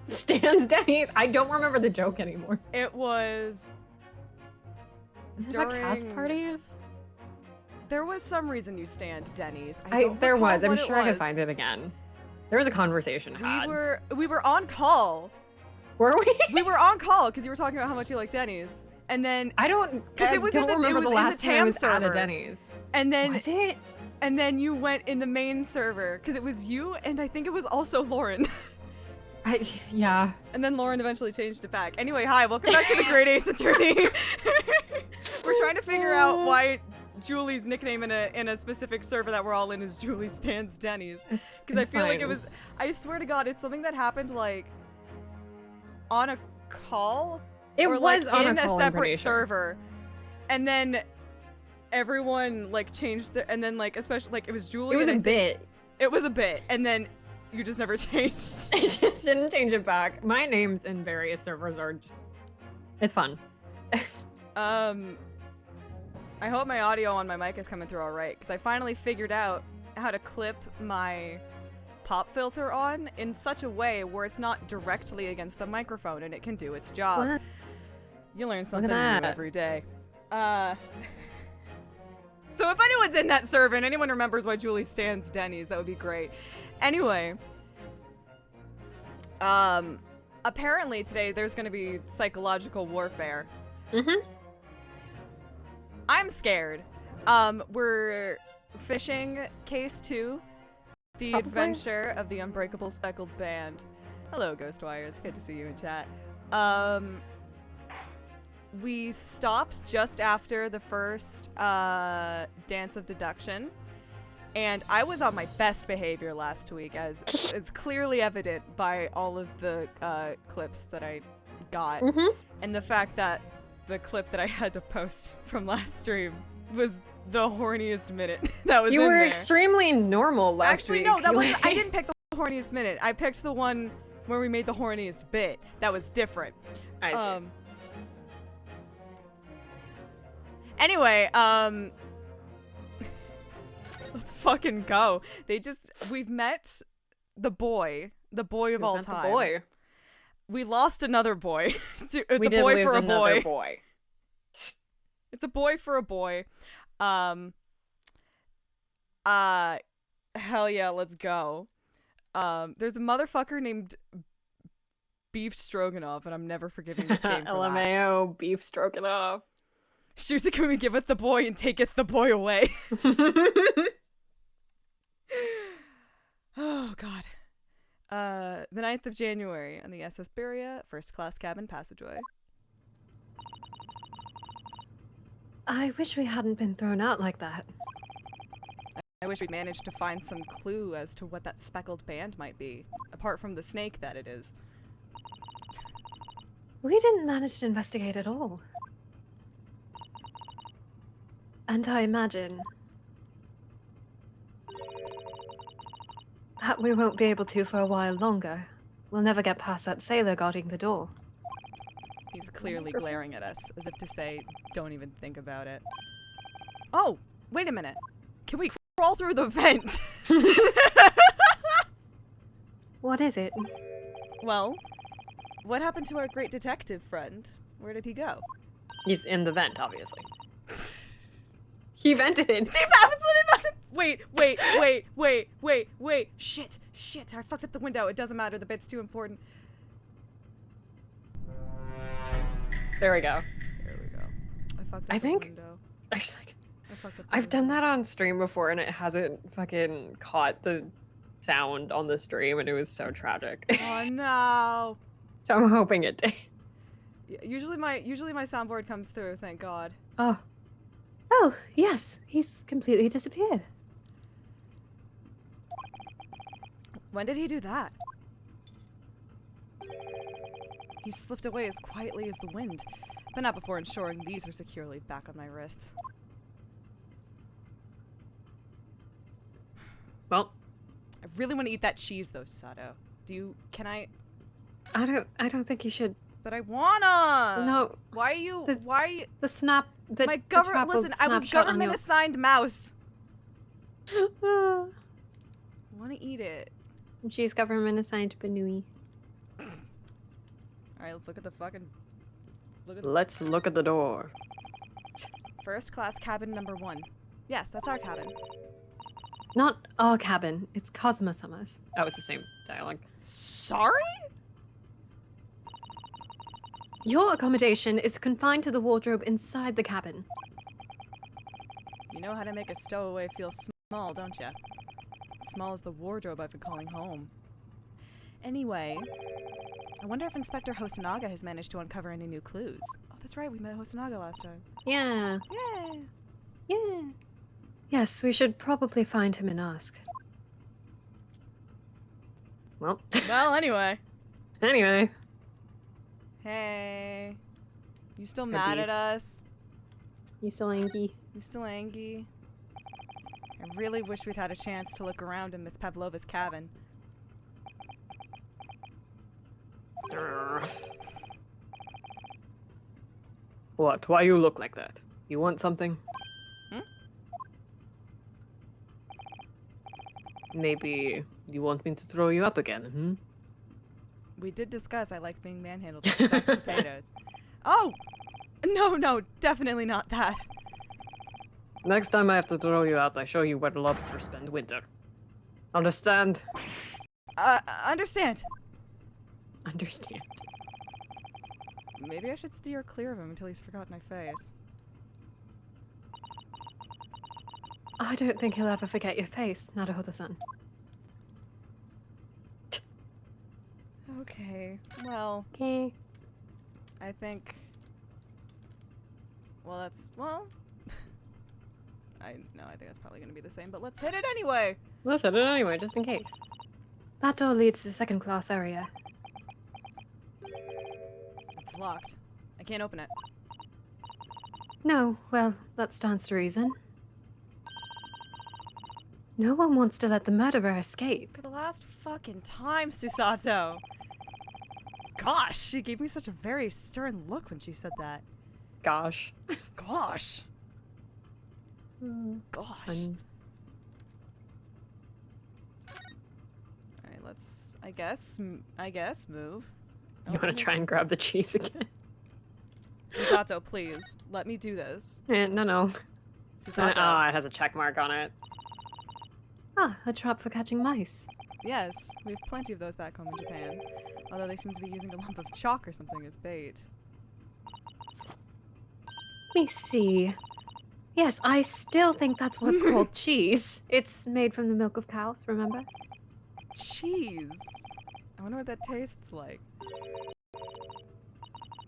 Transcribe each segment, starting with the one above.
Stan's Denny's. I don't remember the joke anymore. It was during cast parties. There was some reason you stand Denny's. There was. I'm sure I can find it again. There was a conversation had. We were on call. Were we? We were on call because you were talking about how much you like Denny's, and then I don't remember the last time I was at a Denny's. And then was it? And then you went in the main server because it was you, and I think it was also Lauren. Yeah. And then Lauren eventually changed it back. Anyway, hi, welcome back to the Great Ace Attorney. We're trying to figure out why Julie's nickname in a specific server that we're all in is Julie Stands Denny's. Because I feel like it was, I swear to God, it's something that happened like on a call. It was like on in a call, a separate server. And then everyone like changed and then like especially like it was Julie. It was a bit. It was a bit. And then you just never changed. I just didn't change it back. My names in various servers are just, it's fun. I hope my audio on my mic is coming through all right, because I finally figured out how to clip my pop filter on in such a way where it's not directly against the microphone and it can do its job. What? You learn something new every day. So if anyone's in that server and anyone remembers why Julie stands Denny's, that would be great. Anyway, apparently today there's going to be psychological warfare. Mm-hmm. I'm scared. We're fishing case 2, the adventure of the unbreakable speckled band. Hello, Ghostwires. Good to see you in chat. We stopped just after the first dance of deduction, and I was on my best behavior last week, as is clearly evident by all of the clips that I got, and the fact that the clip that I had to post from last stream was the horniest minute that was in there. You were extremely normal last week. Actually, no, that was I didn't pick the horniest minute. I picked the one where we made the horniest bit. That was different. I see. Anyway, let's fucking go. We've met the boy of all time. The boy. We lost another boy. It's a boy for a boy. It's a boy for a boy. Hell yeah, let's go. There's a motherfucker named Beef Stroganoff, and I'm never forgiving this game for LMAO, that. Beef Stroganoff. Shoots can we giveth the boy and taketh the boy away. Oh, God. The 9th of January on the SS Burya, first class cabin passageway. I wish we hadn't been thrown out like that. I wish we'd managed to find some clue as to what that speckled band might be, apart from the snake that it is. We didn't manage to investigate at all. And I imagine that we won't be able to for a while longer. We'll never get past that sailor guarding the door. He's clearly glaring at us, as if to say, don't even think about it. Oh, wait a minute. Can we crawl through the vent? What is it? Well, what happened to our great detective friend? Where did he go? He's in the vent, obviously. He vented. Wait. Shit. I fucked up the window. It doesn't matter. The bit's too important. There we go. I fucked up the window. I've done that on stream before and it hasn't fucking caught the sound on the stream and it was so tragic. Oh no. So I'm hoping it did. Usually my soundboard comes through, thank God. Oh. Oh, yes. He's completely disappeared. When did he do that? He slipped away as quietly as the wind, but not before ensuring these were securely back on my wrists. Well, I really want to eat that cheese though, Sato. Can I? I don't think you should. But I wanna! No. Why are you? The snap. My government. Listen, I was government assigned mouse. I wanna eat it. She's government assigned Banui. Alright, let's look at the fucking... Let's look at the door. First class cabin number 1. Yes, that's our cabin. Not our cabin. It's Cosmo-sama's. Oh, it's the same dialogue. Sorry? Your accommodation is confined to the wardrobe inside the cabin. You know how to make a stowaway feel small, don't ya? Small as the wardrobe I've been calling home. Anyway, I wonder if Inspector Hosonaga has managed to uncover any new clues. Oh, that's right, we met Hosonaga last time. Yeah. Yeah. Yeah. Yes, we should probably find him and ask. Well. Well, anyway. Anyway. Hey. You still mad at us? You still angry? You still angry? I really wish we'd had a chance to look around in Miss Pavlova's cabin. What? Why you look like that? You want something? Hmm? Maybe you want me to throw you out again, hmm? We did discuss I like being manhandled like a sack of potatoes. Oh! No, definitely not that. Next time I have to throw you out, I show you where the lobsters spend winter. Understand? Understand. Understand. Maybe I should steer clear of him until he's forgotten my face. I don't think he'll ever forget your face, Naruhodo-san. Okay, well, Okay. I think... Well, that's... Well... I think that's probably gonna be the same, but let's hit it anyway! Let's hit it anyway, just in case. That door leads to the second class area. It's locked. I can't open it. No, well, that stands to reason. No one wants to let the murderer escape. For the last fucking time, Susato! Gosh, she gave me such a very stern look when she said that. Gosh. Gosh! Gosh. Alright, let's, I guess move. You want to try and grab the cheese again? Susato, please, let me do this. No. Susato. Ah, it has a check mark on it. Ah, a trap for catching mice. Yes, we have plenty of those back home in Japan. Although they seem to be using a lump of chalk or something as bait. Let me see. Yes, I still think that's what's called cheese. It's made from the milk of cows, remember? Cheese! I wonder what that tastes like.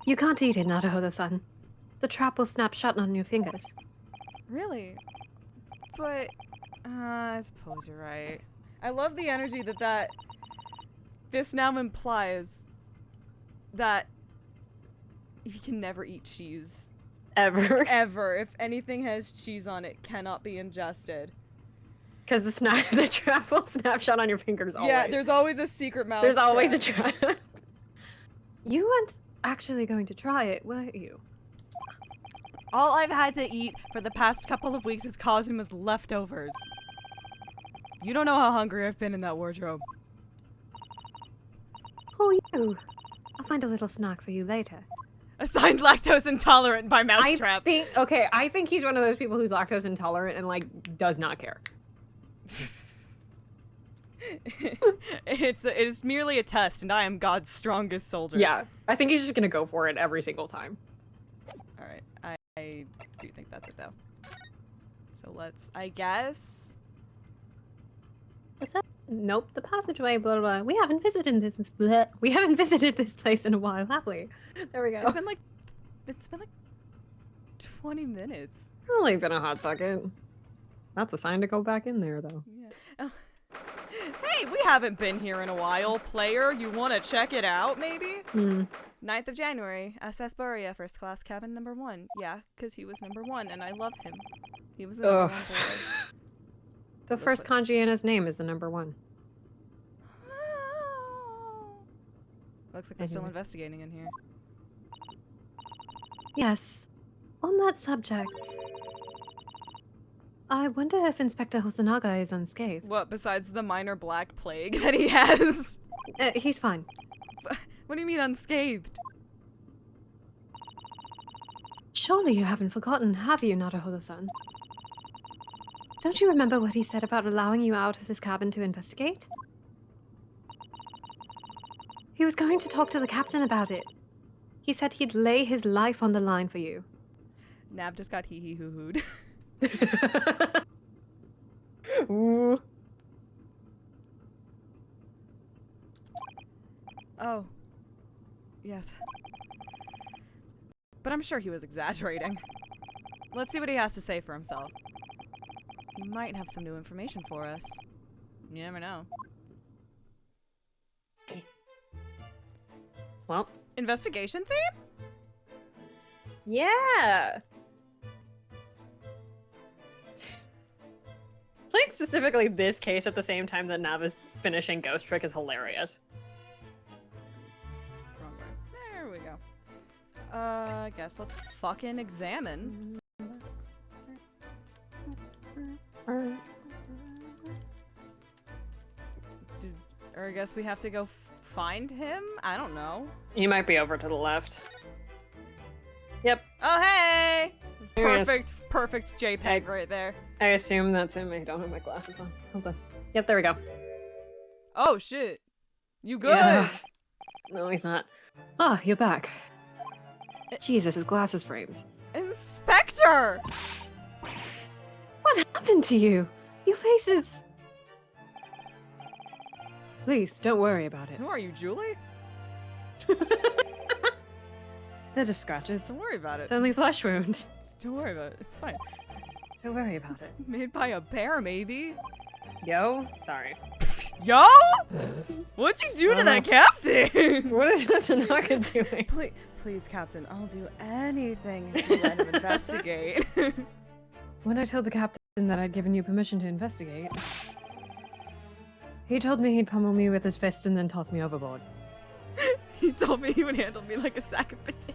You can't eat it, Naruhodo-san. The trap will snap shut on your fingers. Really? But, I suppose you're right. I love the energy that this now implies that you can never eat cheese. Ever. Ever. If anything has cheese on it, cannot be ingested. Because the trap will snap shut on your fingers always. Yeah, there's always a secret mouse There's trap. always a trap. You weren't actually going to try it, were you? All I've had to eat for the past couple of weeks is Kazuma's leftovers. You don't know how hungry I've been in that wardrobe. Oh, you. I'll find a little snack for you later. Assigned lactose intolerant by Mousetrap. I think he's one of those people who's lactose intolerant and, like, does not care. It is merely a test, and I am God's strongest soldier. Yeah, I think he's just gonna go for it every single time. Alright, I do think that's it, though. So let's, I guess... Nope, the passageway, blah, blah, blah. We haven't visited this place in a while, have we? There we go. It's been like 20 minutes. Only been a hot second. That's a sign to go back in there, though. Yeah. Hey, we haven't been here in a while, player. You want to check it out, maybe? 9th of January, SS Burya, first class cabin number 1. Yeah, because he was number 1, and I love him. He was the number 1 boy. The first kanji in his name is the number 1. Looks like they're still investigating in here. Yes. On that subject, I wonder if Inspector Hosonaga is unscathed. What, besides the minor black plague that he has? He's fine. What do you mean unscathed? Surely you haven't forgotten, have you, Naruhodo-san? Don't you remember what he said about allowing you out of this cabin to investigate? He was going to talk to the captain about it. He said he'd lay his life on the line for you. Nav just got hee-hee-hoo-hooed. Ooh. Oh. Yes. But I'm sure he was exaggerating. Let's see what he has to say for himself. He might have some new information for us. You never know. Well. Investigation theme? Yeah! Playing specifically this case at the same time that Nav is finishing Ghost Trick is hilarious. Wrong way. There we go. I guess let's fucking examine. Or I guess we have to go find him? I don't know. He might be over to the left. Yep. Oh, hey! There he is. Perfect JPEG right there. I assume that's him. I don't have my glasses on. Hold on. Yep, there we go. Oh, shit. You good? Yeah. No, he's not. Ah, you're back. Jesus, his glasses frames. Inspector! What happened to you? Your face is... Please, don't worry about it. Who are you, Julie? They're just scratches. Don't worry about it. It's only a flesh wound. Don't worry about it. It's fine. Don't worry about it. Made by a bear, maybe? Yo? Sorry. Yo? What'd you do to that captain? What is Tanaka doing? Please, Captain, I'll do anything if you let him investigate. When I told the captain that I'd given you permission to investigate, he told me he'd pummel me with his fists and then toss me overboard. He told me he would handle me like a sack of potatoes.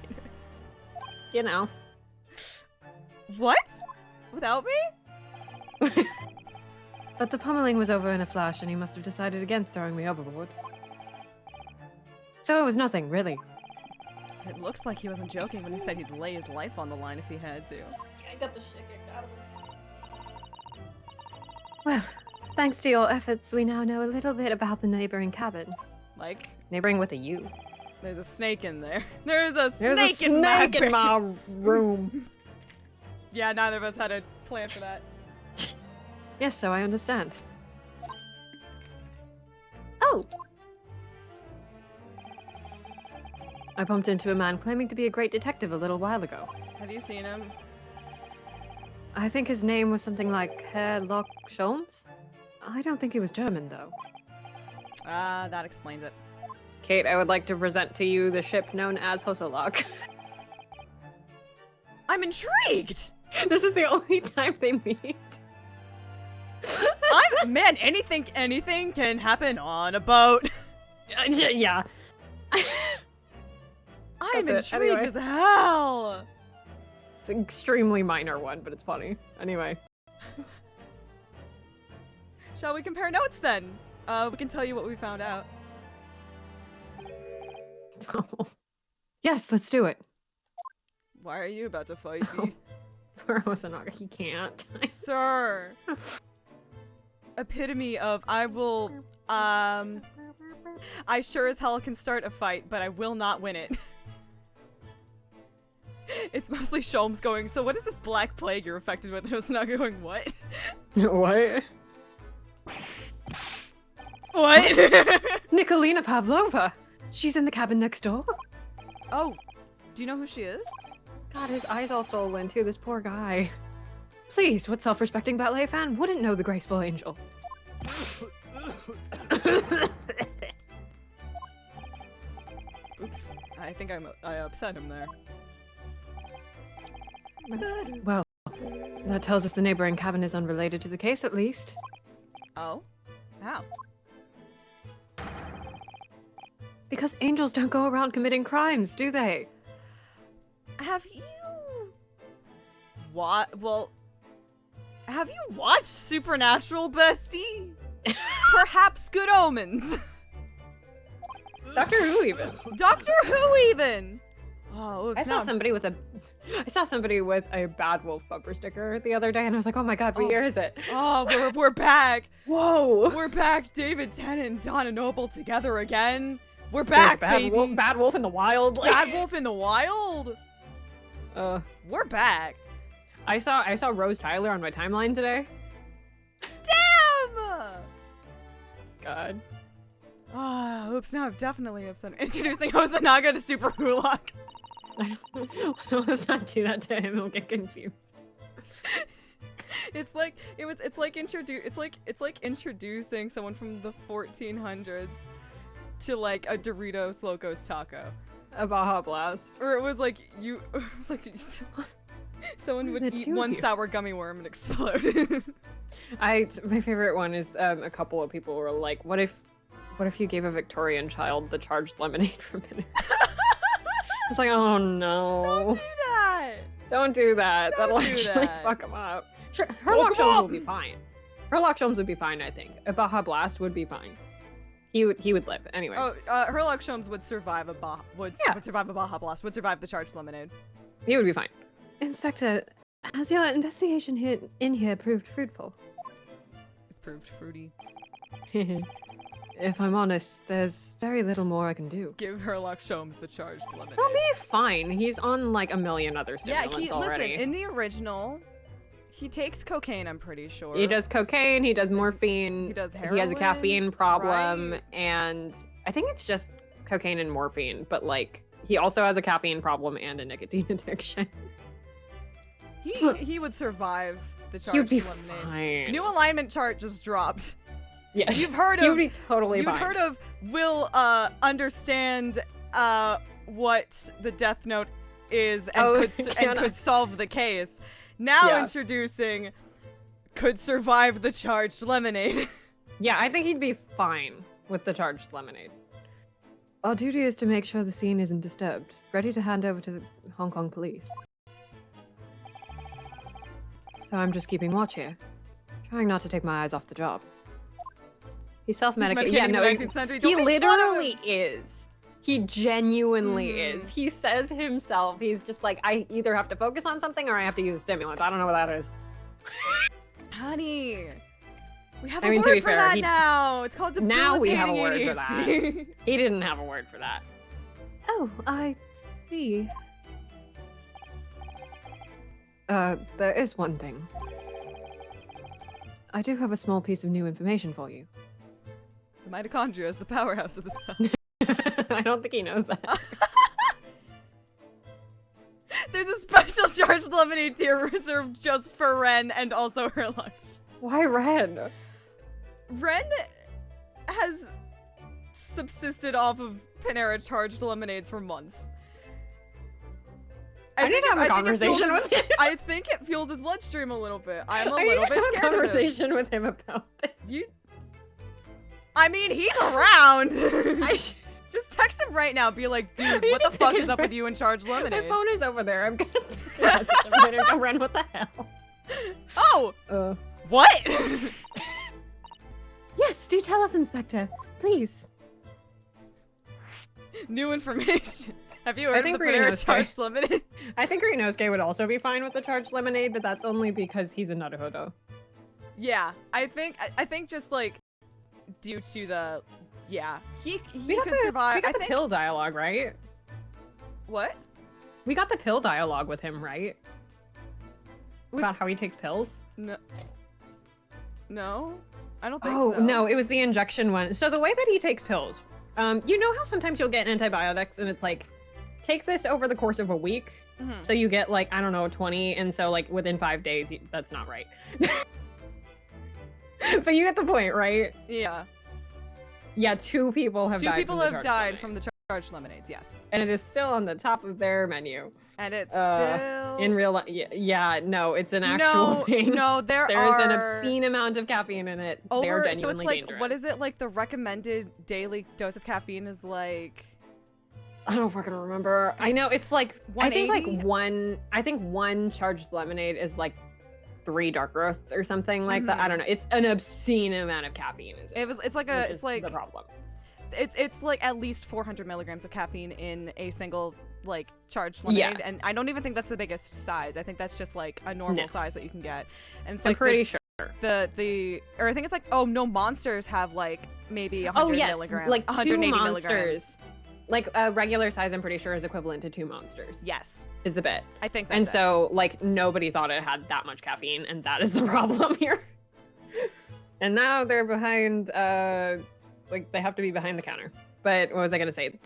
You know. What? Without me? But the pummeling was over in a flash and he must have decided against throwing me overboard. So it was nothing, really. It looks like he wasn't joking when he said he'd lay his life on the line if he had to. I got the shit kicked out of him. Well, thanks to your efforts, we now know a little bit about the neighboring cabin. Like? Neighboring with a U. There's a snake in there. There's a There's snake a in snake in my room. Yeah, neither of us had a plan for that. Yes, so I understand. Oh! I bumped into a man claiming to be a great detective a little while ago. Have you seen him? I think his name was something like Herlock Sholmes? I don't think he was German, though. That explains it. Kate, I would like to present to you the ship known as Hosolok. I'm intrigued! This is the only time they meet. Man, anything can happen on a boat. Yeah. I'm That's it. intrigued Anyway. as hell! It's an extremely minor one, but it's funny. Anyway. Shall we compare notes then? We can tell you what we found out. Yes, let's do it. Why are you about to fight me? Poor Hosonaga, he can't. Sir! Epitome of, I will, I sure as hell can start a fight, but I will not win it. It's mostly Sholmes going, so what is this black plague you're affected with? And Hosonaga going, what? What? What? Nikolina Pavlova! She's in the cabin next door. Oh, do you know who she is? God, his eyes all swollen too, this poor guy. Please, what self-respecting ballet fan wouldn't know the graceful angel? Oops, I think I upset him there. Well, that tells us the neighboring cabin is unrelated to the case, at least. Oh? How? Because angels don't go around committing crimes, do they? Have you... What? Well... Have you watched Supernatural, bestie? Perhaps Good Omens. Doctor Who even. Doctor Who even. Oh, it's I saw somebody with a Bad Wolf bumper sticker the other day, and I was like, oh my god, what year is it? Oh, we're back. Whoa. We're back. David Tennant and Donna Noble together again. We're back, baby. Bad Wolf in the Wild. Bad Wolf in the Wild. We're back. I saw Rose Tyler on my timeline today. Damn. God. Oops, now I've definitely upset him. Introducing Hosanaga to Super Hulak. Let's not do that to him, he'll get confused. It's like introducing someone from the 1400s to like a Doritos Locos taco. A Baja Blast. Or it was like someone would eat one sour gummy worm and explode. My favorite one is a couple of people were like, what if you gave a Victorian child the charged lemonade for dinner? It's like, oh no. Don't do that. Don't do that. That'll do actually that. fuck him up. Sure, Herlock Sholmes will be fine. Herlock Sholmes would be fine, I think. A Baja Blast would be fine. He would live anyway. Oh, Herlock Sholmes would survive a would survive a Baja Blast. Would survive the charged lemonade. He would be fine. Inspector, has your investigation here proved fruitful? It's proved fruity. If I'm honest, there's very little more I can do. Give Herlock Sholmes the charged lemonade. He'll be fine. He's on like a million other stimulants already. Listen, in the original, he takes cocaine, I'm pretty sure. He does cocaine, he does morphine, he does heroin, he has a caffeine problem, right? And I think it's just cocaine and morphine, but like, he also has a caffeine problem and a nicotine addiction. He would survive the charged He'd be lemonade. fine. New alignment chart just dropped. Yeah, You've heard of. He would be totally fine. You've heard of will understand what the Death Note is and could solve the case. Now introducing could survive the charged lemonade. Yeah, I think he'd be fine with the charged lemonade. Our duty is to make sure the scene isn't disturbed. Ready to hand over to the Hong Kong police. So I'm just keeping watch here. Trying not to take my eyes off the job. He's self-medicating. Yeah, no, the 19th century. He literally is. He genuinely is. He says himself, he's just like, I either have to focus on something or I have to use a stimulant. I don't know what that is. Honey, we have I a mean, word to be for fair, that now. It's called debilitating Now we have a word for that. ADHD. He didn't have a word for that. Oh, I see. There is one thing. I do have a small piece of new information for you. The mitochondria is the powerhouse of the cell. I don't think he knows that. There's a special charged lemonade tier reserved just for Ren and also her lunch. Why Ren? Ren has subsisted off of Panera charged lemonades for months. I need to have a conversation with him. I think it fuels his bloodstream a little bit. I'm a little bit have scared a of him. conversation with him about this. I mean, he's around. Just text him right now. Be like, dude, what the fuck is up with you and charged lemonade? My phone is over there. I'm gonna go run. What the hell? Oh. What? Yes, do tell us, Inspector, please. New information. Have you heard of the Panera charged lemonade? I think Ryunosuke would also be fine with the charged lemonade, but that's only because he's a Naruhodo. Yeah, I think just like due to the he could survive. We got the pill dialogue, right? What? We got the pill dialogue with him, right? About how he takes pills? No, I don't think so. Oh, no, it was the injection one. So the way that he takes pills, you know how sometimes you'll get antibiotics and it's like, take this over the course of a week. Mm-hmm. So you get like, I don't know, 20. And so like within 5 days, that's not right. But you get the point, right? Yeah. Yeah, 2 people have died. 2 people have died from the charged lemonades, yes. And it is still on the top of their menu. And it's still... In real life, yeah, no, it's an actual thing. No, there's an obscene amount of caffeine in it. They're genuinely so it's like, dangerous. what is it, like the recommended daily dose of caffeine is like... I don't fucking remember. I know it's like, I think like 180? one charged lemonade is like 3 dark roasts or something like that. I don't know. It's an obscene amount of caffeine. It's like the problem. it's like at least 400 milligrams of caffeine in a single like charged lemonade, and I don't even think that's the biggest size. I think that's just like a normal size that you can get, and it's like I'm pretty sure. Or I think it's like, oh no, Monsters have like maybe 100 milligrams, like 180 2 milligrams. Monsters. Like a regular size, I'm pretty sure is equivalent to 2 Monsters. Yes, is the bit. I think that's and so like nobody thought it had that much caffeine, and that is the problem here. And now they're behind, like they have to be behind the counter. But what was I gonna say?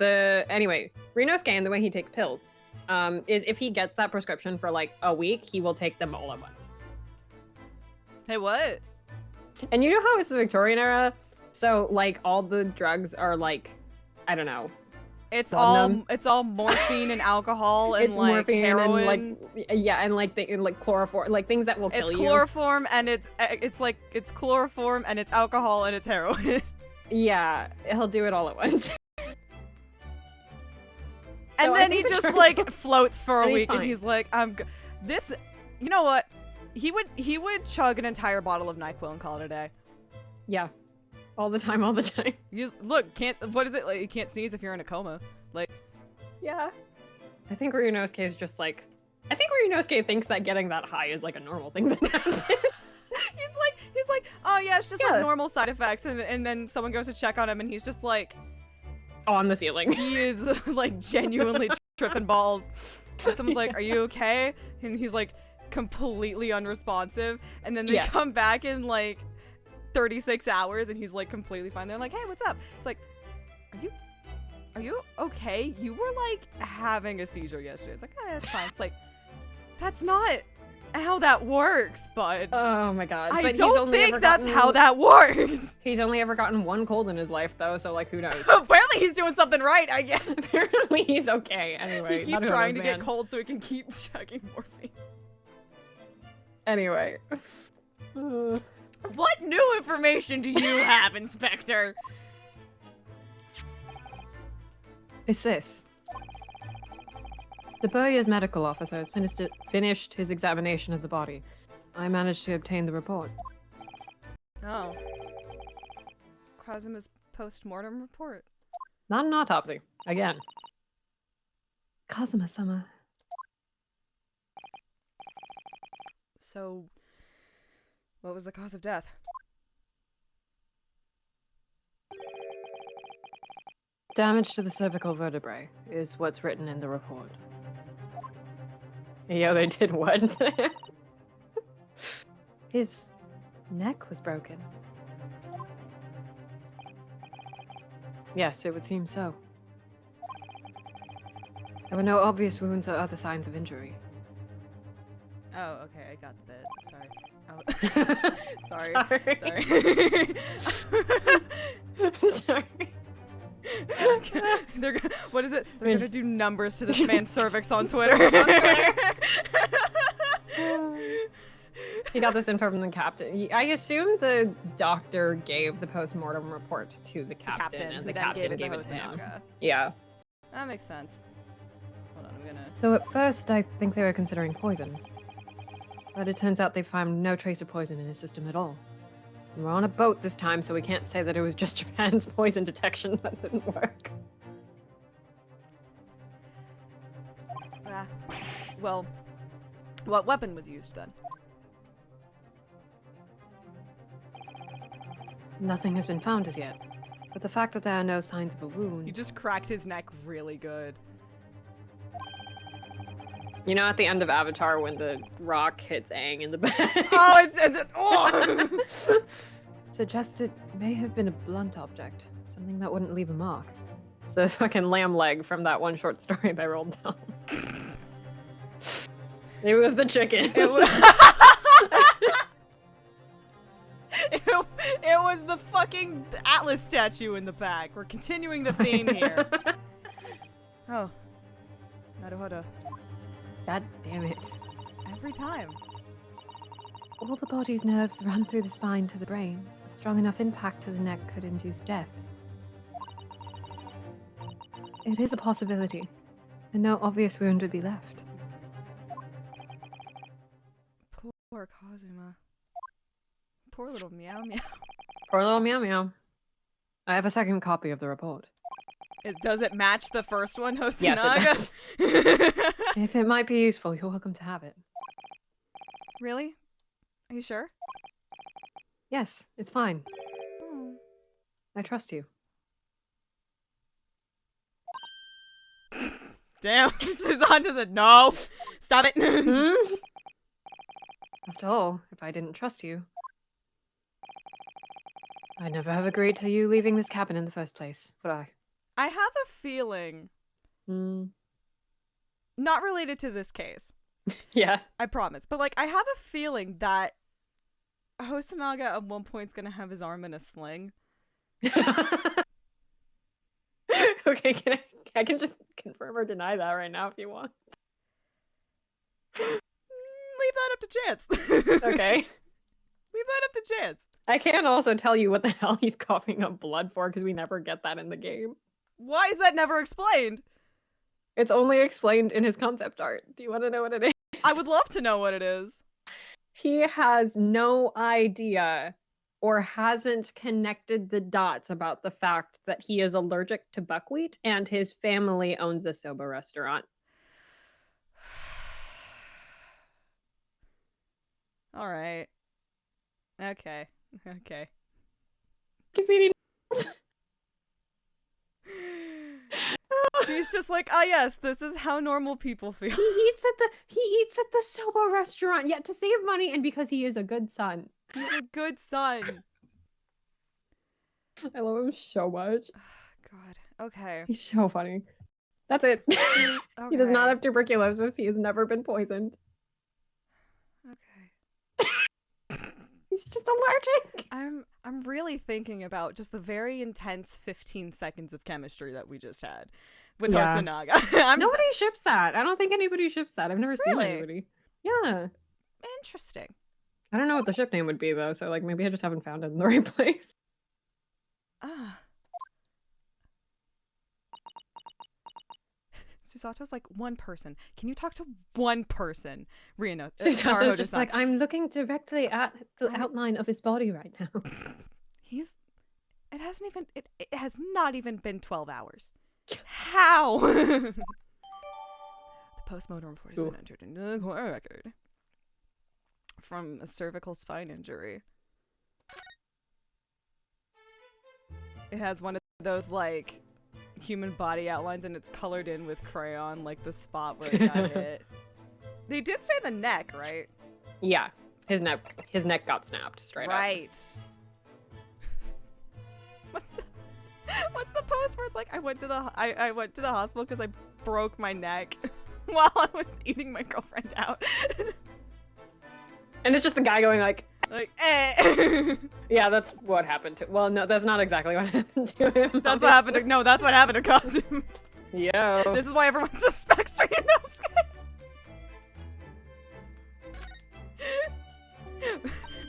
Anyway, Renosuke, and the way he takes pills, is if he gets that prescription for like a week, he will take them all at once. Hey, what? And you know how it's the Victorian era? So like all the drugs are like, I don't know. It's all morphine and alcohol and like morphine heroin. And like chloroform, like things that will kill you. It's chloroform and it's chloroform and it's alcohol and it's heroin. Yeah, he'll do it all at once. And then he just like floats for a week and he's like, this, you know what? He would chug an entire bottle of NyQuil and call it a day. Yeah. All the time. What is it? Like, you can't sneeze if you're in a coma. Like, yeah. I think Ryunosuke is just like, I think Ryunosuke thinks that getting that high is like a normal thing that happens. he's like, oh yeah, it's just like normal side effects, and then someone goes to check on him and he's just like on the ceiling. He is like genuinely tripping balls. And someone's like, are you okay? And he's like completely unresponsive, and then they come back in like 36 hours and he's like completely fine. They're like, hey, what's up? It's like, are you okay? You were like having a seizure yesterday. It's like, oh, that's fine. It's like, that's not how that works, bud. Oh my god. I don't think that's how that works. He's only ever gotten one cold in his life though, so like who knows? Apparently he's doing something right, I guess. Apparently he's okay. Anyway. He keeps trying to get cold so he can keep chugging morphine. Anyway. What new information do you have, Inspector? It's this. The Burya's medical officer has finished his examination of the body. I managed to obtain the report. Oh. Kazuma's post-mortem report. Not an autopsy. Again. Kazuma-sama. So, what was the cause of death? Damage to the cervical vertebrae is what's written in the report. Yo, they did what? His neck was broken. Yes, it would seem so. There were no obvious wounds or other signs of injury. Oh, okay, I got the bit. Sorry. Sorry. What is it? They're gonna do numbers to this man's cervix on Twitter. He got this info from the captain. I assume the doctor gave the post-mortem report to the captain and the captain gave it to him. Yeah. That makes sense. Hold on, I'm gonna... So at first, I think they were considering poison. But it turns out they found no trace of poison in his system at all. And we're on a boat this time, so we can't say that it was just Japan's poison detection that didn't work. Well, what weapon was used then? Nothing has been found as yet. But the fact that there are no signs of a wound... You just cracked his neck really good. You know at the end of Avatar when the rock hits Aang in the back? Oh, Suggests it may have been a blunt object. Something that wouldn't leave a mark. The fucking lamb leg from that one short story by Roald Dahl. It was the chicken. It was the fucking Atlas statue in the back. We're continuing the theme here. Oh. Naruhodo. God damn it. Every time. All the body's nerves run through the spine to the brain. A strong enough impact to the neck could induce death. It is a possibility, and no obvious wound would be left. Poor Kazuma. Poor little meow meow. Poor little meow meow. I have a second copy of the report. Does it match the first one, Yes, Hosonaga? it does. If it might be useful, you're welcome to have it. Really? Are you sure? Yes, it's fine. Oh. I trust you. Damn, Suzanne doesn't know. Stop it. Hmm? After all, if I didn't trust you, I'd never have agreed to you leaving this cabin in the first place, would I? I have a feeling, not related to this case, Yeah. I promise, but like I have a feeling that Hosonaga at one point is gonna have his arm in a sling. Okay, I can just confirm or deny that right now if you want. Leave that up to chance. Okay. Leave that up to chance. I can also tell you what the hell he's coughing up blood for, because we never get that in the game. Why is that never explained? It's only explained in his concept art. Do you want to know what it is? I would love to know what it is. He has no idea or hasn't connected the dots about the fact that he is allergic to buckwheat and his family owns a soba restaurant. All right. Okay. Keeps eating. He's just like, ah, yes, this is how normal people feel. He eats at the soba restaurant, yet to save money and because he is a good son. He's a good son. I love him so much. God. Okay. He's so funny. That's it. Okay. He does not have tuberculosis. He has never been poisoned. Okay. He's just allergic. I'm really thinking about just the very intense 15 seconds of chemistry that we just had with Hosonaga. Nobody ships that. I don't think anybody ships that. I've never seen anybody. Yeah. Interesting. I don't know what the ship name would be though, so like maybe I just haven't found it in the right place. Susato's like, one person. Can you talk to one person? Rino. Susato's just like, I'm looking directly at the outline of his body right now. It has not even been 12 hours. How? The postmortem report has been entered into the court record. From a cervical spine injury. It has one of those, like, human body outlines and it's colored in with crayon, like the spot where it got hit. They did say the neck, right? Yeah. His neck got snapped straight up. Right. What's the post where it's like I went to the hospital because I broke my neck while I was eating my girlfriend out. And it's just the guy going like eh. Yeah, that's what happened to. Well, no, that's not exactly what happened to him. That's what happened to. No, that's what happened to Kazum. Yo. This is why everyone suspects Ryunosuke.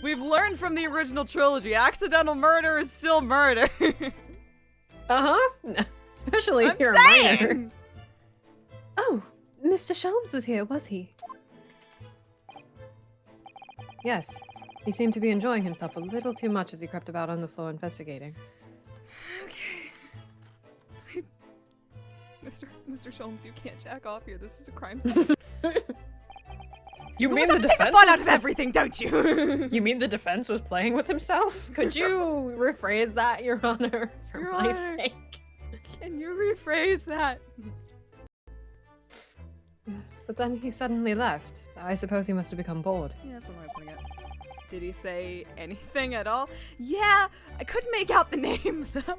We've learned from the original trilogy, accidental murder is still murder. Uh-huh. Especially if you're a minor. Oh, Mr. Sholmes was here, was he? Yes. He seemed to be enjoying himself a little too much as he crept about on the floor investigating. Okay. Mr. Sholmes, you can't jack off here. This is a crime scene. You mean the defense? Take the fun out of everything, don't you? You mean the defense was playing with himself? Could you rephrase that, Your Honor, for Your my Honor. sake? Can you rephrase that? But then he suddenly left. I suppose he must have become bored. Yeah, that's one way of putting it. Did he say anything at all? Yeah, I couldn't make out the name, though.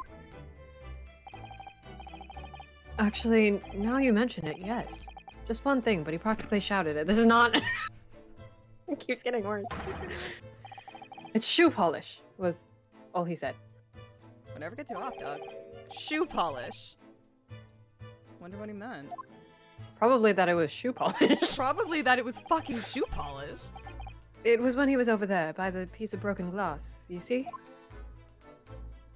Actually, now you mention it, yes. Just one thing, but he practically shouted it. This is not... It keeps getting worse. It's shoe polish, was all he said. Don't ever get too off, dog. Shoe polish. Wonder what he meant. Probably that it was shoe polish. Probably that it was fucking shoe polish. It was when he was over there, by the piece of broken glass, you see?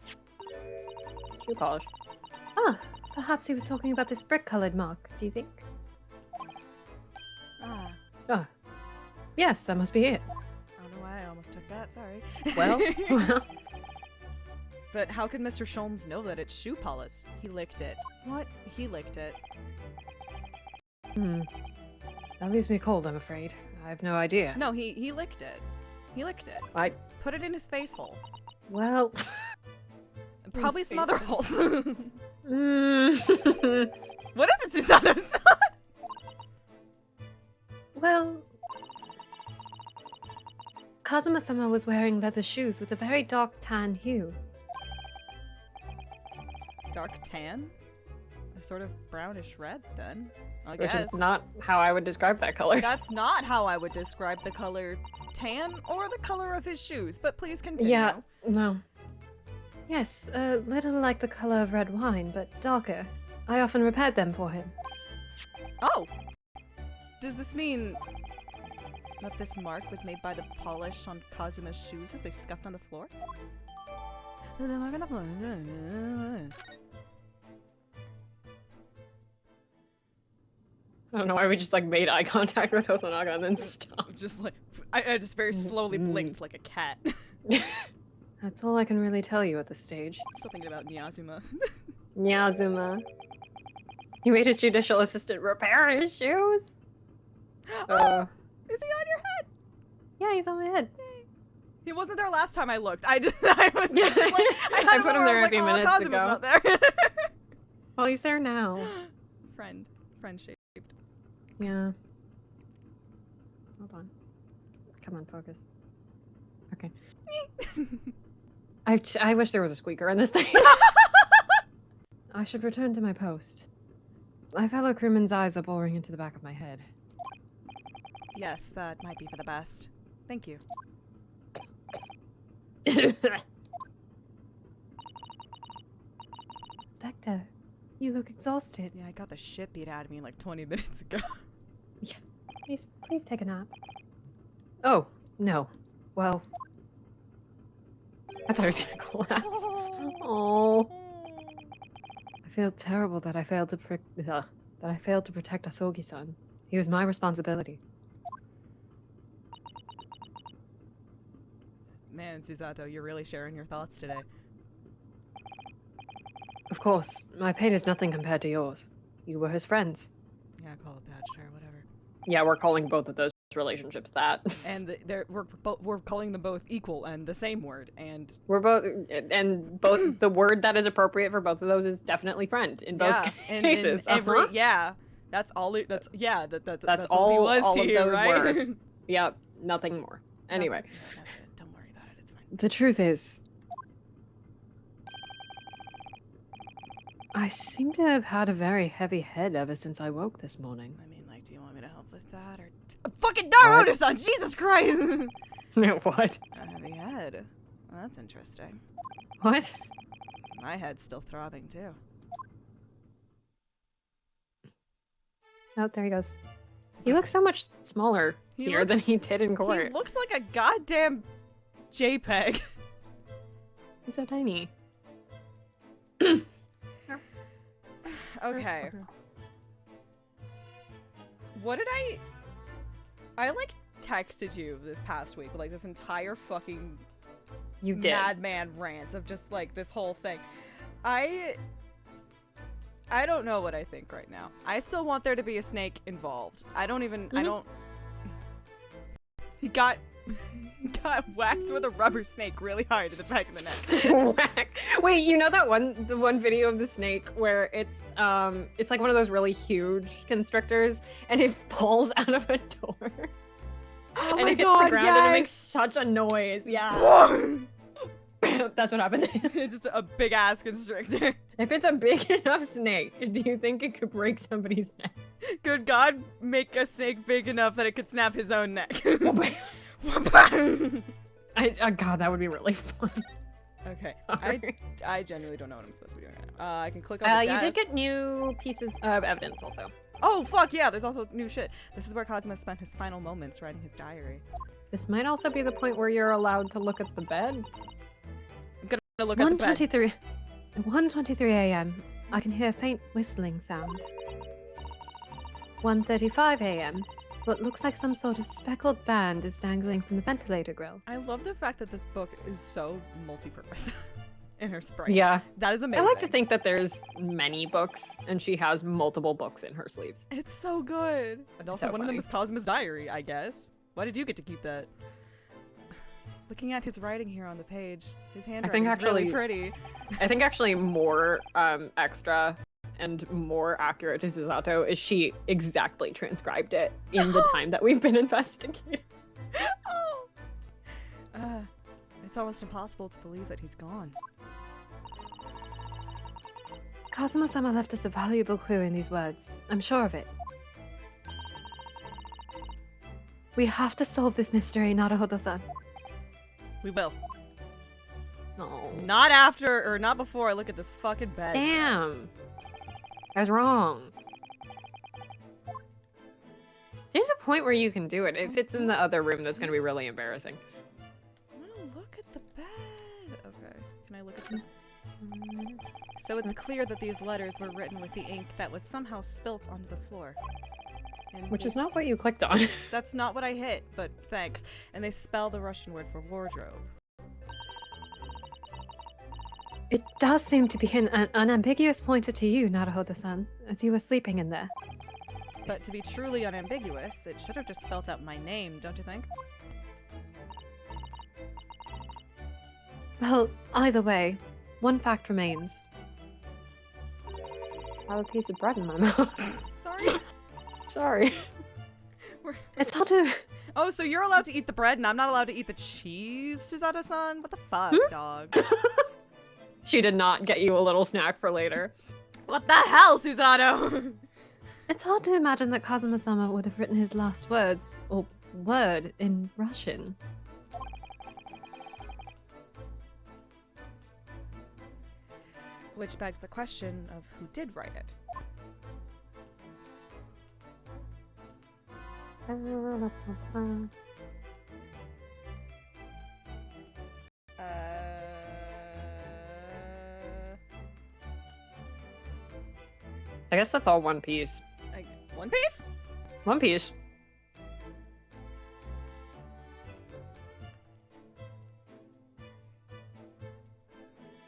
Shoe polish. Ah, perhaps he was talking about this brick-colored mark, do you think? Ah. Yes, that must be it. I don't know why I almost took that, sorry. Well, But how could Mr. Sholmes know that it's shoe polish? He licked it. What? He licked it. That leaves me cold, I'm afraid. I have no idea. No, he licked it. He licked it. I... Put it in his face hole. Well... And probably some other holes. Mm. What is it, Susanna? Well... Kazuma-sama was wearing leather shoes with a very dark tan hue. Dark tan? A sort of brownish red, then. I Which guess. is not how I would describe that color. That's not how I would describe the color tan or the color of his shoes, but please continue. Yeah, no. Yes, a little like the color of red wine, but darker. I often repaired them for him. Oh! Does this mean that this mark was made by the polish on Kazuma's shoes as they scuffed on the floor? The mark on the floor. I don't know why we just like made eye contact with Hosonaga and then stopped. Just like, I just very slowly blinked like a cat. That's all I can really tell you at this stage. Still thinking about Nyazuma. Nyazuma. He made his judicial assistant repair his shoes. Is he on your head? Yeah, he's on my head. He wasn't there last time I looked. I was just like, I put him there a few minutes Kazuma's ago. not there. Well, he's there now. Friend shaped. Yeah. Hold on. Come on, focus. Okay. I wish there was a squeaker in this thing. I should return to my post. My fellow crewmen's eyes are boring into the back of my head. Yes, that might be for the best. Thank you. Spectre, you look exhausted. Yeah, I got the shit beat out of me like 20 minutes ago. Yeah. Please take a nap. Oh, no. Well... I thought I was gonna collapse. Oh. I feel terrible that I failed to protect Asogi-san. He was my responsibility. Man, Susato, you're really sharing your thoughts today. Of course, my pain is nothing compared to yours. You were his friends. Yeah, call it that, sure, whatever. Yeah, we're calling both of those relationships that. And we're calling them both equal and the same word, and both the word that is appropriate for both of those is definitely friend in both cases. Yeah, that's all. That's all he was all to of you, those right? were. Yep, nothing more. Anyway, that's it. Don't worry about it. It's fine. The truth is... I seem to have had a very heavy head ever since I woke this morning. I mean, like, do you want me to help with that, or fucking Naruto-san? Jesus Christ! What? A heavy head. Well, that's interesting. What? My head's still throbbing too. Oh, there he goes. He looks so much smaller here than he did in court. He looks like a goddamn JPEG. He's so tiny. Okay. What did I like texted you this past week, like this entire fucking You did. madman rant of just like this whole thing. I don't know what I think right now. I still want there to be a snake involved. I don't even I don't He got whacked with a rubber snake really hard in the back of the neck. Whack. Wait, you know that the one video of the snake where it's like one of those really huge constrictors and it falls out of a door. Oh and my it hits god, the ground yes! and it makes such a noise. Yeah. That's what happened. It's just a big ass constrictor. If it's a big enough snake, do you think it could break somebody's neck? Could God make a snake big enough that it could snap his own neck? God, that would be really fun. Okay, Sorry. I genuinely don't know what I'm supposed to be doing right now. I can click on the You did desk. get new pieces of evidence also. Oh, fuck yeah, there's also new shit. This is where Kazuma spent his final moments writing his diary. This might also be the point where you're allowed to look at the bed. I'm gonna look at the bed. 1:23 a.m. I can hear a faint whistling sound. 1:35 a.m. What looks like some sort of speckled band is dangling from the ventilator grill. I love the fact that this book is so multi-purpose. in her sprite. Yeah. That is amazing. I like to think that there's many books, and she has multiple books in her sleeves. It's so good. And also So one of them funny. is Cosmo's diary, I guess. Why did you get to keep that? Looking at his writing here on the page, his handwriting is really pretty. I think actually more extra and more accurate to Susato is she exactly transcribed it in the time that we've been investigating. Oh. It's almost impossible to believe that he's gone. Kazuma-sama left us a valuable clue in these words. I'm sure of it. We have to solve this mystery, Naruhodo-san. We will. No. Not after, or not before I look at this fucking bed. Damn. I was wrong. There's a point where you can do it. If it's in the other room, that's going to be really embarrassing. I want to look at the bed. Okay. Can I look at the... So it's clear that these letters were written with the ink that was somehow spilt onto the floor. And Which is they not what you clicked on. That's not what I hit, but thanks. And they spell the Russian word for wardrobe. It does seem to be an unambiguous pointer to you, Naruhodo-san, as you were sleeping in there. But to be truly unambiguous, it should have just spelt out my name, don't you think? Well, either way, one fact remains. I have a piece of bread in my mouth. Sorry? Sorry. It's hard to... Oh, so you're allowed to eat the bread and I'm not allowed to eat the cheese, Susato-san? What the fuck, dog? She did not get you a little snack for later. What the hell, Susato? It's hard to imagine that Kazuma-sama would have written his last words, or word, in Russian. Which begs the question of who did write it. I guess that's all one piece. Like, One Piece? One piece.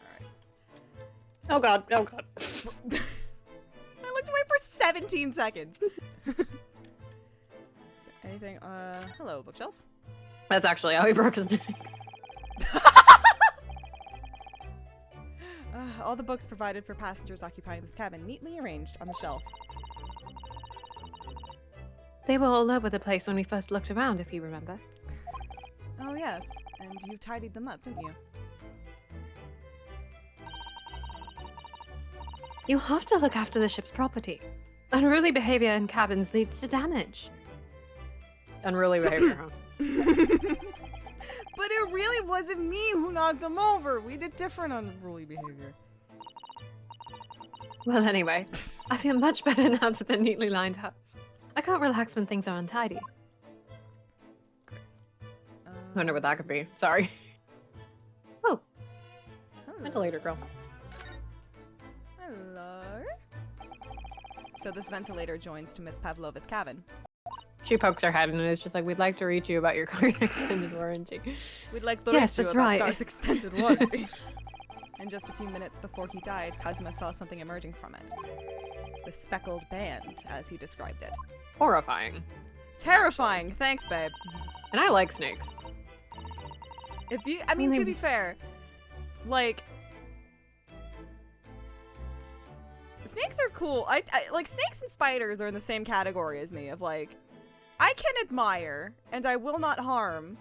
Alright. Oh god, oh god. I looked away for 17 seconds. Is there anything? Hello, bookshelf. That's actually how he broke his neck. All the books provided for passengers occupying this cabin, neatly arranged on the shelf. They were all over the place when we first looked around, if you remember. Oh yes, and you tidied them up, didn't you? You have to look after the ship's property. Unruly behavior in cabins leads to damage. Unruly behavior, huh? But it really wasn't me who knocked them over. We did different unruly behavior. Well, anyway, I feel much better now that they're neatly lined up. I can't relax when things are untidy. I wonder what that could be. Sorry. Oh, Hello. Ventilator girl. Hello. So this ventilator joins to Miss Pavlova's cabin. She pokes her head and is just like, we'd like to reach you about your current extended warranty. We'd like to Yes, reach you that's about right. Gar's extended warranty. And just a few minutes before he died, Kazuma saw something emerging from it. The speckled band, as he described it. Horrifying. Terrifying! Thanks, babe. And I like snakes. If you, I mean, to be fair, like, snakes are cool. I like snakes and spiders are in the same category as me. Of like, I can admire and I will not harm.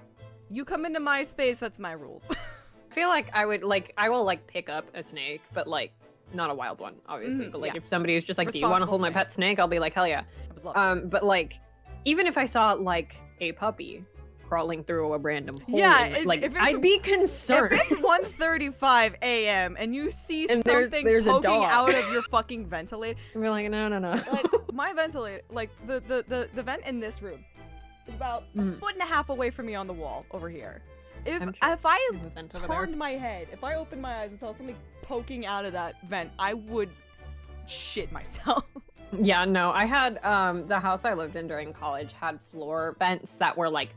You come into my space, that's my rules. I feel like I would, like, I will, like, pick up a snake, but, like, not a wild one, obviously. But, like, yeah. if somebody is just like, do you want to Responsible hold my snake. pet snake? I'll be like, hell yeah. I would love But, like, even if I saw, like, a puppy crawling through a random hole, Yeah, in it, like, if it's I'd be concerned. If it's 1:35 a.m. and you see And there's a poking dog. out of your fucking ventilator, And we're like, no. like my ventilator, like the vent in this room is about a foot and a half away from me on the wall over here. If I'm sure if I there's a vent over there. turned my head, if I opened my eyes and saw something poking out of that vent, I would shit myself. Yeah, no, I had, the house I lived in during college had floor vents that were, like,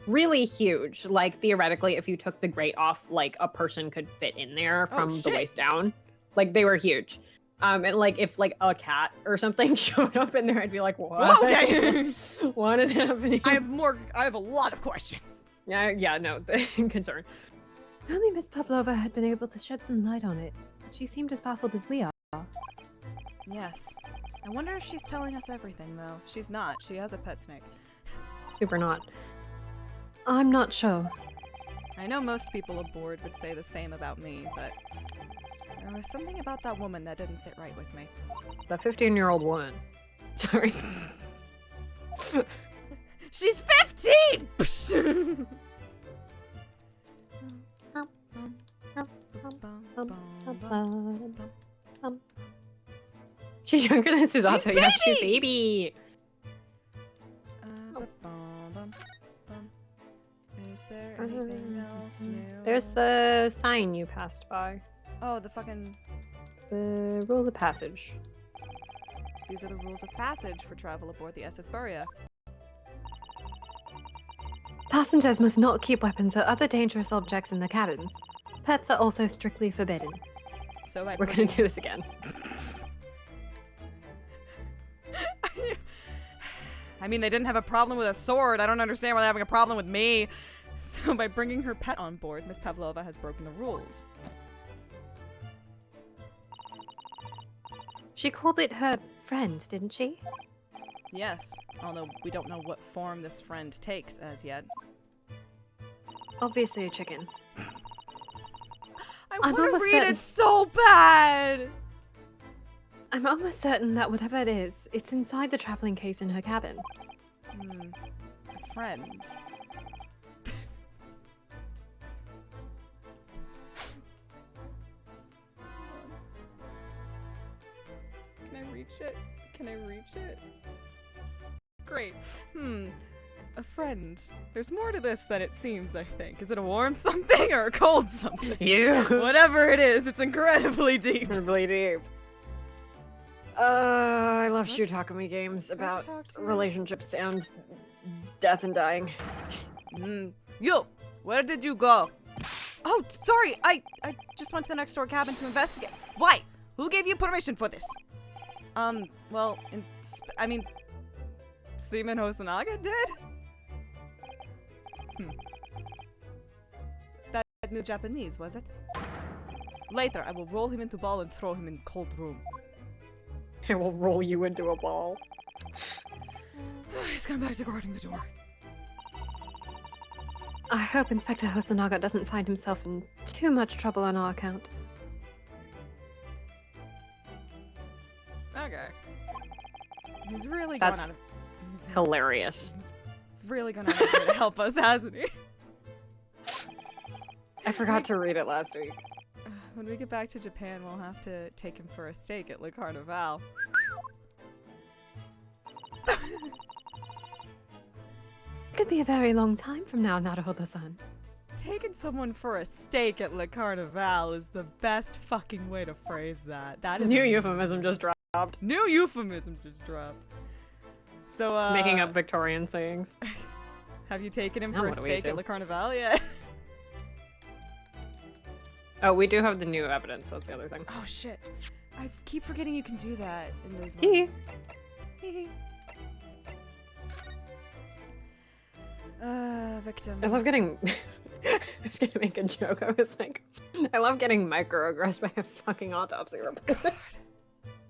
really huge. Like theoretically, if you took the grate off, like a person could fit in there Oh, from the shit. waist down. Like they were huge. And like if like a cat or something showed up in there, I'd be like, what? Okay. What is happening? I have a lot of questions. Yeah, no, the concern. If only Miss Pavlova had been able to shed some light on it. She seemed as baffled as we are. Yes. I wonder if she's telling us everything, though. She's not. She has a pet snake. Super not. I'm not sure. I know most people aboard would say the same about me, but there was something about that woman that didn't sit right with me. The 15-year-old woman. Sorry. She's 15! She's younger than Suzato. She's Yeah, she's baby! baby. Is there anything else new? There's the sign you passed by. Oh, the fucking... The rules of passage. These are the rules of passage for travel aboard the SS Burya. Passengers must not keep weapons or other dangerous objects in their cabins. Pets are also strictly forbidden. So We're gonna do this again. I mean, they didn't have a problem with a sword. I don't understand why they're having a problem with me. So by bringing her pet on board, Miss Pavlova has broken the rules. She called it her friend, didn't she? Yes, although we don't know what form this friend takes as yet. Obviously a chicken. I I'm want to almost read certain- it so bad! I'm almost certain that whatever it is, it's inside the traveling case in her cabin. A friend. Can I reach it? Can I reach it? Great. A friend. There's more to this than it seems, I think. Is it a warm something or a cold something? You. Whatever it is, it's incredibly deep. Really deep. I love Shutakami games about talk to you. relationships and death and dying. You! Where did you go? Oh, sorry, I just went to the next door cabin to investigate. Why? Who gave you permission for this? Well, I mean, Seamen Hosanaga did? That new Japanese, was it? Later, I will roll him into ball and throw him in cold room. I will roll you into a ball. He's come back to guarding the door. I hope Inspector Hosanaga doesn't find himself in too much trouble on our account. Okay. He's really That's gone out of... He's Hilarious. really gone out of his way to help us, hasn't he? I forgot to read it last week. When we get back to Japan, we'll have to take him for a steak at Le Carnival. Could be a very long time from now, Naruhodo-san. Taking someone for a steak at Le Carnival is the best fucking way to phrase that. That is New euphemism just dropped. New euphemism just dropped. So, Making up Victorian sayings. have you taken him Now for a what do we steak do? at Le Carnival yet? Oh, we do have the new evidence. That's the other thing. Oh shit. I keep forgetting you can do that in those Hee. ones. Victim. I love getting. I was gonna make a joke. I was like, I love getting microaggressed by a fucking autopsy report.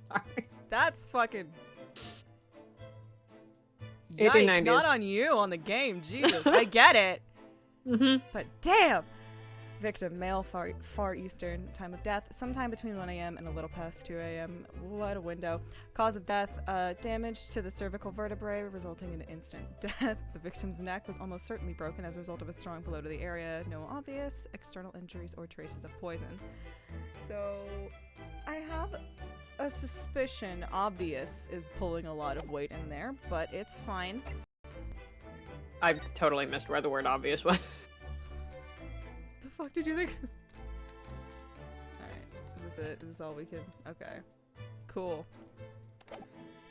Sorry. That's fucking... 1890s. Yikes, not on you, on the game. Jesus, I get it. Mm-hmm. But damn! Victim, male, far eastern, time of death, sometime between 1 a.m. and a little past 2 a.m. What a window. Cause of death, damage to the cervical vertebrae, resulting in instant death. The victim's neck was almost certainly broken as a result of a strong blow to the area. No obvious external injuries or traces of poison. So, I have a suspicion obvious is pulling a lot of weight in there, but it's fine. I totally missed where the word obvious was. The fuck did you think? Alright, is this it? Is this all we can? Okay. Cool.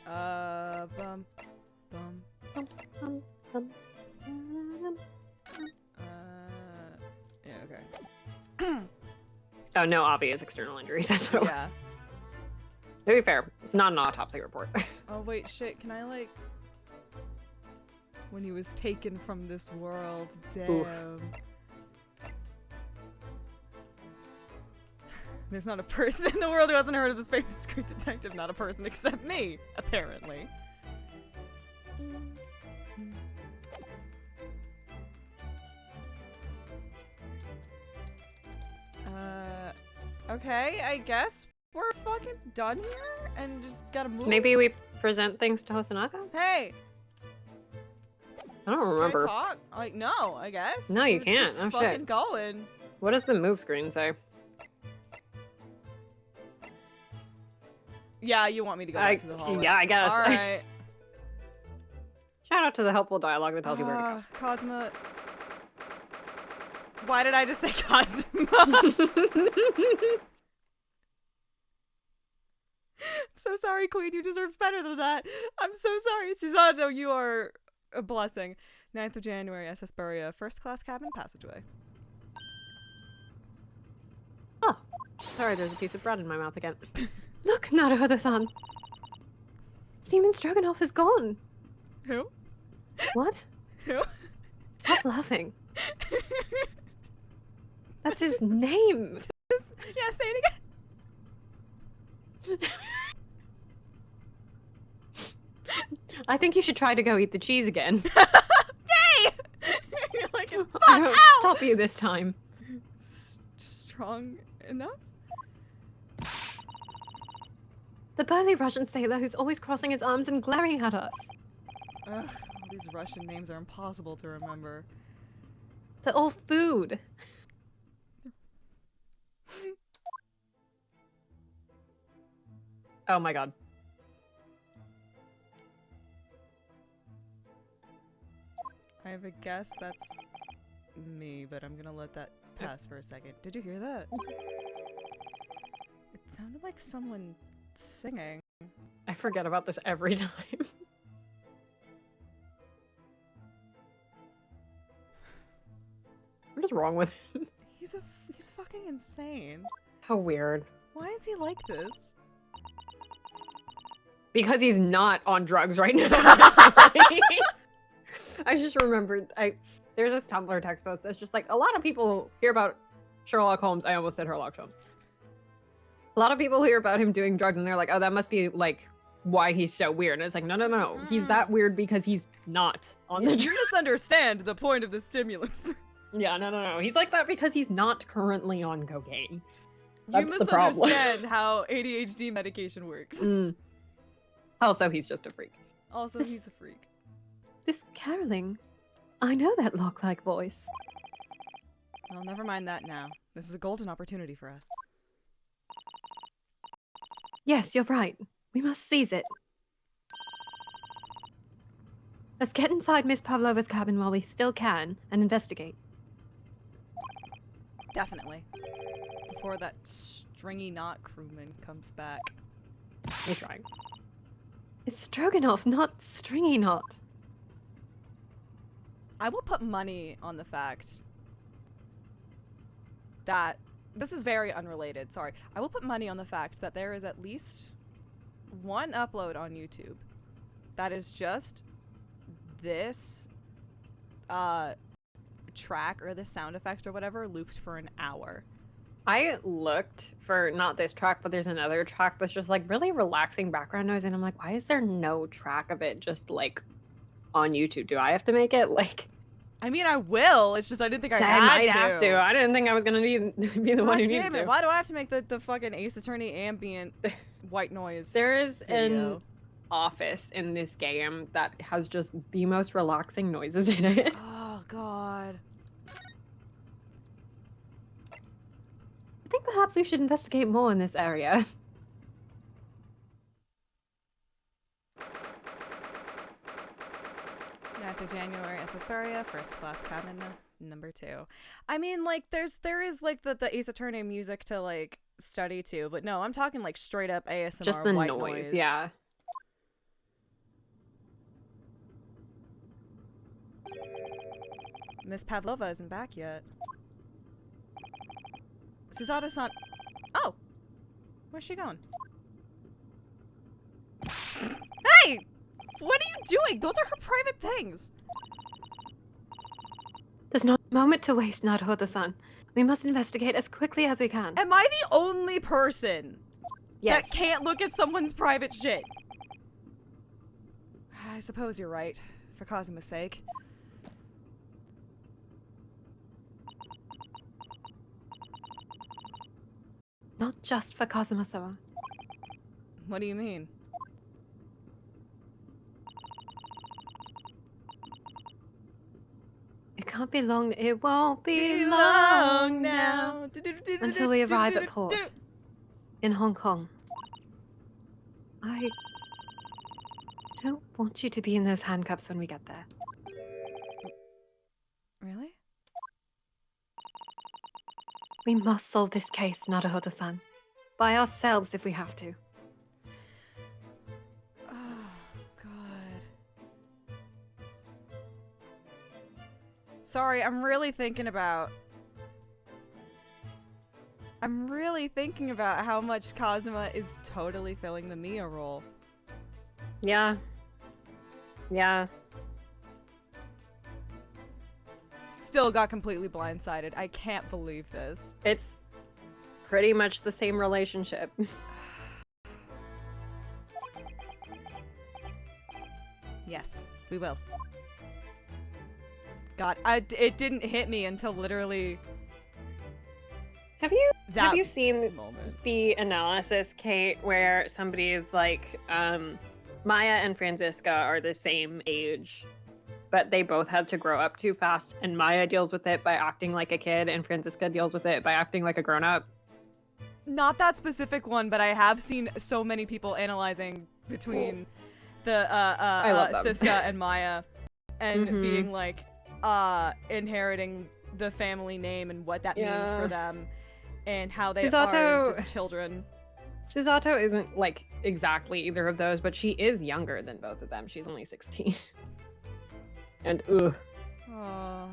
Bum. Oh, no obvious external injuries. That's what. Yeah. To be fair, it's not an autopsy report. Oh wait, shit. Can I like? When he was taken from this world. Damn. Oof. There's not a person in the world who hasn't heard of this famous great detective. Not a person except me, apparently. Okay, I guess we're fucking done here and just gotta move. Maybe we present things to Hosonaga? Hey, I don't can remember. I talk? Like, no, I guess. No, you We're can't. just Oh, fucking shit. going. What does the move screen say? Yeah, you want me to go back to the hallway. Yeah, I guess. All right. Shout out to the helpful dialogue that tells you where to go. Cosma. Why did I just say Cosma? So sorry, Queen. You deserved better than that. I'm so sorry. Susanto, you are a blessing. 9th of January, SS Burya. First class cabin passageway. Oh, sorry, there's a piece of bread in my mouth again. Look, Naruhodo-san. Seamen Strogenov is gone. Who? What? Who? Stop laughing. That's his name. Yeah, say it again. I think you should try to go eat the cheese again. Yay! You're like, fuck, I won't ow! stop you this time. Strong enough? The burly Russian sailor who's always crossing his arms and glaring at us. Ugh, all these Russian names are impossible to remember. They're all food. Oh my god. I have a guess that's me, but I'm gonna let that pass for a second. Did you hear that? It sounded like someone singing. I forget about this every time. What is wrong with him? He's fucking insane. How weird. Why is he like this? Because he's not on drugs right now. That's why. I just remembered, there's this Tumblr text post that's just like, a lot of people hear about Sherlock Holmes. I almost said Sherlock Holmes. A lot of people hear about him doing drugs and they're like, oh, that must be like why he's so weird. And it's like, no, no, no. He's that weird because he's not on the drugs. You misunderstand the point of the stimulants. Yeah, no, no, no. He's like that because he's not currently on cocaine. That's You the problem. misunderstand how ADHD medication works. Also, he's just a freak. Also, This- he's a freak. This caroling. I know that lock-like voice. Well, never mind that now. This is a golden opportunity for us. Yes, you're right. We must seize it. Let's get inside Miss Pavlova's cabin while we still can and investigate. Definitely. Before that stringy knot crewman comes back. He's trying. It's Stroganoff, not Stringy Knot. I will put money on the fact that this is very unrelated, sorry. I will put money on the fact that there is at least one upload on YouTube that is just this track or the sound effect or whatever looped for an hour. I looked for not this track, but there's another track that's just like really relaxing background noise, and I'm like, why is there no track of it just like on YouTube? Do I have to make it? Like, I mean, I will. It's just I didn't think I I had might to. have to. I didn't think I was gonna be the God one who damn needed it! to. Why do I have to make the fucking Ace Attorney ambient white noise? There is video? an office in this game that has just the most relaxing noises in it. Oh god. I think perhaps we should investigate more in this area. 9th of January, SS Burya, first class cabin number 2. I mean, like, there is like the Ace Attorney music to like study to, but no, I'm talking like straight up ASMR Just the white noise, yeah. Miss Pavlova isn't back yet. Susato-san. Oh! Where's she going? Hey! What are you doing? Those are her private things. There's not a moment to waste, Naruhodo-san. We must investigate as quickly as we can. Am I the only person Yes. that can't look at someone's private shit? I suppose you're right, for Kazuma's sake. Not just for Kazuma-sama. What do you mean? It can't be long. It won't be long now. Until we arrive at port. In Hong Kong. I don't want you to be in those handcuffs when we get there. Really? We must solve this case, Naruhodo-san. By ourselves if we have to. Oh, God. Sorry, I'm really thinking about how much Kazuma is totally filling the Mia role. Yeah. Yeah. Still got completely blindsided. I can't believe this. It's pretty much the same relationship. Yes, we will. God, it didn't hit me until literally Have that you seen moment. the analysis, Kate, where somebody is like, Maya and Franziska are the same age, but they both had to grow up too fast, and Maya deals with it by acting like a kid, and Franziska deals with it by acting like a grown-up. Not that specific one, but I have seen so many people analyzing between the love them. Siska and Maya, and Mhm. being like, inheriting the family name and what that means for Yeah. them, and how they are Susato- just children. Susato isn't like exactly either of those, but she is younger than both of them. She's only 16. And ugh. Oh,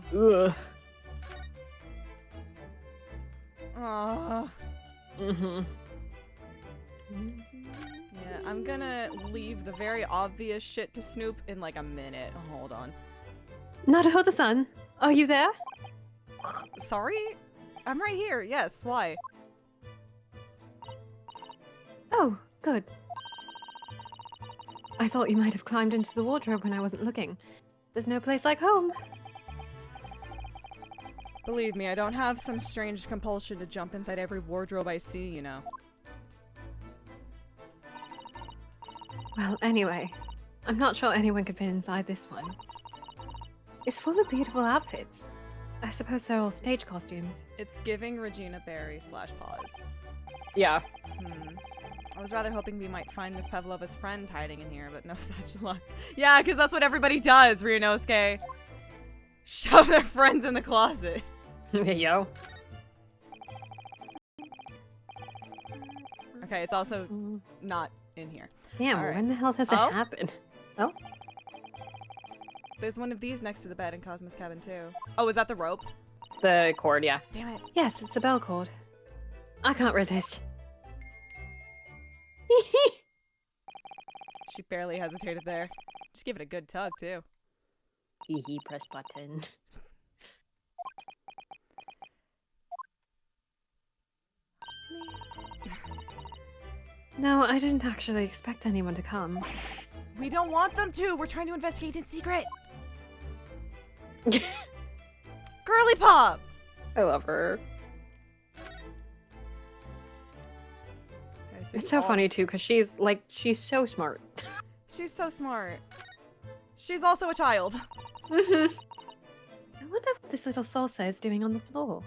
oh. Mm-hmm. Yeah, I'm gonna leave the very obvious shit to Snoop in like a minute. Hold on. Naruhodo-san, are you there? Sorry? I'm right here. Yes, why? Oh, good. I thought you might have climbed into the wardrobe when I wasn't looking. There's no place like home. Believe me, I don't have some strange compulsion to jump inside every wardrobe I see, you know. Well, anyway, I'm not sure anyone could fit inside this one. It's full of beautiful outfits. I suppose they're all stage costumes. It's giving Regina Berry / pause. Yeah. I was rather hoping we might find Miss Pavlova's friend hiding in here, but no such luck. Yeah, because that's what everybody does, Ryunosuke. Shove their friends in the closet. Yo. Okay, it's also not in here. Damn, All right. when the hell has Oh? it happened? Oh? There's one of these next to the bed in Cosmo's cabin, too. Oh, is that the rope? The cord, yeah. Damn it. Yes, it's a bell cord. I can't resist. She barely hesitated there. Just give it a good tug, too. Hee press button. No, I didn't actually expect anyone to come. We don't want them to! We're trying to investigate in secret! Girly Pop! I love her. Okay, It's so funny too, because she's so smart. She's so smart. She's also a child. Mm-hmm. I wonder what this little salsa is doing on the floor.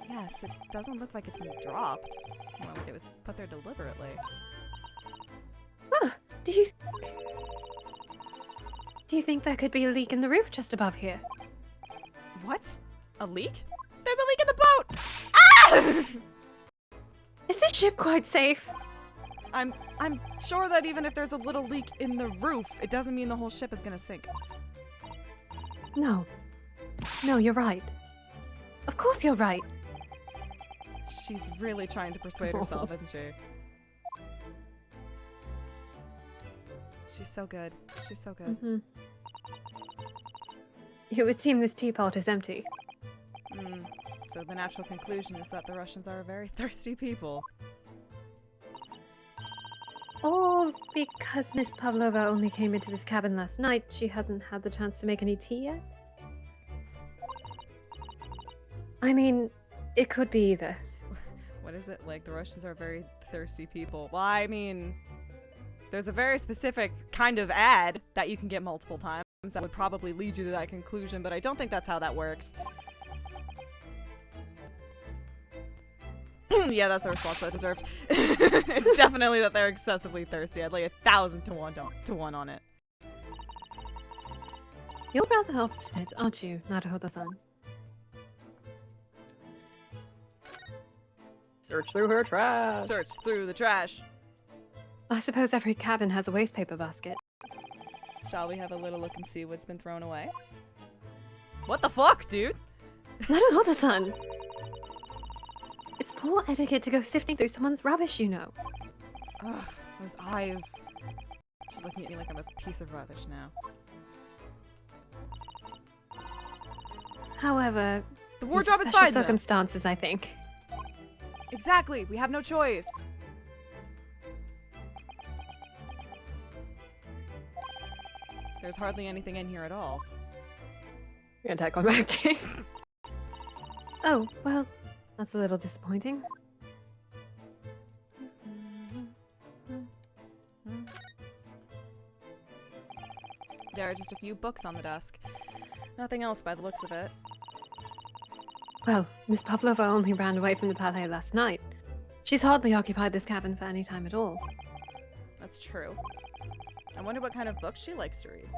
Yes, it doesn't look like it's been dropped. More like it was put there deliberately. Ah, do you think there could be a leak in the roof just above here? What? A leak? There's a leak in the boat! Ah! Is this ship quite safe? I'm sure that even if there's a little leak in the roof, it doesn't mean the whole ship is gonna sink. No. No, you're right. Of course you're right. She's really trying to persuade herself, isn't she? She's so good. She's so good. Mm-hmm. It would seem this teapot is empty. So the natural conclusion is that the Russians are a very thirsty people. Or because Miss Pavlova only came into this cabin last night, she hasn't had the chance to make any tea yet? I mean, it could be either. What is it? Like, the Russians are very thirsty people. Well, I mean, there's a very specific kind of ad that you can get multiple times that would probably lead you to that conclusion, but I don't think that's how that works. Yeah, that's the response I deserved. It's definitely that they're excessively thirsty. I'd lay 1,000 to 1 on it. You're rather obstinate, aren't you, Naruhodo-san? Search through her trash. Search through the trash. I suppose every cabin has a waste paper basket. Shall we have a little look and see what's been thrown away? What the fuck, dude? Naruhodo-san! It's poor etiquette to go sifting through someone's rubbish, you know. Ugh, those eyes. She's looking at me like I'm a piece of rubbish now. However, The in wardrobe is special fine, though. circumstances, I think. Exactly, we have no choice. There's hardly anything in here at all. Anticlimactic. Oh, well, that's a little disappointing. There are just a few books on the desk. Nothing else by the looks of it. Well, Miss Pavlova only ran away from the palais last night. She's hardly occupied this cabin for any time at all. That's true. I wonder what kind of books she likes to read.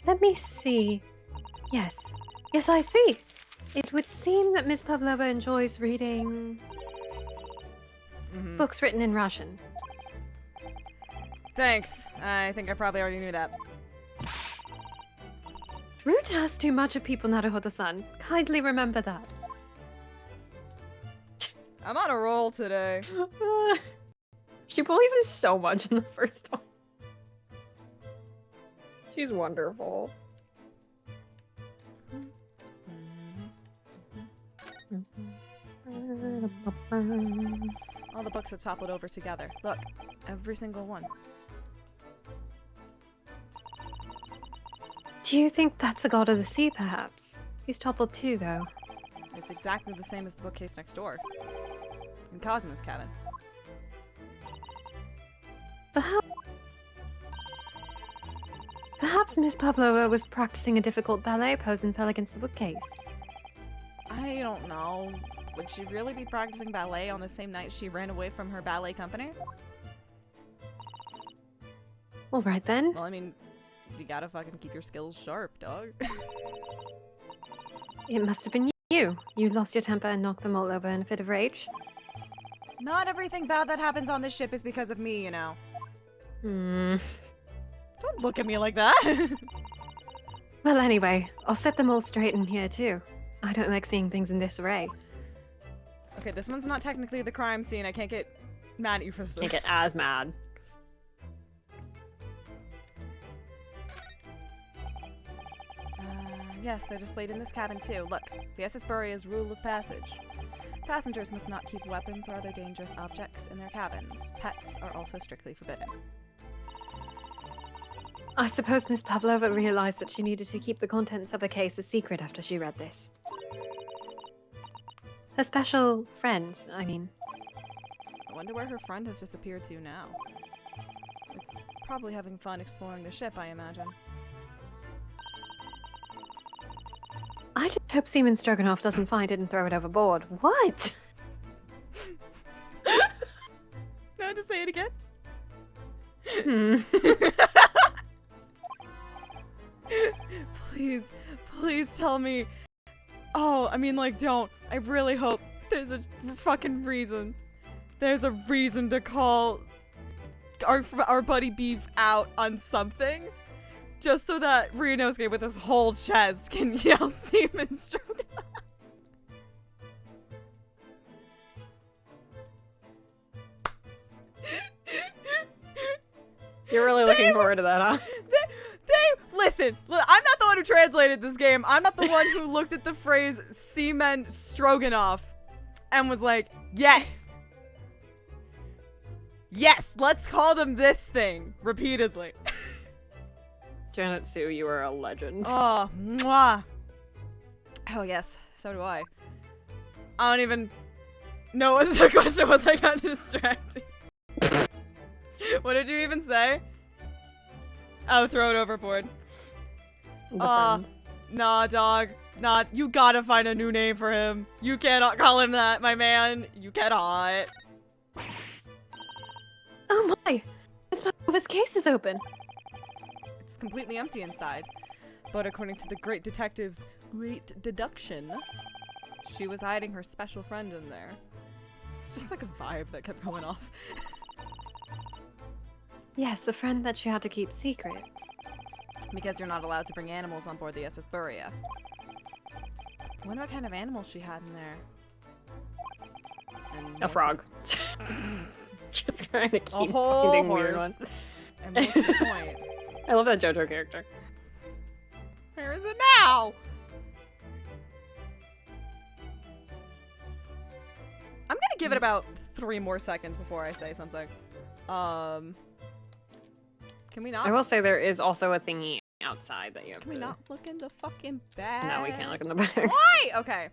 Let me see. Yes, I see. It would seem that Miss Pavlova enjoys reading books written in Russian. Thanks. I think I probably already knew that. Rude to ask too much of people, Naruhodo-san. Kindly remember that. I'm on a roll today. She bullies him so much in the first one. She's wonderful. All the books have toppled over together. Look, every single one. Do you think that's a god of the sea, perhaps? He's toppled too, though. It's exactly the same as the bookcase next door. In Cosmo's cabin. Perhaps Miss Pavlova was practicing a difficult ballet pose and fell against the bookcase. I don't know. Would she really be practicing ballet on the same night she ran away from her ballet company? All right, then. Well, I mean, you gotta fucking keep your skills sharp, dog. It must have been you. You lost your temper and knocked them all over in a fit of rage. Not everything bad that happens on this ship is because of me, you know. Don't look at me like that. Well, anyway, I'll set them all straight in here, too. I don't like seeing things in disarray. Okay, this one's not technically the crime scene. I can't get mad at you for this one. Can't get as mad. Yes, they're displayed in this cabin too. Look, the SS Burya's rule of passage. Passengers must not keep weapons or other dangerous objects in their cabins. Pets are also strictly forbidden. I suppose Miss Pavlova realized that she needed to keep the contents of the case a secret after she read this. Her special friend, I mean. I wonder where her friend has disappeared to now. It's probably having fun exploring the ship, I imagine. I just hope Seamen Strogenov doesn't find it and throw it overboard. What? Now to say it again? Please tell me. Oh, I mean, like, don't. I really hope there's a fucking reason. There's a reason to call our buddy Beef out on something. Just so that Ryunosuke with his whole chest can yell Seamen Strogenov. You're really looking forward to that, huh? Listen, I'm not the one who translated this game. I'm not the one who looked at the phrase Seamen Strogenov and was like, yes. Yes, let's call them this thing repeatedly. Janet Sue, you are a legend. Oh, mwah. Oh, yes, so do I. I don't even know what the question was. I got distracted. What did you even say? Oh, throw it overboard. Nah, dog. Nah, you gotta find a new name for him. You cannot call him that, my man. You cannot. Oh my! His case is open. It's completely empty inside. But according to the great detective's great deduction, she was hiding her special friend in there. It's just like a vibe that kept going off. Yes, the friend that she had to keep secret. Because you're not allowed to bring animals on board the SS Burya. I wonder what kind of animal she had in there. A frog. Just trying to keep A whole finding horse. weird ones. And more to the point. I love that JoJo character. Where is it now? I'm gonna give it about 3 more seconds before I say something. Can we not? I will say there is also a thingy outside that you have Can to... we not look in the fucking bag? No, we can't look in the bag. Why? Okay.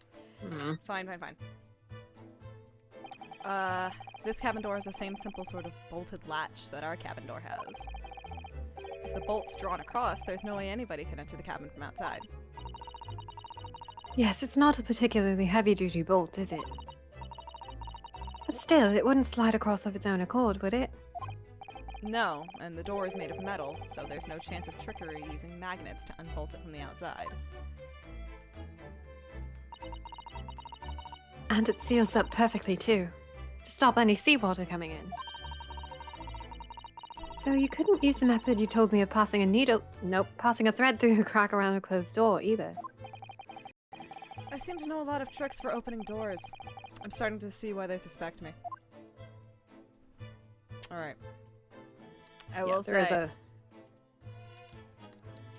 Mhm. Fine. This cabin door has the same simple sort of bolted latch that our cabin door has. If the bolt's drawn across, there's no way anybody can enter the cabin from outside. Yes, it's not a particularly heavy-duty bolt, is it? But still, it wouldn't slide across of its own accord, would it? No, and the door is made of metal, so there's no chance of trickery using magnets to unbolt it from the outside. And it seals up perfectly, too. To stop any seawater coming in. So you couldn't use the method you told me of passing a thread through a crack around a closed door, either. I seem to know a lot of tricks for opening doors. I'm starting to see why they suspect me. Alright. I will There is say,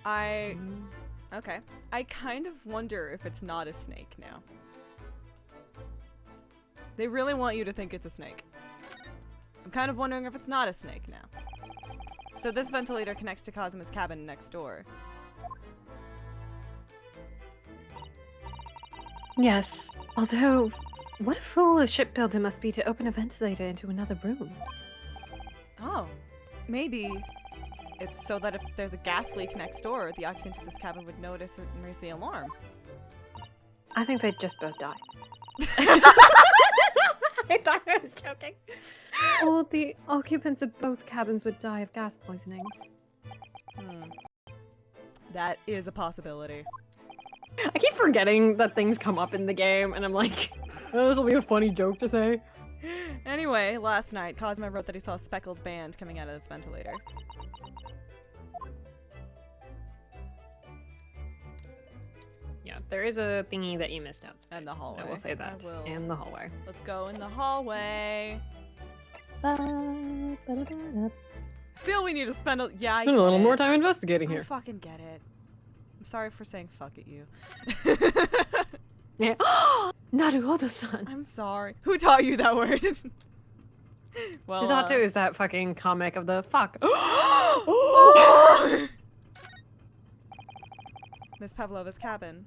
a... okay. I kind of wonder if it's not a snake now. They really want you to think it's a snake. I'm kind of wondering if it's not a snake now. So this ventilator connects to Kazuma's cabin next door. Yes, although, what a fool a shipbuilder must be to open a ventilator into another room. Oh, maybe it's so that if there's a gas leak next door, the occupant of this cabin would notice it and raise the alarm. I think they'd just both die. I thought I was joking. Or the occupants of both cabins would die of gas poisoning. That is a possibility. I keep forgetting that things come up in the game, and I'm like, oh, this will be a funny joke to say. Anyway, last night, Kazuma wrote that he saw a speckled band coming out of this ventilator. Yeah, there is a thingy that you missed out. And the hallway. I will say that. I will. In the hallway. Let's go in the hallway. I feel we need to spend a- yeah, I Spend get a little it. more time investigating I here. fucking get it. I'm sorry for saying fuck at you. Yeah. Naruhodo-san. I'm sorry. Who taught you that word? Well, Susato is that fucking comic of the fuck. Miss Pavlova's cabin.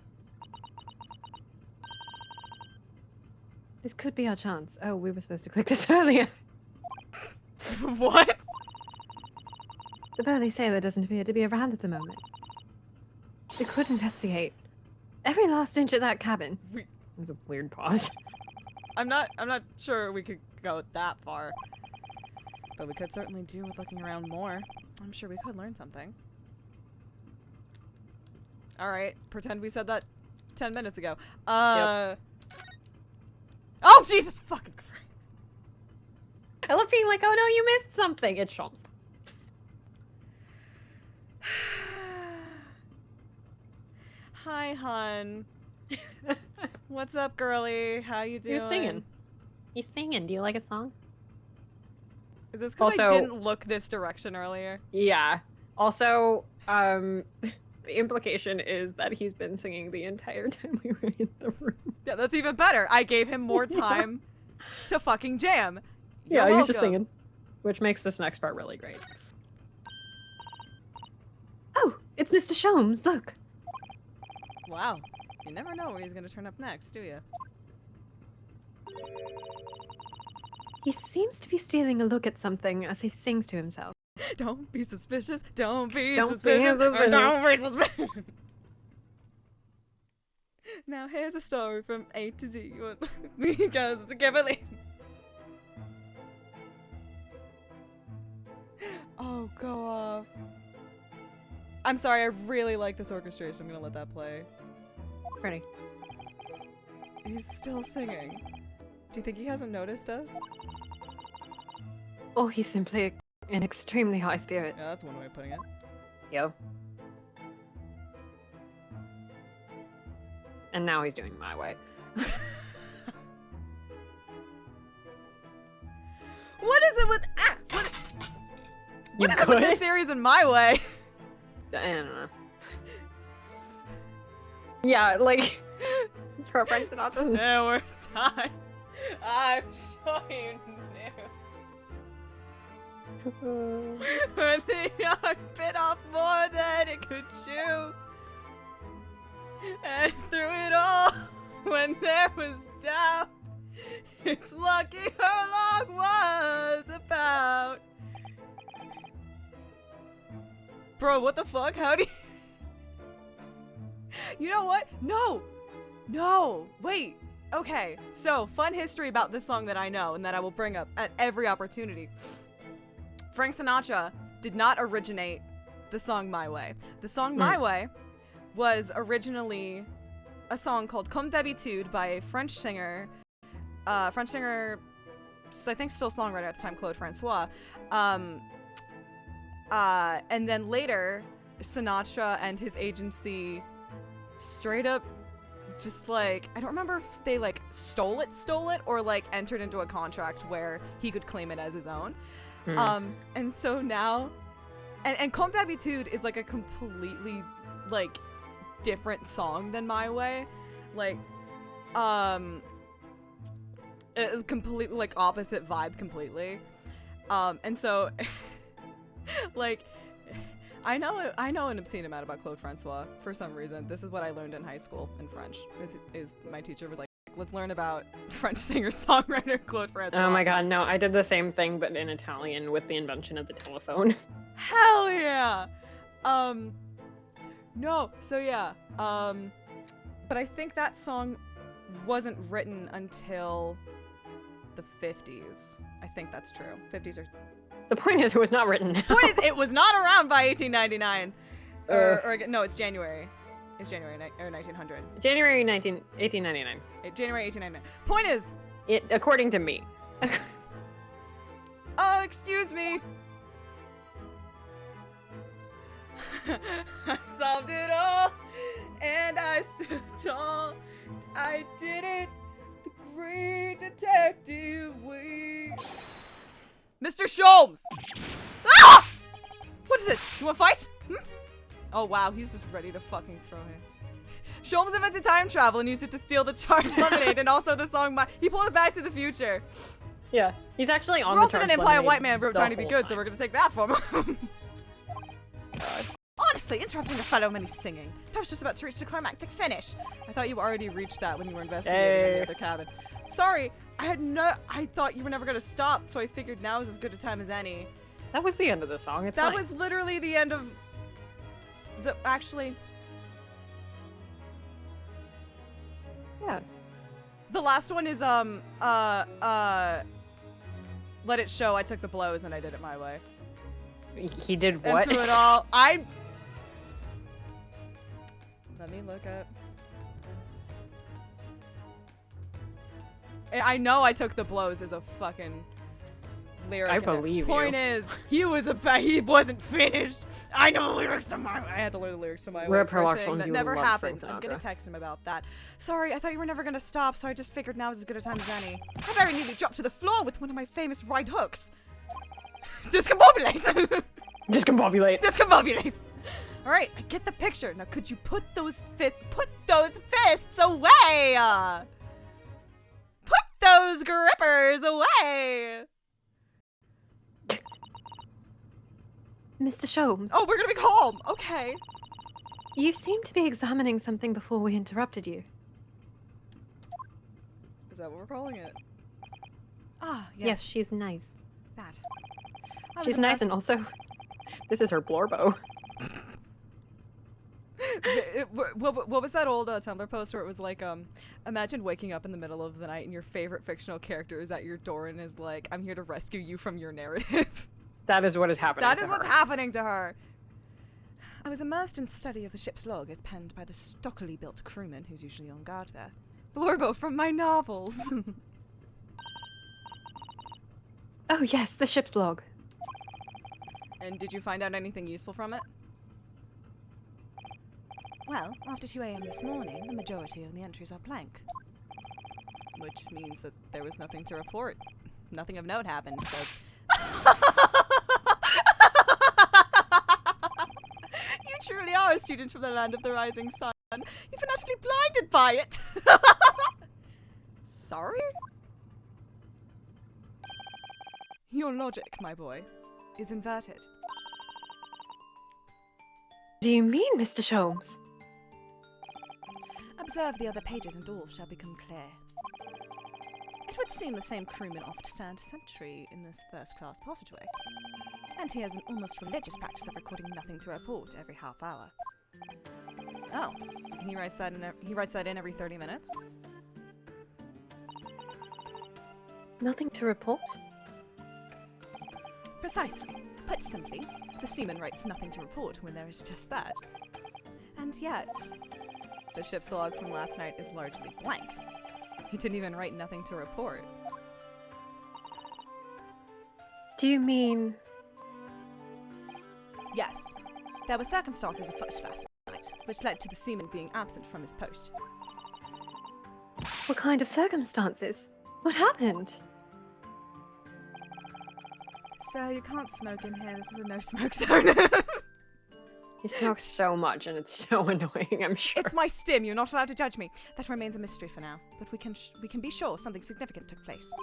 This could be our chance. Oh, we were supposed to click this earlier. What? The burly sailor doesn't appear to be around at the moment. We could investigate every last inch of that cabin. There's a weird pause. I'm not sure we could go that far. But we could certainly do with looking around more. I'm sure we could learn something. Alright, pretend we said that 10 minutes ago. Yep. Oh, Jesus fucking Christ. I love being like, oh no, you missed something. It's Shams. Hi, hun. What's up, girly? How you doing? You're singing. He's singing. Do you like a song? Is this because I Also- didn't look this direction earlier? Yeah. Also, the implication is that he's been singing the entire time we were in the room. Yeah, that's even better. I gave him more time to fucking jam. You're Yeah, he's just welcome. singing, which makes this next part really great. Oh, it's Mr. Sholmes, look. Wow. You never know where he's gonna turn up next, do you? He seems to be stealing a look at something as he sings to himself. Don't be suspicious. Don't be Don't be suspicious. suspicious. Don't be suspicious. Now here's a story from A to Z. Because it's a Kimberly. Oh, go off. I'm sorry, I really like this orchestration. I'm gonna let that play. Ready. He's still singing. Do you think he hasn't noticed us? Or he's simply in extremely high spirits. Yeah, that's one way of putting it. Yo. And now he's doing My Way. What is it with what is it with this series in My Way? I don't know. Yeah, like, for Frank Sinatra. There were times I'm sure you knew when the young bit off more than it could chew, and through it all, when there was doubt, it's lucky her luck was about. Bro, what the fuck? How do you... You know what? No! No! Wait! Okay, so, fun history about this song that I know and that I will bring up at every opportunity. Frank Sinatra did not originate the song My Way. The song My Way was originally a song called Comme d'habitude by a French singer, so I think still songwriter at the time, Claude Francois. And then later, Sinatra and his agency straight up just like, I don't remember if they like stole it or like entered into a contract where he could claim it as his own. And so now, and Comme d'habitude is like a completely like different song than My Way. Like, completely like opposite vibe completely. And so like, I know an obscene amount about Claude Francois for some reason. This is what I learned in high school in French. Is my teacher was like, let's learn about French singer-songwriter Claude Francois. Oh my god, no, I did the same thing but in Italian with the invention of the telephone. Hell yeah! No, so yeah, but I think that song wasn't written until the 50s. I think that's true. 50s or... The point is, it was not written now. Point is, it was not around by 1899. No, it's January. It's January 1900. January 1899. January 1899. Point is... According to me. Oh, excuse me. I solved it all, and I stood tall. I did it, the great detective way. Mr. Sholmes! Ah! What is it? You want to fight? Oh wow, he's just ready to fucking throw hands. Sholmes invented time travel and used it to steal the charged lemonade and also the song he pulled it Back to the Future. Yeah, he's actually on We're the also gonna imply a white man wrote trying to be good, so we're gonna take that from him. God. Honestly, interrupting a fellow man he's singing. I was just about to reach the climactic finish. I thought you already reached that when you were investigating in the other cabin. Sorry, I thought you were never gonna stop, so I figured now is as good a time as any. That was the end of the song. It's That fine. was literally the end of the, actually. Yeah. The last one is, let it show I took the blows and I did it my way. He did what? And through it all, let me look up. I know I took the blows as a fucking lyric. I in it. believe Point you. is, he wasn't finished. I know the lyrics to my way. I had to learn the lyrics to my way. Rip for a her thing ones, that you never love happened. Frank I'm gonna Sinatra. text him about that. Sorry, I thought you were never gonna stop, so I just figured now is as good a time as any. I very nearly dropped to the floor with one of my famous right hooks. Discombobulate! Discombobulate. Discombobulate! Alright, I get the picture. Now could you put those fists away? Put those grippers away! Mr. Sholmes, Oh, we're gonna be calm! Okay. you seem to be examining something before we interrupted you. Is that what we're calling it? Ah, yes. Yes, she's nice. That. She's nice, and also, this is her blorbo. What was that old Tumblr post where it was like, imagine waking up in the middle of the night and your favorite fictional character is at your door and is like, I'm here to rescue you from your narrative. That is what is happening. That is what's happening to her. I was immersed in study of the ship's log as penned by the stockily built crewman who's usually on guard there. Blorbo from my novels. Oh yes, the ship's log. And did you find out anything useful from it? Well, after 2 a.m. this morning, the majority of the entries are blank. Which means that there was nothing to report. Nothing of note happened, so... You truly are a student from the land of the rising sun. You've been utterly blinded by it. Sorry? Your logic, my boy, is inverted. Do you mean, Mr. Sholmes? Observe the other pages and all shall become clear. It would seem the same crewman oft stand sentry in this first-class passageway. And he has an almost religious practice of recording nothing to report every half hour. Oh, he writes that in every 30 minutes? Nothing to report? Precisely. Put simply, the seaman writes nothing to report when there is just that. And yet, the ship's log from last night is largely blank. He didn't even write nothing to report. Do you mean... Yes. There were circumstances afoot last night, which led to the seaman being absent from his post. What kind of circumstances? What happened? Sir, you can't smoke in here. This is a no-smoke zone. He smokes so much and it's so annoying, I'm sure. It's my stim. You're not allowed to judge me. That remains a mystery for now. But we can be sure something significant took place.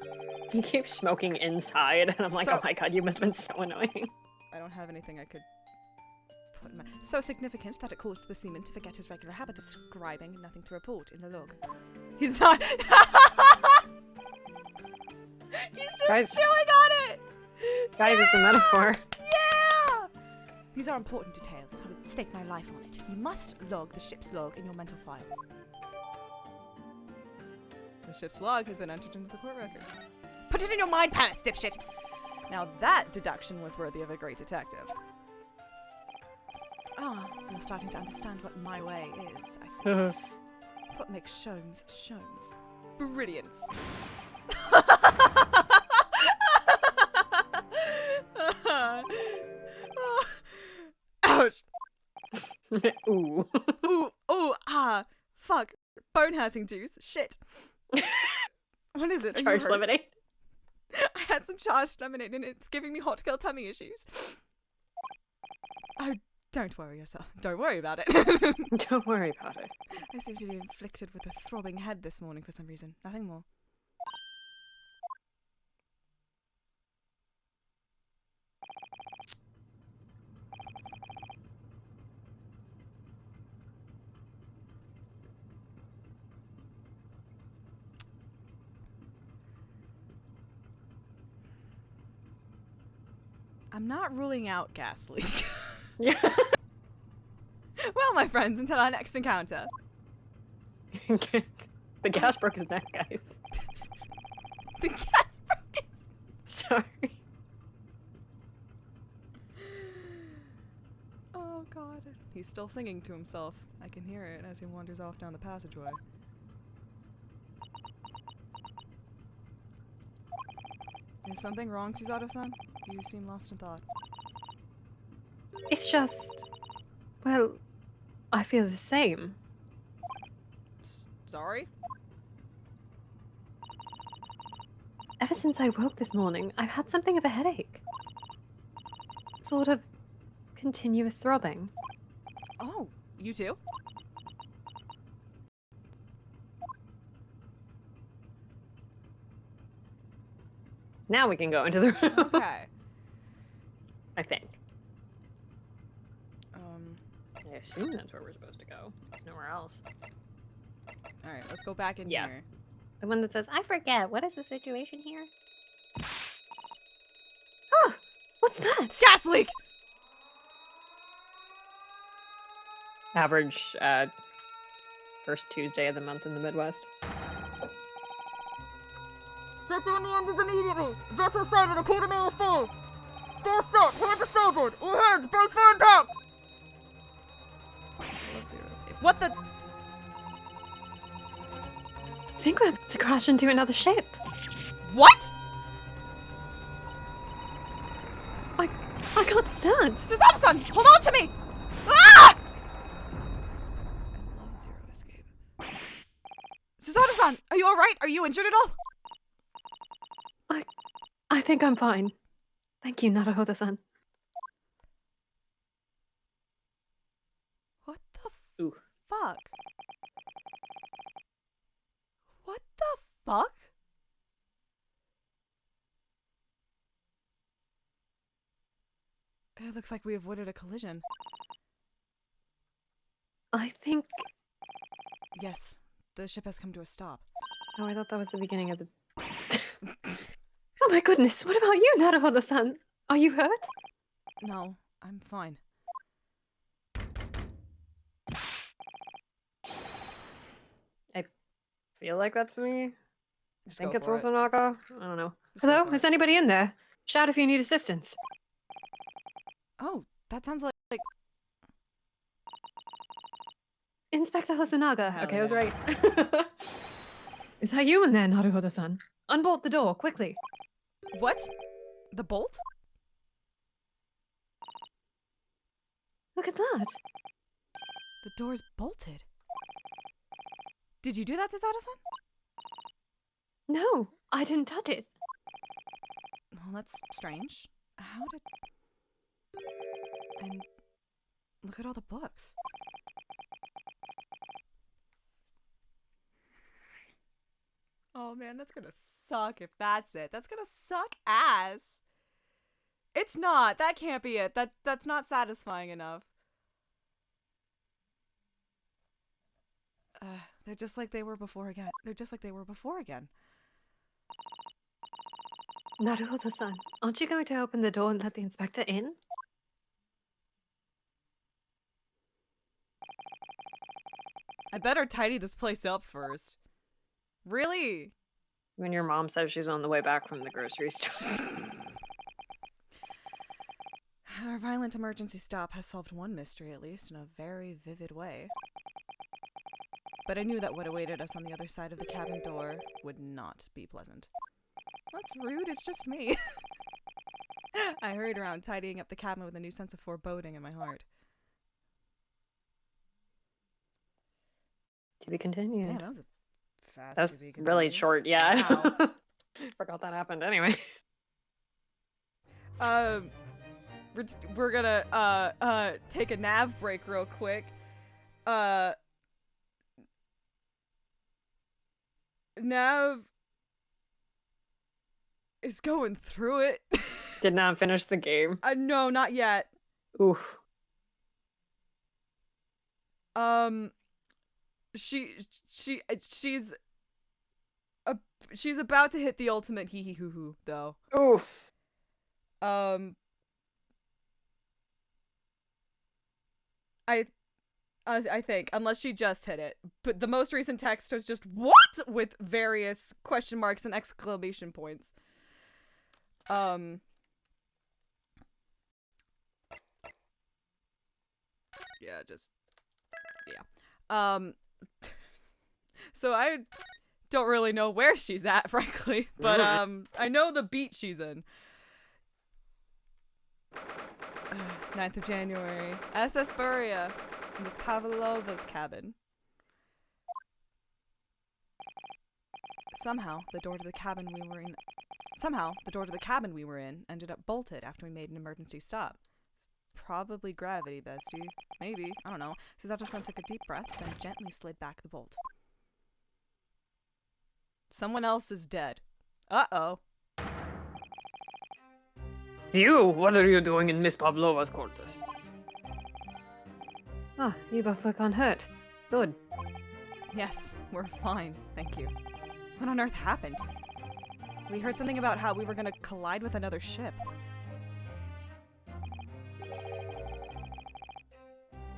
He keeps smoking inside and I'm like, oh my god, you must have been so annoying. I don't have anything I could put in my... So significant that it caused the seaman to forget his regular habit of scribing nothing to report in the log. He's not... He's just chewing on it! Guys, it's a metaphor. Yeah! These are important details. I would stake my life on it. You must log the ship's log in your mental file. The ship's log has been entered into the court record. Put it in your mind palace, dipshit! Now that deduction was worthy of a great detective. Ah, you're starting to understand what my way is, I see. It's what makes Sholmes Sholmes. Brilliance. Ouch! Ooh. Ooh, ooh, ah, fuck. Bone hurting juice. Shit. What is it? Are you Charged hurt? lemonade. I had some charged lemonade and it's giving me hot girl tummy issues. Oh, don't worry yourself. Don't worry about it. Don't worry about it. I seem to be afflicted with a throbbing head this morning for some reason. Nothing more. I'm not ruling out gas leak. Yeah. Well, my friends, until our next encounter. The gas broke his neck, guys. The gas broke his... Sorry. Oh god. He's still singing to himself. I can hear it as he wanders off down the passageway. Is something wrong, Suzato-san? You seem lost in thought. It's just... Well, I feel the same. Sorry? Ever since I woke this morning, I've had something of a headache. sort of continuous throbbing. Oh, you too? Now we can go into the room. Okay. I think. Um, I assume that's where we're supposed to go. Nowhere else. alright, let's go back in Yeah. here. The one that says, I forget, what is the situation here? Ah! What's that? Gas leak! Average, first Tuesday of the month in the Midwest. Shut down the engines immediately! Vessel sighted, Academy of full! Full stop, hand to starboard! All hands, brace for impact! I love Zero Escape. What the? I think we're about to crash into another ship. What? I can't stand. Susanna-san, hold on to me! Ah! I love Zero Escape. Susanna-san, are you alright? Are you injured at all? I think I'm fine. Thank you, Naruhodo-san. What the Ooh. fuck? What the fuck? It looks like we avoided a collision. I think... Yes, the ship has come to a stop. Oh, I thought that was the beginning of the... Oh my goodness, what about you, Naruhodo-san? Are you hurt? No, I'm fine. I feel like that's me. I Just think go it's for it. Osanaka. I don't know. Just go Hello? for Is it. anybody in there? Shout if you need assistance. Oh, that sounds like... Inspector Hosonaga. Hell Okay, I was yeah. right. Is that you in there, Naruhodo-san? Unbolt the door, quickly. What? The bolt? Look at that. The door's bolted. Did you do that, Susanna-san? No, I didn't touch it. Well, that's strange. How did... And look at all the books. Oh man, that's gonna suck if that's it. That's gonna suck ass. It's not. That can't be it. That's not satisfying enough. They're just like they were before again. They're just like they were before again. Naruhodo-san, aren't you going to open the door and let the inspector in? I better tidy this place up first. Really? When your mom says she's on the way back from the grocery store. Our violent emergency stop has solved one mystery, at least, in a very vivid way. But I knew that what awaited us on the other side of the cabin door would not be pleasant. That's rude, it's just me. I hurried around, tidying up the cabin with a new sense of foreboding in my heart. To be continued. Yeah, that was a fast That was to be really continued. short, yeah. Wow. Forgot that happened anyway. We're gonna take a nav break real quick. Nav is going through it. Did not finish the game. No, not yet. Oof. She's about to hit the ultimate hee hee hoo hoo though. Oof. I think, unless she just hit it. But the most recent text was just what with various question marks and exclamation points. Yeah, just yeah. So I don't really know where she's at, frankly, but I know the beat she's in. 9th of January. SS Burya. Miss Pavlova's cabin. Somehow, the door to the cabin we were in ended up bolted after we made an emergency stop. Probably gravity, bestie. Maybe. I don't know. Suzato-san took a deep breath, then gently slid back the bolt. Someone else is dead. Uh-oh. You? What are you doing in Miss Pavlova's quarters? Ah, you both look unhurt. Good. Yes, we're fine. Thank you. What on earth happened? We heard something about how we were gonna collide with another ship.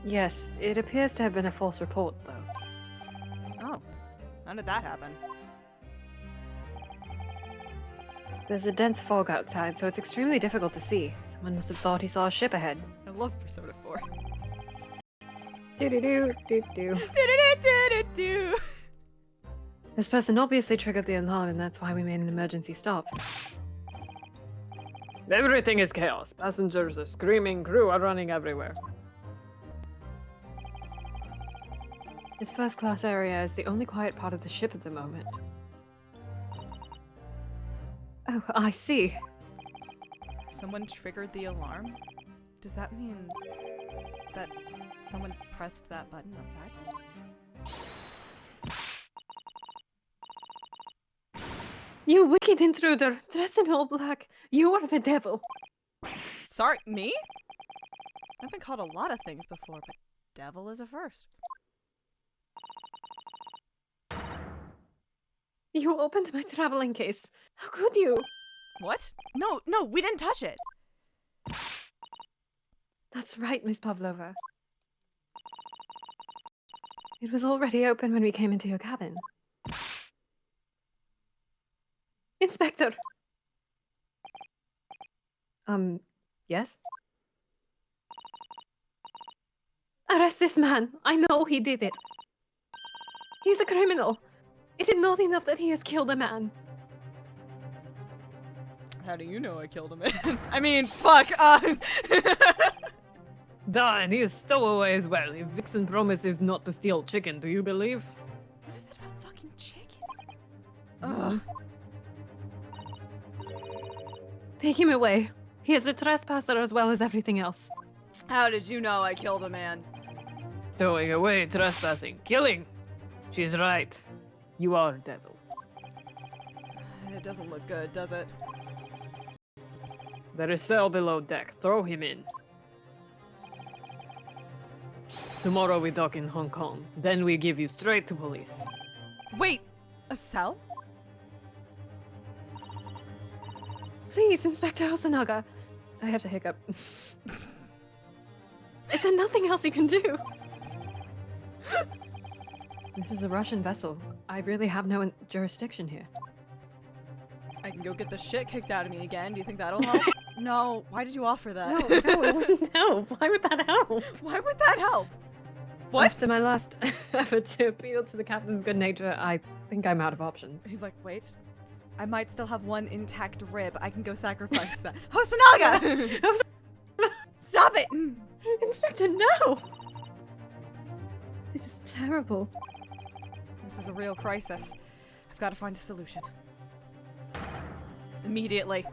Yes, it appears to have been a false report, though. Oh. How did that happen? There's a dense fog outside, so it's extremely difficult to see. Someone must have thought he saw a ship ahead. I love Persona 4. Do-do-do-do-do. Do-do-do-do-do-do. This person obviously triggered the alarm, and that's why we made an emergency stop. Everything is chaos. Passengers are screaming, crew are running everywhere. This first-class area is the only quiet part of the ship at the moment. Oh, I see. Someone triggered the alarm? Does that mean that someone pressed that button outside? You wicked intruder, dressed in all black. You are the devil. Sorry, me? I've been called a lot of things before, but devil is a first. You opened my traveling case. How could you? What? No, we didn't touch it. That's right, Miss Pavlova. It was already open when we came into your cabin. Inspector! Yes? Arrest this man! I know he did it! He's a criminal! Is it not enough that he has killed a man? How do you know I killed a man? I mean, fuck, Darn, he is stowaway as well. If Vixen promises not to steal chicken, do you believe? What is it about fucking chickens? Ugh. Take him away. He is a trespasser as well as everything else. How did you know I killed a man? Stowing away, trespassing, killing. She's right. You are devil. It doesn't look good, does it? There is cell below deck. Throw him in. Tomorrow we dock in Hong Kong. Then we give you straight to police. Wait, a cell? Please, Inspector Osanaga. I have to hiccup. Is there nothing else you can do? This is a Russian vessel. I really have no jurisdiction here. I can go get the shit kicked out of me again. Do you think that'll help? No. Why did you offer that? No, it wouldn't help. Why would that help? Why would that help? What? After my last effort to appeal to the captain's good nature, I think I'm out of options. He's like, wait. I might still have one intact rib. I can go sacrifice that. Hosanaga! Stop it! Inspector, no! This is terrible. This is a real crisis. I've got to find a solution. Immediately.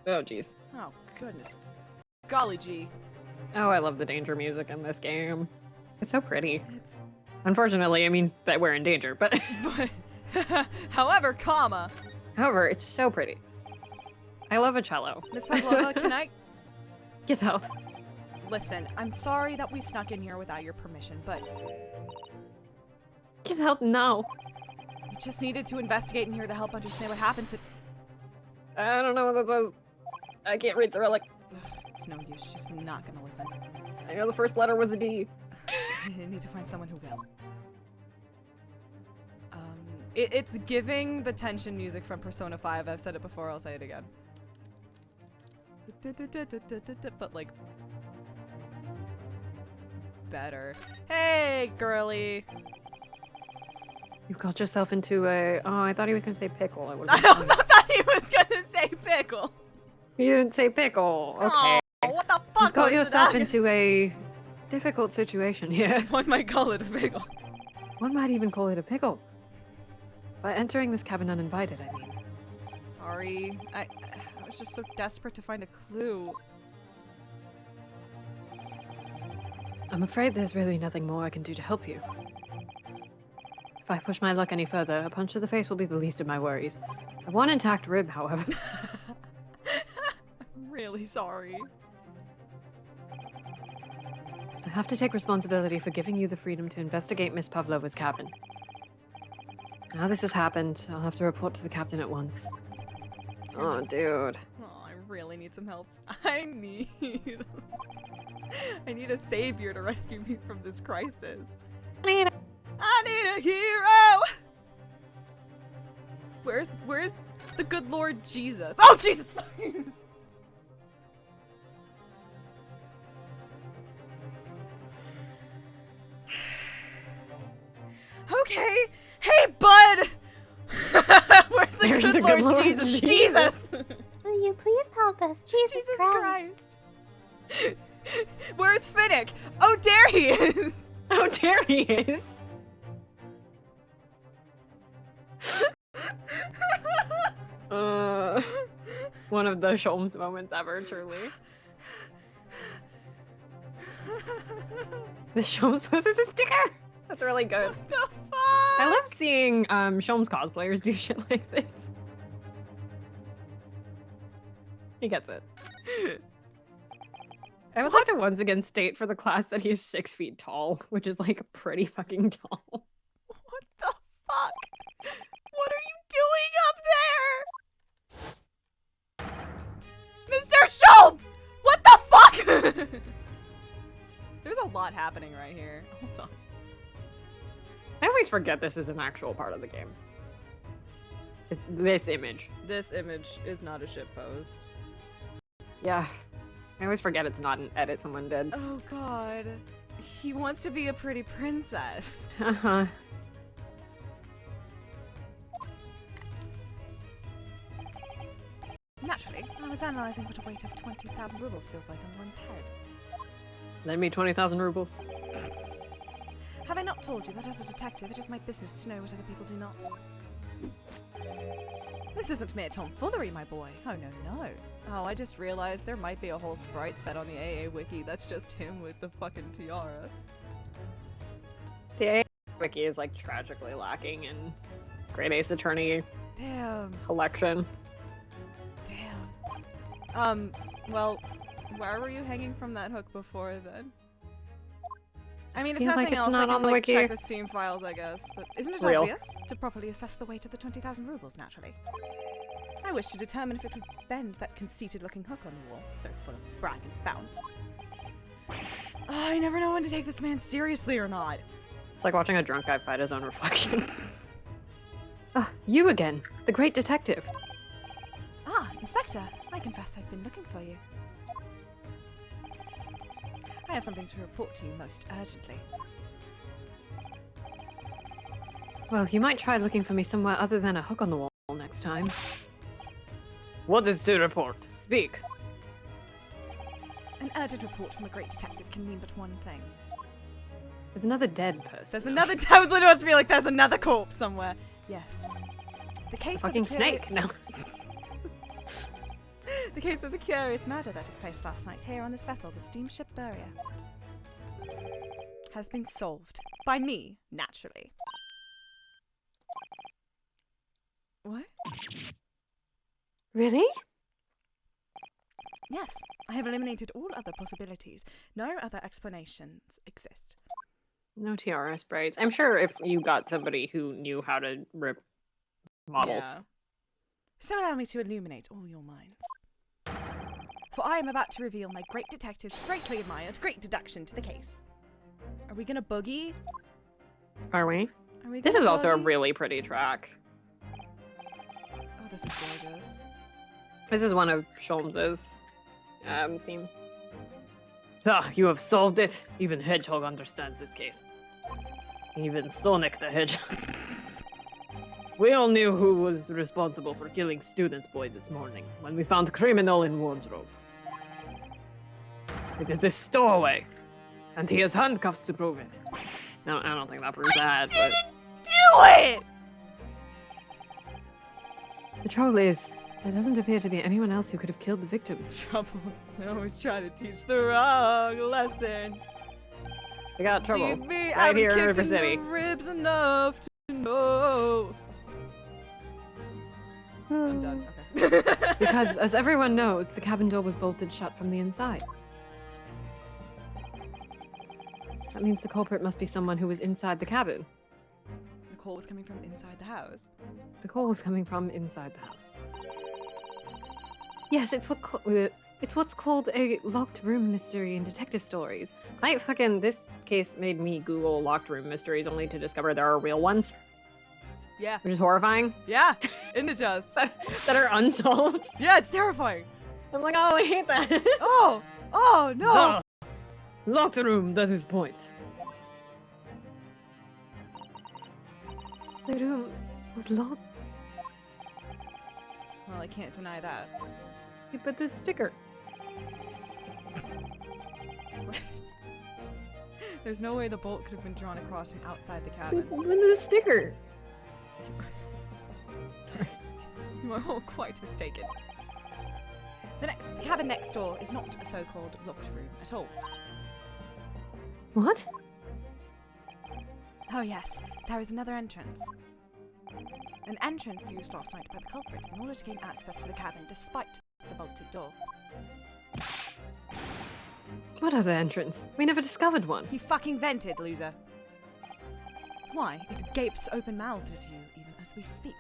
Oh, jeez. Oh, goodness. Golly gee. Oh, I love the danger music in this game. It's so pretty. It's... Unfortunately, it means that we're in danger, but... However, comma. However, it's so pretty. I love a cello. Miss Pavlova, can I... Get out. Listen, I'm sorry that we snuck in here without your permission, but... Get out now. we just needed to investigate in here to help understand what happened to... I don't know what that says. I can't read Cyrillic. Ugh, it's no use. She's not gonna listen. I know the first letter was a D. I need to find someone who will. It's giving the tension music from Persona 5. I've said it before, I'll say it again. But like... better. Hey, girly! You got yourself into a... Oh, I thought he was going to say pickle. I also thought he was gonna say pickle! He didn't say pickle. Okay. Oh, what the fuck You got was yourself that? into a difficult situation here. One might call it a pickle. One might even call it a pickle. By entering this cabin uninvited, I mean. Sorry. was just so desperate to find a clue. I'm afraid there's really nothing more I can do to help you. If I push my luck any further, a punch to the face will be the least of my worries. I want intact rib, however. I'm really sorry. I have to take responsibility for giving you the freedom to investigate Miss Pavlova's cabin. Now this has happened, I'll have to report to the captain at once. Oh, dude. Oh, I really need some help. I need a savior to rescue me from this crisis. I need a hero! Where's the good Lord Jesus? Oh, Jesus! Okay. Hey, bud! Where's the good Lord Jesus? Jesus! Will you please help us? Jesus Christ. Where's Finnick? Oh, there he is! Oh, there he is! One of the Sholmes moments ever, truly. The Sholmes poses a sticker! That's really good. What the fuck? I love seeing Sholmes cosplayers do shit like this. He gets it. I would like to once again state for the class that he's 6 feet tall, which is like pretty fucking tall. What the fuck? What are you doing up there? Mr. Schultz! What the fuck? There's a lot happening right here. Hold on. I always forget this is an actual part of the game. This image. This image is not a shitpost. Yeah. I always forget it's not an edit someone did. Oh god. He wants to be a pretty princess. Uh-huh. Naturally, I was analyzing what a weight of 20,000 rubles feels like on one's head. Lend me 20,000 rubles. Have I not told you that as a detective it is my business to know what other people do not? This isn't mere tomfoolery, my boy. Oh, no. Oh, I just realized there might be a whole sprite set on the AA wiki that's just him with the fucking tiara. The AA wiki is like tragically lacking in Great Ace Attorney collection. Damn. Well, where were you hanging from that hook before then? I mean, if feel like nothing it's else, I not can on the like wiki. check the Steam files, I guess. But isn't it Real. obvious? To properly assess the weight of the 20,000 rubles, naturally. I wish to determine if it would bend that conceited-looking hook on the wall, so full of brag and bounce. Oh, I never know when to take this man seriously or not. It's like watching a drunk guy fight his own reflection. Ah, you again, the great detective. Ah, Inspector, I confess I've been looking for you. I have something to report to you most urgently. Well, you might try looking for me somewhere other than a hook on the wall next time. What is to report? Speak. An urgent report from a great detective can mean but one thing. There's another dead person. There's another. I was literally about to be like, there's another corpse somewhere. Yes. The case Fucking of the snake. No. The case of the curious murder that took place last night here on this vessel, the steamship Burya, has been solved by me, naturally. What? Really? Yes, I have eliminated all other possibilities. No other explanations exist. No TRS braids. I'm sure if you got somebody who knew how to rip models. Yeah. So allow me to illuminate all your minds. For I am about to reveal my great detective's greatly admired great deduction to the case. Are we gonna boogie? Are we? Are we This gonna is also a boogie? really pretty track. Oh, this is gorgeous. This is one of Sholmes's themes. Ah, you have solved it. Even Hedgehog understands this case. Even Sonic the Hedgehog. We all knew who was responsible for killing student boy this morning when we found criminal in wardrobe. It is this stowaway, and he has handcuffs to prove it. No, I don't think that proves that, but... Do it! The troll is There doesn't appear to be anyone else who could have killed the victim. Trouble is they're always trying to teach the wrong lessons. I got trouble. Leave me, Right here in kicked River in City. the ribs enough to know. I'm done. Okay. Because, as everyone knows, the cabin door was bolted shut from the inside. That means the culprit must be someone who was inside the cabin. The call was coming from inside the house. The call was coming from inside the house. Yes, it's what's called a locked room mystery in detective stories. This case made me Google locked room mysteries only to discover there are real ones, Yeah. which is horrifying. Yeah. Into just. that are unsolved. Yeah, it's terrifying. I'm like, oh, I hate that. Oh. Oh no. Ugh. Locked room, that is point. The room was locked. Well, I can't deny that. You put the sticker. There's no way the bolt could have been drawn across from outside the cabin. When the sticker? You are all quite mistaken. The cabin next door is not a so-called locked room at all. What? Oh yes, there is another entrance. An entrance used last night by the culprit in order to gain access to the cabin despite the bolted door. What other entrance? We never discovered one. He fucking vented, loser. Why? It gapes open-mouthed at you even as we speak.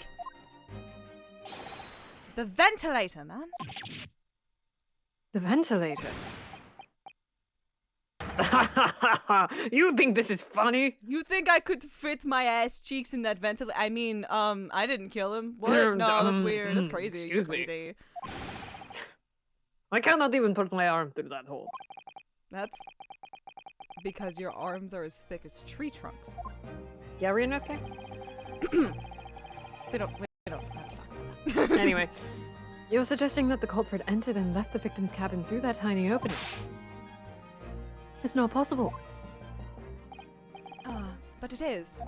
The ventilator, man! The ventilator. You think this is funny? You think I could fit my ass cheeks in that ventilator? I mean, I didn't kill him. What? Um, No, that's um, weird. That's crazy. You're excuse me. crazy. I cannot even put my arm through that hole. That's because your arms are as thick as tree trunks. Yeah, were you in SK? We don't have to talk about that. Anyway, you're suggesting that the culprit entered and left the victim's cabin through that tiny opening. It's not possible. But it is.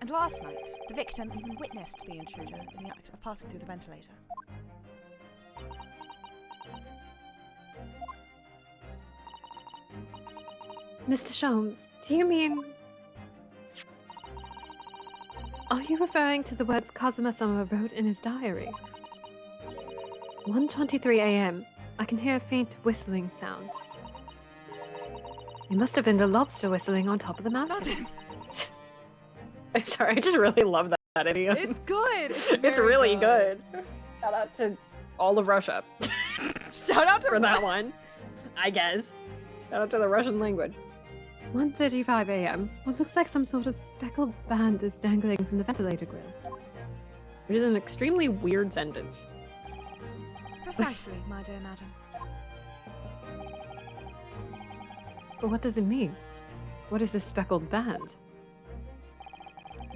And last night, the victim even witnessed the intruder in the act of passing through the ventilator. Mr. Sholmes, do you mean... Are you referring to the words Kazuma-sama wrote in his diary? 1:23 a.m. I can hear a faint whistling sound. It must have been the lobster whistling on top of the mountain. I'm sorry, I just really love that idiom. It's good. It's It's very really good. Shout out to all of Russia Shout out to for that one, I guess. Shout out to the Russian language. 1:35 a.m. What looks like some sort of speckled band is dangling from the ventilator grill. Which is an extremely weird sentence. Precisely, my dear madam. But what does it mean? What is this speckled band?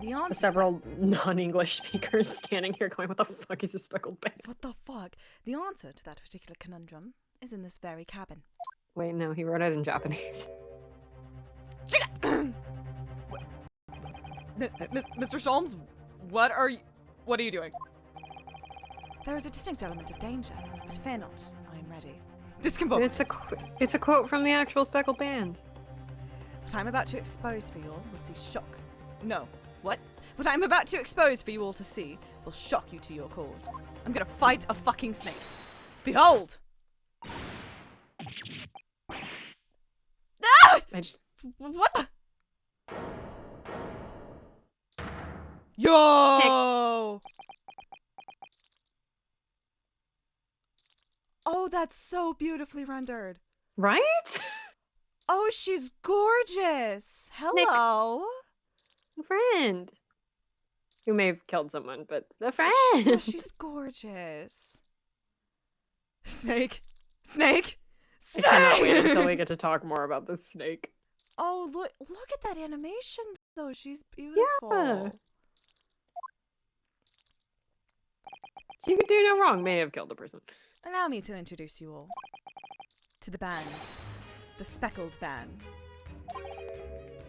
The answer. Several non-English speakers standing here going, what the fuck is a speckled band? What the fuck? The answer to that particular conundrum is in this very cabin. Wait, no, he wrote it in Japanese. Mr. Sholmes, what are you doing? There is a distinct element of danger, but fear not, I am ready. Discombobulated. It's a quote from the actual speckled band. What I'm about to expose for you all will see shock. No, what? What I'm about to expose for you all to see will shock you to your cause. I'm gonna fight a fucking snake. Behold! Ah! I just What the? Yo! Oh, that's so beautifully rendered. right? Oh, she's gorgeous. Hello. A friend. Who may have killed someone, but a friend. Oh, she's gorgeous. Snake. Snake. I cannot wait Snake. until we get to talk more about this snake. Oh, look at that animation though. She's beautiful. Yeah. She could do no wrong. May have killed a person. Allow me to introduce you all to the band. The speckled band.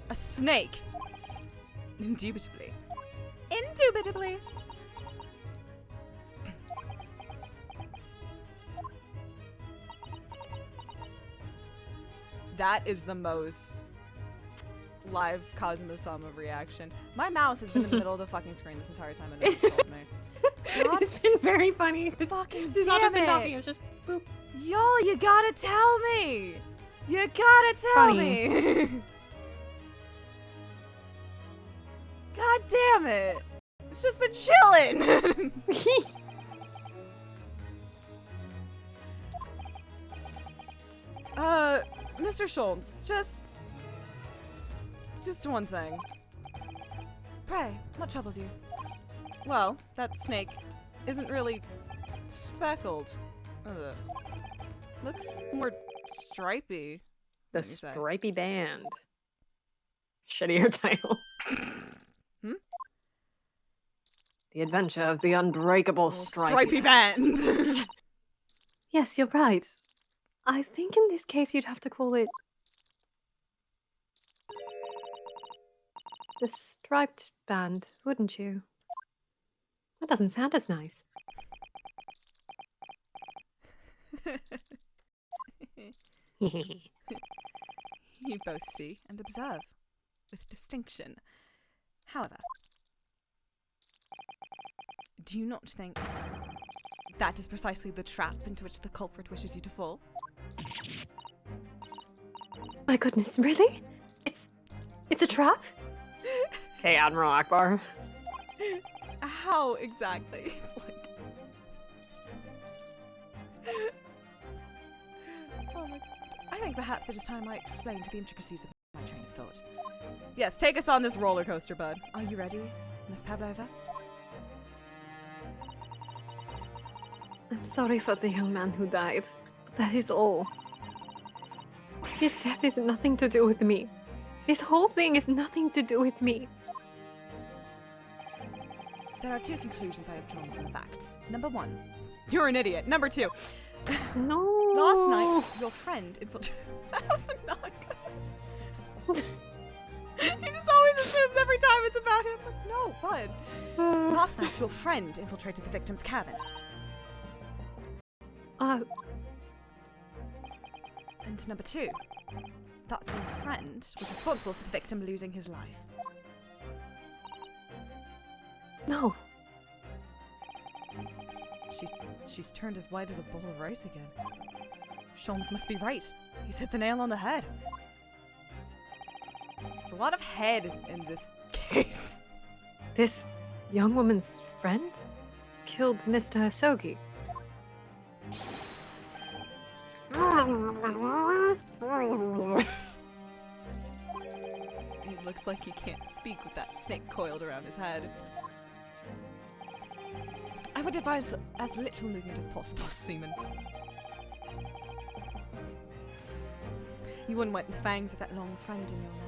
A snake. Indubitably. Indubitably. That is the most live Kazuma-sama reaction. My mouse has been in the middle of the fucking screen this entire time and it's told me. God It's been very funny. fucking She's not damn just been talking, it! it's just boop. Y'all, you gotta tell me! You gotta tell Funny. me! God damn it! It's just been chilling! Mr. Sholmes, just one thing. Pray, what troubles you? Well, that snake isn't really speckled. Looks more stripy. The let me say. Stripy Band. Shittier title. The Adventure of the Unbreakable Stripy Band! Yes, you're right. I think in this case you'd have to call it the Striped Band, wouldn't you? That doesn't sound as nice. You both see and observe with distinction. However, do you not think that is precisely the trap into which the culprit wishes you to fall? My goodness, really? It's a trap? Okay, Admiral Akbar. How exactly? It's like... Oh my god. I think perhaps at a time I explained the intricacies of my train of thought. Yes, take us on this roller coaster, bud. Are you ready, Miss Pavlova? I'm sorry for the young man who died, but that is all. His death is nothing to do with me. This whole thing is nothing to do with me. There are two conclusions I have drawn from the facts. Number one, you're an idiot. Number two, No. last night your friend infiltrated. That was not good. He just always assumes every time it's about him. Like, no, bud. Last night your friend infiltrated the victim's cabin. And number two, that same friend was responsible for the victim losing his life. No. She's turned as white as a bowl of rice again. Sholmes must be right. He's hit the nail on the head. There's a lot of head in this case. This young woman's friend killed Mr. Hasogi. It looks like he can't speak with that snake coiled around his head. I would advise as little movement as possible, Seamen. You wouldn't want the fangs of that long friend in your neck.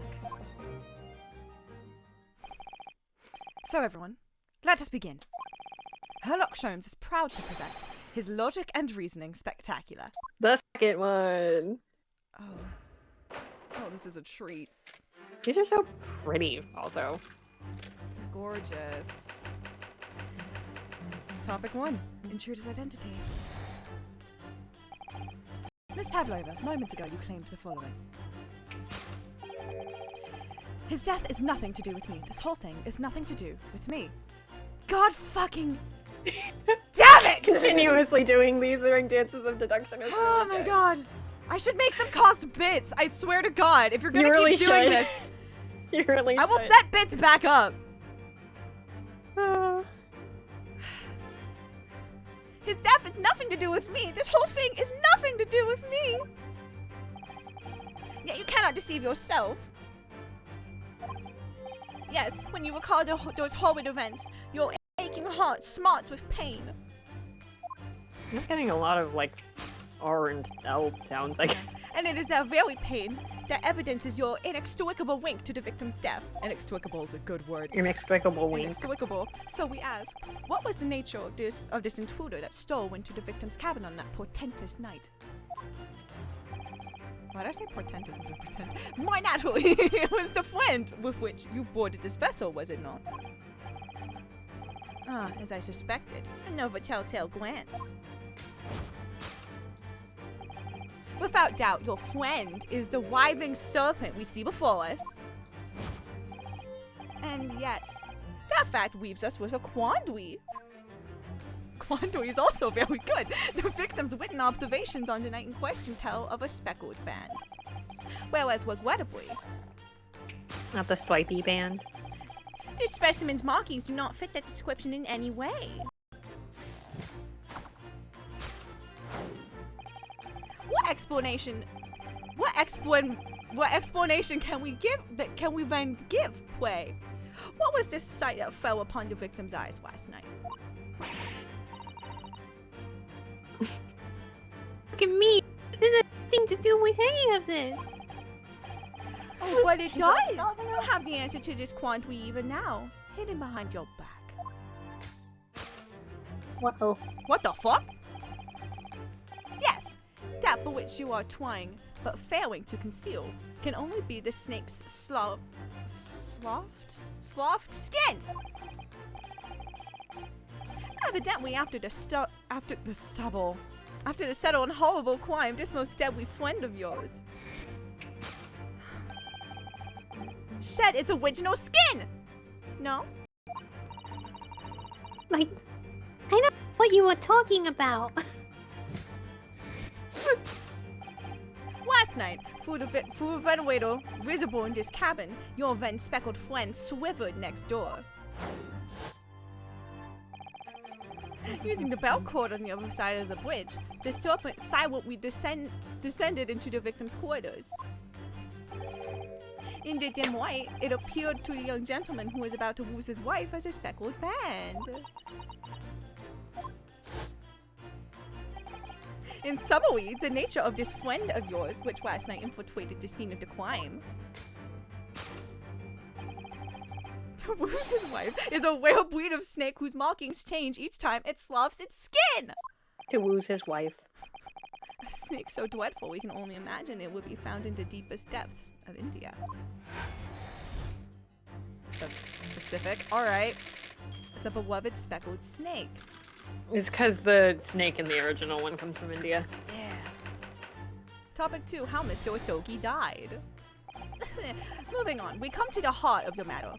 So everyone, let us begin. Herlock Sholmes is proud to present his logic and reasoning spectacular. The second one. Oh, this is a treat. These are so pretty, also. Gorgeous. Topic 1. Intruder's identity. Miss Pavlova, moments ago you claimed the following. His death is nothing to do with me. This whole thing is nothing to do with me. God fucking damn it! Continuously doing these during dances of deduction. Is Oh really my good. god. I should make them cost bits. I swear to God. If you're gonna You keep really doing should. this, You really I will should. set bits back up. His death is nothing to do with me. This whole thing is nothing to do with me. Yet you cannot deceive yourself. Yes, when you recall those horrid events, your aching heart smarts with pain. I'm getting a lot of, like, R and L sounds, I guess. And it is that very pain that evidences your inexplicable wink to the victim's death. Inexplicable is a good word. Inexplicable wink. Inexplicable. So we ask, what was the nature of this intruder that stole into the victim's cabin on that portentous night? Why did I say portentous instead of pretend? Why naturally? It was the friend with which you boarded this vessel, was it not? Ah, as I suspected. Another telltale glance. Without doubt, your friend is the writhing serpent we see before us. And yet, that fact leaves us with a quandary. Quandary is also very good. The victim's written observations on the night in question tell of a speckled band. Whereas, regrettably, Not the swipey band. the specimen's markings do not fit that description in any way. What explanation can we then give, pray? What was this sight that fell upon the victim's eyes last night? Look at me. This has nothing to do with any of this. Oh, but it does! You have the answer to this quandary even now, hidden behind your back. Whoa. What the fuck? Yes, that for which you are trying, but failing to conceal, can only be the snake's sloughed skin! Evidently, after the subtle and horrible crime, this most deadly friend of yours shed its original skin! No? Like, I don't know what you were talking about. Last night, through a ventilator visible in this cabin, your then speckled friend swivered next door. Using the bell cord on the other side as a bridge, the serpent silently descended into the victim's quarters. In the dim light, it appeared to a young gentleman who was about to lose his wife as a speckled band. In summary, the nature of this friend of yours, which last night infiltrated the scene of the crime, to lose his wife, is a rare breed of snake whose markings change each time it sloughs its skin! To lose his wife. A snake so dreadful we can only imagine it would be found in the deepest depths of India. That's specific. Alright. It's a beloved speckled snake. It's because the snake in the original one comes from India. Yeah. Topic 2, how Mr. Osogi died. Moving on, we come to the heart of the matter.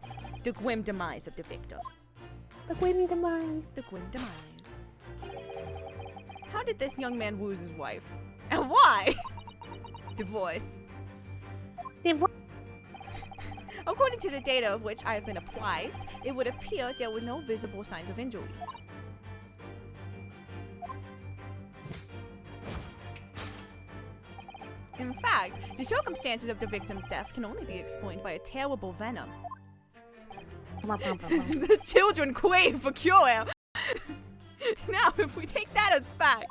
The grim demise of the victim. The grim demise. The grim demise. How did this young man lose his wife? And why? Divorce. According to the data of which I have been apprised, it would appear there were no visible signs of injury. In fact, the circumstances of the victim's death can only be explained by a terrible venom. The children crave for cure. Now, if we take that as fact,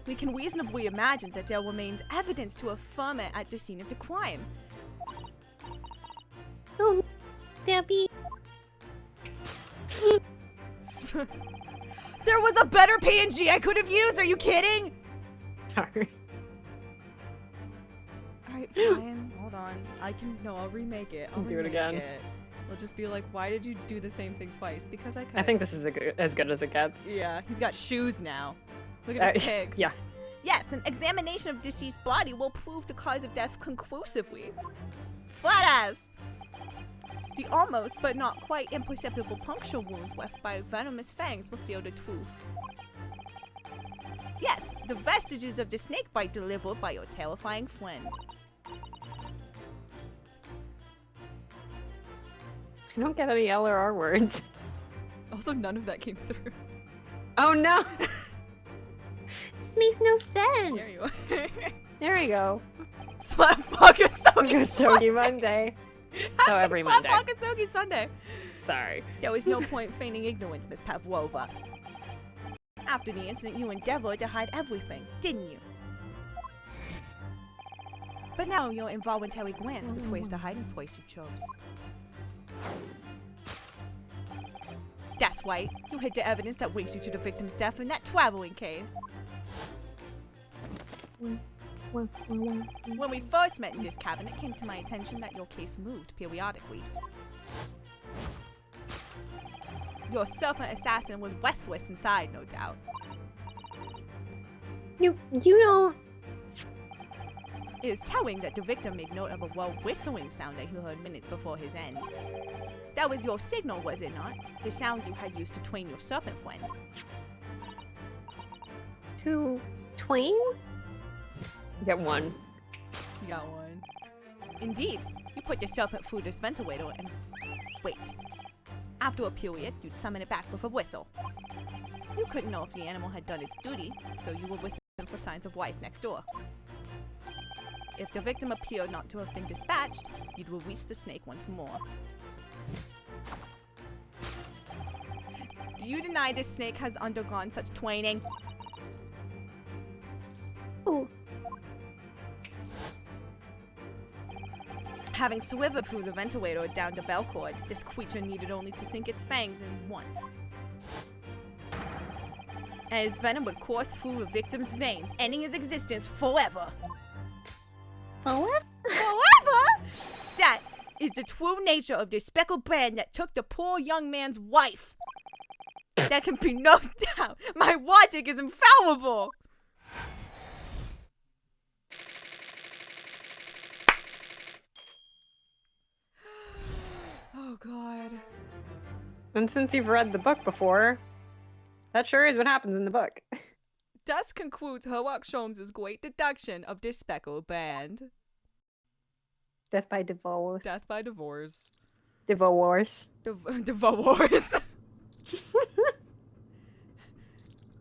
we can reasonably imagine that there remains evidence to affirm it at the scene of the crime. Oh, Debbie. There was a better PNG I could have used, are you kidding? Sorry. Alright, fine. Hold on. I'll remake it. I'll Do it remake again. it. We'll just be like, why did you do the same thing twice? Because I could. I think this is as good as it gets. Yeah, he's got shoes now. Look at his pigs. Yeah. Yes, an examination of deceased body will prove the cause of death conclusively. Flat ass! The almost, but not quite imperceptible puncture wounds left by venomous fangs will seal the truth. Yes, the vestiges of the snake bite delivered by your terrifying friend. I don't get any L or R words. Also, none of that came through. Oh no! This makes no sense. There you are. There we go. Flat Fuckasogi Gosogi Monday. So every Monday. Flat Fuckasogi Sunday. Sorry. There was no point feigning ignorance, Miss Pavlova. After the incident, you endeavored to hide everything, didn't you? But now your involuntary glance betrays the hiding place you chose. That's right. You hid the evidence that links you to the victim's death in that traveling case. When we first met in this cabin, it came to my attention that your case moved periodically. Your serpent assassin was restless inside, no doubt. You know... It is telling that the victim made note of a low whistling sound that he heard minutes before his end. That was your signal, was it not? The sound you had used to twain your serpent friend. To twain? Get one. You got one. Indeed, you put the serpent through this ventilator and wait. After a period, you'd summon it back with a whistle. You couldn't know if the animal had done its duty, so you would whistle for signs of life next door. If the victim appeared not to have been dispatched, you'd release the snake once more. Do you deny this snake has undergone such twaining? Oh. Having slithered through the ventilator down the bell cord, this creature needed only to sink its fangs in once. And its venom would course through the victim's veins, ending his existence forever. Forever? Forever? That is the true nature of this speckled brand that took the poor young man's wife. There can be no doubt. My logic is infallible. Oh, God. And since you've read the book before, that sure is what happens in the book. Thus concludes Sherlock Holmes' great deduction of this speckled band. Death by divorce. Death by divorce. Divorce. Divorce.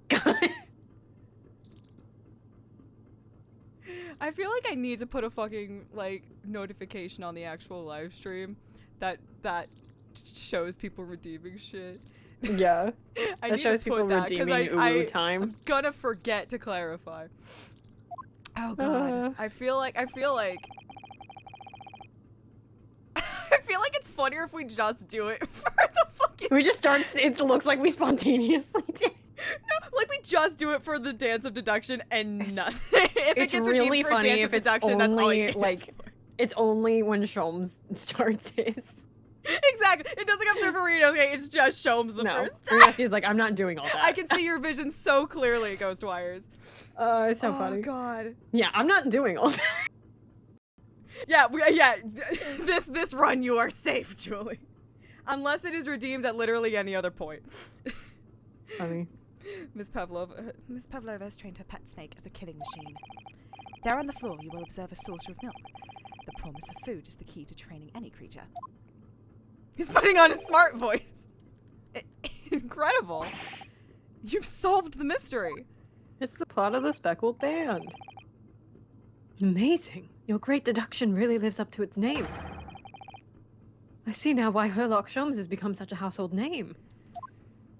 God. I feel like I need to put a fucking, like, notification on the actual live stream that shows people redeeming shit. Yeah. I That need shows to people put that, 'cause redeeming Ulu time. I'm gonna forget to clarify. Oh, God. I feel like I feel like it's funnier if we just do it for the fucking... We just start, it looks like we spontaneously did. No, like we just do it for the dance of deduction and nothing. If It's it gets really redeemed for funny dance if of it's deduction, that's all you only, get like, it's only when Sholmes starts his. Exactly. It doesn't come through burritos, okay? It's just Sholmes the No. first. Unless he's like, I'm not doing all that. I can see your vision so clearly, Ghost Wires. It's so Oh, funny. God. Yeah, I'm not doing all that. Yeah, this run you are safe, Julie. Unless it is redeemed at literally any other point. Funny. Miss Pavlova has trained her pet snake as a killing machine. There on the floor, you will observe a saucer of milk. The promise of food is the key to training any creature. He's putting on his smart voice. Incredible. You've solved the mystery. It's the plot of the Speckled Band. Amazing. Your great deduction really lives up to its name. I see now why Sherlock Holmes has become such a household name.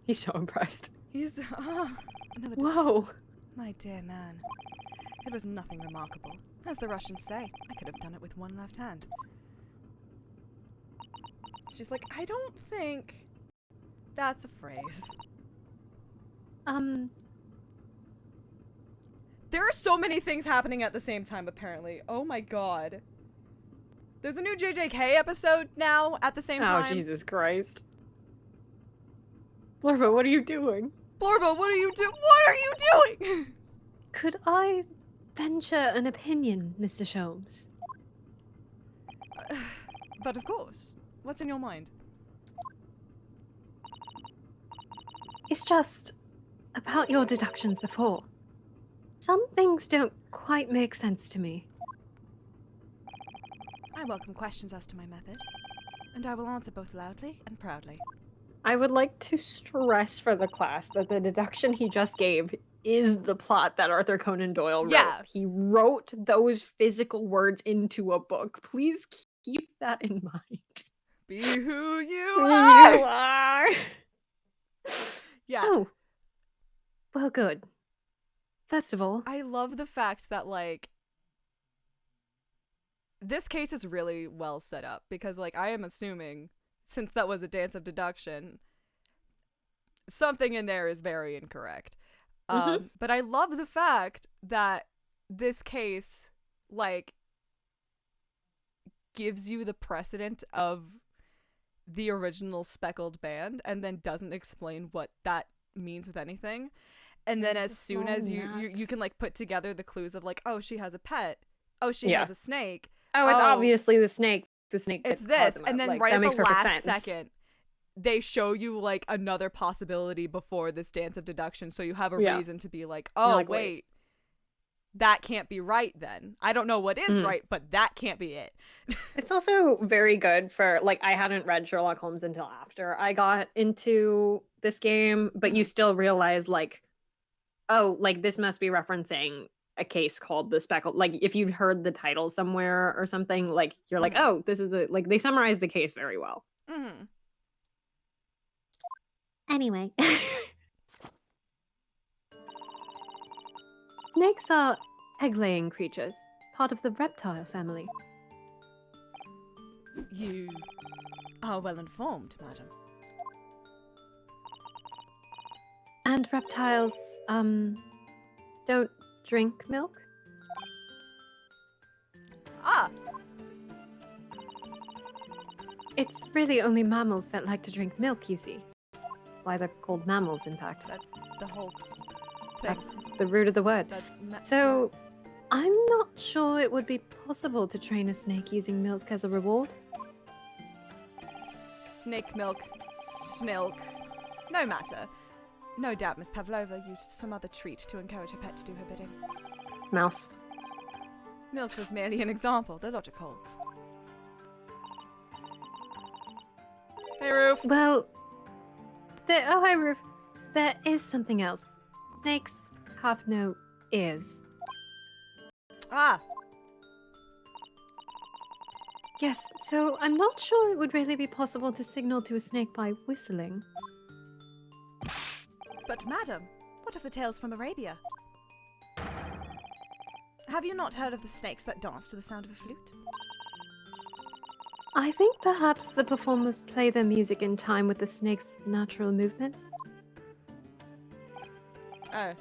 He's so impressed. He's, another Whoa. My dear man. It was nothing remarkable. As the Russians say, I could have done it with one left hand. She's like, I don't think that's a phrase. There are so many things happening at the same time, apparently. Oh my god. There's a new JJK episode now at the same time. Oh, Jesus Christ. Blurbo, what are you doing? Blorbo, what are you doing? Could I venture an opinion, Mr. Sholmes? But of course. What's in your mind? It's just about your deductions before. Some things don't quite make sense to me. I welcome questions as to my method, and I will answer both loudly and proudly. I would like to stress for the class that the deduction he just gave is the plot that Arthur Conan Doyle wrote. Yeah. He wrote those physical words into a book. Please keep that in mind. Be who you Who are! you are. Yeah. Oh. Well, good. First of all, I love the fact that, like, this case is really well set up because, like, I am assuming, since that was a dance of deduction, something in there is very incorrect. But I love the fact that this case, like, gives you the precedent of the original Speckled Band and then doesn't explain what that means with anything. And then as It's a soon small as you gnat. can like put together the clues of like, oh, she has a pet. Oh, she Yeah. has a snake. Oh, it's Oh, obviously the snake. The snake. It's that caused this. them And up. then Like, right that at the makes perfect last sense. second, they show you like another possibility before this dance of deduction. So you have a Yeah. reason to be like, You're oh, like, wait. That can't be right then. I don't know what is right, but that can't be it. It's also very good for, like, I hadn't read Sherlock Holmes until after I got into this game, but you still realize, like, oh, like, this must be referencing a case called the Speckled. Like, if you'd heard the title somewhere or something, like, you're like, oh, this is like, they summarize the case very well. Mm-hmm. Anyway, Snakes are egg-laying creatures, part of the reptile family. You are well informed, madam. And reptiles, don't drink milk? Ah, It's really only mammals that like to drink milk, you see. That's why they're called mammals, in fact. that's the whole thing. That's the root of the word. So, I'm not sure it would be possible to train a snake using milk as a reward. Snake milk, snilk. No matter. No doubt Miss Pavlova used some other treat to encourage her pet to do her bidding. Mouse. Milk was merely an example, the logic holds. Hey, Roof. Well, hi, Roof. There is something else. Snakes have no ears. Ah, Yes, so I'm not sure it would really be possible to signal to a snake by whistling. but madam, what of the tales from Arabia? Have you not heard of the snakes that dance to the sound of a flute? I think perhaps the performers play their music in time with the snake's natural movements. Oh.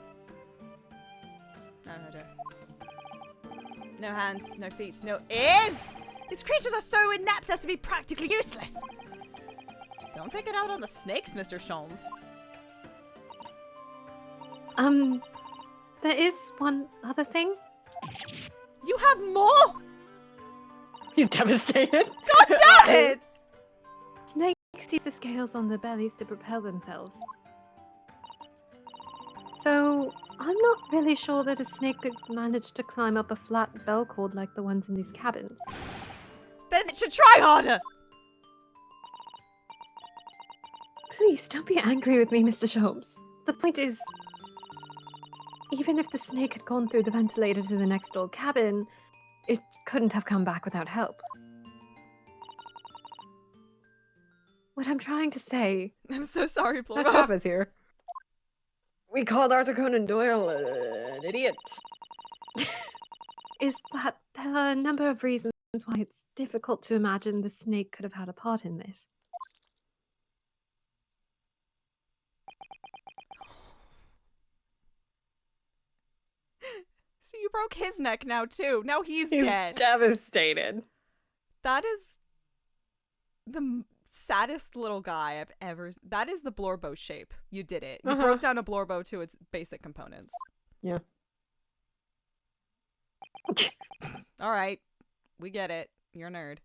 No, I don't. No hands, no feet, no ears! These creatures are so inept as to be practically useless! Don't take it out on the snakes, Mr. Sholmes. There is one other thing. You have more?! He's devastated. God damn it! Snakes use the scales on their bellies to propel themselves. So, I'm not really sure that a snake could manage to climb up a flat bell cord like the ones in these cabins. Then it should try harder! Please, don't be angry with me, Mr. Sholmes. The point is, even if the snake had gone through the ventilator to the next door cabin, it couldn't have come back without help. What I'm trying to say... I'm so sorry, That Flora. Travis here. We called Arthur Conan Doyle an idiot. is that there are a number of reasons why it's difficult to imagine the snake could have had a part in this. So you broke his neck now, too. Now he's He's dead. devastated. That is the saddest little guy I've ever... That is the Blorbo shape. You did it. You broke down a Blorbo to its basic components. Yeah. All right. We get it. You're a nerd.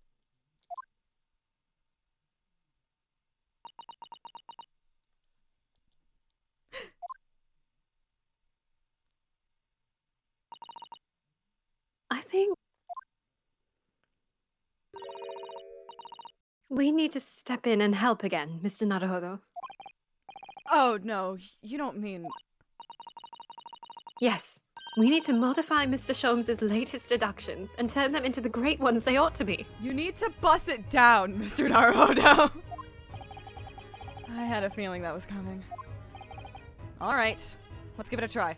I think we need to step in and help again, Mr. Naruhodo. Oh, no. You don't mean... Yes, we need to modify Mr. Sholmes' latest deductions and turn them into the great ones they ought to be. You need to bust it down, Mr. Naruhodo. I had a feeling that was coming. All right. Let's give it a try.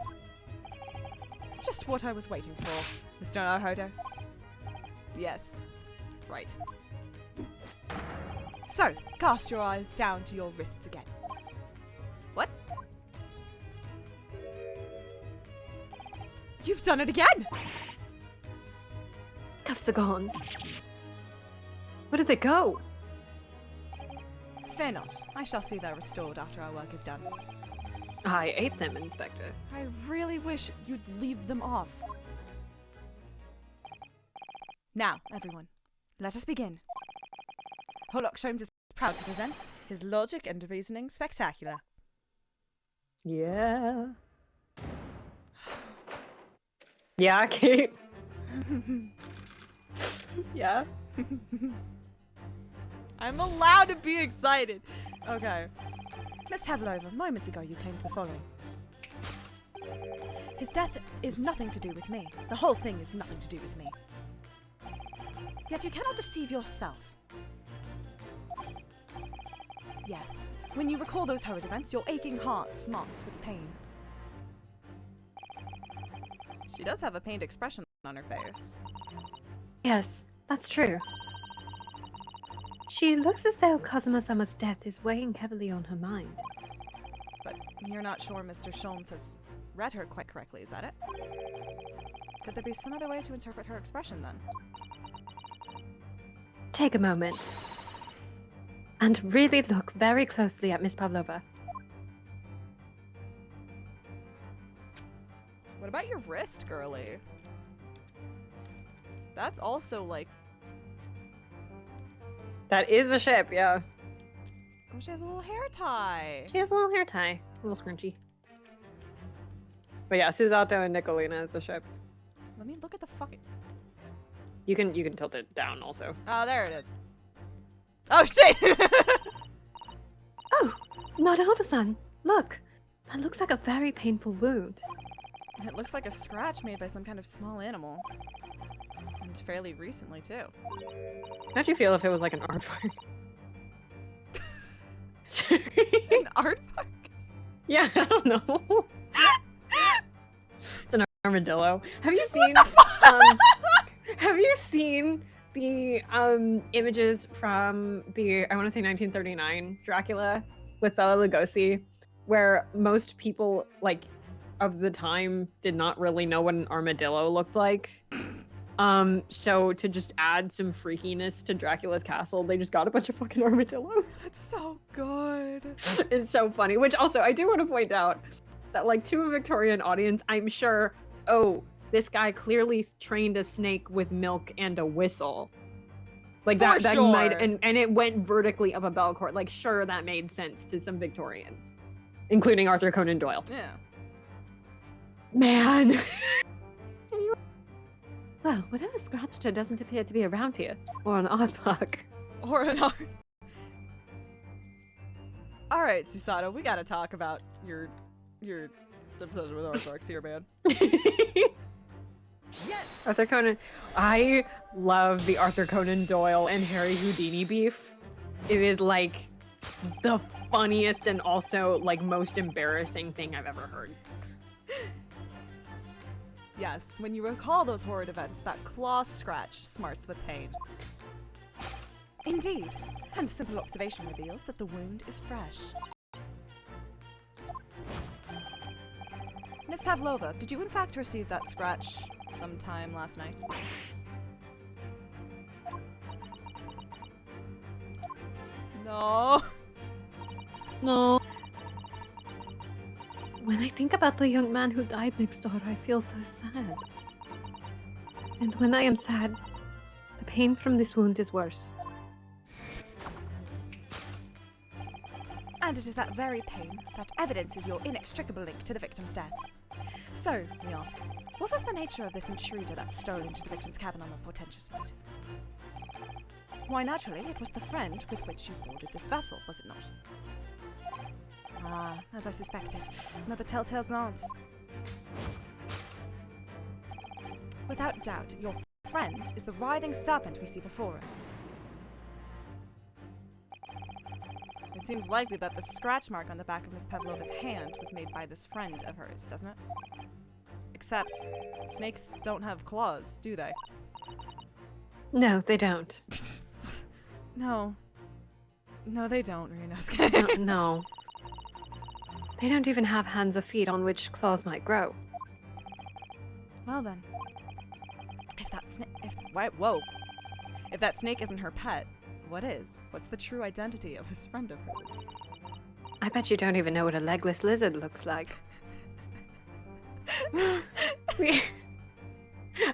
It's just what I was waiting for, Mr. Naruhodo. Yes. Right. So, cast your eyes down to your wrists again. What? You've done it again! Cuffs are gone. Where did they go? Fear not. I shall see they're restored after our work is done. I ate them, Inspector. I really wish you'd leave them off. Now, everyone, let us begin. Sherlock Holmes is proud to present his logic and reasoning spectacular. Yeah. Yeah, Kate. Yeah. I'm allowed to be excited. Okay. Miss Pavlova, moments ago you claimed the following. His death is nothing to do with me. The whole thing is nothing to do with me. Yet you cannot deceive yourself. Yes, when you recall those horrid events, your aching heart smarts with pain. She does have a pained expression on her face. Yes, that's true. She looks as though Kazuma-sama's death is weighing heavily on her mind. But you're not sure Mr. Sholmes has read her quite correctly, is that it? Could there be some other way to interpret her expression, then? Take a moment. And really look very closely at Miss Pavlova. What about your wrist, girly? That's also, like... That is a ship, yeah. Oh, she has a little hair tie. She has a little hair tie. A little scrunchy. But yeah, Susato and Nicolina is the ship. Let me look at the fucking... You can tilt it down also. Oh, there it is. Oh, shit! Oh, Naruto-san, look. That looks like a very painful wound. It looks like a scratch made by some kind of small animal. And fairly recently, too. How'd you feel if it was like an aardvark? An aardvark? Yeah, I don't know. It's an armadillo. Have you seen? Have you seen the images from the I want to say 1939 Dracula with Bela Lugosi, where most people like of the time did not really know what an armadillo looked like. So to just add some freakiness to Dracula's castle, they just got a bunch of fucking armadillos. That's so good. It's so funny. Which also, I do want to point out that, like, to a Victorian audience, I'm sure, oh, this guy clearly trained a snake with milk and a whistle. Like, For that sure. might, and it went vertically up a bell cord. Like, sure, that made sense to some Victorians, including Arthur Conan Doyle. Yeah. Man. Well, whatever scratched her doesn't appear to be around here. Or an aardvark. Or an art. Alright, Susato, we gotta talk about your obsession with aardvarks here, man. Yes! Arthur Conan. I love the Arthur Conan Doyle and Harry Houdini beef. It is like the funniest and also like most embarrassing thing I've ever heard. Yes, when you recall those horrid events, that claw scratch smarts with pain. Indeed, and simple observation reveals that the wound is fresh. Miss Pavlova, did you in fact receive that scratch sometime last night? No. No. When I think about the young man who died next door, I feel so sad. And when I am sad, the pain from this wound is worse. And it is that very pain that evidences your inextricable link to the victim's death. So, we ask, what was the nature of this intruder that stole into the victim's cabin on the portentous night? Why, naturally, it was the friend with which you boarded this vessel, was it not? Ah, as I suspected, another telltale glance. Without doubt, your friend is the writhing serpent we see before us. It seems likely that the scratch mark on the back of Miss Pavlova's hand was made by this friend of hers, doesn't it? Except, snakes don't have claws, do they? No, they don't. No. No, they don't, Renosuke. No. They don't even have hands or feet on which claws might grow. Well then. If that snake... Whoa. If that snake isn't her pet, what is? What's the true identity of this friend of hers? I bet you don't even know what a legless lizard looks like.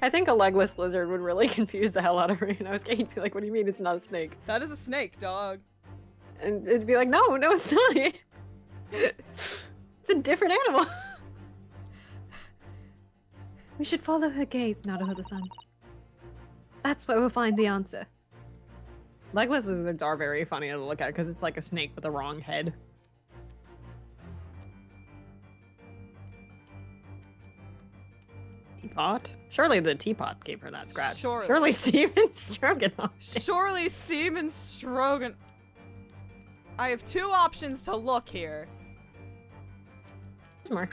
I think a legless lizard would really confuse the hell out of me, and I was going to be like, what do you mean it's not a snake? That is a snake, dog. And it'd be like, no, it's not. It's a different animal. We should follow her gaze, Naruhodo-san. That's where we'll find the answer. Legless lizards are very funny to look at because it's like a snake with a wrong head. Teapot? Surely the teapot gave her that scratch. Surely. Seamen Strogenov. Surely Seamen Strogenov. I have two options to look here. More.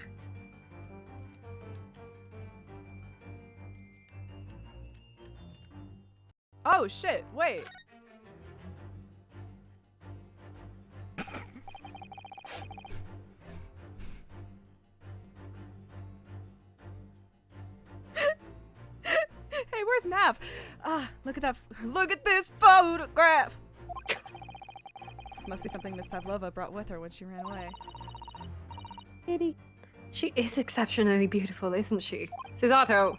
Oh shit, wait. Hey, where's Nav? Look at that. Look at this photograph. This must be something Miss Pavlova brought with her when she ran away. Kitty. She is exceptionally beautiful, isn't she? Susato.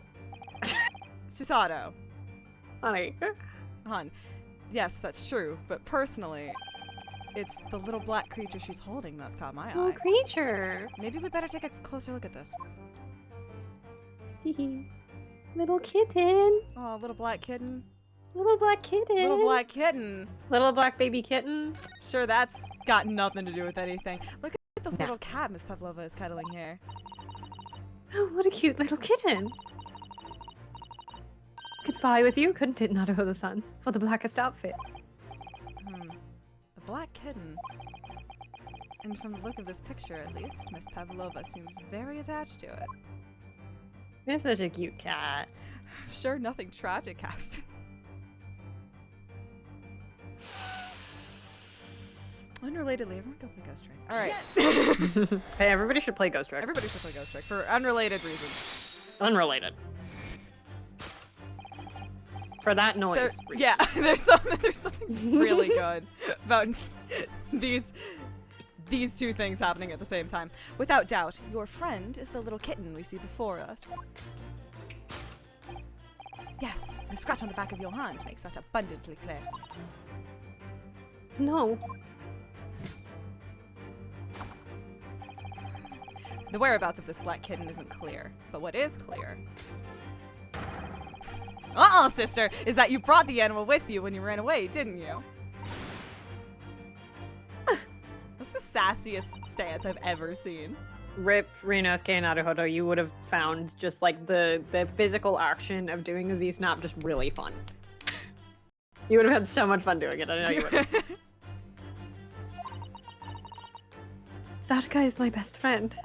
Susato. Honey. Hon. Yes, that's true, but personally, it's the little black creature she's holding that's caught my Oh, eye. creature. Maybe we better take a closer look at this. Little kitten. Oh, little black kitten. Little black kitten. Little black kitten. Little black baby kitten. Sure, that's got nothing to do with anything. Look at this Yeah. little cat Miss Pavlova is cuddling here. Oh, what a cute little kitten. Could vie with you, couldn't it, Naruhodo-san, for the blackest outfit? A black kitten. And from the look of this picture, at least, Miss Pavlova seems very attached to it. It's such a cute cat. I'm sure nothing tragic happened. Unrelatedly, everyone go play Ghost Trick. Alright. Hey, everybody should play Ghost Trick. Everybody should play Ghost Trick for unrelated reasons. Unrelated. For that noise. Yeah, there's something really good about these two things happening at the same time. Without doubt, your friend is the little kitten we see before us. Yes, the scratch on the back of your hand makes that abundantly clear. No. The whereabouts of this black kitten isn't clear, but what is clear sister, is that you brought the animal with you when you ran away, didn't you? That's the sassiest stance I've ever seen. Rip Rinosuke Naruhodo, you would have found just like the physical action of doing a Z-Snap just really fun. You would have had so much fun doing it, I know you would have. That guy is my best friend.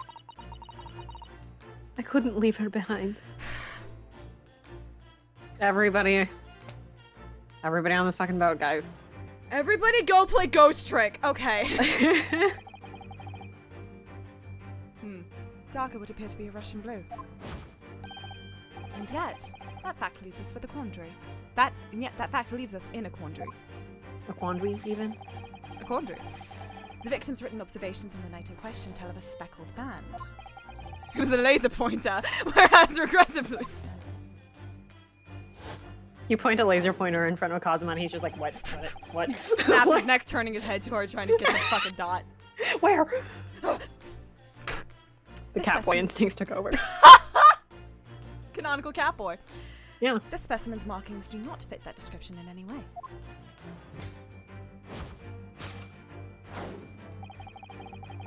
I couldn't leave her behind. Everybody on this fucking boat, guys. Everybody go play Ghost Trick, okay. Darker would appear to be a Russian blue. And yet, that fact leaves us with a quandary. That fact leaves us in a quandary. A quandary, even? A quandary. The victim's written observations on the night in question tell of a speckled band. It was a laser pointer, whereas regrettably... You point a laser pointer in front of Kazuma and he's just like, what? He snapped his neck, turning his head toward trying to get the fucking dot. Where? The This catboy specimen- instincts took over. Canonical catboy. Yeah. This specimen's markings do not fit that description in any way.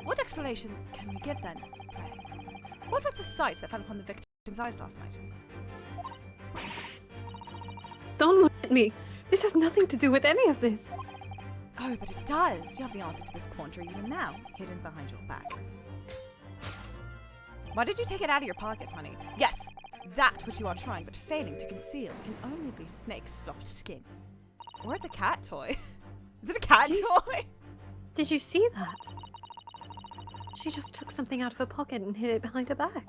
What explanation can we give then, pray? What was the sight that fell upon the victim's eyes last night? Don't look at me. This has nothing to do with any of this. Oh, but it does. You have the answer to this quandary even now, hidden behind your back. Why did you take it out of your pocket, honey? Yes, that which you are trying but failing to conceal can only be Snake's soft skin. Or it's a cat toy. Is it a cat toy? Did you see that? She just took something out of her pocket and hid it behind her back.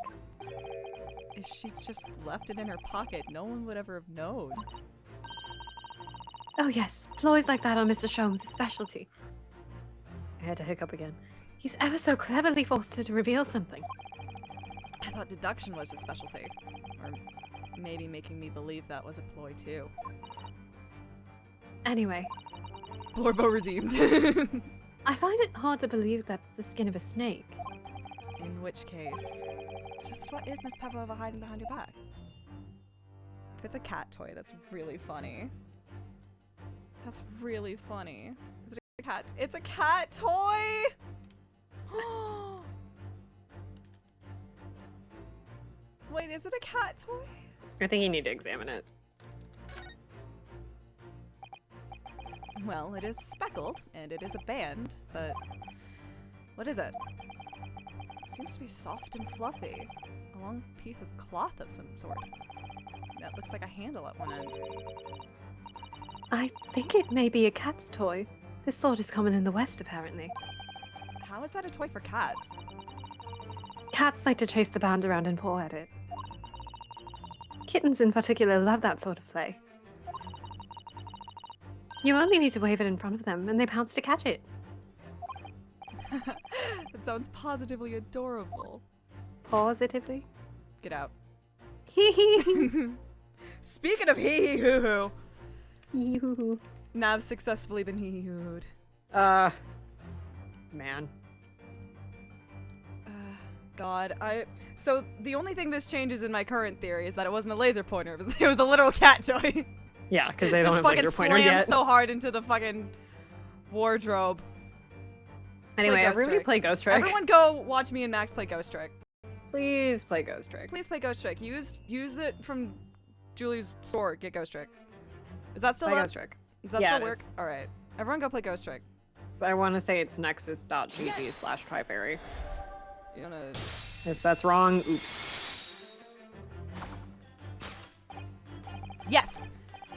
If she just left it in her pocket, no one would ever have known. Oh yes, ploys like that are Mr. Sholmes' specialty. I had to hiccup again. He's ever so cleverly forced her to reveal something. I thought deduction was his specialty. Or maybe making me believe that was a ploy too. Anyway, Blorbo redeemed. I find it hard to believe that's the skin of a snake. In which case, just what is Miss Pavlova hiding behind your back? If it's a cat toy, that's really funny. That's really funny. Is it a cat? It's a cat toy! Wait, is it a cat toy? I think you need to examine it. Well, it is speckled, and it is a band, but what is it? It seems to be soft and fluffy. A long piece of cloth of some sort. That looks like a handle at one end. I think it may be a cat's toy. This sort is common in the West, apparently. How is that a toy for cats? Cats like to chase the band around and paw at it. Kittens in particular love that sort of play. You only need to wave it in front of them, and they pounce to catch it. That sounds positively adorable. Positively. Get out. Hee Speaking of hee-hee-hoo-hoo, hee. Nav's successfully been hee-hee-hooed. Man. God, So the only thing this changes in my current theory is that it wasn't a laser pointer. It was a literal cat toy. Yeah, because they don't Just have fucking laser pointers slammed yet. so hard into the fucking wardrobe. Anyway, Ghost everybody Trick. play Ghost Trick. Everyone go watch me and Max play Ghost Trick. Please play Ghost Trick. Please play Ghost Trick. Use it from Julie's store. Get Ghost Trick. Is that still Play up? Ghost Trick. Does that Yeah, still it work? is. Alright. Everyone go play Ghost Trick. So I want to say it's nexus.gg/tryfairy. You wanna... If that's wrong, oops. Yes!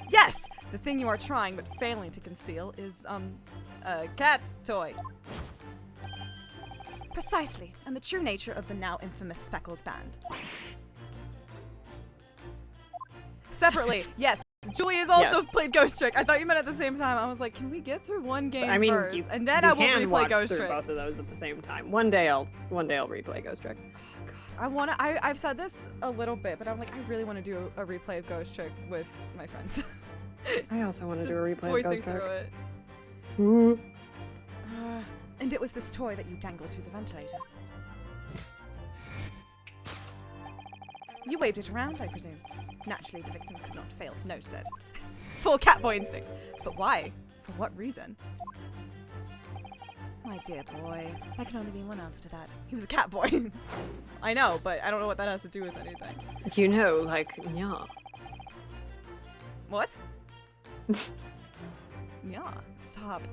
Yes! The thing you are trying but failing to conceal is, a cat's toy. Precisely, and the true nature of the now infamous speckled band. Separately, yes, Julie has also played Ghost Trick. I thought you meant at the same time. I was like, can we get through one game I mean, first? And then I will can replay watch Ghost through Trick. both of those at the same time. One day I'll replay Ghost Trick. I've said this a little bit, but I'm like, I really want to do a replay of Ghost Trick with my friends. I also want to do a replay of voicing Ghost through Trick. it. Ooh. And it was this toy that you dangled through the ventilator. You waved it around, I presume. Naturally, the victim could not fail to notice it. Full catboy instincts. But why? For what reason? My dear boy, there can only be one answer to that. He was a catboy. I know, but I don't know what that has to do with anything. You know, like, yeah. What? Yeah, stop.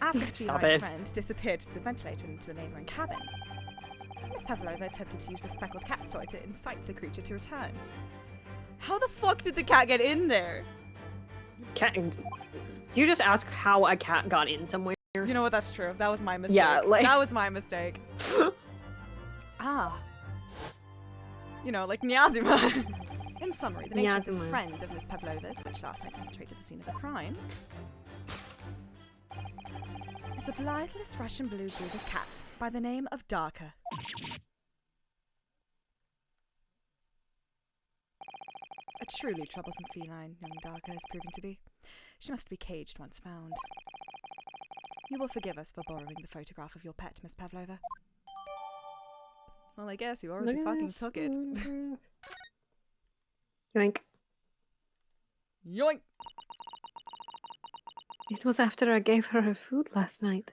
After the Stop feline it. friend disappeared through the ventilator into the neighboring cabin, Miss Pavlova attempted to use the speckled cat's toy to incite the creature to return. How the fuck did the cat get in there? Cat. You just ask how a cat got in somewhere. You know what? That's true. That was my mistake. Yeah, like- that was my mistake. You know, like Nyazuma. In summary, the nature of this Nyazuma. friend of Miss Pavlova's, which last night penetrated the scene of the crime, is a blitheless Russian blue breed of cat by the name of Darka. A truly troublesome feline, young Darka has proven to be. She must be caged once found. You will forgive us for borrowing the photograph of your pet, Miss Pavlova. Well, I guess you already fucking took it. Yoink. Yoink! It was after I gave her food last night.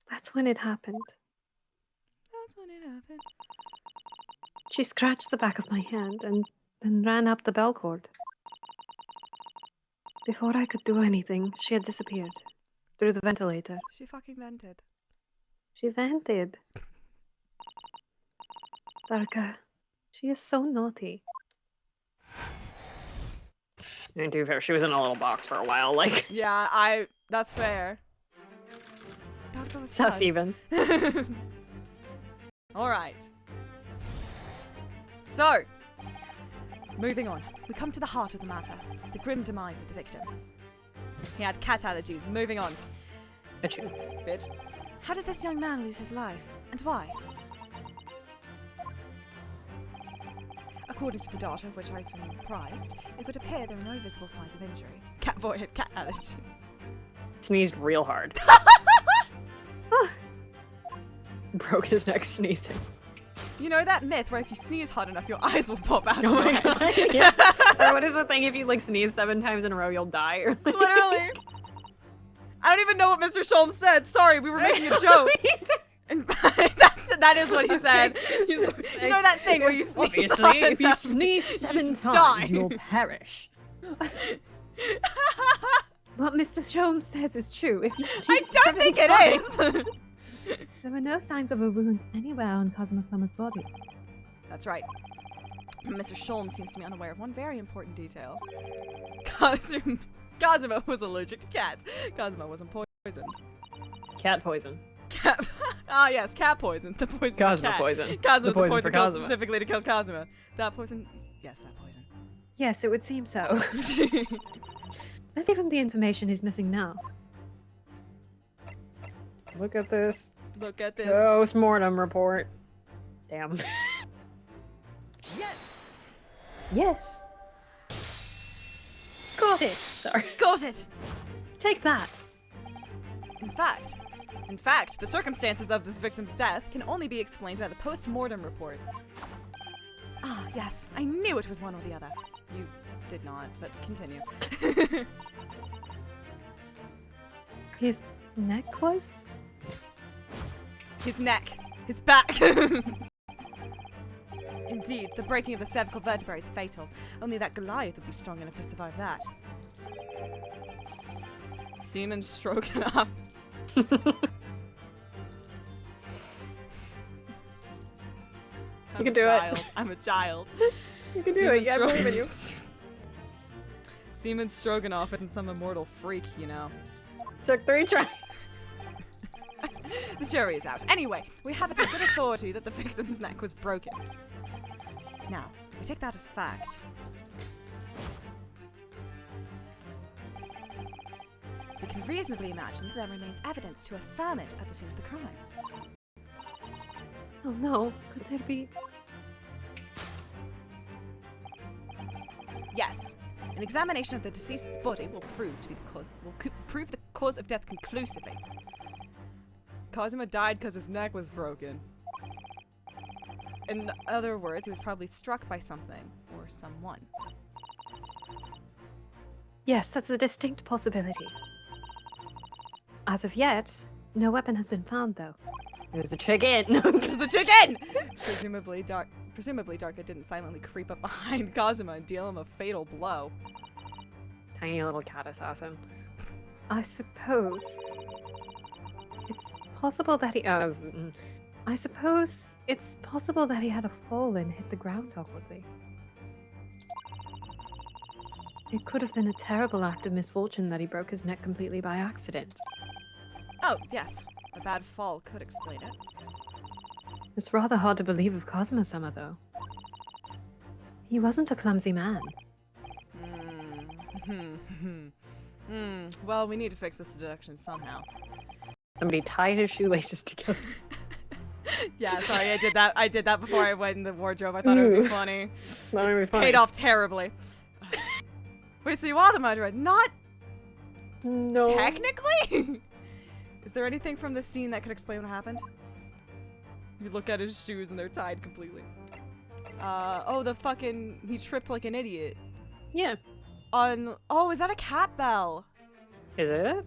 That's when it happened. That's when it happened. She scratched the back of my hand and then ran up the bell cord. Before I could do anything, she had disappeared. Through the ventilator. She fucking vented. She vented. Darka, she is so naughty. And to be fair, she was in a little box for a while, like. Yeah, that's fair. That was Sus sus. even. Alright. So, moving on. We come to the heart of the matter. The grim demise of the victim. He had cat allergies. Moving on. Achoo. Bitch. How did this young man lose his life, and why? According to the data of which I've been apprised, it would appear there are no visible signs of injury. Cat boy had cat allergies. Sneezed real hard. Broke his neck sneezing. You know that myth where if you sneeze hard enough, your eyes will pop out Oh of my your god. head? Yeah. Or what is the thing if you like sneeze 7 times in a row, you'll die? Or, like... Literally. I don't even know what Mr. Sholmes said. Sorry, we were making a joke. And that is what he said. You know that thing where you sneeze Obviously, hard if you enough, sneeze 7 you times, die. you'll perish. What Mr. Sholmes says is true. If you I sneeze don't 7 think it times... is. There were no signs of a wound anywhere on Cosmo-sama's body. That's right. Mr. Sholmes seems to be unaware of one very important detail. Cosmo was allergic to cats. Cosmo wasn't poisoned. Cat poison. Cat. Yes, cat poison. The poison. Cosmo cat. poison. Cosmo, The the poison poison for killed Cosmo. specifically to kill Cosmo. That poison. Yes, that poison. Yes, it would seem so. Let's give him the information he's missing now. Look at this. Look at this. Post-mortem report. Damn. Yes. Yes. Got it! Sorry. Got it. Take that! In fact, the circumstances of this victim's death can only be explained by the post-mortem report. Ah, yes, I knew it was one or the other. You did not, but continue. His neck was? His neck. His back. Indeed, the breaking of the cervical vertebrae is fatal. Only that Goliath would be strong enough to survive that. Seamen Strogenov. You can do it. I'm a child. You can do it. Yeah, I believe in you. Seamen Strogenov isn't some immortal freak, you know. Took 3 tries. The jury is out. Anyway, we have it on good authority that the victim's neck was broken. Now, if we take that as fact, we can reasonably imagine that there remains evidence to affirm it at the scene of the crime. Oh no, could there be? Yes, an examination of the deceased's body will prove to be the cause. Prove the cause of death conclusively. Cosmo died because his neck was broken. In other words, he was probably struck by something or someone. Yes, that's a distinct possibility. As of yet, no weapon has been found, though. It was the chicken. It was the chicken! Presumably, Darka didn't silently creep up behind Cosmo and deal him a fatal blow. Tiny little cat assassin. I suppose it's possible that he. I suppose it's possible that he had a fall and hit the ground awkwardly. It could have been a terrible act of misfortune that he broke his neck completely by accident. Oh, yes. A bad fall could explain it. It's rather hard to believe of Cosmo-sama, though. He wasn't a clumsy man. Well, we need to fix this deduction somehow. Somebody tied his shoelaces together. Yeah, sorry, I did that before I went in the wardrobe. I thought it would be funny. That would be funny. Paid off terribly. Wait, so you are the murderer? Not No. technically? Is there anything from this scene that could explain what happened? You look at his shoes and they're tied completely. Oh, he tripped like an idiot. Yeah. Oh, is that a cat bell? Is it?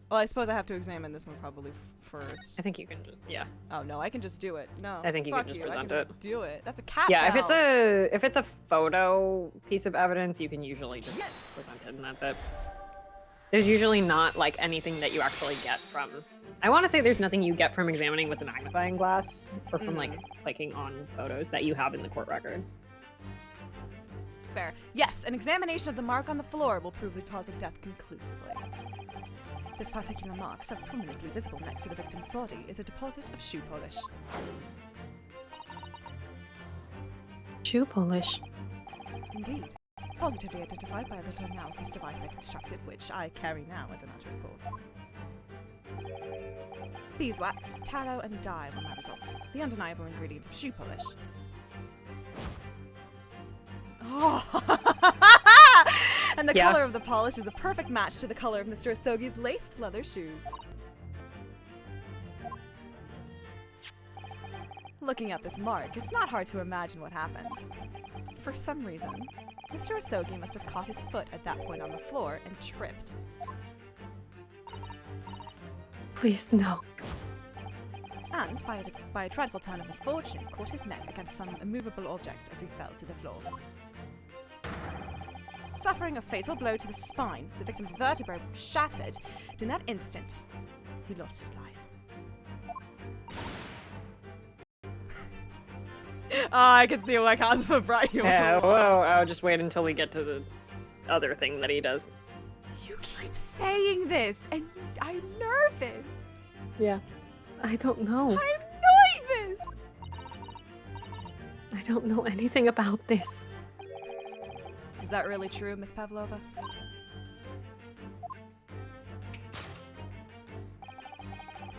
Well, I suppose I have to examine this one probably first. I think you can just, yeah. Oh no, I can just do it. No, I think you can fuck just I can present just it. do it. That's a cat Yeah, bell. if it's a photo piece of evidence, you can usually just present it and that's it. There's usually not like anything that you actually get from. I want to say there's nothing you get from examining with the magnifying glass or from like clicking on photos that you have in the court record. Fair. Yes, an examination of the mark on the floor will prove the cause of death conclusively. This particular mark, so prominently visible next to the victim's body, is a deposit of shoe polish. Shoe polish. Indeed. positively identified by a little analysis device I constructed, which I carry now as a matter of course. Beeswax, tallow, and dye were my results. The undeniable ingredients of shoe polish. Oh! And the color of the polish is a perfect match to the color of Mr. Asogi's laced leather shoes. Looking at this mark, it's not hard to imagine what happened. For some reason, Mr. Asogi must have caught his foot at that point on the floor and tripped. Please, no. And, by a dreadful turn of misfortune, caught his neck against some immovable object as he fell to the floor. Suffering a fatal blow to the spine, the victim's vertebrae shattered, and in that instant, he lost his life. I can see why Cosmo brought you Yeah, whoa, I'll just wait until we get to the other thing that he does. You keep saying this, and I'm nervous. Yeah. I don't know. I'm nervous! I don't know anything about this. Is that really true, Miss Pavlova?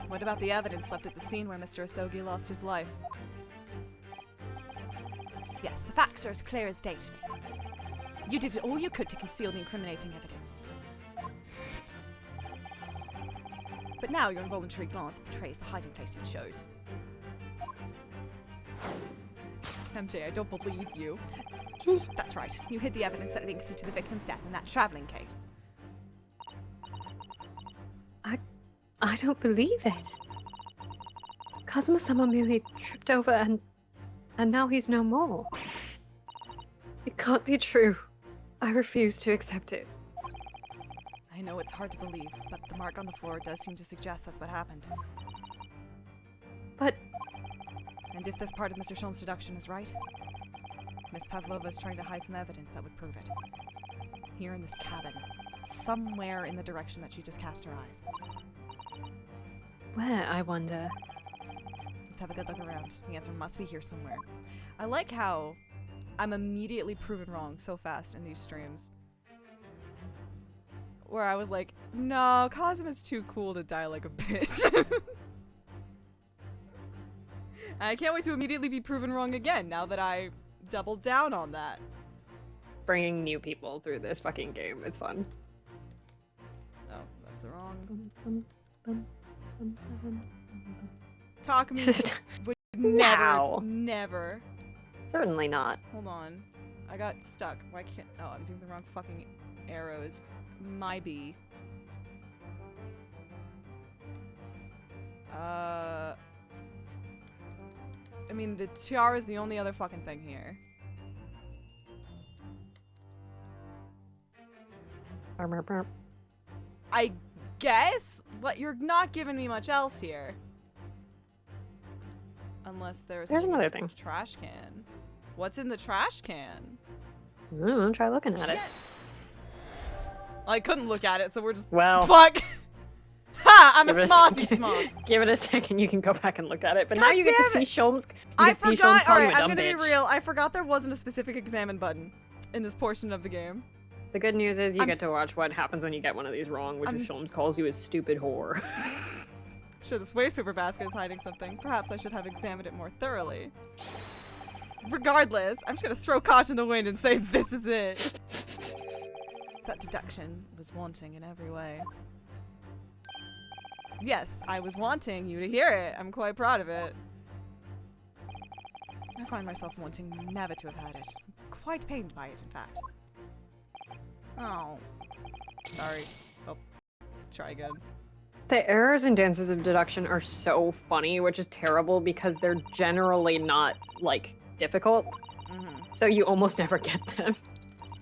What about the evidence left at the scene where Mr. Asogi lost his life? Yes, the facts are as clear as day to me. You did all you could to conceal the incriminating evidence. But now your involuntary glance betrays the hiding place you chose. MJ, I don't believe you. That's right. You hid the evidence that links you to the victim's death in that traveling case. I don't believe it. Kazuma-sama merely tripped over and now he's no more. It can't be true. I refuse to accept it. I know it's hard to believe, but the mark on the floor does seem to suggest that's what happened. But... And if this part of Mr. Sholm's deduction is right, Miss Pavlova is trying to hide some evidence that would prove it. Here in this cabin, somewhere in the direction that she just cast her eyes. where, I wonder? Let's have a good look around. The answer must be here somewhere. I like how I'm immediately proven wrong so fast in these streams. Where I was like, no, Kazuma's too cool to die like a bitch. I can't wait to immediately be proven wrong again now that I doubled down on that. Bringing new people through this fucking game, it's fun. Oh, that's the wrong. Talk me would never. Certainly not. Hold on. I got stuck. Why can't... Oh, I was using the wrong fucking arrows. My bee. I mean, the tiara is the only other fucking thing here. I guess? But you're not giving me much else here. Unless there's another thing. Trash can. What's in the trash can? Try looking at it. Yes. I couldn't look at it, so we're just... Well... Fuck! Ha! I'm a smarty smart. Give it a second, you can go back and look at it. But God now you get to damn see Sholmes. I forgot. Alright, I'm gonna be real. I forgot there wasn't a specific examine button in this portion of the game. The good news is you get to watch what happens when you get one of these wrong, which is Sholmes calls you a stupid whore. I'm sure this waste paper basket is hiding something. Perhaps I should have examined it more thoroughly. Regardless, I'm just gonna throw caution to the wind and say this is it. That deduction was wanting in every way. Yes, I was wanting you to hear it. I'm quite proud of it. I find myself wanting never to have heard it. I'm quite pained by it, in fact. Oh. Sorry. Oh. Try again. The errors in Dances of Deduction are so funny, which is terrible because they're generally not, like, difficult. So you almost never get them.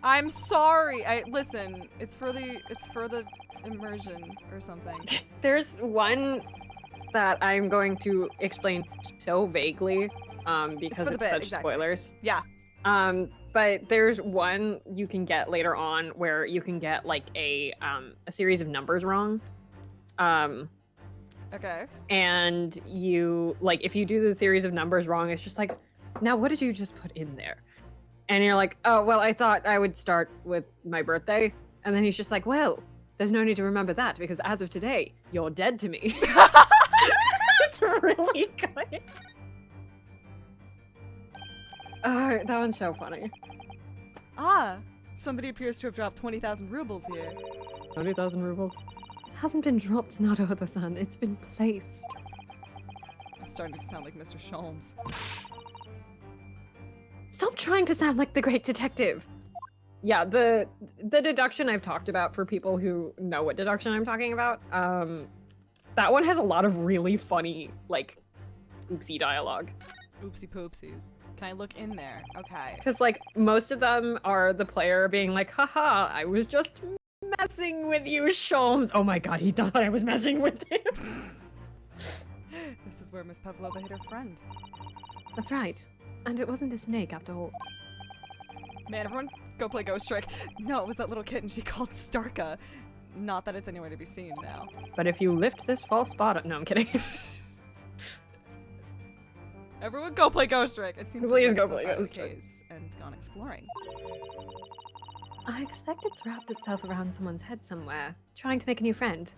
I'm sorry. Listen, it's for the immersion or something. There's one that I'm going to explain so vaguely, because it's such spoilers. Yeah. But there's one you can get later on where you can get like a series of numbers wrong. Okay. And you, like, if you do the series of numbers wrong, it's just like, now what did you just put in there? And you're like, oh, well, I thought I would start with my birthday. And then he's just like, well, there's no need to remember that because as of today, you're dead to me. It's really good. Oh, that one's so funny. Ah, somebody appears to have dropped 20,000 rubles here. 20,000 rubles? It hasn't been dropped, Naruto-san. It's been placed. I'm starting to sound like Mr. Sholmes. Stop trying to sound like the great detective. Yeah, the deduction I've talked about for people who know what deduction I'm talking about, that one has a lot of really funny, like, oopsie dialogue. Oopsie poopsies. Can I look in there? Okay. Because, like, most of them are the player being like, haha, I was just messing with you, Sholmes. Oh my god, he thought I was messing with him. This is where Miss Pavlova hit her friend. That's right. And it wasn't a snake after all. Man, everyone go play Ghost Trick. No, it was that little kitten she called Starka. Not that it's anywhere to be seen now. But if you lift this false spot... No, I'm kidding. Everyone go play Ghost Trick. It seems Please like go it's play up out of Ghost the Trick. case and gone exploring. I expect it's wrapped itself around someone's head somewhere, trying to make a new friend.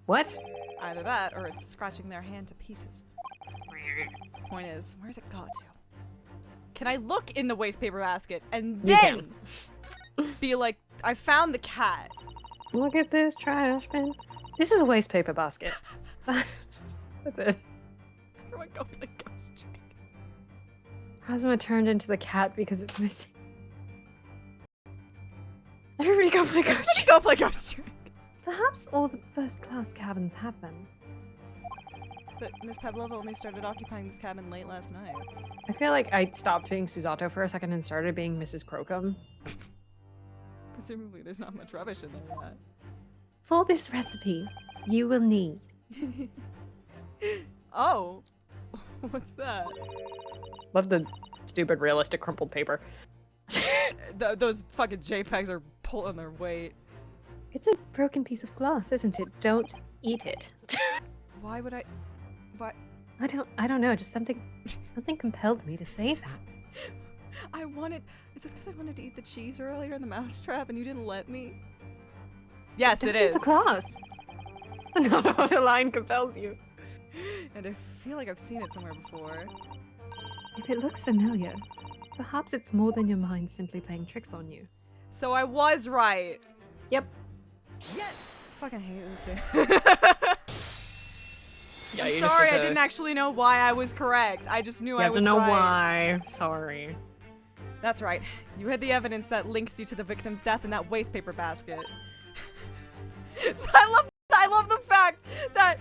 What? Either that, or it's scratching their hand to pieces. Point is, where's it got to? Can I look in the waste paper basket and You then be like, I found the cat? Look at this trash bin. This is a waste paper basket. That's it. Everyone go play Ghost Trick. Hazuma turned into the cat because it's missing. Everybody go play Ghost Trick. Go play Ghost Trick. Perhaps all the first-class cabins have them. But Miss Pavlova only started occupying this cabin late last night. I feel like I stopped being Susato for a second and started being Mrs. Crocum. Presumably there's not much rubbish in there yet. For this recipe, you will need Oh, what's that? Love the stupid realistic crumpled paper. Those fucking JPEGs are pulling their weight. It's a broken piece of glass, isn't it? Don't eat it. Why would I? Why? I don't know, just something compelled me to say that. I wanted. Is this because I wanted to eat the cheese earlier in the mousetrap and you didn't let me? Yes, Don't it eat is. the glass. No, the line compels you. And I feel like I've seen it somewhere before. If it looks familiar, perhaps it's more than your mind simply playing tricks on you. So I was right. Yep. Yes. Fucking hate this game. Yeah, I'm you just sorry, have I to- didn't actually know why I was correct. I just knew You I have to was know right. why. Sorry. That's right. You had the evidence that links you to the victim's death in that waste paper basket. So I love the fact that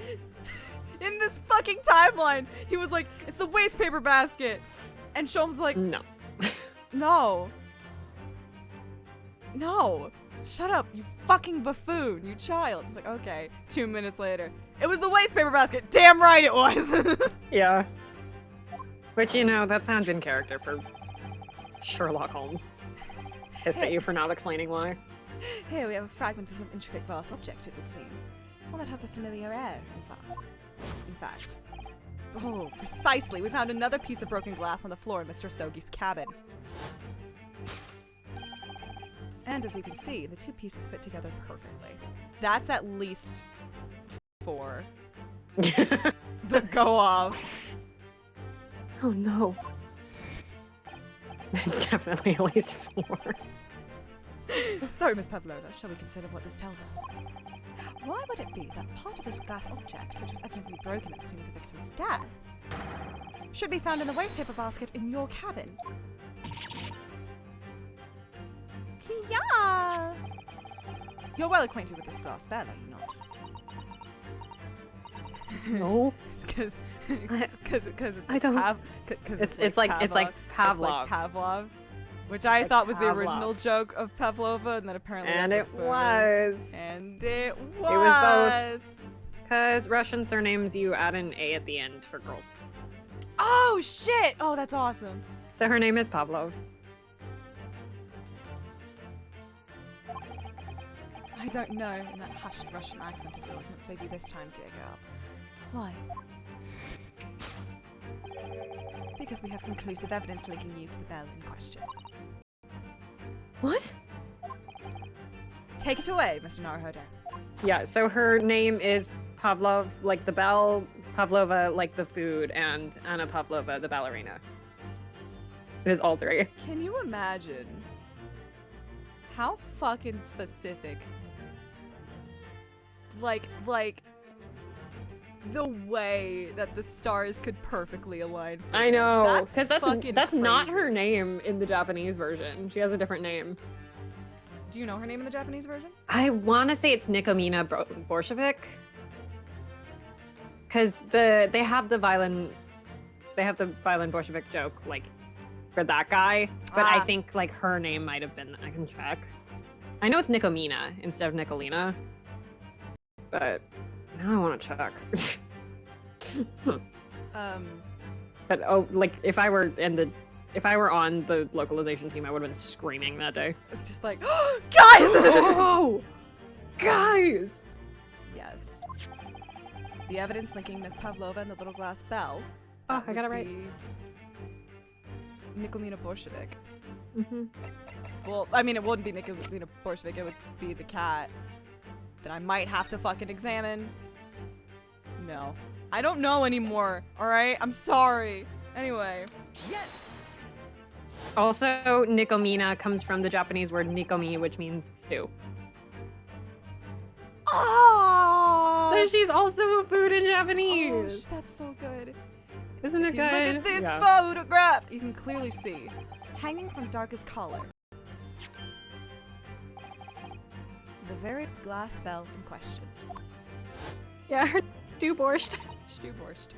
in this fucking timeline, he was like, it's the waste paper basket. And Sholmes like, No. no. No. Shut up, you fucking buffoon, you child. It's like, okay. 2 minutes later. It was the waste paper basket. Damn right it was. Yeah. Which, you know, that sounds in character for Sherlock Holmes. Pissed at you for not explaining why. Here we have a fragment of some intricate glass object, it would seem. One that has a familiar air, in fact. Oh, precisely. We found another piece of broken glass on the floor in Mr. Sogi's cabin. And as you can see, the two pieces fit together perfectly. That's at least 4. But go off. Oh no. It's definitely at least 4. So, Miss Pavlova, shall we consider what this tells us? Why would it be that part of this glass object, which was evidently broken at the scene of the victim's death, should be found in the waste paper basket in your cabin? Yeah. You're well acquainted with this glass bell, are you not? No. Because it's I don't- It's like Pavlov. It's like Pavlov, which I Like thought was the Pavlov. original joke of Pavlova, and then apparently And that's it a food. was. And it was. was both. Because Russian surnames, you add an A at the end for girls. Oh shit! Oh, that's awesome. So her name is Pavlov. I don't know in that hushed Russian accent of yours what saved you this time, dear girl. Why? Because we have conclusive evidence linking you to the bell in question. What? Take it away, Mr. Naruhodo. Yeah, so her name is Pavlov, like the bell, Pavlova, like the food, and Anna Pavlova, the ballerina. It is all three. Can you imagine how fucking specific, like the way that the stars could perfectly align for I know, this? because that's not crazy. her name in the Japanese version. She has a different name. Do you know her name in the Japanese version? I want to say it's Nikomina Borshevik, because they have the violin Borshevik joke like for that guy, but I think like her name might have been. I can check. I know it's Nikomina instead of Nicolina, but now I want to check. But oh, like if I were on the localization team, I would have been screaming that day. It's just like, guys! Oh, guys! Yes. The evidence linking Miss Pavlova and the little glass bell. Oh, I got it right. Nikomina Borshevik. Mm-hmm. Well, I mean, it wouldn't be Nikolina Borshevik, it would be the cat that I might have to fucking examine. No. I don't know anymore, alright? I'm sorry. Anyway. Yes! Also, Nikomina comes from the Japanese word nikomi, which means stew. Oh! So she's also a food in Oh, Japanese. that's so good. Isn't it If you good? look at this Yeah. photograph, you can clearly see, hanging from darkest collar, the very glass bell in question. Yeah, her stew borscht. Stew borscht.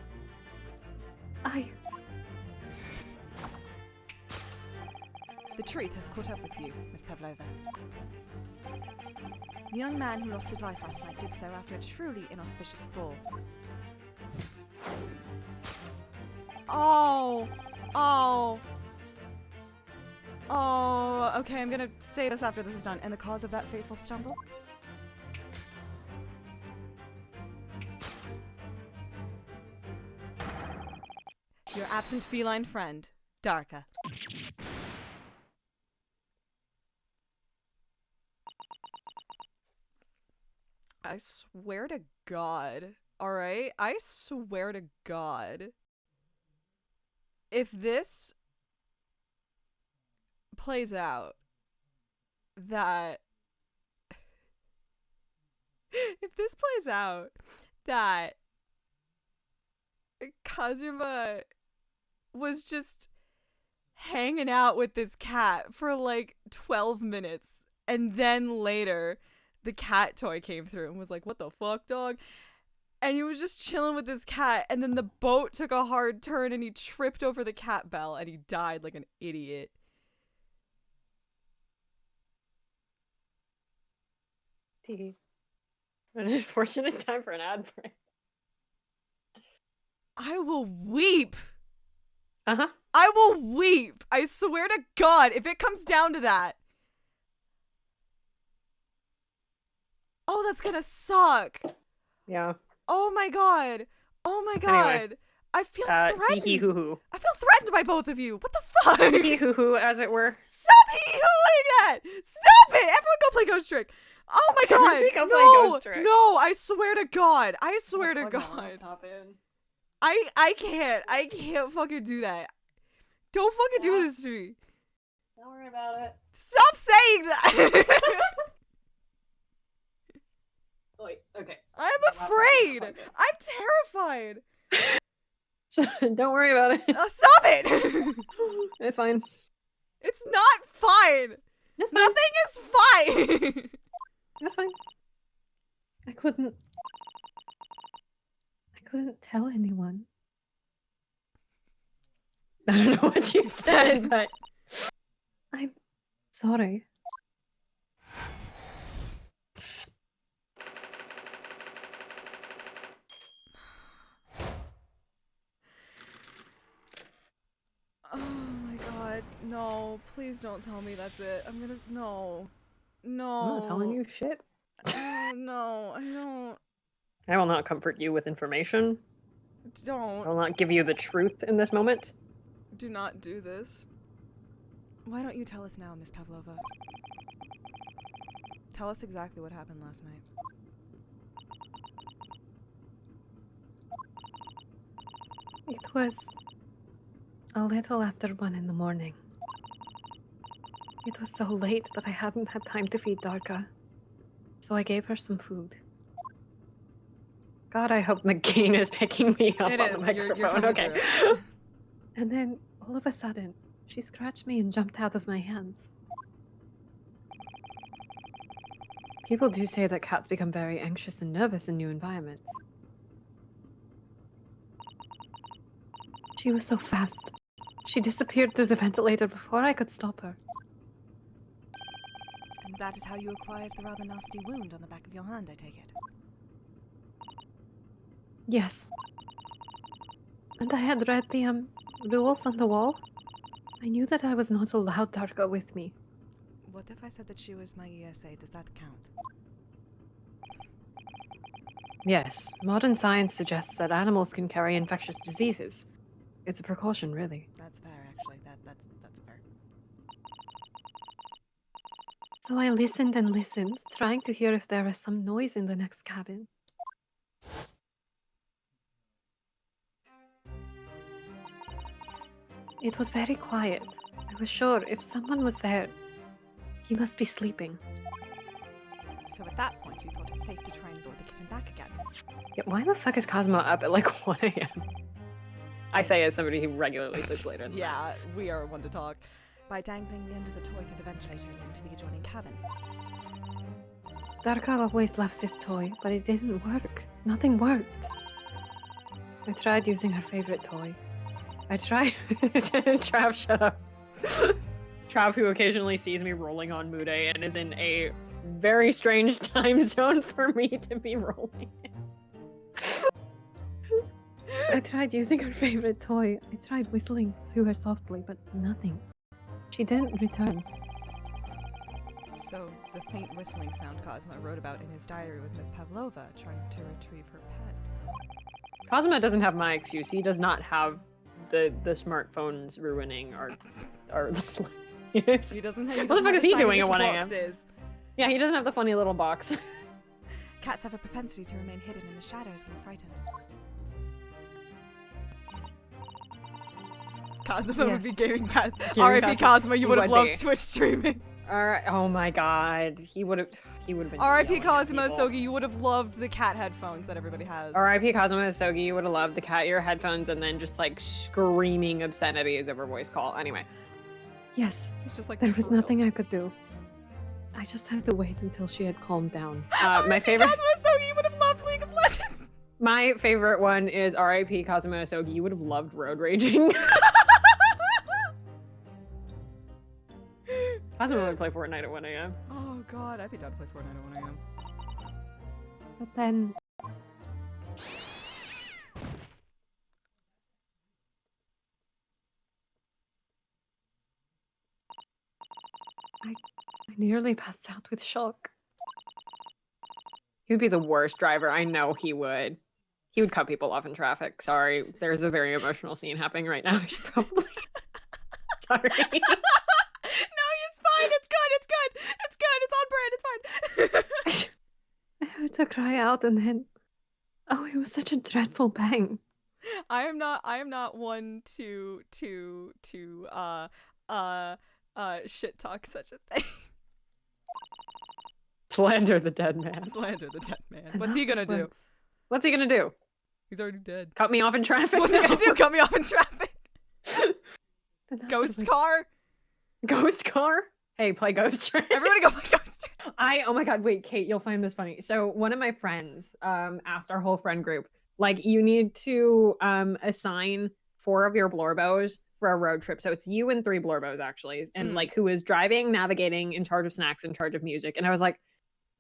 The truth has caught up with you, Miss Pavlova. The young man who lost his life last night did so after a truly inauspicious fall. Okay, I'm gonna say this after this is done. And the cause of that fateful stumble? Your absent feline friend, Darka. I swear to God, alright? I swear to God. If this plays out, that Kazuma was just hanging out with this cat for like 12 minutes, and then later the cat toy came through and was like, what the fuck, dog? And he was just chilling with this cat, and then the boat took a hard turn and he tripped over the cat bell and he died like an idiot. An unfortunate time for an ad break. I will weep. Uh-huh. I will weep. I swear to God, if it comes down to that. Oh, that's gonna suck. Yeah. Oh my God. Oh my God. Anyway, I feel threatened. hee-hee-hoo-hoo. I feel threatened by both of you. What the fuck? Hee-hee-hoo-hoo, as it were. Stop hee-hooing that. Stop it. Everyone go play Ghost Trick. Oh my God. Everybody go play No. Ghost Trick. No, I swear to God. I swear to God. I can't fucking do that. Don't fucking do this to me. Don't worry about it. Stop saying that. Wait, okay. I'm afraid. I'm terrified. Don't worry about it. Stop it. It's fine. It's not fine. It's fine. Nothing is fine. That's fine. I couldn't tell anyone. I don't know what you said, but I'm sorry. Oh my God. No, please don't tell me that's it. I'm gonna, no. No. I'm not telling you shit. Oh, no, I don't. I will not comfort you with information. I Don't. will not give you the truth in this moment. Do not do this. Why don't you tell us now, Miss Pavlova? Tell us exactly what happened last night. It was a little after 1 in the morning. It was so late, but I hadn't had time to feed Darka, so I gave her some food. God, I hope McCain is picking me up It on is. the You're microphone. coming Okay. through. And then, all of a sudden, she scratched me and jumped out of my hands. People do say that cats become very anxious and nervous in new environments. She was so fast. She disappeared through the ventilator before I could stop her. And that is how you acquired the rather nasty wound on the back of your hand, I take it. Yes. And I had read the, rules on the wall. I knew that I was not allowed Darka with me. What if I said that she was my ESA? Does that count? Yes, modern science suggests that animals can carry infectious diseases. It's a precaution, really. That's fair, actually. That's fair. So I listened and listened, trying to hear if there was some noise in the next cabin. It was very quiet. I was sure if someone was there, he must be sleeping. So at that point, you thought it safe to try and lure the kitten back again. Yeah, why the fuck is Cosmo up at like 1 a.m.? I say as somebody who regularly sleeps later than that. Yeah, we are one to talk. By dangling the end of the toy through the ventilator and into the adjoining cabin. Darka always loves this toy, but it didn't work. Nothing worked. I tried using her favorite toy. I tried... Trav, shut up. Trav, who occasionally sees me rolling on Mude and is in a very strange time zone for me to be rolling in. I tried using her favorite toy. I tried whistling to her softly, but nothing. She didn't return. So the faint whistling sound Cosmo wrote about in his diary was Miss Pavlova trying to retrieve her pet. Cosmo doesn't have my excuse. He does not have the smartphones ruining our He doesn't have. What the fuck is he doing at shiny 1 a.m.? boxes. Yeah, he doesn't have the funny little box. Cats have a propensity to remain hidden in the shadows when frightened. Cosmo would be Yes. gaming past. Gaming R.I.P. past- Cosmo, you he would have would loved be. Twitch streaming. Alright. Oh my god. He would have been R.I.P. yelling at Cosmo people. Sogi, you would have loved the cat headphones that everybody has. R.I.P. Cosmo Sogi, you would have loved the cat ear headphones and then just like screaming obscenities over voice call. Anyway. Yes, He's just like there "For was real." nothing I could do. I just had to wait until she had calmed down. My R.I.P. favorite Cosmo Sogi, you would have loved League of Legends. my favorite one is R.I.P. Cosmo Sogi, you would have loved road raging. Cosmo would play Fortnite at 1 a.m. Oh god, I'd be down to play Fortnite at 1 a.m. But then... I nearly passed out with shock. He would be the worst driver. I know he would. He would cut people off in traffic. Sorry. There's a very emotional scene happening right now. I should probably... Sorry. No, it's fine. It's good. It's good. It's good. It's on brand. It's fine. I heard her cry out and then... Oh, it was such a dreadful bang. I am not one to shit talk such a thing. Slander the dead man. Slander the dead man. And What's he gonna do? afterwards- What's he gonna do? He's already dead. Cut me off in traffic? What's he gonna No. do? Cut me off in traffic? then Ghost afterwards- car? Ghost car? Hey, play Ghost Train. Everybody go play Ghost Train. Oh my god, wait, Kate, you'll find this funny. So one of my friends asked our whole friend group, like, you need to assign 4 of your Blorbos for a road trip. So it's you and 3 Blorbos actually, and like who is driving, navigating, in charge of snacks, in charge of music. And I was like,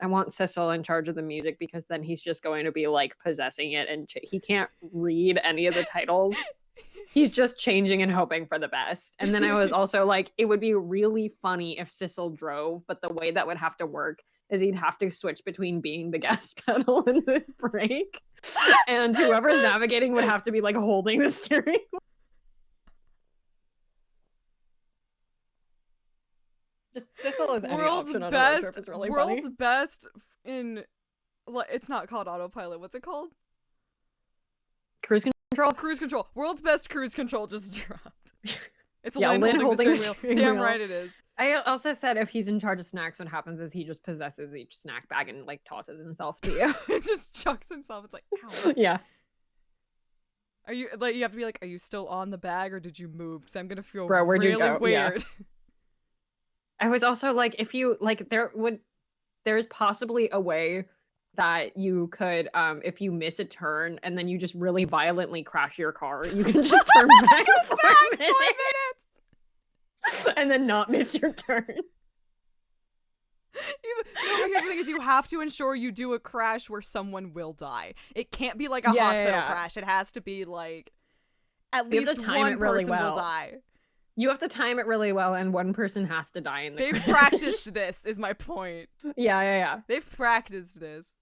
I want Sissel in charge of the music because then he's just going to be like possessing it and he can't read any of the titles. He's just changing and hoping for the best. And then I was also like, it would be really funny if Sissel drove, but the way that would have to work is he'd have to switch between being the gas pedal and the brake. And whoever's navigating would have to be like holding the steering wheel. Just Sissel is any World's option on a road best. trip is really World's funny. best in. It's not called autopilot. What's it called? Cruise control. Cruise control. World's best cruise control just dropped. It's Yeah, Lynn Lynn holding the steering wheel. Damn wheel. right it is. I also said if he's in charge of snacks, what happens is he just possesses each snack bag and like tosses himself to you. It just chucks himself. It's like, ow. Yeah. Are you like? You have to be like, are you still on the bag or did you move? Because I'm gonna feel Bro, where'd you really go? Yeah. weird. I was also like, if you like, there's possibly a way that you could, if you miss a turn and then you just really violently crash your car, you can just turn back for a minute and then not miss your turn. No, but here's the thing: is you have to ensure you do a crash where someone will die. It can't be like a hospital crash. It has to be like at least one person will die. You have to time it really well, and one person has to die in the They've crash. practiced this, is my point. Yeah. They've practiced this.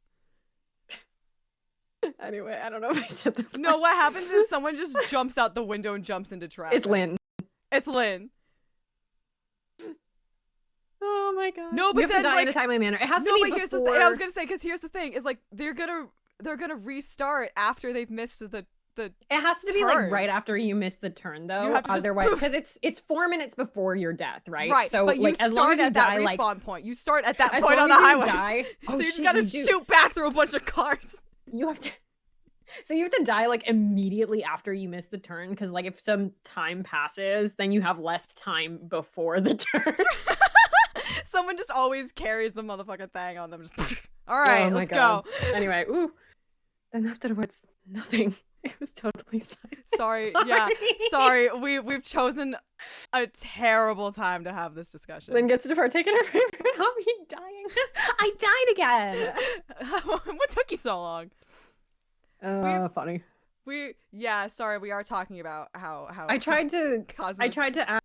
Anyway, I don't know if I said this. No, what happens is someone just jumps out the window and jumps into traffic. It's Lynn. It's Lynn. Oh my god. No, but you have then to die like, in a timely manner. It has to no, be but here's the before... thing. I was gonna say, because here's the thing: is like they're gonna restart after they've missed the. It has to be like right after you miss the turn, though. You have to otherwise, because it's 4 minutes before your death, right? Right. So but you like, start as long as you at that die, respawn like, point. You start at that as point on long the as you highway. die- So Oh, you just shit, gotta you do. shoot back through a bunch of cars. You have to. So you have to die like immediately after you miss the turn, because like if some time passes, then you have less time before the turn. Someone just always carries the motherfucking thing on them. Just, all right, Oh my let's God. go. Anyway, ooh. Then afterwards, nothing. It was totally silent. Sorry. Yeah. Sorry. We've chosen a terrible time to have this discussion. Lynn gets to partake in her favorite hobby, dying. I died again. What took you so long? Funny. We are talking about how I tried to cosmic-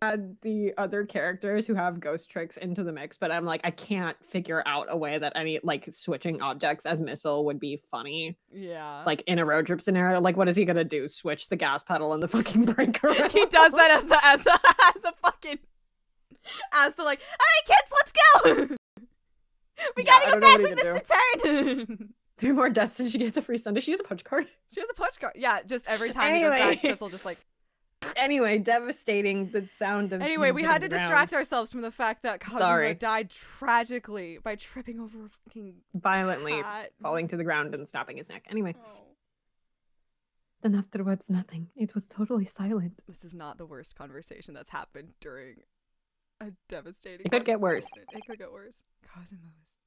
add the other characters who have ghost tricks into the mix, but I'm like, I can't figure out a way that any like switching objects as missile would be funny. Yeah. Like in a road trip scenario, like what is he gonna do? Switch the gas pedal and the fucking brake around? He does that as a fucking as the like, all right kids, let's go. We gotta go back. We missed the turn. 3 more deaths and she gets a free Sunday. She has a punch card. She has a punch card. Yeah, just every time he goes back, Sissel just like. Anyway, devastating the sound of. Anyway, we had to distract around. ourselves from the fact that Kazuma died tragically by tripping over a fucking violently cat. Falling to the ground and snapping his neck. Anyway. Oh. Then afterwards, nothing. It was totally silent. This is not the worst conversation that's happened during a devastating. It could get worse. It could get worse. Kazuma's.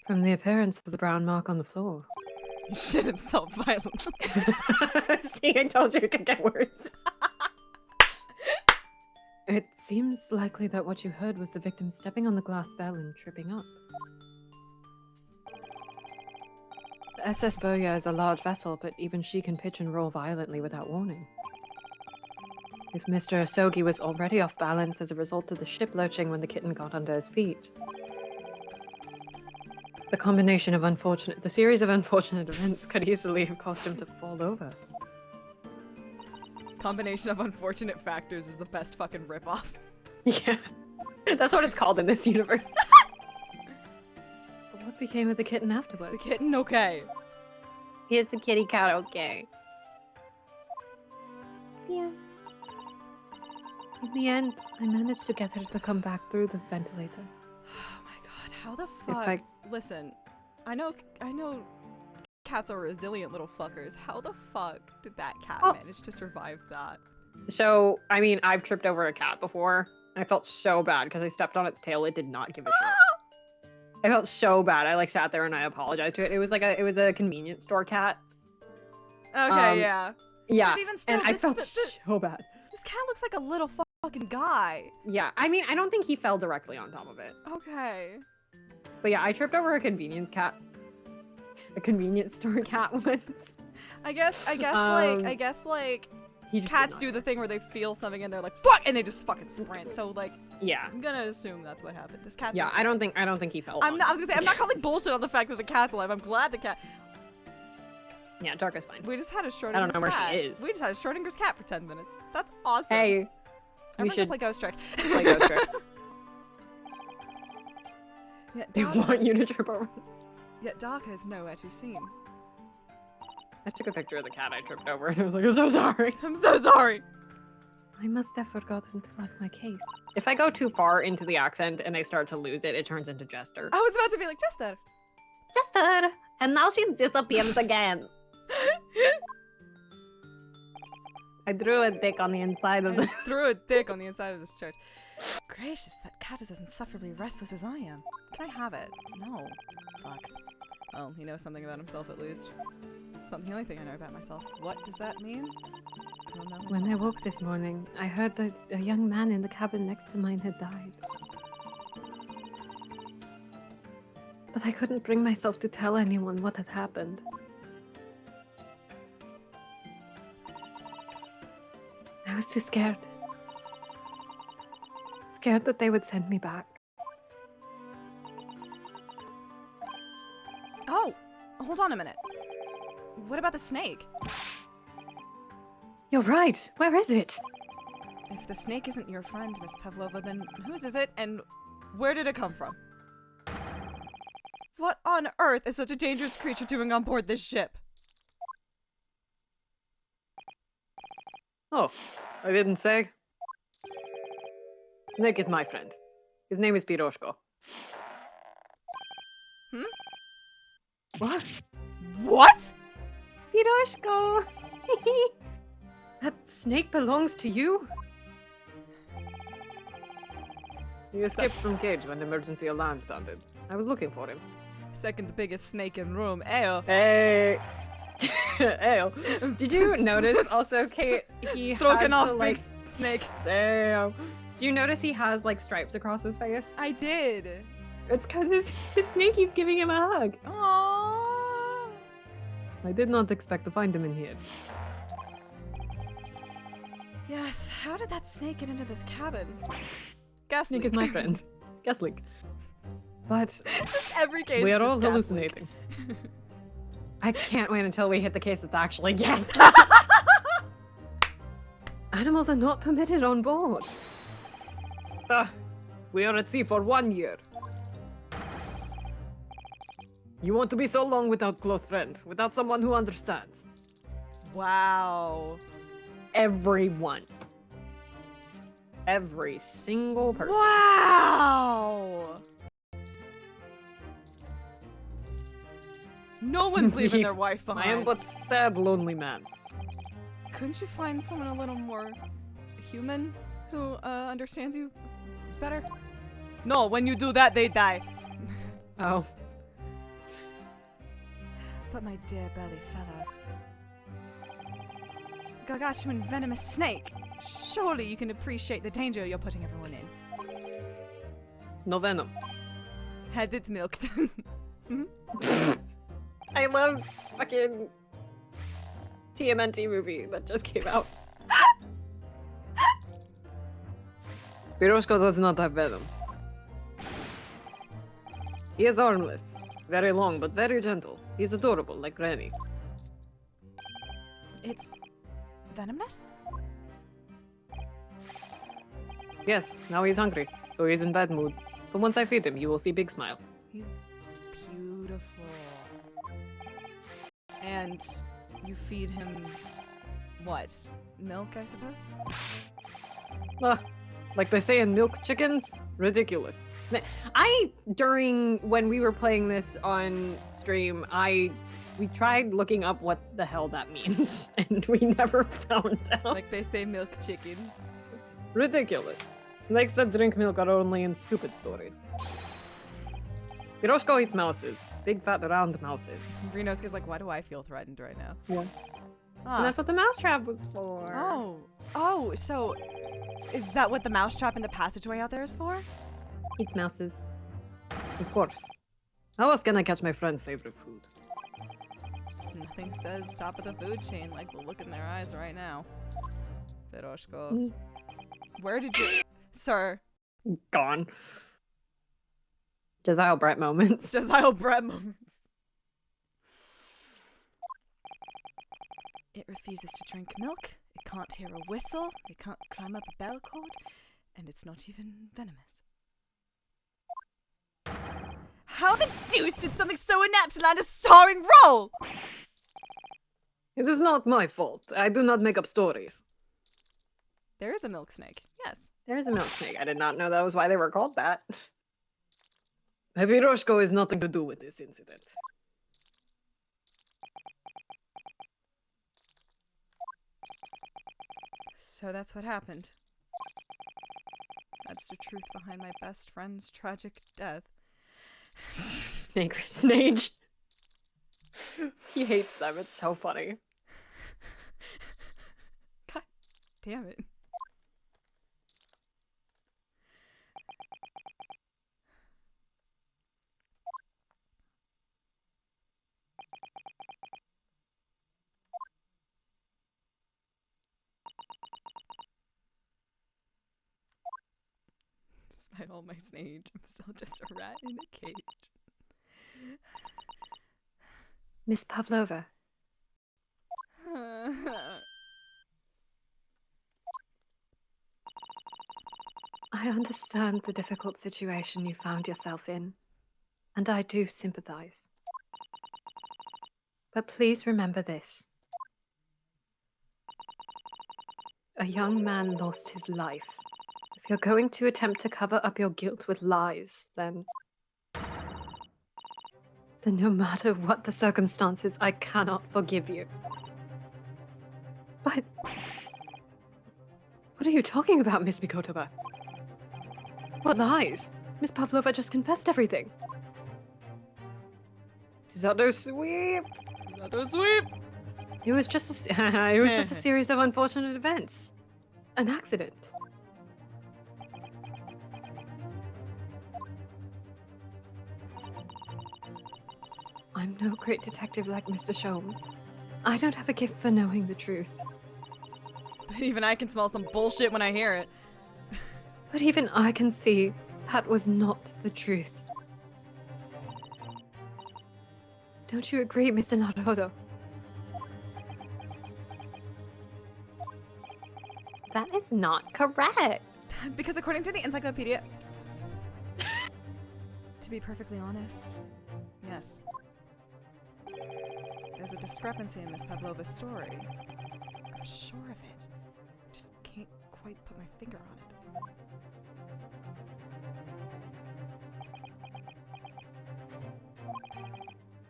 From the appearance of the brown mark on the floor. He shit himself violently. See, I told you it could get worse. It seems likely that what you heard was the victim stepping on the glass bell and tripping up. The SS Burya is a large vessel, but even she can pitch and roll violently without warning. If Mr. Asogi was already off balance as a result of the ship lurching when the kitten got under his feet, the series of unfortunate events could easily have caused him to fall over. Combination of unfortunate factors is the best fucking ripoff. Yeah. That's what it's called in this universe. But what became of the kitten afterwards? Is the kitten okay? Here's the kitty cat okay. Yeah. In the end, I managed to get her to come back through the ventilator. Oh my god, how the fuck? Listen, I know cats are resilient little fuckers. How the fuck did that cat manage to survive that? So, I mean, I've tripped over a cat before, and I felt so bad because I stepped on its tail. It did not give a shit. I felt so bad. I like sat there and I apologized to it. It was like a convenience store cat. Okay, yeah. Yeah, But even still, and I felt so bad. This cat looks like a little fucking guy. Yeah, I mean, I don't think he fell directly on top of it. Okay. But yeah, I tripped over a convenience store cat once. I guess like cats do the thing where they feel something and they're like fuck, and they just fucking sprint. So like, yeah, I'm gonna assume that's what happened. This cat's. Yeah, okay. I don't think he fell. I was gonna say I'm not calling bullshit on the fact that the cat's alive. I'm glad the cat. Yeah, dark is fine. We just had a Schrodinger's cat. I don't know where she is. We just had a Schrodinger's cat for 10 minutes. That's awesome. Hey, I'm we gonna should play Ghost Trick. play Ghost Trick. Yeah, They Doc, want you to trip over. yet Doc is nowhere to be seen. I took a picture of the cat I tripped over and I was like, I'm so sorry. I'm so sorry. I must have forgotten to lock my case. If I go too far into the accent and I start to lose it, it turns into Jester. I was about to be like, Jester. Jester! And now she disappears again. I drew a dick on the inside of I the. threw a dick on the inside of this church. Gracious, that cat is as insufferably restless as I am. Can I have it? No. Fuck. Well, he knows something about himself at least. It's not the only thing I know about myself. What does that mean? I don't know. When I woke this morning, I heard that a young man in the cabin next to mine had died. But I couldn't bring myself to tell anyone what had happened. I was too scared. Scared that they would send me back. Oh! Hold on a minute. What about the snake? You're right. Where is it? If the snake isn't your friend, Miss Pavlova, then whose is it, and where did it come from? What on earth is such a dangerous creature doing on board this ship? Oh, I didn't say. Nick is my friend. His name is Piroshko. Hmm? What? What? Piroshko! That snake belongs to you? He escaped from cage when the emergency alarm sounded. I was looking for him. Second biggest snake in room, ayo. Hey! Ayo. Did you notice also, Kate, he Stroking has off the, big like, snake. Ayo. Do you notice he has, like, stripes across his face? I did. It's because his snake keeps giving him a hug. Aww. I did not expect to find him in here. Yes, how did that snake get into this cabin? Gas Snake leak. is my friend. Guess leak. But Just every case we is are just all gas leak. hallucinating. I can't wait until we hit the case that's actually gas. Animals are not permitted on board. We are at sea for 1 year. You want to be so long without close friends, without someone who understands. Wow. Everyone. Every single person. Wow. No one's leaving their wife I am behind. but sad, lonely man. Couldn't you find someone a little more human who understands you better? No, when you do that, they die. Oh. But my dear belly fellow, gargantuan venomous snake. Surely you can appreciate the danger you're putting everyone in. No venom. Had it milked. I love fucking TMNT movie that just came out. Piroshko does not have venom. He is armless. Very long, but very gentle. He's adorable, like Granny. It's venomous? Yes, now he's hungry, so he's in bad mood. But once I feed him, you will see big smile. He's beautiful. And you feed him what? Milk, I suppose? Like they say in Milk Chickens, ridiculous. When we were playing this on stream, we tried looking up what the hell that means, and we never found out. Like they say milk chickens. It's ridiculous. Snakes that drink milk are only in stupid stories. Piroshko eats mouses. Big fat round mouses. Renosuke's like, why do I feel threatened right now? Yeah. Ah. And that's what the mousetrap was for. Oh, so is that what the mousetrap in the passageway out there is for? Eats mouses. Of course. How else can I catch my friend's favorite food? Nothing says top of the food chain like the look in their eyes right now. Piroshko. Mm. Where did you... Sir. Gone. Josiah Brett moments. Josiah Brett moments. It refuses to drink milk, it can't hear a whistle, it can't climb up a bell cord, and it's not even venomous. How the deuce did something so inept land a starring role? It is not my fault. I do not make up stories. There is a milk snake, yes. There is a milk snake. I did not know that was why they were called that. Piroshko has nothing to do with this incident. So that's what happened. That's the truth behind my best friend's tragic death. Snage. He hates them. It's so funny. God damn it. Despite all my snage, I'm still just a rat in a cage. Miss Pavlova, I understand the difficult situation you found yourself in, and I do sympathize. But please remember this. A young man lost his life. If you're going to attempt to cover up your guilt with lies, then no matter what the circumstances, I cannot forgive you. But what are you talking about, Miss Mikotova? What lies? Miss Pavlova just confessed everything. Zato sweep. Zato sweep. It was just a series of unfortunate events. An accident. I'm no great detective like Mr. Sholmes. I don't have a gift for knowing the truth. But even I can smell some bullshit when I hear it. But even I can see that was not the truth. Don't you agree, Mr. Naruhodo? That is not correct. Because according to the encyclopedia... To be perfectly honest, yes. There's a discrepancy in Miss Pavlova's story. I'm sure of it. Just can't quite put my finger on it.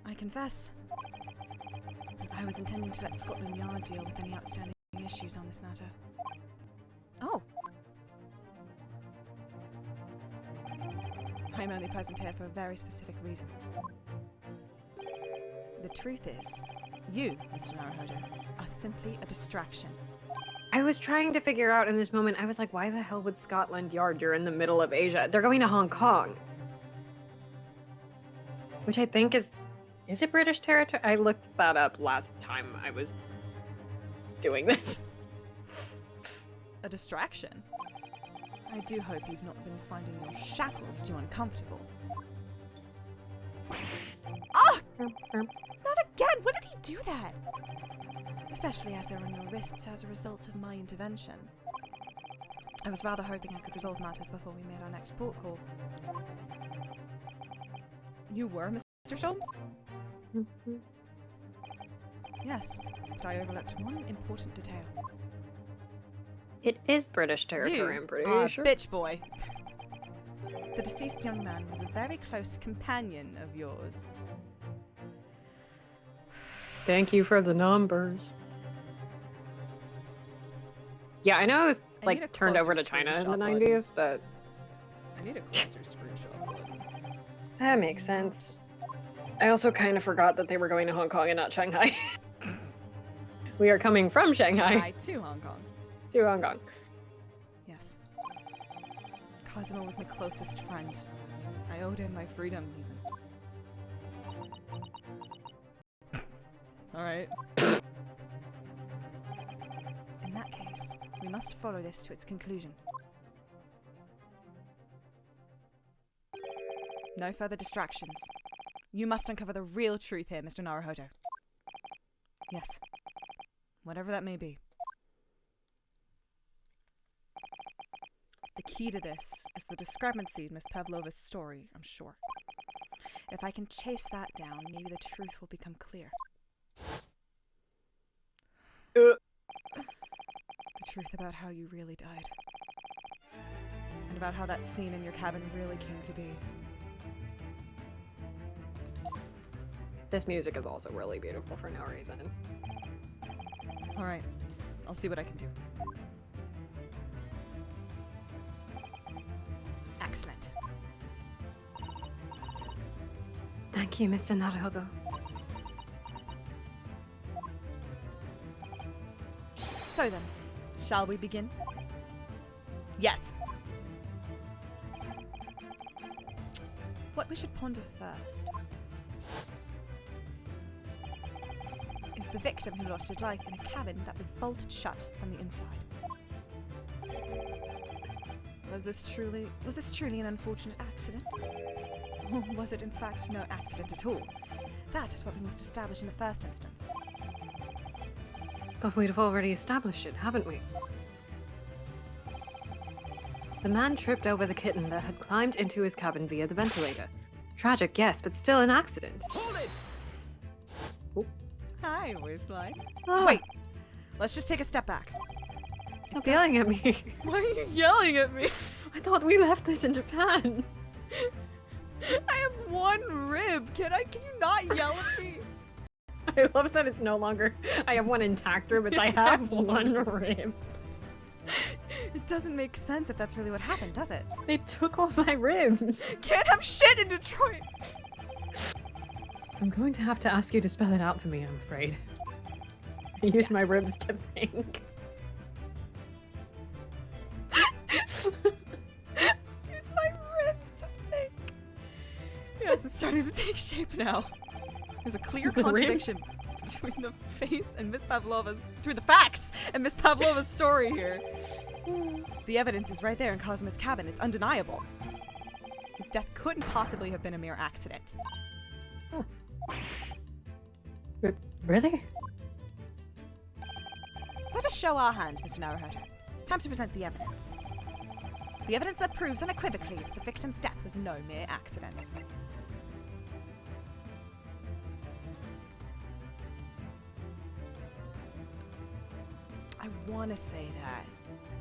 I confess. I was intending to let Scotland Yard deal with any outstanding issues on this matter. Oh. I'm only present here for a very specific reason. The truth is, you, Mr. Naruhodo, are simply a distraction. I was trying to figure out in this moment, I was like, why the hell would Scotland Yard? You're in the middle of Asia. They're going to Hong Kong. Which I think is it British territory? I looked that up last time I was doing this. A distraction? I do hope you've not been finding your shackles too uncomfortable. Ah! Not again! When did he do that? Especially as they're on your wrists as a result of my intervention. I was rather hoping I could resolve matters before we made our next port call. You were Mr. Sholmes? Yes, but I overlooked one important detail. It is British territory, I'm pretty sure. Bitch boy. The deceased young man was a very close companion of yours. Thank you for the numbers. Yeah, I know it was like turned over to China in the 90s, but I need a closer screenshot button. That makes sense. I also kind of forgot that they were going to Hong Kong and not Shanghai. We are coming from Shanghai to Hong Kong. To Hong Kong. Yes. Cosimo was my closest friend. I owed him my freedom, even. Alright. In that case, we must follow this to its conclusion. No further distractions. You must uncover the real truth here, Mr. Naruhodo. Yes. Whatever that may be. The key to this is the discrepancy in Miss Pavlova's story, I'm sure. If I can chase that down, maybe the truth will become clear. The truth about how you really died. And about how that scene in your cabin really came to be. This music is also really beautiful for no reason. Alright, I'll see what I can do. Excellent. Thank you, Mr. Naruhodo. So then, shall we begin? Yes. What we should ponder first is the victim who lost his life in a cabin that was bolted shut from the inside. Was this truly an unfortunate accident? Or was it in fact no accident at all? That is what we must establish in the first instance. But we've already established it, haven't we? The man tripped over the kitten that had climbed into his cabin via the ventilator. Tragic, yes, but still an accident. Hold it! Oh. Hi, Waistline. Ah, Wait, let's just take a step back. stop yelling at me. Why are you yelling at me? I thought we left this in Japan. I have one rib. Can you not yell at me? I love that it's no longer I have one intact rib, it's I have one rib. It doesn't make sense if that's really what happened, does it? They took all my ribs. Can't have shit in Detroit! I'm going to have to ask you to spell it out for me, I'm afraid. I use my ribs to think. Use my ribs to think. Yes, it's starting to take shape now. There's a clear The contradiction between the face and Miss Pavlova's, between the facts and Miss Pavlova's story here. The evidence is right there in Cosmo's cabin. It's undeniable. His death couldn't possibly have been a mere accident. Really? Let us show our hand, Mr. Naruhodo. Time to present the evidence. The evidence that proves unequivocally that the victim's death was no mere accident. I want to say that.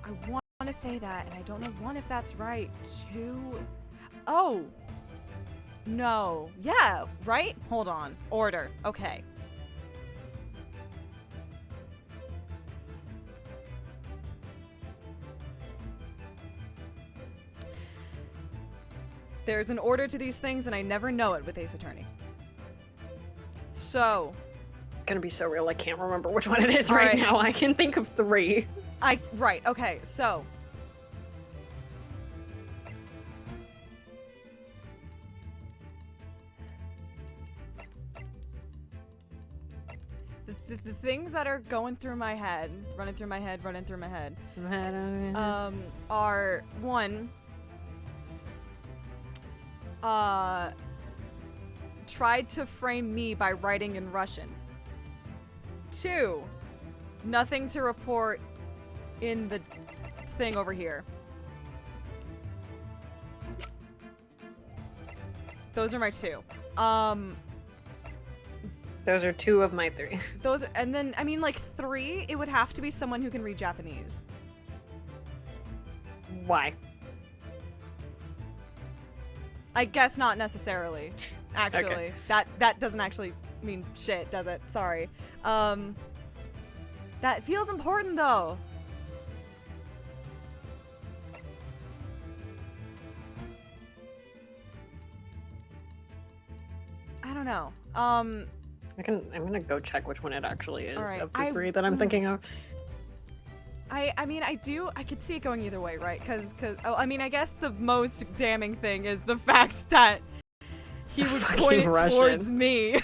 I want to say that, and I don't know, one, if that's right. Two... Oh! No. Yeah, right? Hold on. Order. Okay. There's an order to these things, and I never know it with Ace Attorney. So... Gonna be so real, I can't remember which one it is All right right. now. I can think of 3. Right, okay, so... The things that are going through my head, running through my head, are, one, tried to frame me by writing in Russian. 2, nothing to report in the thing over here. Those are my 2. Those are 2 of my 3. Those, and then, I mean, like, 3, it would have to be someone who can read Japanese. Why? I guess not necessarily, actually. Okay. That doesn't actually mean shit, does it? Sorry. That feels important, though. I don't know. I'm gonna go check which one it actually is All right, of the 3 that I'm thinking of. I mean, I could see it going either way, right? Cause, I mean, I guess the most damning thing is the fact that he would Fucking point it Russian. towards me.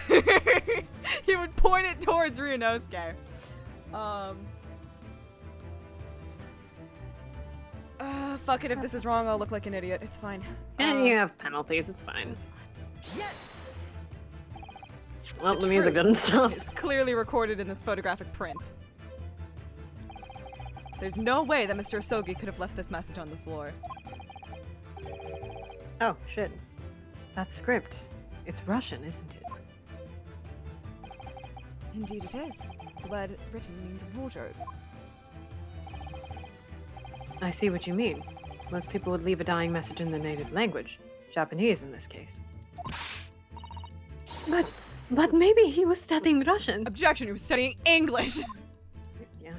He would point it towards Ryunosuke. Fuck it, if this is wrong, I'll look like an idiot. It's fine. And you have penalties, it's fine. It's fine. Yes! Well, the the music truth didn't stop. It's clearly recorded in this photographic print. There's no way that Mr. Asogi could have left this message on the floor. Oh, shit. That script. It's Russian, isn't it? Indeed it is. The word written means wardrobe. I see what you mean. Most people would leave a dying message in their native language. Japanese in this case. But maybe he was studying Russian. Objection, he was studying English! Yeah.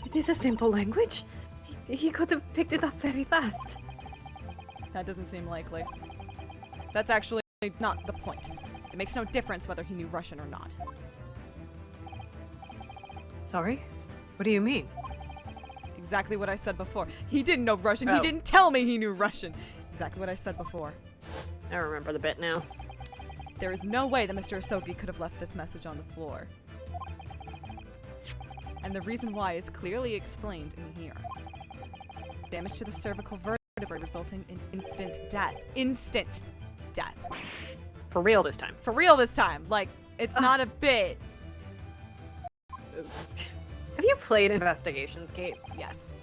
It is a simple language. He could have picked it up very fast. That doesn't seem likely. That's actually not the point. It makes no difference whether he knew Russian or not. Sorry? What do you mean? Exactly what I said before. He didn't know Russian. He Oh. didn't tell me he knew Russian. Exactly what I said before. I remember the bit now. There is no way that Mr. Asogi could have left this message on the floor. And the reason why is clearly explained in here. Damage to the cervical vertebrae resulting in instant death. Instant death. For real this time. For real this time. Like, it's not a bit. Have you played Investigations, Kate? Yes.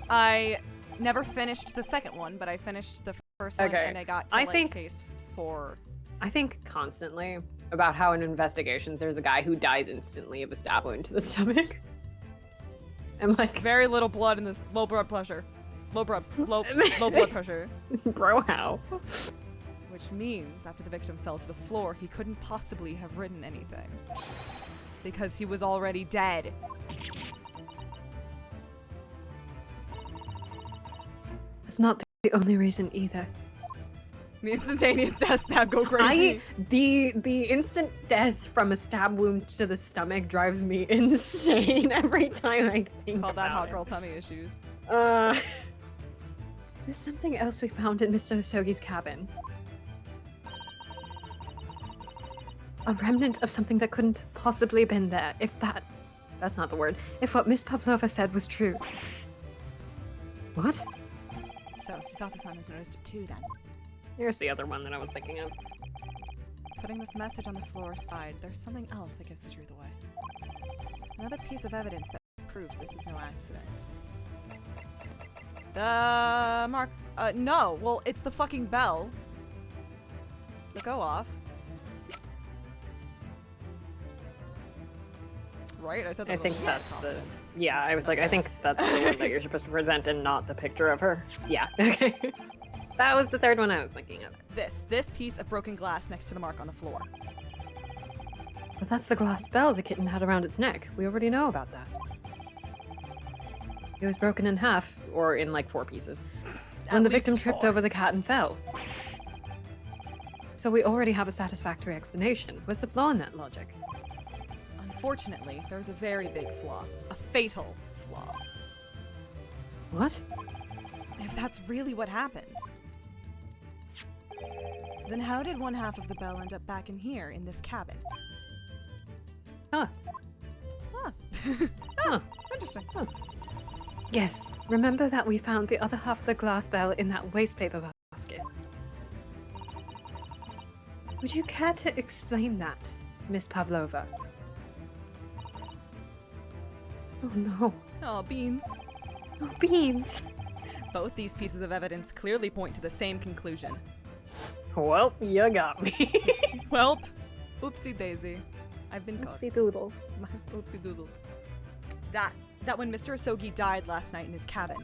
I never finished the second one, but I finished the first one Okay. and I got to I like think- case 4. I think constantly about how in Investigations there's a guy who dies instantly of a stab wound to the stomach. I'm like, Very little blood in this. Low blood pressure. Low blood pressure. bro, how? Which means after the victim fell to the floor, he couldn't possibly have written anything. Because he was already dead. That's not the only reason either. The instantaneous death stab go crazy. The instant death from a stab wound to the stomach drives me insane every time I think Call that about hot it. girl tummy issues. Uh, There's something else we found in Mr. Asogi's cabin. A remnant of something that couldn't possibly have been there, if that's not the word, if what Miss Pavlova said was true. What? So, Susato-san has noticed it too then. here's the other one that I was thinking of. Putting this message on the floor aside, there's something else that gives the truth away. Another piece of evidence that proves this was no accident. The mark. No. Well, it's the fucking bell. The go off. Right? I said that I with think a lot of that's the. confidence. Yeah, I was like, I think that's the one that you're supposed to present and not the picture of her. Yeah, okay. That was the third one I was thinking of. This piece of broken glass next to the mark on the floor. But that's the glass bell the kitten had around its neck. We already know about that. It was broken in half, or in like 4 pieces. When the At victim least tripped 4. over the cat and fell. So we already have a satisfactory explanation. Where's the flaw in that logic? Unfortunately, there's a very big flaw. A fatal flaw. What? If that's really what happened, then how did one half of the bell end up back in here in this cabin? Huh. Huh. Huh. Interesting. Yes. Remember that we found the other half of the glass bell in that waste paper basket. Would you care to explain that, Miss Pavlova? Oh no. Oh, beans. Oh, beans. Both these pieces of evidence clearly point to the same conclusion. Well, you got me. Welp. Oopsie daisy. I've been caught. Oopsie doodles. Oopsie doodles. That when Mr. Asogi died last night in his cabin.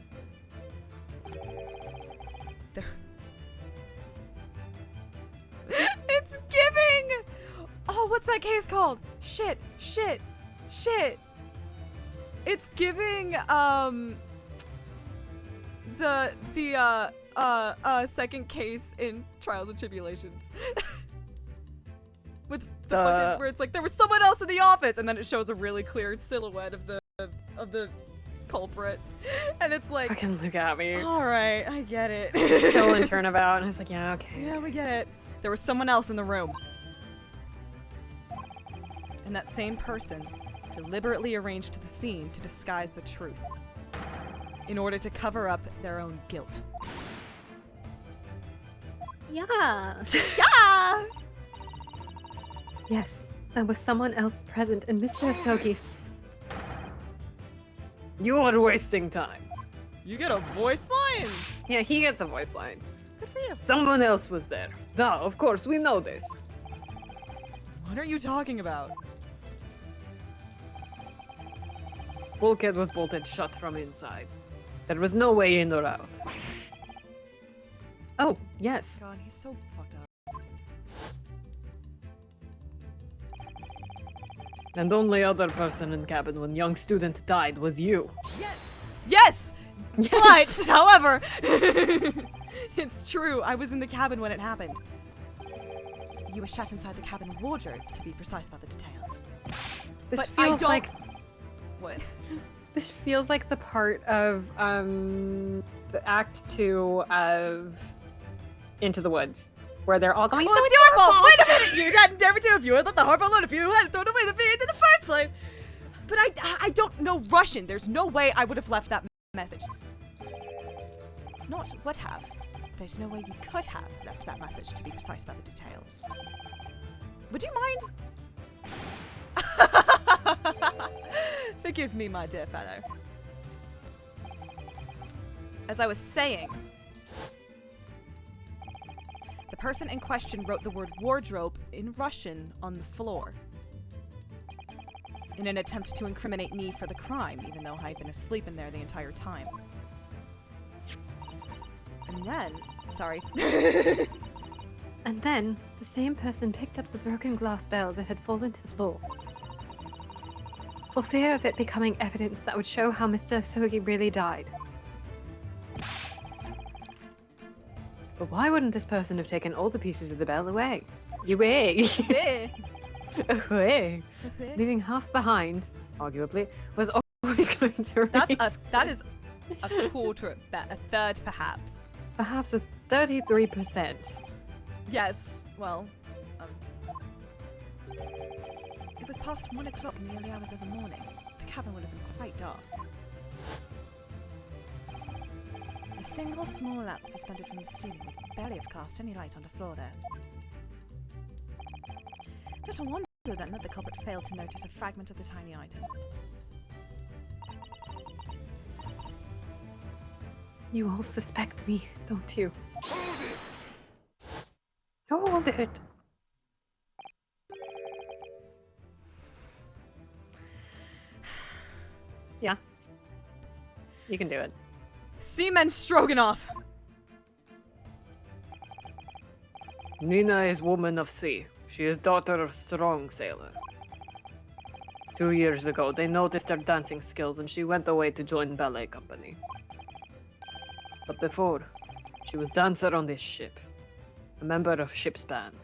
There. It's giving! Oh, what's that case called? Shit. It's giving, the second case in Trials and Tribulations. With the fucking, where it's like, there was someone else in the office, and then it shows a really clear silhouette of the culprit. And it's like, Fucking look at me. alright, I get it. Still in turnabout, and I was like, yeah, okay. Yeah, we get it. There was someone else in the room. And that same person deliberately arranged the scene to disguise the truth in order to cover up their own guilt. Yeah. Yeah! Yes, there was someone else present in Mr. Asogi's. You are wasting time. You get a voice line? Yeah, he gets a voice line. Good for you. Someone else was there. Duh, of course, we know this. What are you talking about? Bulkhead was bolted shut from inside. There was no way in or out. Oh, yes. God, he's so fucked up. And only other person in cabin when young student died was you. Yes! Yes! Yes! But, however, it's true. I was in the cabin when it happened. You were shut inside the cabin wardrobe, to be precise about the details. This But feels I don't... like What? this feels like the part of the act 2 of Into the Woods, where they're all going. Well, it's your fault! Wait a minute! You got never do if you had let the harp alone if you hadn't thrown away the beard in the first place! But I don't know Russian. There's no way I would have left that message. Not would have. There's no way you could have left that message, to be precise about the details. Would you mind? Forgive me, my dear fellow. As I was saying, the person in question wrote the word wardrobe in Russian on the floor in an attempt to incriminate me for the crime, even though I'd been asleep in there the entire time. And then, sorry. And then, the same person picked up the broken glass bell that had fallen to the floor. For fear of it becoming evidence that would show how Mr. Sogi really died. But why wouldn't this person have taken all the pieces of the bell away? Away! Away! Leaving half behind, arguably, was always going to That is a quarter, a third perhaps. perhaps a 33%. Yes, well, it was past 1 o'clock in the early hours of the morning. The cabin would have been quite dark. A single small lamp suspended from the ceiling would barely have cast any light on the floor there. Little wonder then that the culprit failed to notice a fragment of the tiny item. You all suspect me, don't you? Hold it! Yeah. You can do it. Seamen Strogenov! Nina is woman of sea. She is daughter of strong sailor. 2 years ago, they noticed her dancing skills and she went away to join ballet company. But before, she was dancer on this ship. A member of ship's band.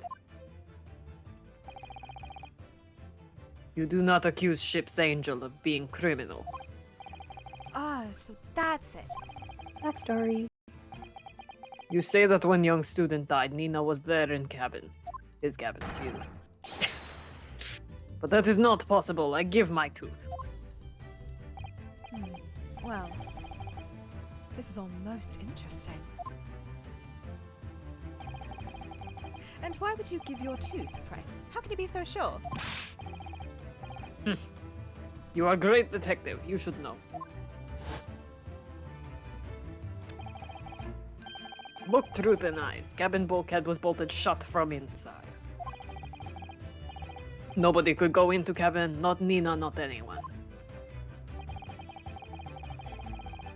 You do not accuse ship's angel of being criminal. Ah, so that's it. Backstory. You say that when young student died, Nina was there in cabin. His cabin, Jesus. But that is not possible. I give my tooth. Well, this is all most interesting. And why would you give your tooth, pray? How can you be so sure? You are a great detective. You should know. Look truth in eyes. Cabin bulkhead was bolted shut from inside. Nobody could go into cabin, not Nina, not anyone.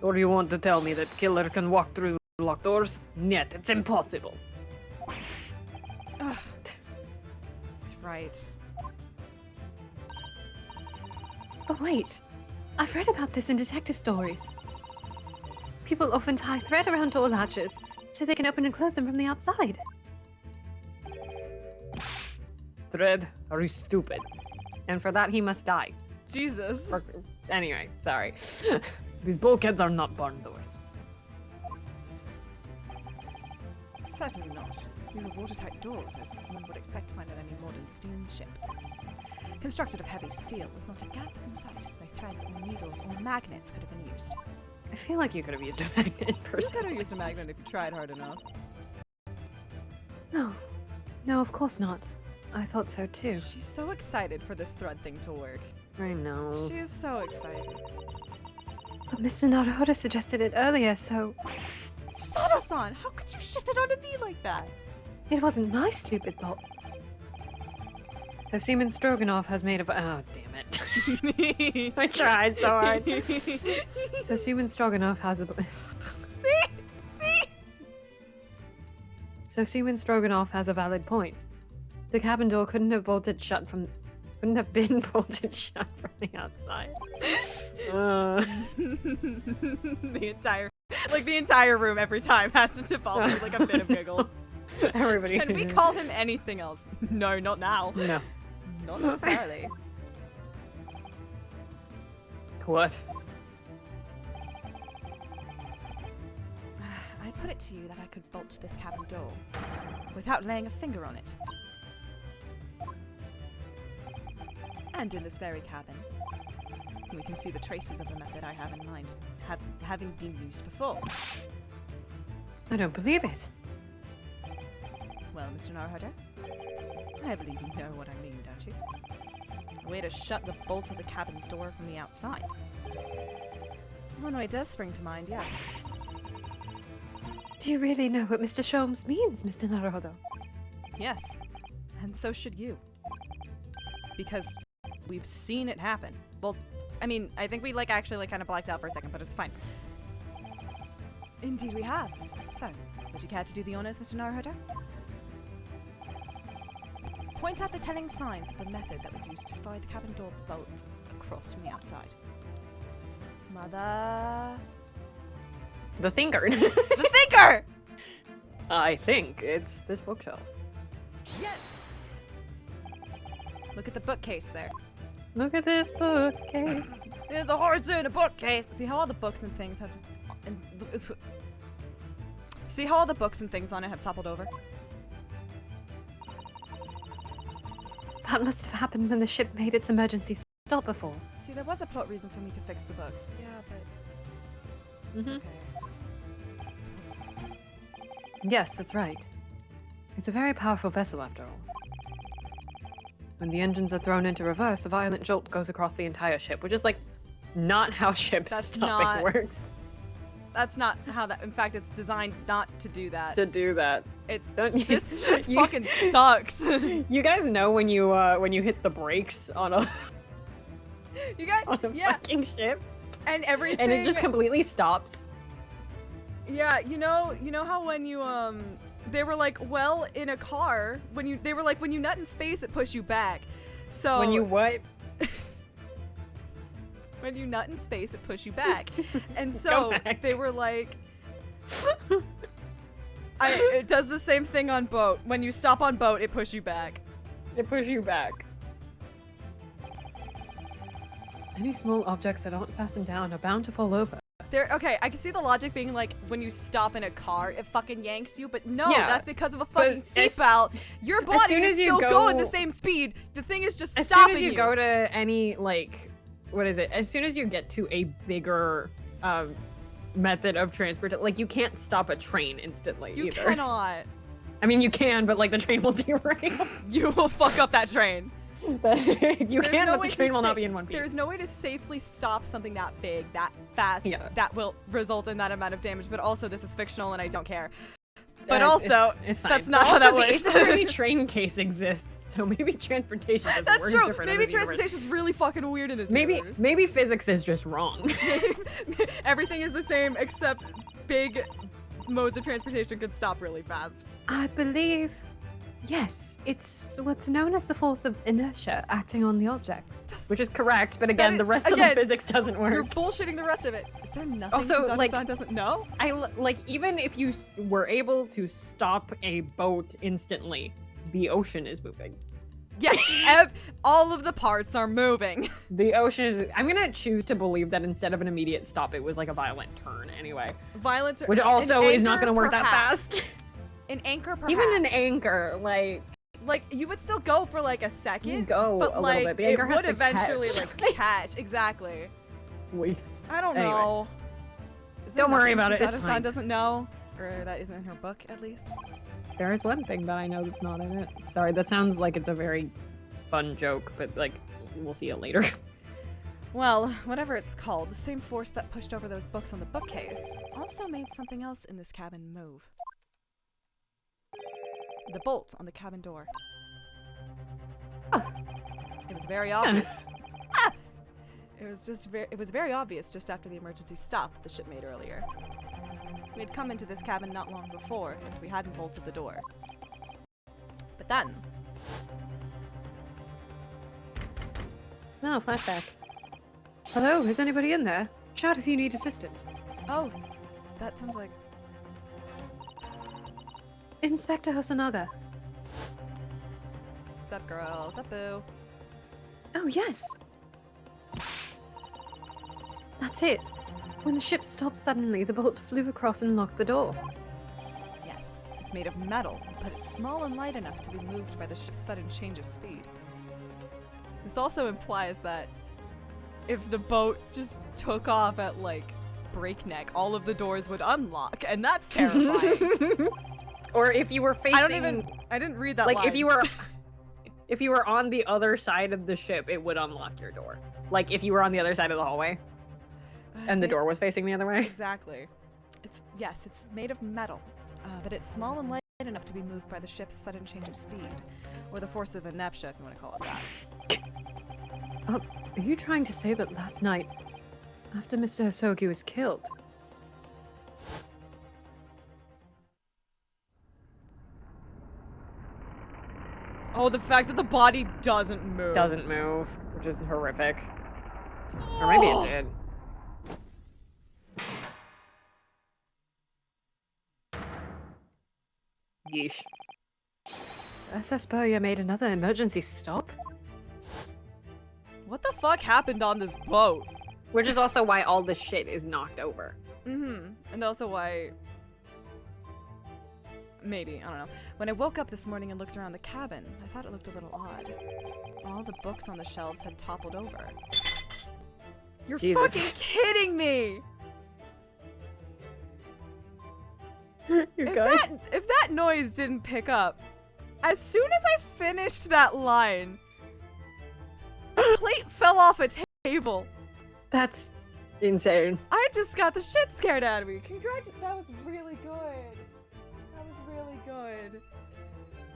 Or you want to tell me that killer can walk through locked doors? Нет, it's impossible. Ugh. He's right. But wait, I've read about this in detective stories. People often tie thread around door latches so they can open and close them from the outside. Thread, are you stupid? And for that, he must die. Jesus. Anyway, sorry. These bulkheads are not barn doors. Certainly not. These are watertight doors, as one would expect to find on any modern steamship. Constructed of heavy steel, with not a gap in sight, where threads or needles or magnets could have been used. I feel like you could have used a magnet in You person. could have used a magnet if you tried hard enough. No, of course not. I thought so too. She's so excited for this thread thing to work. I know. She is so excited. But Mr. Naruhodo suggested it earlier, so Susato-san, how could you shift it onto me like that? it wasn't my stupid thought. So Seamen Strogenov has made a... Oh, damn it. I tried so hard. So Seamen Strogenov has a... See? So Seamen Strogenov has a valid point. The cabin door couldn't have been bolted shut from the outside. The entire room every time has to devolve into like a fit of giggles. Everybody. Can we call him anything else? No, not now. No. Not necessarily. What? I put it to you that I could bolt this cabin door without laying a finger on it. And in this very cabin, we can see the traces of the method I have in mind, having been used before. I don't believe it. Well, Mr. Naruhodo, I believe you know what I mean, don't you? A way to shut the bolts of the cabin door from the outside. One way does spring to mind, yes. Do you really know what Mr. Sholmes means, Mr. Naruhodo? Yes, and so should you. Because we've seen it happen. Well, I mean, I think we actually kind of blacked out for a second, but it's fine. Indeed we have. So, would you care to do the honors, Mr. Naruhodo? Point out the telling signs of the method that was used to slide the cabin door bolt across from the outside. Mother... The thinker. The thinker! I think it's this bookshelf. Yes! Look at the bookcase there. Look at this bookcase. There's a horse in a bookcase. See how all the books and things have... See how all the books and things on it have toppled over? That must have happened when the ship made its emergency stop before. See, there was a plot reason for me to fix the books. Yeah, but... Mm-hmm. Okay. Yes, that's right. It's a very powerful vessel after all. When the engines are thrown into reverse, a violent jolt goes across the entire ship, Which is like not how ship That's stopping not- works. That's not how that... In fact, it's designed not to do that. To do that. It's... Don't you- This shit you- fucking sucks. You guys know when you hit the brakes on a You guys... on a Yeah, fucking ship and everything... and it just completely stops. Yeah, you know how when you they were like, well, in a car, when you nut in space it pushes you back. So When you what? when you nut in space it pushes you back. And Go so back. they were like it does the same thing on boat. When you stop on boat, it pushes you back. It pushes you back. Any small objects that aren't fastened down are bound to fall over. Okay, I can see the logic being like when you stop in a car, it fucking yanks you, but no, Yeah, that's because of a fucking as- seatbelt. Your body soon is as you still go- going the same speed. The thing is just As stopping soon as you go to any what is it? As soon as you get to a bigger method of transport, like you can't stop a train instantly You either. cannot. I mean, you can, but like the train will derail. You will fuck up that train. But you There's can, no but way the to train will sa- not be in one piece. There's no way to safely stop something that big, that fast, Yeah. that will result in that amount of damage. But also, this is fictional and I don't care. But It's- also, it's fine. that's But not how also that the works. Ace Attorney train case exists, so maybe transportation doesn't That's work true. different in Maybe this universe. transportation is really fucking weird in this Maybe universe. maybe physics is just wrong. Everything is the same except big modes of transportation could stop really fast. I believe... Yes, it's what's known as the force of inertia acting on the objects. Which is correct, but again, is- the rest of again, the physics doesn't work. You're bullshitting the rest of it. Is there nothing Also, Susato-san like- doesn't know? Like even if you were able to stop a boat instantly, the ocean is moving. Yeah, all of the parts are moving. The ocean is. I'm gonna choose to believe that instead of an immediate stop, it was like a violent turn anyway, Violent, which also an is not anchor, gonna work that perhaps. fast. An anchor, perhaps. Even an anchor, like Like you would still go for like a you second, go but a like little bit. The it anchor has would to eventually catch. like catch. Exactly. Wait. I don't Anyway. know. Is there Don't worry nothing about it, it's Susato-san fine. doesn't know, or that isn't in her book at least. There is one thing that I know that's not in it. Sorry, that sounds like it's a very fun joke, but like we'll see it later. Well, whatever it's called, the same force that pushed over those books on the bookcase also made something else in this cabin move. The bolt on the cabin door. It was very obvious. It was very obvious just after the emergency stop the ship made earlier. We had come into this cabin not long before, and we hadn't bolted the door. But then... No, flashback. Hello, is anybody in there? Shout if you need assistance. Oh, that sounds like... Inspector Hosonaga. What's up, girl? What's up, boo? Oh, yes. That's it. When the ship stopped suddenly, the bolt flew across and locked the door. Yes, it's made of metal, but it's small and light enough to be moved by the ship's sudden change of speed. This also implies that if the boat just took off at, like, breakneck, all of the doors would unlock, and that's terrifying. Or if you were facing... I didn't read that like, line. if you were on the other side of the ship, it would unlock your door. Like, if you were on the other side of the hallway, and the door was facing the other way. Exactly. Yes, it's made of metal, but it's small and light enough to be moved by the ship's sudden change of speed, or the force of inertia, if you want to call it that. Are you trying to say that last night, after Mr. Hosogi was killed, Oh, the fact that the body doesn't move. Doesn't move, which is horrific. Or maybe it did. Yeesh. SS Burya made another emergency stop? What the fuck happened on this boat? Which is also why all the shit is knocked over. And also why... Maybe, I don't know. When I woke up this morning and looked around the cabin, I thought it looked a little odd. All the books on the shelves had toppled over. You're Jesus. fucking kidding me! If that noise didn't pick up, as soon as I finished that line, a plate fell off a table. That's insane. I just got the shit scared out of me. That was really good. That was really good.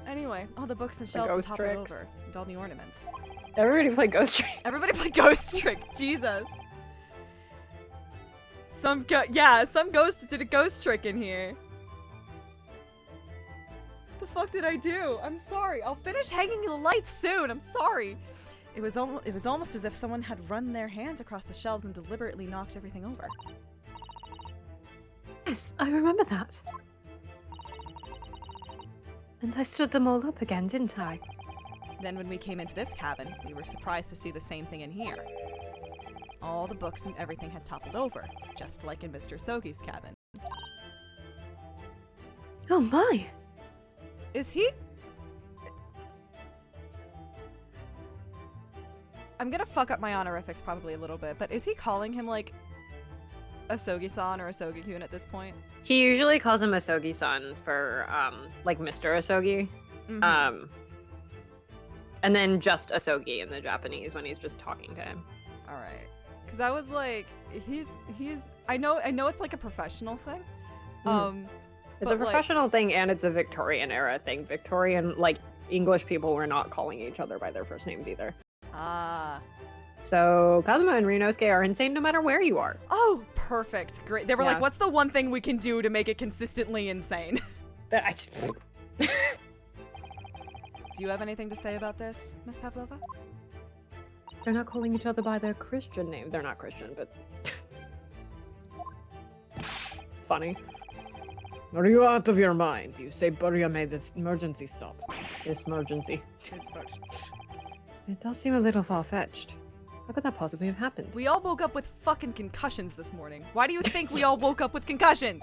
Anyway, all the books and shelves ghost toppled tricks. over, and all the ornaments. Everybody play Ghost Trick. Everybody play Ghost Trick. Jesus. Some ghost did a ghost trick in here. What the fuck did I do? I'm sorry. I'll finish hanging the lights soon. I'm sorry. It was almost as if someone had run their hands across the shelves and deliberately knocked everything over. Yes, I remember that. And I stood them all up again, didn't I? Then when we came into this cabin, we were surprised to see the same thing in here. All the books and everything had toppled over, just like in Mr. Sogi's cabin. Oh my! Is he? I'm gonna fuck up my honorifics probably a little bit, but is he calling him like Asogi-san or Asogi-kun at this point? He usually calls him Asogi-san for, like, Mr. Asogi. And then just Asogi in the Japanese when he's just talking to him. Alright. Because I was like, he's I know it's like a professional thing. It's a professional thing and it's a Victorian era thing. Victorian, like, English people were not calling each other by their first names either. Ah. So Kazuma and Ryunosuke are insane no matter where you are. Oh, perfect. Great. They were Yeah. like, what's the one thing we can do to make it consistently insane? Do you have anything to say about this, Miss Pavlova? They're not calling each other by their Christian name. They're not Christian, but... Funny. Are you out of your mind? You say Burya made this emergency stop. This emergency. It does seem a little far-fetched. How could that possibly have happened? We all woke up with fucking concussions this morning. Why do you think we all woke up with concussions?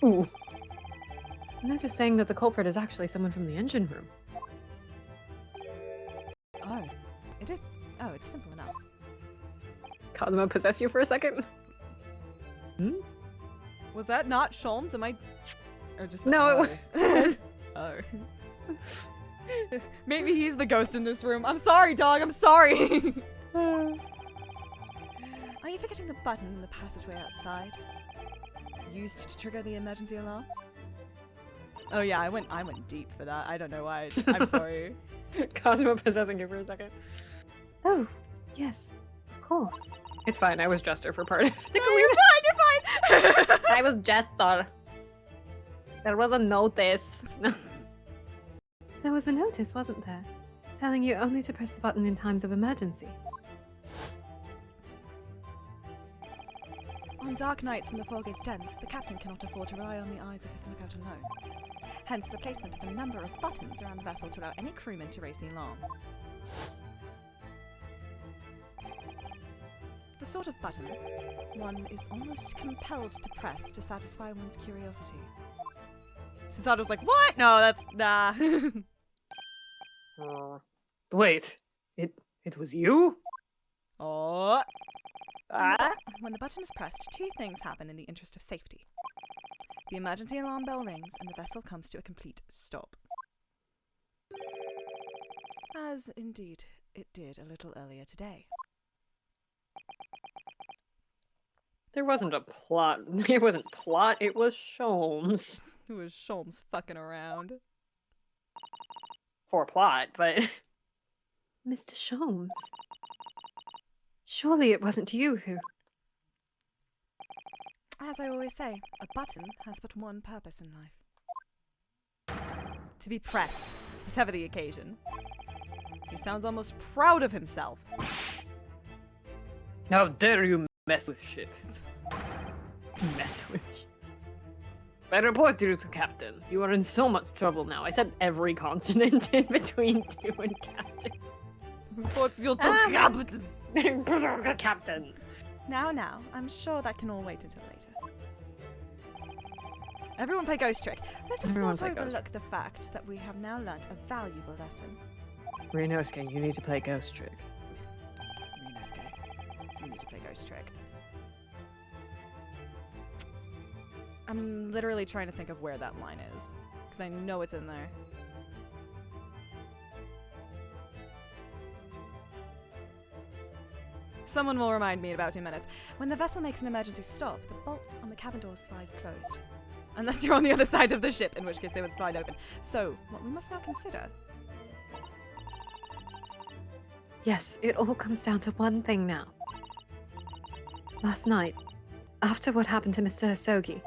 Ooh. And they're just saying that the culprit is actually someone from the engine room. Oh, it is. Oh, it's simple enough. Kazuma possessed you for a second? Was that not Sholmes? Am I? Or just No, it was. Oh. Maybe he's the ghost in this room. I'm sorry, dog. I'm sorry. Are you forgetting the button in the passageway outside? Used to trigger the emergency alarm? Oh yeah, I went deep for that. I don't know why. I'm sorry. Cosmo possessing you for a second. Oh, yes, of course. It's fine. I was Jester for part of it. No, you're fine. I was Jester. There was a notice. There was a notice, wasn't there? Telling you only to press the button in times of emergency. On dark nights when the fog is dense, the captain cannot afford to rely on the eyes of his lookout alone. Hence the placement of a number of buttons around the vessel to allow any crewman to raise the alarm. The sort of button one is almost compelled to press to satisfy one's curiosity. Susato's like, what? No, that's... nah. Wait. It was you? Oh. Ah? When the button is pressed, two things happen in the interest of safety. The emergency alarm bell rings and the vessel comes to a complete stop. As, indeed, it did a little earlier today. There wasn't a plot. It wasn't plot, it was Sholmes. It was Sholmes fucking around. For plot, but... Mr. Sholmes? Surely it wasn't you who... As I always say, a button has but one purpose in life. To be pressed, whatever the occasion. He sounds almost proud of himself. How dare you mess with shit. Mess with shit. I report you to Captain. You are in so much trouble now. I said every consonant in between you and Captain. Report you to Captain. Captain. Now, I'm sure that can all wait until later. Everyone play Ghost Trick. Let us Everyone not play Ghost overlook the fact that we have now learnt a valuable lesson. Renosuke, you need to play Ghost Trick. Renosuke, you need to play Ghost Trick. I'm literally trying to think of where that line is, because I know it's in there. Someone will remind me in about 2 minutes. When the vessel makes an emergency stop, the bolts on the cabin doors slide closed. Unless you're on the other side of the ship, in which case they would slide open. So, what we must now consider... Yes, it all comes down to one thing now. Last night, after what happened to Mr. Hosogi,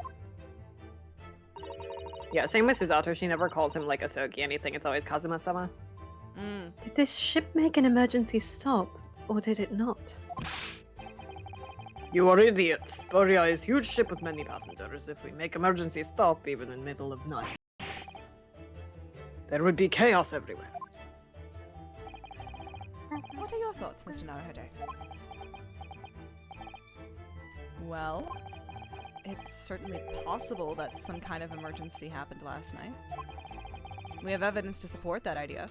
Yeah, same with Susato. She never calls him like Asogi anything. It's always Kazuma-sama. did this ship make an emergency stop, or did it not? You are idiots. Burya is huge ship with many passengers. If we make emergency stop, even in middle of night, there would be chaos everywhere. What are your thoughts, Mr. Naruhodo? Well, it's certainly possible that some kind of emergency happened last night. We have evidence to support that idea.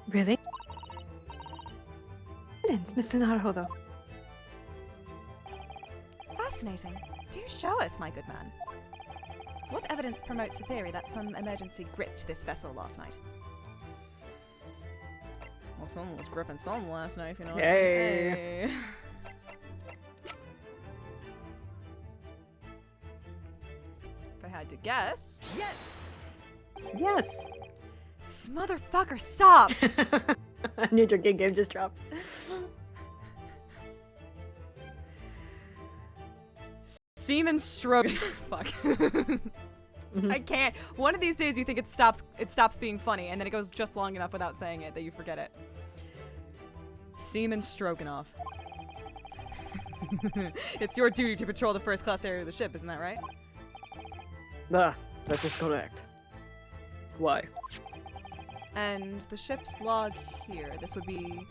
Really? Evidence, Mr. Naruhodo. Fascinating. Do show us, my good man. What evidence promotes the theory that some emergency gripped this vessel last night? Well, someone was gripping something last night, if you know what I mean. Hey. If I had to guess... Yes! Yes! Motherfucker, stop! A new drinking game just dropped. Seamen Strogenov. Fuck. I can't. One of these days you think it stops being funny, and then it goes just long enough without saying it that you forget it. Seamen Strogenov. It's your duty to patrol the first class area of the ship, isn't that right? That is correct. Why? And the ship's log here, this would be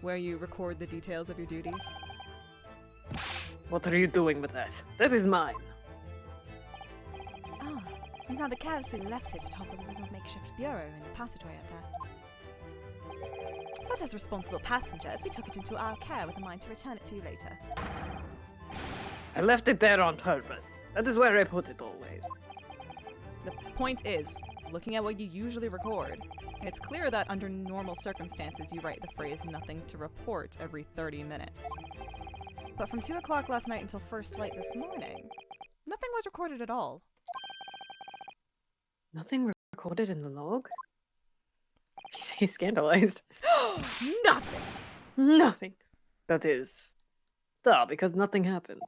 where you record the details of your duties? What are you doing with that? That is mine. Ah, you rather carelessly left it atop of the little makeshift bureau in the passageway out there. But as responsible passengers, we took it into our care with a mind to return it to you later. I left it there on purpose. That is where I put it always. The point is, looking at what you usually record, it's clear that under normal circumstances you write the phrase nothing to report every 30 minutes. But from 2 o'clock last night until first light this morning, nothing was recorded at all. Nothing recorded in the log? He's scandalized. Nothing! Nothing. That is... Duh, because nothing happened.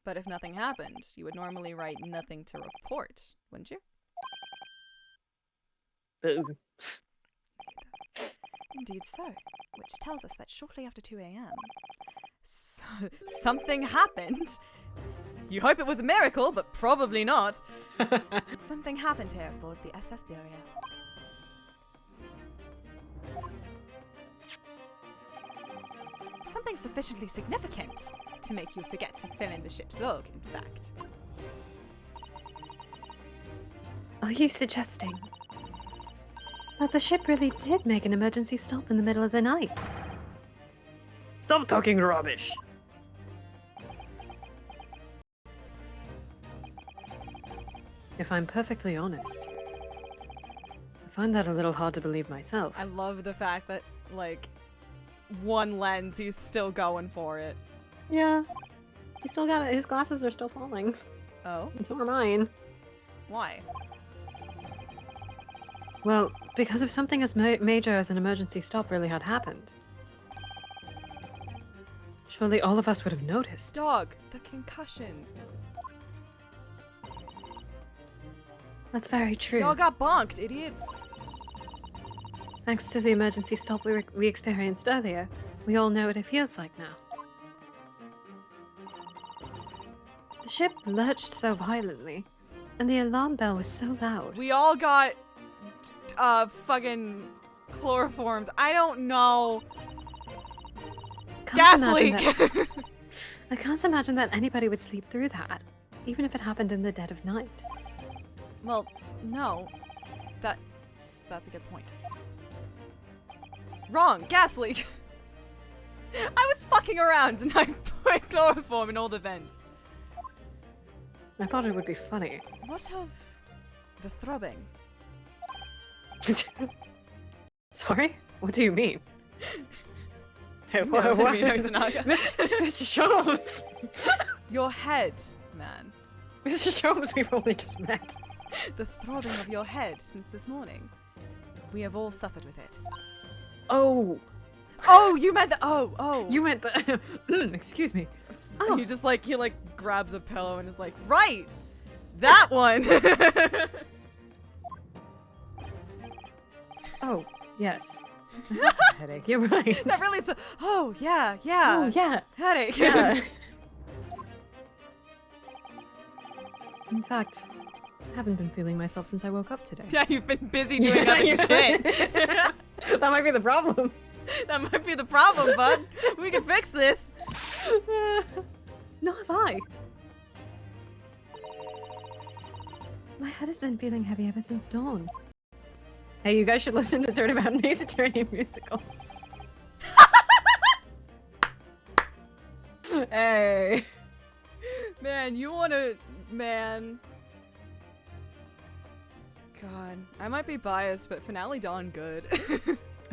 But if nothing happened, you would normally write nothing to report, wouldn't you? Indeed so, which tells us that shortly after 2 a.m. Something happened. You hope it was a miracle, but probably not. Something happened here aboard the SS Burya. Something sufficiently significant to make you forget to fill in the ship's log, in fact. Are you suggesting that the ship really did make an emergency stop in the middle of the night? Stop talking rubbish! If I'm perfectly honest, I find that a little hard to believe myself. I love the fact that, like, one lens, he's still going for it. Yeah. He still got it. His glasses are still falling. Oh? And so are mine. Why? Well, because if something as major as an emergency stop really had happened, surely all of us would have noticed. Dog, the concussion. That's very true. Y'all got bonked, idiots. Thanks to the emergency stop we experienced earlier, we all know what it feels like now. The ship lurched so violently, and the alarm bell was so loud. We all got, fucking chloroforms. I don't know. Gas leak! I can't imagine that anybody would sleep through that, even if it happened in the dead of night. Well, no. That's a good point. Wrong! Gas leak! I was fucking around and I put chloroform in all the vents. I thought it would be funny. What of the throbbing? Sorry? What do you mean? No, Mr. Sholmes! Your head, man. Mr. Sholmes, we've only just met. The throbbing of your head since this morning. We have all suffered with it. Oh! Oh, you meant the- oh. You meant the- excuse me. Oh. He just like, he grabs a pillow and is like, right! That one! Oh, yes. Headache, you're right. That really is oh, yeah. Oh, yeah. Headache. Yeah. In fact, I haven't been feeling myself since I woke up today. Yeah, you've been busy doing other shit. That might be the problem. That might be the problem, bud. We can fix this. Nor have I. My head has been feeling heavy ever since dawn. Hey, you guys should listen to Great Ace Attorney musical. Hey. Man, you wanna... Man. God. I might be biased, but Finale Dawn good.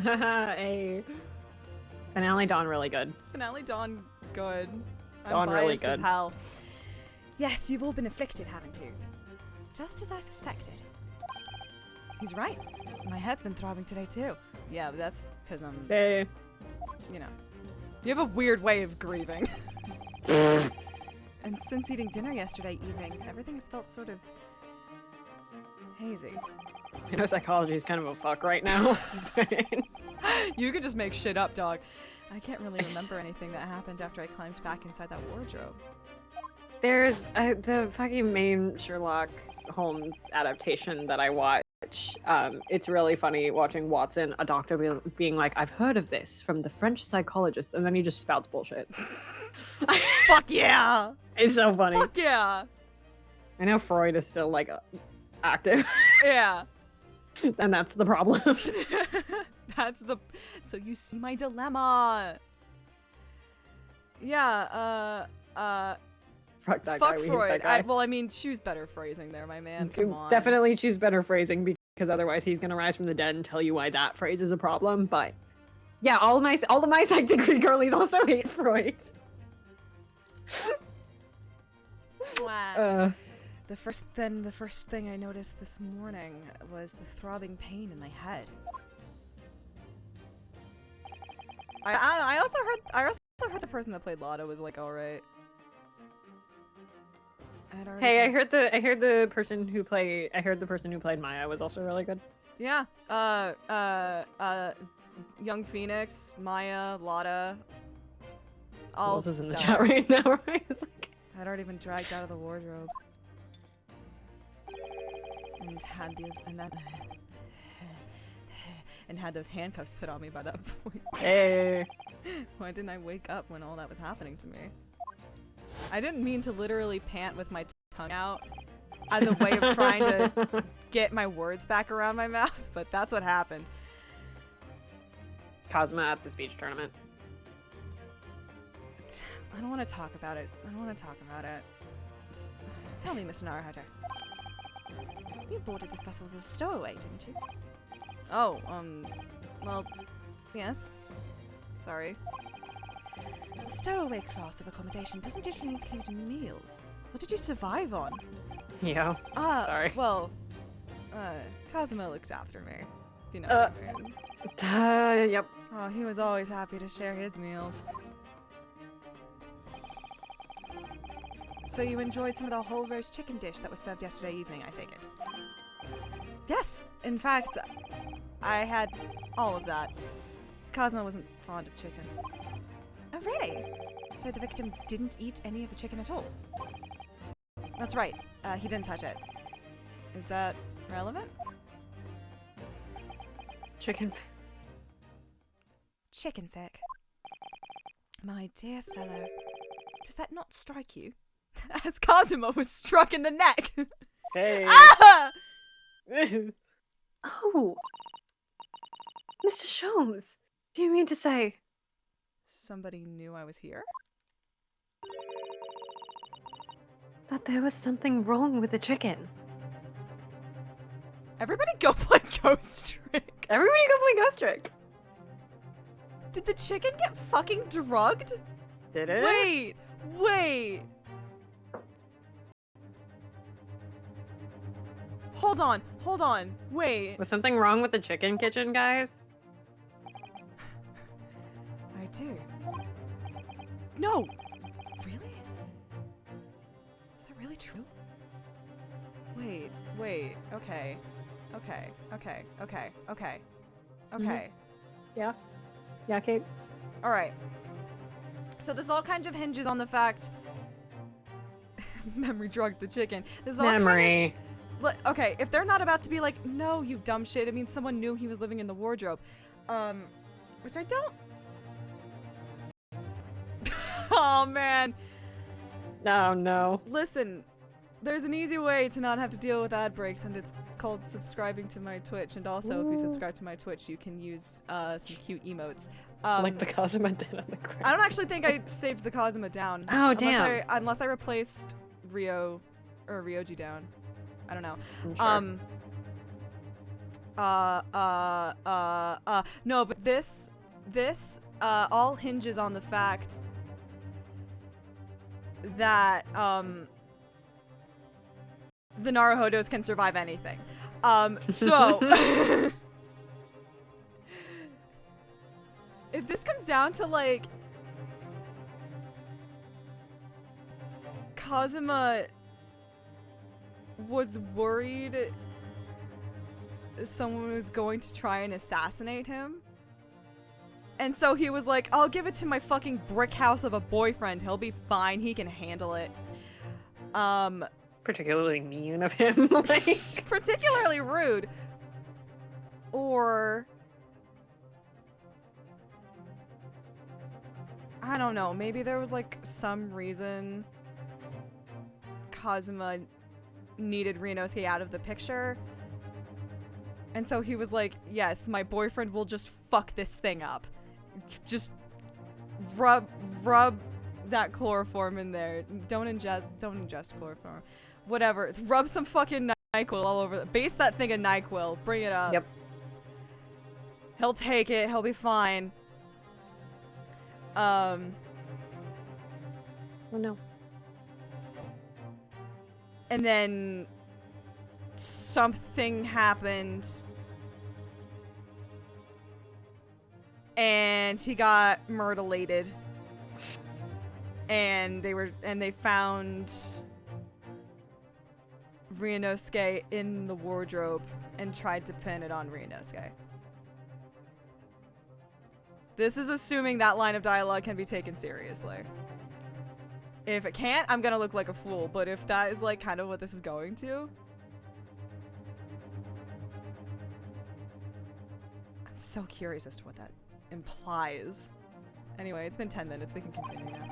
Hey. Finale Dawn really good. Finale Dawn good. I'm Dawn biased really as good. hell. Yes, you've all been afflicted, haven't you? Just as I suspected. He's right. My head's been throbbing today too. Yeah, but that's because I'm, Hey. you know. You have a weird way of grieving. And since eating dinner yesterday evening, everything has felt sort of hazy. I know psychology is kind of a fuck right now. You could just make shit up, dog. I can't really remember anything that happened after I climbed back inside that wardrobe. There's the fucking main Sherlock Holmes adaptation that I watch. It's really funny watching Watson, a doctor, being like, I've heard of this from the French psychologist, and then he just spouts bullshit. Fuck yeah! It's so funny. Fuck yeah! I know Freud is still, like, active. Yeah. And that's the problem. That's the... So you see my dilemma. Yeah, Fuck that guy. Fuck We hate Freud. that guy. Well, I mean, choose better phrasing there, my man. Come on. Definitely choose better phrasing because otherwise he's gonna rise from the dead and tell you why that phrase is a problem. But yeah, all of my psych degree girlies also hate Freud. Wow. The first thing I noticed this morning was the throbbing pain in my head. I also heard the person that played Lotto was like alright. Hey, I heard the person who played Maya was also really good. Yeah. Young Phoenix, Maya, Lotta. All else is in the chat right now, right? It's like... I'd already been dragged out of the wardrobe. And had those handcuffs put on me by that point. Hey. Why didn't I wake up when all that was happening to me? I didn't mean to literally pant with my tongue out as a way of trying to get my words back around my mouth, but that's what happened. Cosma at the speech tournament. I don't want to talk about it. Tell me, Mr. Naruhodo. You boarded this vessel as a stowaway, didn't you? Oh, well, yes. Sorry. The stowaway class of accommodation doesn't usually include meals. What did you survive on? Yeah. Sorry. Well, Cosmo looked after me, if you know what I mean. Yep. Oh, he was always happy to share his meals. So you enjoyed some of the whole roast chicken dish that was served yesterday evening, I take it? Yes! In fact, I had all of that. Cosmo wasn't fond of chicken. Oh, really? So the victim didn't eat any of the chicken at all? That's right. He didn't touch it. Is that relevant? Chicken fic. My dear fellow, does that not strike you? As Cosimo was struck in the neck. Hey. Ah! Oh. Mr. Sholmes, do you mean to say... Somebody knew I was here? that there was something wrong with the chicken? Everybody go play Ghost Trick. Everybody go play Ghost Trick. Did the chicken get fucking drugged? Did it? Wait. Hold on. Wait. Was something wrong with the chicken kitchen, guys? I do. No! Really? Is that really true? Wait. Okay. Yeah, Kate? Alright. So this all kind of hinges on the fact... Memory drugged the chicken. This all Memory. Okay, if they're not about to be like, no, you dumb shit, it means someone knew he was living in the wardrobe. Which I don't... Oh, man. No. Listen, there's an easy way to not have to deal with ad breaks, and it's called subscribing to my Twitch. And also, if you subscribe to my Twitch, you can use some cute emotes. Like the Cosma did on the ground. I don't actually think I saved the Cosma down. Oh, damn. Unless I replaced Ryoji down. I don't know. Sure. No, but this all hinges on the fact that, the Naruhodos can survive anything. So... if this comes down to, like... Kazuma was worried someone was going to try and assassinate him. And so he was like, I'll give it to my fucking brick house of a boyfriend. He'll be fine. He can handle it. Particularly mean of him. Like. Particularly rude. Or... I don't know. Maybe there was, like, some reason Kazuma needed Rinosuke out of the picture. And so he was like, yes, my boyfriend will just fuck this thing up. Just rub that chloroform in there. Don't ingest chloroform. Whatever. Rub some fucking NyQuil all over. Base that thing in NyQuil. Bring it up. Yep. He'll take it. He'll be fine. Oh no. And then something happened. And he got mutilated. And they found Ryunosuke in the wardrobe and tried to pin it on Ryunosuke. This is assuming that line of dialogue can be taken seriously. If it can't, I'm gonna look like a fool, but if that is like kind of what this is going to, I'm so curious as to what that implies. Anyway, it's been 10 minutes, we can continue now.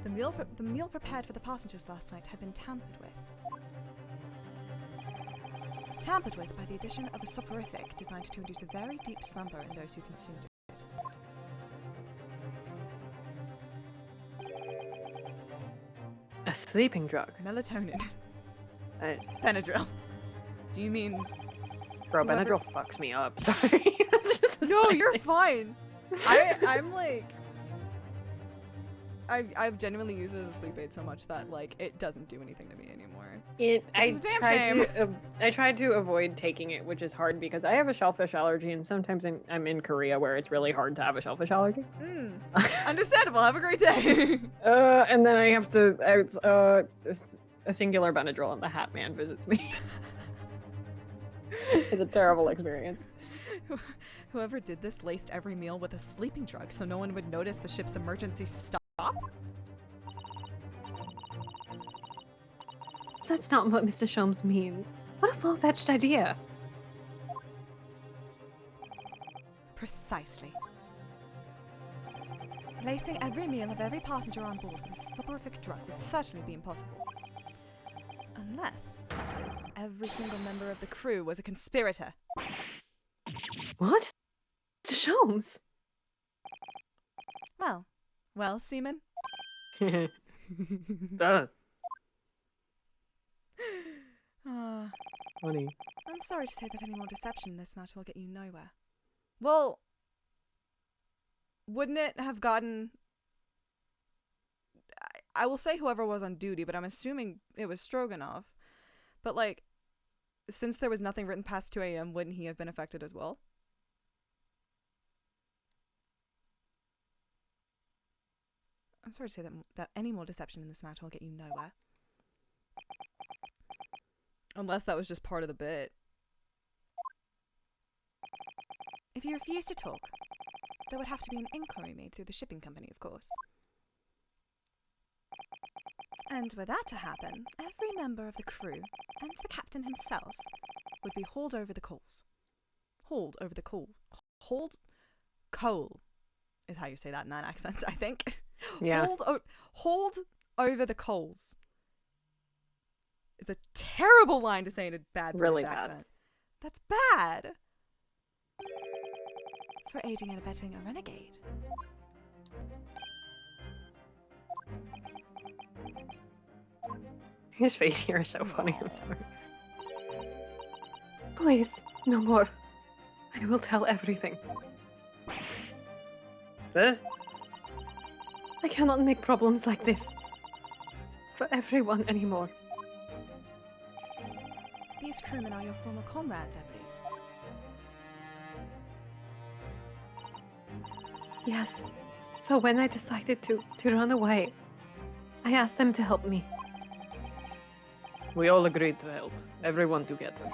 The meal prepared for the passengers last night had been tampered with. Tampered with by the addition of a soporific designed to induce a very deep slumber in those who consumed it. A sleeping drug. Melatonin. I, Benadryl. Do you mean... bro, whoever- Benadryl fucks me up. Sorry. No, you're fine. I'm like... I've genuinely used it as a sleep aid so much that, like, it doesn't do anything to me anymore. I tried to avoid taking it, which is hard because I have a shellfish allergy, and sometimes I'm in Korea where it's really hard to have a shellfish allergy. Understandable. Have a great day. And then I have to, a singular Benadryl and the Hat Man visits me. It's a terrible experience. Whoever did this laced every meal with a sleeping drug so no one would notice the ship's emergency stop. That's not what Mr. Sholmes means. What a far-fetched idea. Precisely. Lacing every meal of every passenger on board with a soporific drug would certainly be impossible. Unless, that is, every single member of the crew was a conspirator. What? Mr. Sholmes? Well, Seamen? Funny. I'm sorry to say that any more deception in this matter will get you nowhere. Well, wouldn't it have gotten... I will say whoever was on duty, but I'm assuming it was Strogenov. But, like, since there was nothing written past 2 a.m., wouldn't he have been affected as well? I'm sorry to say that any more deception in this matter will get you nowhere. Unless that was just part of the bit. If you refuse to talk, there would have to be an inquiry made through the shipping company, of course. And were that to happen, every member of the crew, and the captain himself, would be hauled over the coals. Hauled over the coal. Hauled? Coal is how you say that in that accent, I think. Yeah. Hauled over the coals. It's a terrible line to say in a bad Really British bad. accent. That's bad. For aiding and abetting a renegade. His face here is so funny. I'm sorry. Please, no more. I will tell everything. Huh? I cannot make problems like this. For everyone anymore. These crewmen are your former comrades, I believe. Yes. So when I decided to run away, I asked them to help me. We all agreed to help, everyone together.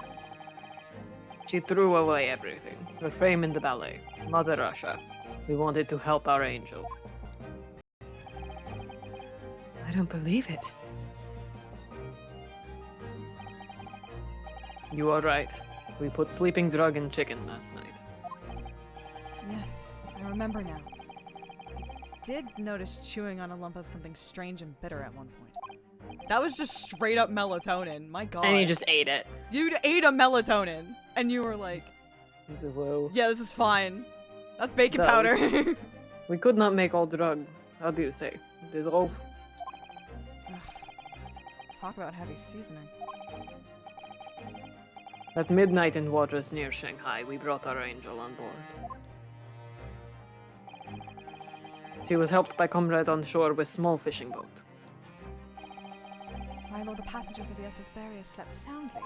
She threw away everything, her fame in the ballet, Mother Russia. We wanted to help our angel. I don't believe it. You are right. We put sleeping drug in chicken last night. Yes, I remember now. I did notice chewing on a lump of something strange and bitter at one point. That was just straight up melatonin, my god. And he just ate it. You ate a melatonin, and you were like, Whoa. yeah, this is fine. That's bacon That powder. We could not make all drug. How do you say? Dissolve? Talk about heavy seasoning. At midnight in waters near Shanghai, we brought our angel on board. She was helped by comrade on shore with small fishing boat. While all the passengers of the SS Burya slept soundly,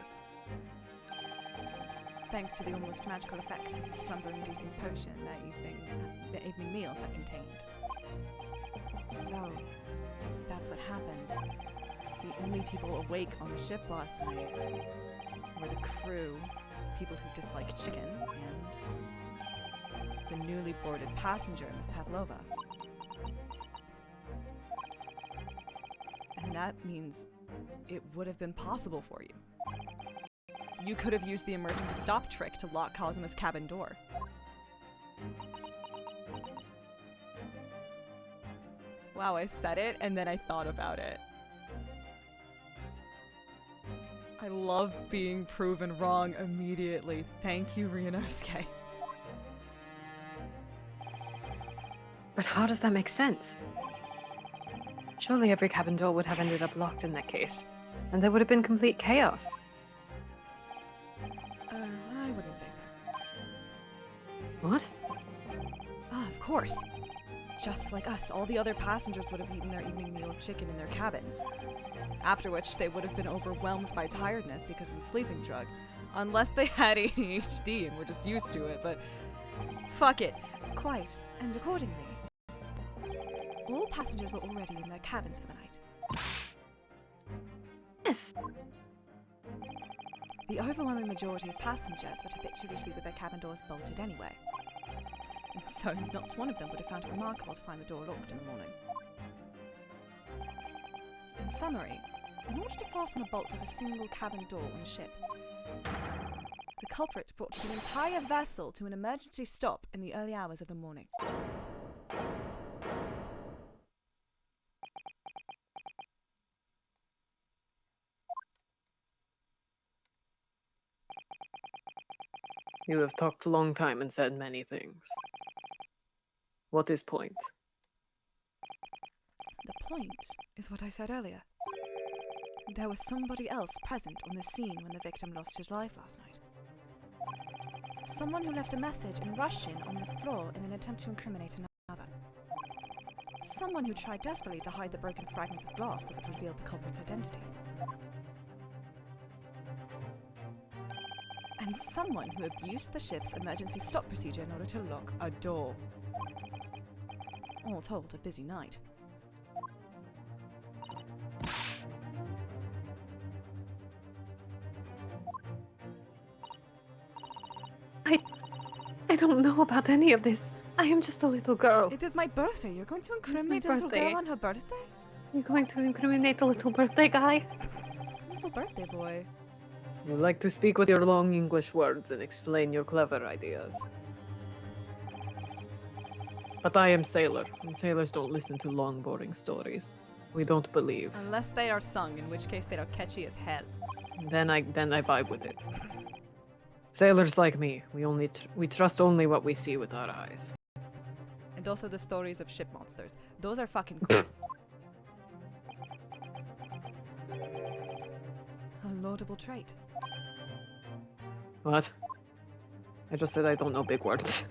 thanks to the almost magical effects of the slumber-inducing potion their evening meals had contained. So, if that's what happened, the only people awake on the ship last night were the crew, people who disliked chicken, and the newly boarded passenger, Miss Pavlova. And that means it would have been possible for you. You could have used the emergency stop trick to lock Cosmo's cabin door. Wow, I said it and then I thought about it. I love being proven wrong immediately. Thank you, Ryunosuke. But how does that make sense? Surely every cabin door would have ended up locked in that case, and there would have been complete chaos. I wouldn't say so. What? Ah, of course. Just like us, all the other passengers would have eaten their evening meal of chicken in their cabins. After which, they would have been overwhelmed by tiredness because of the sleeping drug. Unless they had ADHD and were just used to it, but fuck it. Quite, and accordingly, all passengers were already in their cabins for the night. Yes. The overwhelming majority of passengers would habitually sleep with their cabin doors bolted anyway. And so, not one of them would have found it remarkable to find the door locked in the morning. In summary, in order to fasten a bolt of a single cabin door on a ship, the culprit brought the entire vessel to an emergency stop in the early hours of the morning. You have talked a long time and said many things. What is point? The point is what I said earlier. There was somebody else present on the scene when the victim lost his life last night. Someone who left a message in Russian on the floor in an attempt to incriminate another. Someone who tried desperately to hide the broken fragments of glass that would reveal the culprit's identity. And someone who abused the ship's emergency stop procedure in order to lock a door. All told, a busy night. I don't know about any of this. I am just a little girl. It is my birthday. You're going to incriminate a little girl on her birthday? You're going to incriminate a little birthday guy? Little birthday boy. You like to speak with your long English words and explain your clever ideas. But I am sailor, and sailors don't listen to long, boring stories. We don't believe. Unless they are sung, in which case they are catchy as hell. Then I vibe with it. Sailors like me, we trust only what we see with our eyes. And also the stories of ship monsters. Those are fucking cool. A laudable trait. What? I just said I don't know big words.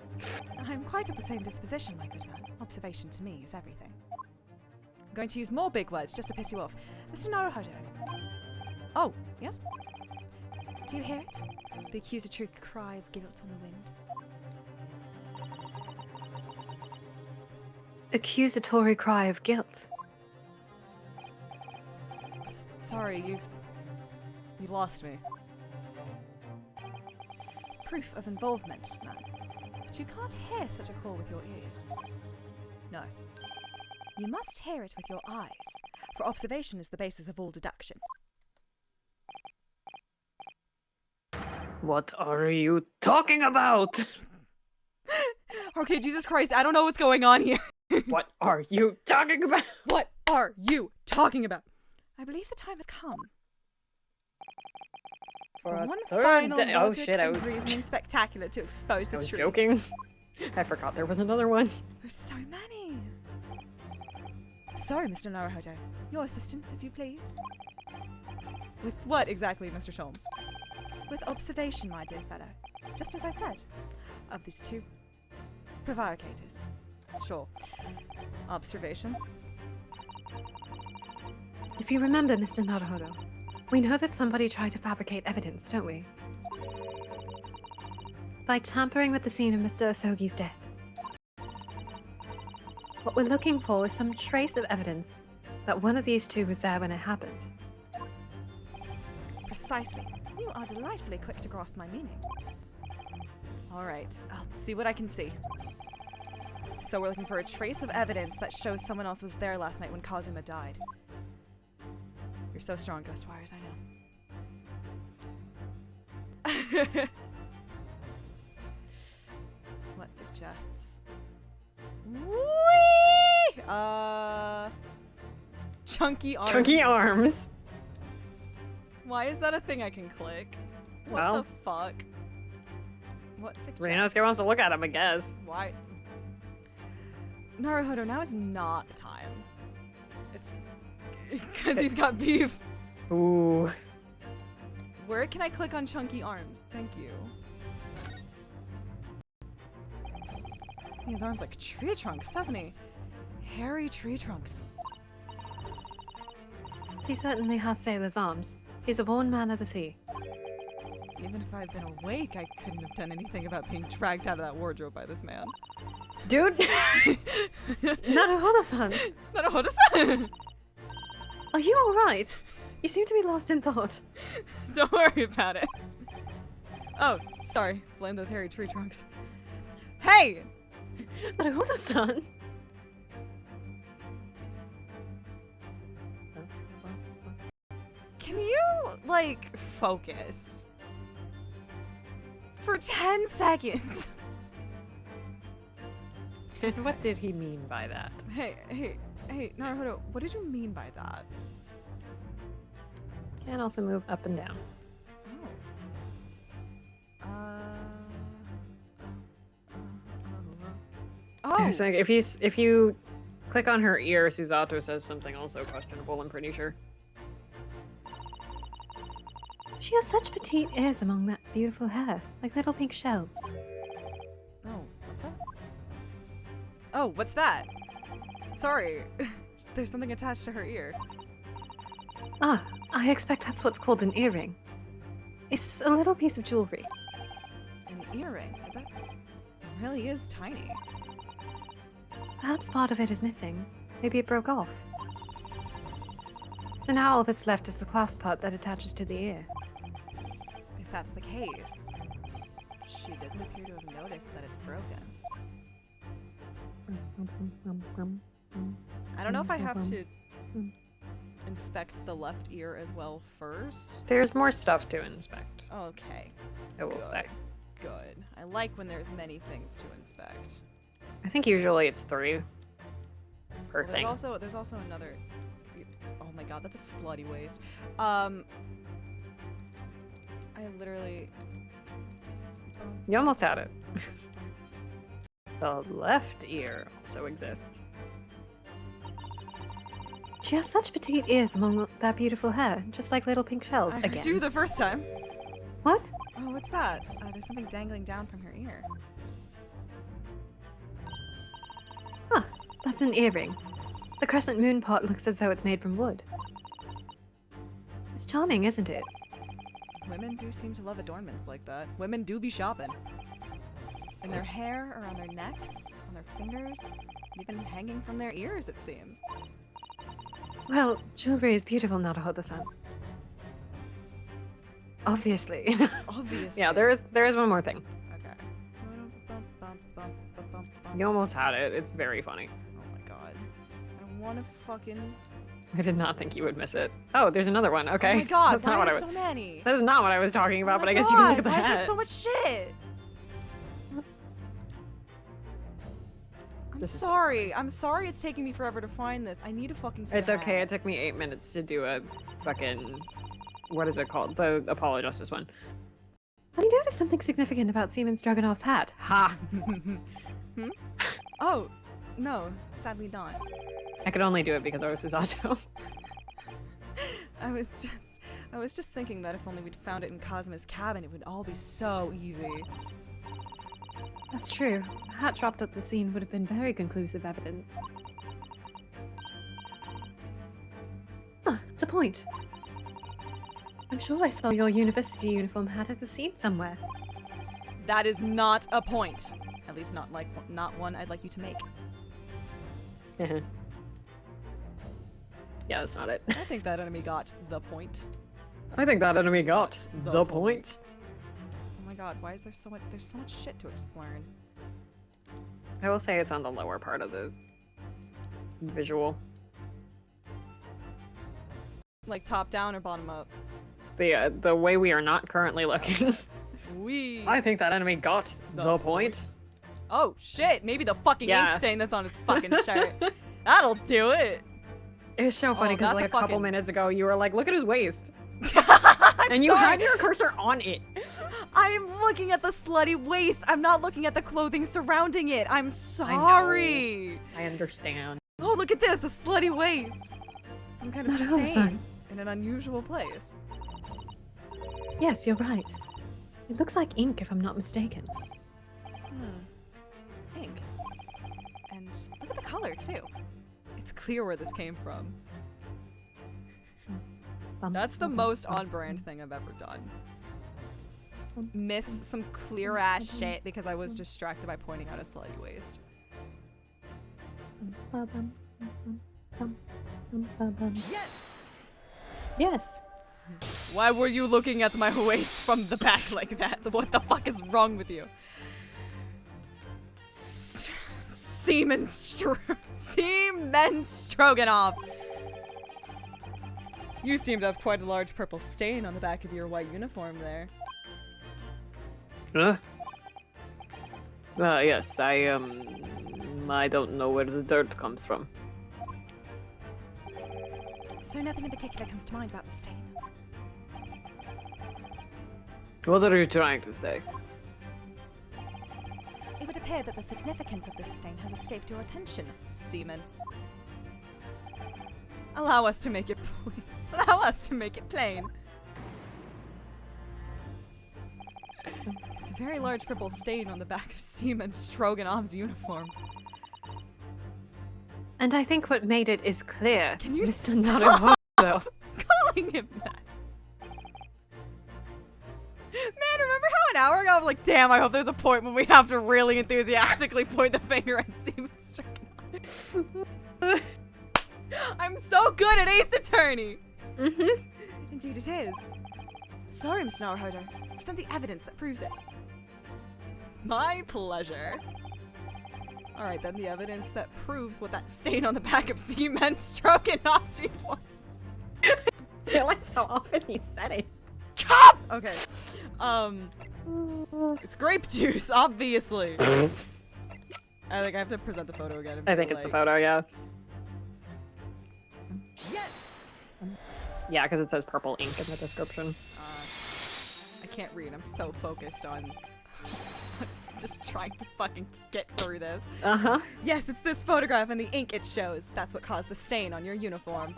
I'm quite of the same disposition, my good man. Observation to me is everything. I'm going to use more big words just to piss you off. Mr. Naruhodo. Oh, yes? Do you hear it? The accusatory cry of guilt on the wind. Accusatory cry of guilt. Sorry, you've lost me. Proof of involvement, man. But you can't hear such a call with your ears. No. You must hear it with your eyes, for observation is the basis of all deduction. What are you talking about? Okay, Jesus Christ, I don't know what's going on here. What are you talking about? What are you talking about? I believe the time has come. For one final logic and reasoning spectacular to expose the I was truth. joking. I forgot there was another one. There's so many. Sorry, Mr. Naruhodo. Your assistance, if you please. With what exactly, Mr. Sholmes? With observation, my dear fellow. Just as I said. Of these two prevaricators. Sure. Observation. If you remember, Mr. Naruhodo, we know that somebody tried to fabricate evidence, don't we? By tampering with the scene of Mr. Asogi's death. What we're looking for is some trace of evidence that one of these two was there when it happened. Precisely. You are delightfully quick to grasp my meaning. Alright, I'll see what I can see. So we're looking for a trace of evidence that shows someone else was there last night when Kazuma died. You're so strong, Ghostwires, I know. What suggests? Whee! Chunky arms. Chunky arms. Why is that a thing I can click? What Well. the fuck? What suggests? Renosuke wants to look at him, I guess. Why? Naruhodo, now is not the time. It's because he's got beef. Ooh. Where can I click on chunky arms? Thank you. He has arms like tree trunks, doesn't he? Hairy tree trunks. He certainly has sailor's arms. He's a born man of the sea. Even if I'd been awake, I couldn't have done anything about being dragged out of that wardrobe by this man. Dude! Naruhodo-san! Naruhodo-san! Are you alright? You seem to be lost in thought. Don't worry about it. Oh, sorry. Blame those hairy tree trunks. Hey! Naruhodo-san! Can you, like, focus? For 10 seconds. And what did he mean by that? Hey, Naruhodo, what did you mean by that? Can also move up and down. Oh. It's like if you click on her ear, Susato says something also questionable, I'm pretty sure. She has such petite ears among that beautiful hair, like little pink shells. Oh, what's that? Oh, what's that? Sorry. There's something attached to her ear. Ah, I expect that's what's called an earring. It's a little piece of jewelry. An earring, is it? It really is tiny. Perhaps part of it is missing. Maybe it broke off. So now all that's left is the clasp part that attaches to the ear. If that's the case, she doesn't appear to have noticed that it's broken. I don't know if I have to inspect the left ear as well first. There's more stuff to inspect, Okay, I will say. good. I like when there's many things to inspect. I think usually it's 3 per thing. There's also another. Oh my god, that's a slutty waist. I literally. You almost had it. The left ear also exists. She has such petite ears among that beautiful hair, just like little pink shells. I heard Again. you the first time. What? Oh, what's that? There's something dangling down from her ear. Ah, that's an earring. The crescent moon part looks as though it's made from wood. It's charming, isn't it? Women do seem to love adornments like that. Women do be shopping. In their hair, or on their necks, on their fingers, even hanging from their ears, it seems. Well, jewelry is beautiful, Naruhodo-san. Obviously. Obviously. Yeah, there is one more thing. Okay. You almost had it. It's very funny. Oh my god. I wanna fucking... I did not think you would miss it. Oh, there's another one. Okay. Oh my god, That's not why what are I there was. so many? That is not what I was talking about, Oh but my I guess you can look at God, the why is hat. there so much shit? I'm This is- sorry. I'm sorry it's taking me forever to find this. I need to fucking see It's the okay. hat. It took me 8 minutes to do a fucking, what is it called? The Apollo Justice one. Have you noticed something significant about Seamen Strogenov's hat? Ha! Hmm? Oh, no, sadly not. I could only do it because I was Susato. I was just thinking that if only we'd found it in Cosmo's cabin, it would all be so easy. That's true. A hat dropped at the scene would have been very conclusive evidence. Ah, it's a point. I'm sure I saw your university uniform hat at the scene somewhere. That is not a point. At least not one I'd like you to make. Yeah, that's not it. I think that enemy got the point. I think that enemy got the point. Oh my god, why is there so much shit to explore? I will say it's on the lower part of the visual. Like top down or bottom up? The way we are not currently looking. Wee. I think that enemy got the point. Oh shit, maybe the fucking ink Yeah. stain that's on his fucking shirt. That'll do it. It's so funny because that's like a couple fucking- minutes ago you were like, look at his waist. I'm And you sorry. had your cursor on it. I'm looking at the slutty waist. I'm not looking at the clothing surrounding it. I'm sorry. I understand. Oh, look at this, a slutty waist. Some kind of Not at all, stain son. in an unusual place. Yes, you're right. It looks like ink, if I'm not mistaken. Ink. And look at the color, too. It's clear where this came from. That's the most on-brand thing I've ever done. Miss some clear-ass shit because I was distracted by pointing out a slutty waist. Yes! Yes. Why were you looking at my waist from the back like that? What the fuck is wrong with you? Seamen Strogenov! You seem to have quite a large purple stain on the back of your white uniform there. Huh? Yes, I don't know where the dirt comes from. So nothing in particular comes to mind about the stain? What are you trying to say? It would appear that the significance of this stain has escaped your attention, Seaman. Allow us to make it plain. It's a very large purple stain on the back of Seamen Strogenov's uniform. And I think what made it is clear. Can you Mr. stop Naruhodo. calling him that? Man, remember how an hour ago I was like, damn, I hope there's a point when we have to really enthusiastically point the finger at Seamen Strogenov. I'm so good at Ace Attorney! Mm-hmm. Indeed it is. Sorry, Mr. Naruhodo. Present the evidence that proves it. My pleasure. Alright then, the evidence that proves what that stain on the back of Seamen Strogenov's uniform. Realize how often he said it. Cop! Okay. It's grape juice, obviously. I think I have to present the photo again. I think it's the photo, yeah. Yes! Yeah, because it says purple ink in the description. I can't read. I'm so focused on just trying to fucking get through this. Uh-huh. Yes, it's this photograph and the ink it shows. That's what caused the stain on your uniform.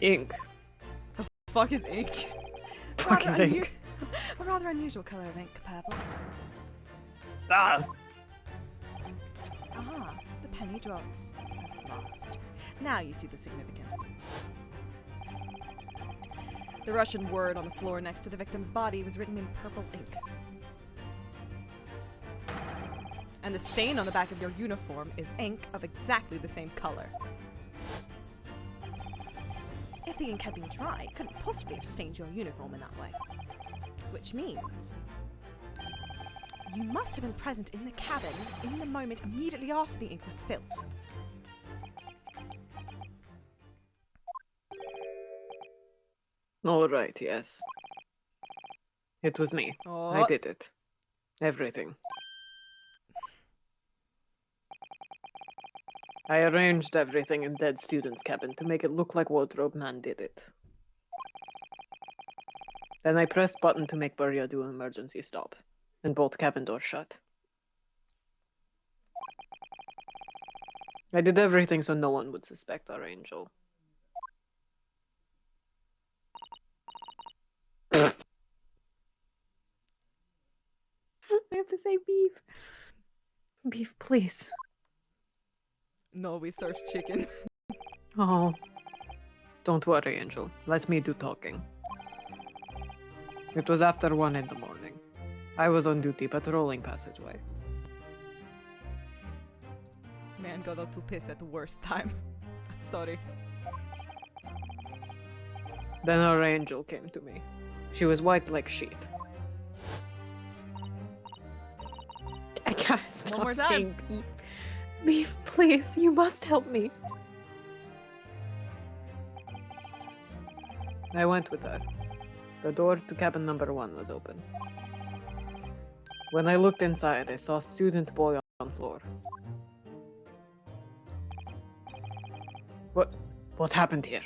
Ink. Fuck is ink? Fuck is ink? A rather unusual color of ink, purple. Ah! Ah, the penny drops. At last. Now you see the significance. The Russian word on the floor next to the victim's body was written in purple ink. And the stain on the back of your uniform is ink of exactly the same color. If the ink had been dry, it couldn't possibly have stained your uniform in that way. Which means you must have been present in the cabin in the moment immediately after the ink was spilt. All right, yes. It was me. Oh, I did it. Everything. I arranged everything in Dead Student's cabin to make it look like Wardrobe Man did it. Then I pressed button to make Burya do an emergency stop, and both cabin doors shut. I did everything so no one would suspect our angel. I have to say beef. Beef, please. No, we served chicken. Oh. Don't worry, Angel. Let me do talking. It was after 1 in the morning. I was on duty patrolling passageway. Man got out to piss at the worst time. I'm sorry. Then our angel came to me. She was white like sheet. I gotta stop more time. saying beef. Beef, please, you must help me. I went with her. The door to cabin number 1 was open. When I looked inside, I saw a student boy on the floor. What happened here?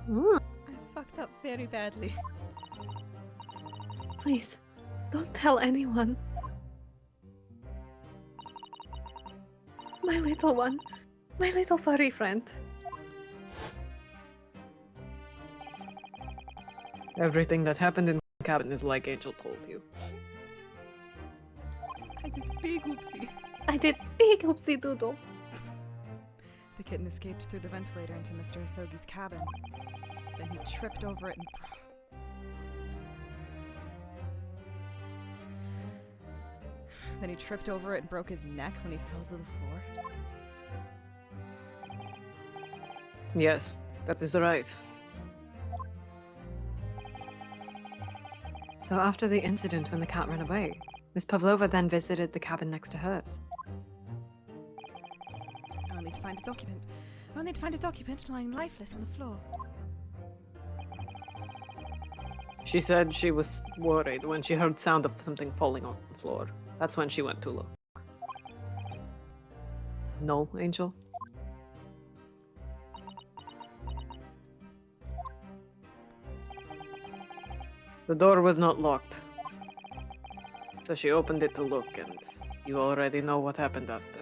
Mm, I fucked up very badly. please, don't tell anyone. My little one. My little furry friend. Everything that happened in the cabin is like Angel told you. I did big oopsie. I did big oopsie doodle. The kitten escaped through the ventilator into Mr. Asogi's cabin. Then he tripped over it and... Then he tripped over it and broke his neck when he fell to the floor. Yes, that is right. So after the incident when the cat ran away, Miss Pavlova then visited the cabin next to hers. I need to find its occupant. I need to find its occupant lying lifeless on the floor. She said she was worried when she heard sound of something falling on the floor. That's when she went to look. No, Angel? The door was not locked. So she opened it to look, and you already know what happened after.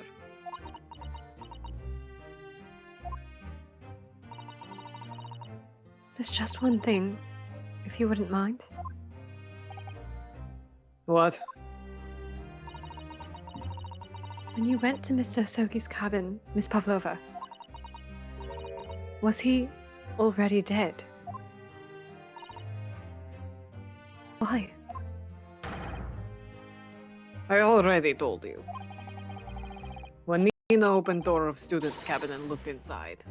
There's just one thing, if you wouldn't mind. What? When you went to Mr. Sogi's cabin, Miss Pavlova, was he already dead? Why? I already told you. When Nina opened door of student's cabin and looked inside.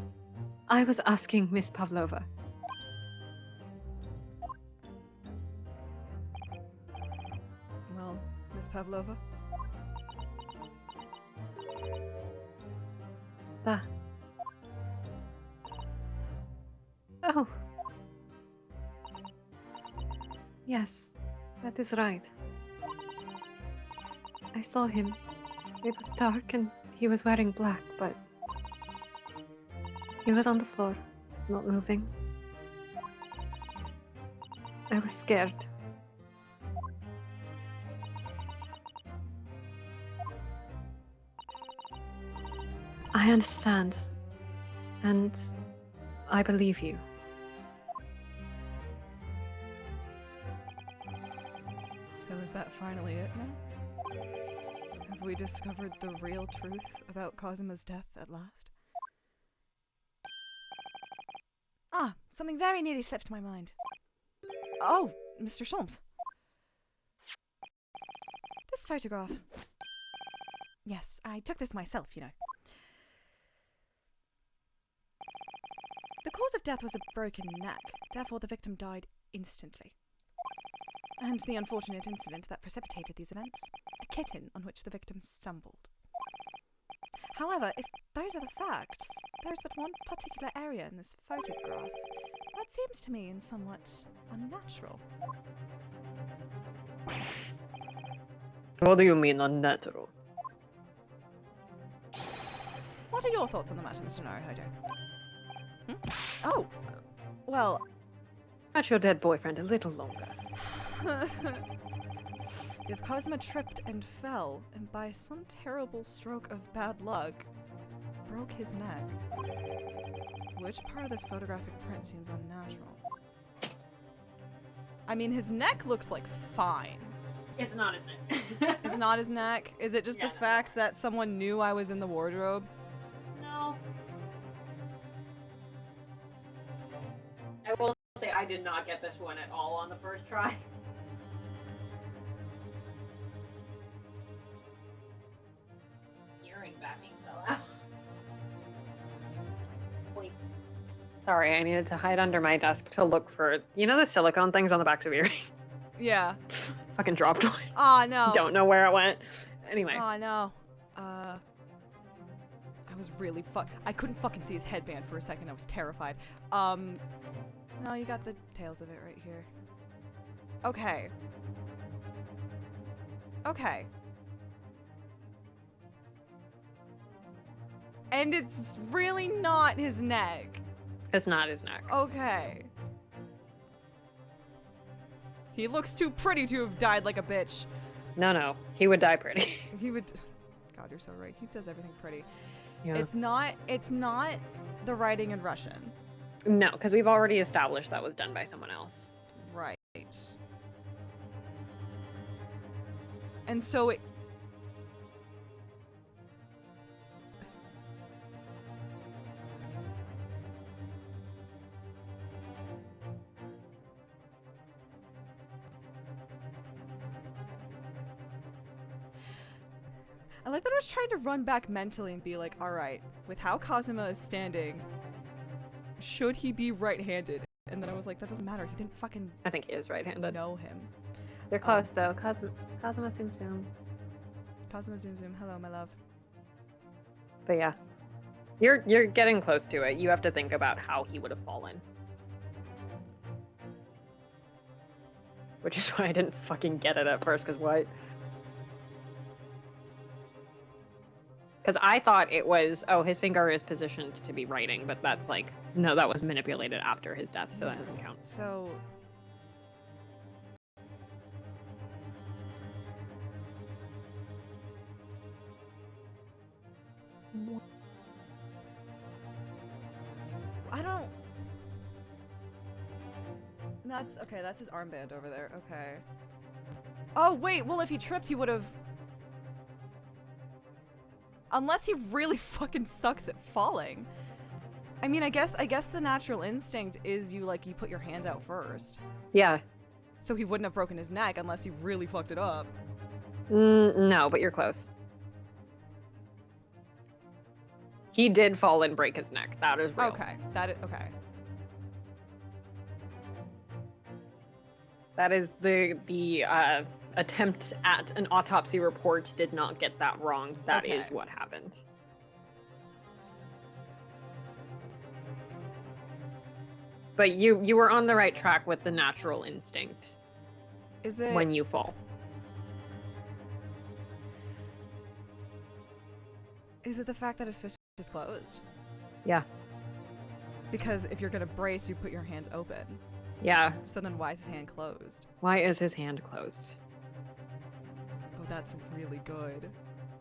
I was asking Miss Pavlova. Well, Miss Pavlova? Oh. Yes, that is right. I saw him. It was dark and he was wearing black, but he was on the floor, not moving. I was scared. I understand. And I believe you. So is that finally it now? Have we discovered the real truth about Kazuma's death at last? Ah, something very nearly slipped my mind. Oh, Mr. Sholmes. This photograph. Yes, I took this myself, you know. The cause of death was a broken neck, therefore the victim died instantly. And the unfortunate incident that precipitated these events, a kitten on which the victim stumbled. However, if those are the facts, there is but one particular area in this photograph that seems to me in somewhat unnatural. What do you mean unnatural? What are your thoughts on the matter, Mr. Naruhodo? Oh, well, That's your dead boyfriend a little longer. if Cosma tripped and fell, and by some terrible stroke of bad luck, broke his neck. Which part of this photographic print seems unnatural? I mean, his neck looks like fine. It's not his name. It's not his neck? Is it just Yeah, the no. fact that someone knew I was in the wardrobe? No. I will say I did not get this one at all on the first try. Earring backing fell out. Wait. Sorry, I needed to hide under my desk to look for, you know, the silicone things on the backs of earrings? Yeah. Fucking dropped one. Ah, no. Don't know where it went. Anyway. Oh no. I was really I couldn't fucking see his headband for a second. I was terrified. No, you got the tails of it right here. Okay. Okay. And it's really not his neck. It's not his neck. Okay. He looks too pretty to have died like a bitch. No. He would die pretty. He would. God, you're so right. He does everything pretty. Yeah. It's not the writing in Russian. No, because we've already established that was done by someone else. Right. And so it. I like that I was trying to run back mentally and be like, alright, with how Kazuma is standing, should he be right-handed? And then I was like, that doesn't matter. He didn't fucking I think he is right-handed. know him. They're close though. Kazuma Tsum Tsum. Kazuma Zoom Zoom, hello, my love. But yeah. You're getting close to it. You have to think about how he would have fallen. Which is why I didn't fucking get it at first, because what? Because I thought it was, oh, his finger is positioned to be writing, but that's like, no, that was manipulated after his death, so that doesn't count. So. I don't. That's okay, that's his armband over there. Okay. Oh, wait, well, if he tripped, he would have. Unless he really fucking sucks at falling. I mean, I guess the natural instinct is you put your hands out first. Yeah. So he wouldn't have broken his neck unless he really fucked it up. No, but you're close. He did fall and break his neck. That is real. Okay, okay. That is the attempt at an autopsy report did not get that wrong. That is Okay. what happened. But you were on the right track with the natural instinct Is it when you fall. Is it the fact that his fist is closed? Yeah. Because if you're gonna brace, you put your hands open. Yeah. So then why is his hand closed? Why is his hand closed? Oh, that's really good.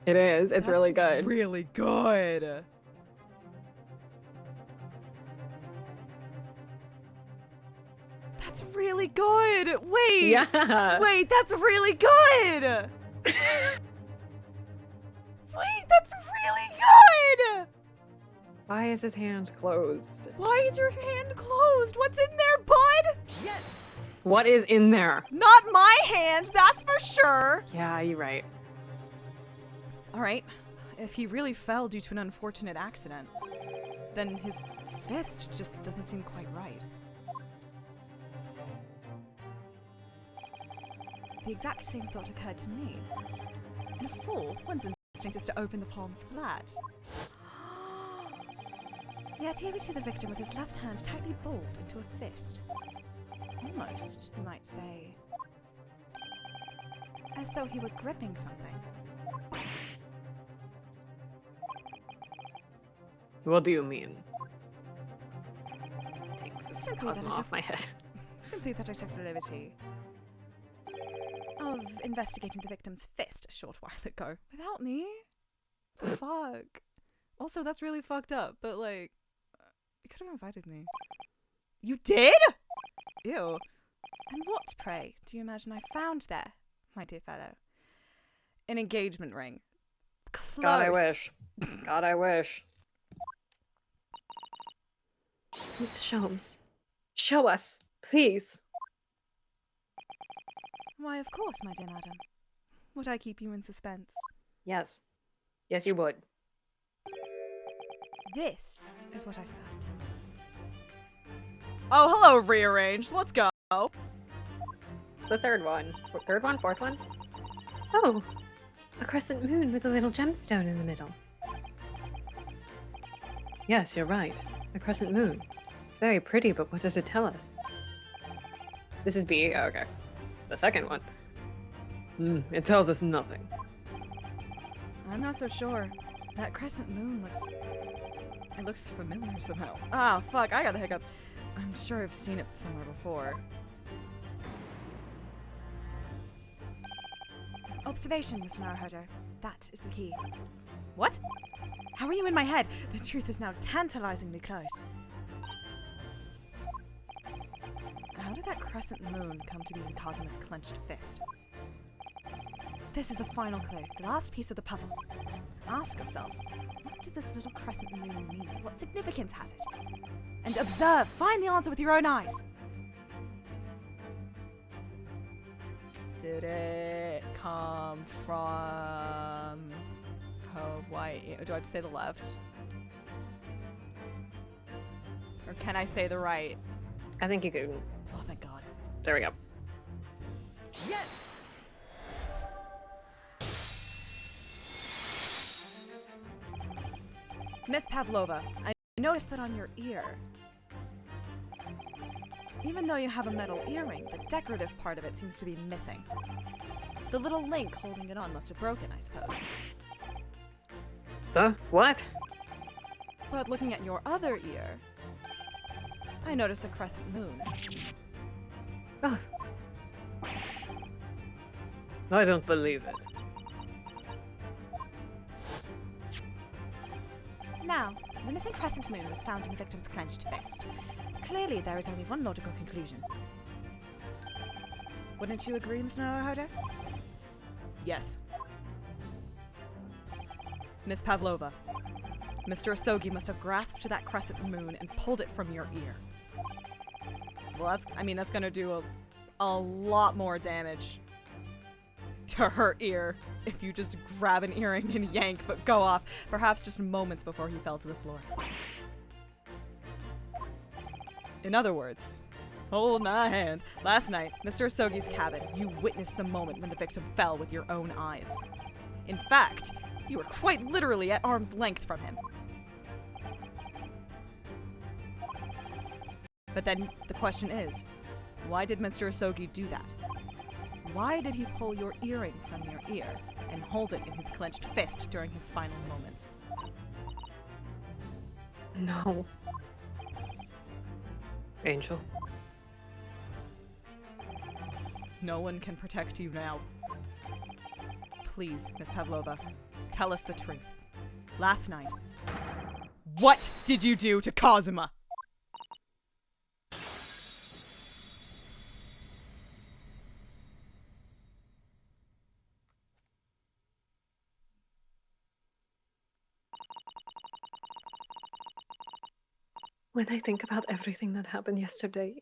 It is. It's really That's good. Really good. That's really good. Wait. Yeah. Wait, that's really good. Wait, that's really good. Why is his hand closed? Why is your hand closed? What's in there, bud? Yes! What is in there? Not my hand, that's for sure. Yeah, you're right. All right. If he really fell due to an unfortunate accident, then his fist just doesn't seem quite right. The exact same thought occurred to me. In a fall, one's instinct is to open the palms flat. Yet here we see the victim with his left hand tightly balled into a fist. Almost, you might say, as though he were gripping something. What do you mean? Simply that, Cosmo off my head. simply that I took the liberty of investigating the victim's fist a short while ago. Without me? The fuck? Also, that's really fucked up, but like, you could have invited me. You did? Ew. And what, pray, do you imagine I found there, my dear fellow? An engagement ring. Close. God, I wish. God, I wish. Mr. Sholmes, show us, please. Why, of course, my dear madam. Would I keep you in suspense? Yes. Yes, you would. This is what I found. Oh, hello, rearranged. Let's go. The third one. Third one? Fourth one? Oh, a crescent moon with a little gemstone in the middle. Yes, you're right. A crescent moon. It's very pretty, but what does it tell us? This is B. Oh, okay. The second one. It tells us nothing. I'm not so sure. That crescent moon looks familiar somehow. Oh, fuck, I got the hiccups. I'm sure I've seen it somewhere before. Observation, Mr. Naruhodo. That is the key. What? How are you in my head? The truth is now tantalizingly close. How did that crescent moon come to be in Cosmo's clenched fist? This is the final clue, the last piece of the puzzle. Ask yourself, what does this little crescent moon mean? What significance has it? And observe, find the answer with your own eyes. Did it come from... Oh, why? Do I have to say the left? Or can I say the right? I think you could. Oh, thank God. There we go. Yes! Miss Pavlova, I noticed that on your ear. Even though you have a metal earring, the decorative part of it seems to be missing. The little link holding it on must have broken, I suppose. The what? But looking at your other ear, I noticed a crescent moon. Oh. I don't believe it. Now, the missing crescent moon was found in the victim's clenched fist. Clearly, there is only one logical conclusion. Wouldn't you agree, Mr. Naruhodo? Yes. Miss Pavlova, Mr. Asogi must have grasped that crescent moon and pulled it from your ear. Well, that's gonna do a lot more damage to her ear if you just grab an earring and yank, but go off, perhaps just moments before he fell to the floor. In other words, hold my hand. Last night, Mr. Asogi's cabin, you witnessed the moment when the victim fell with your own eyes. In fact, you were quite literally at arm's length from him. But then the question is, why did Mr. Asogi do that? Why did he pull your earring from your ear and hold it in his clenched fist during his final moments? No. Angel. No one can protect you now. Please, Miss Pavlova, tell us the truth. Last night, what did you do to Kazuma? When I think about everything that happened yesterday,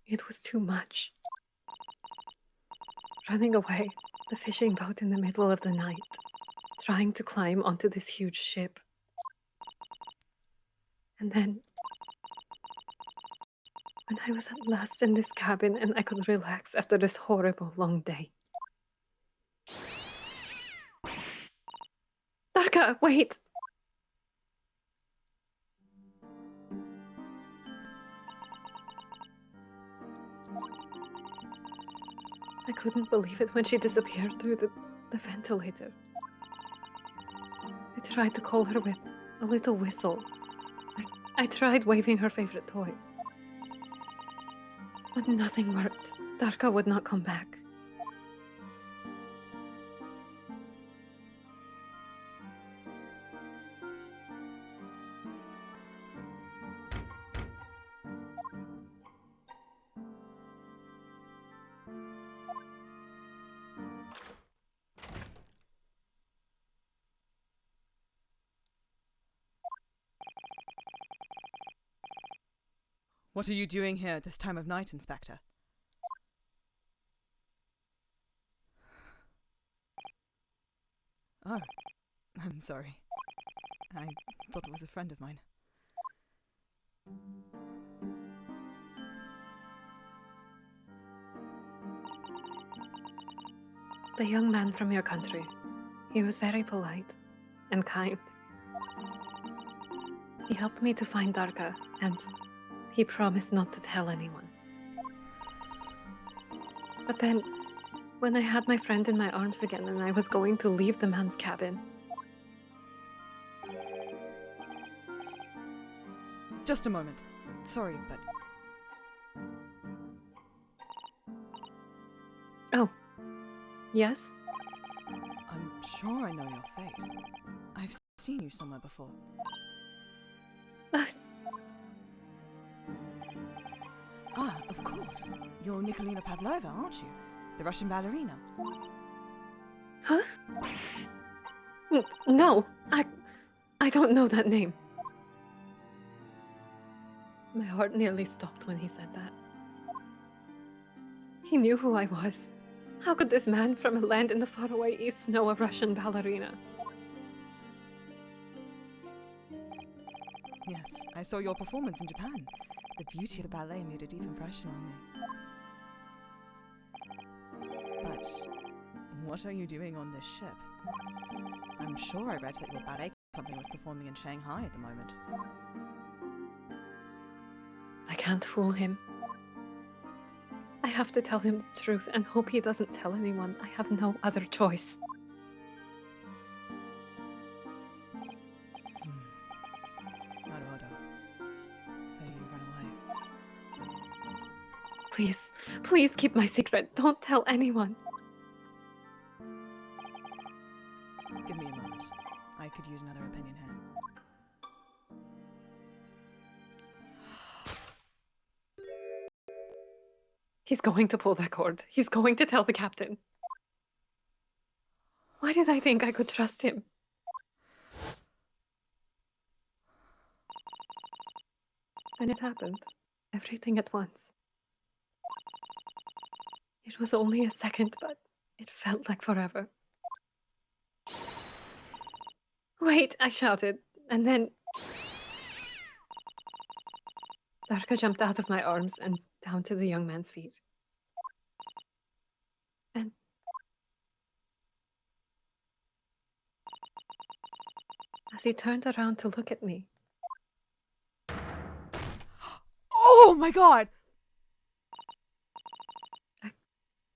it was too much. Running away, the fishing boat in the middle of the night, trying to climb onto this huge ship. And then, when I was at last in this cabin and I could relax after this horrible long day. Darka, wait! I couldn't believe it when she disappeared through the ventilator. I tried to call her with a little whistle. I tried waving her favorite toy. But nothing worked. Darka would not come back. What are you doing here at this time of night, Inspector? Oh, I'm sorry. I thought it was a friend of mine. The young man from your country. He was very polite and kind. He helped me to find Darka, and he promised not to tell anyone. But then, when I had my friend in my arms again and I was going to leave the man's cabin... Just a moment. Sorry, but... Oh. Yes? I'm sure I know your face. I've seen you somewhere before. Ah, of course. You're Nikolina Pavlova, aren't you? The Russian ballerina. Huh? No, I don't know that name. My heart nearly stopped when he said that. He knew who I was. How could this man from a land in the faraway east know a Russian ballerina? Yes, I saw your performance in Japan. The beauty of the ballet made a deep impression on me. But what are you doing on this ship? I'm sure I read that your ballet company was performing in Shanghai at the moment. I can't fool him. I have to tell him the truth and hope he doesn't tell anyone. I have no other choice. Naruhodo. So you run away. Please, please keep my secret. Don't tell anyone. Give me a moment. I could use another opinion here. He's going to pull that cord. He's going to tell the captain. Why did I think I could trust him? Then it happened. Everything at once. It was only a second, but it felt like forever. Wait, I shouted, and then... Darka jumped out of my arms and down to the young man's feet. And... as he turned around to look at me... Oh my god!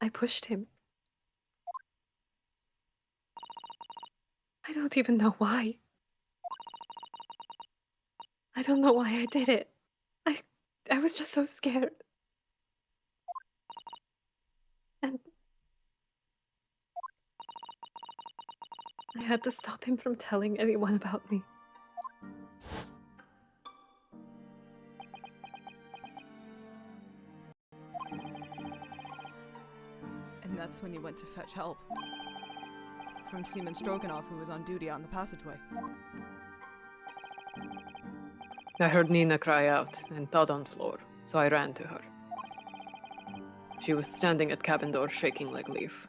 I pushed him. I don't even know why. I don't know why I did it. I was just so scared. And I had to stop him from telling anyone about me. And that's when you went to fetch help. From Seamen Strogenov, who was on duty out in the passageway. I heard Nina cry out and thud on floor, so I ran to her. She was standing at cabin door shaking like a leaf.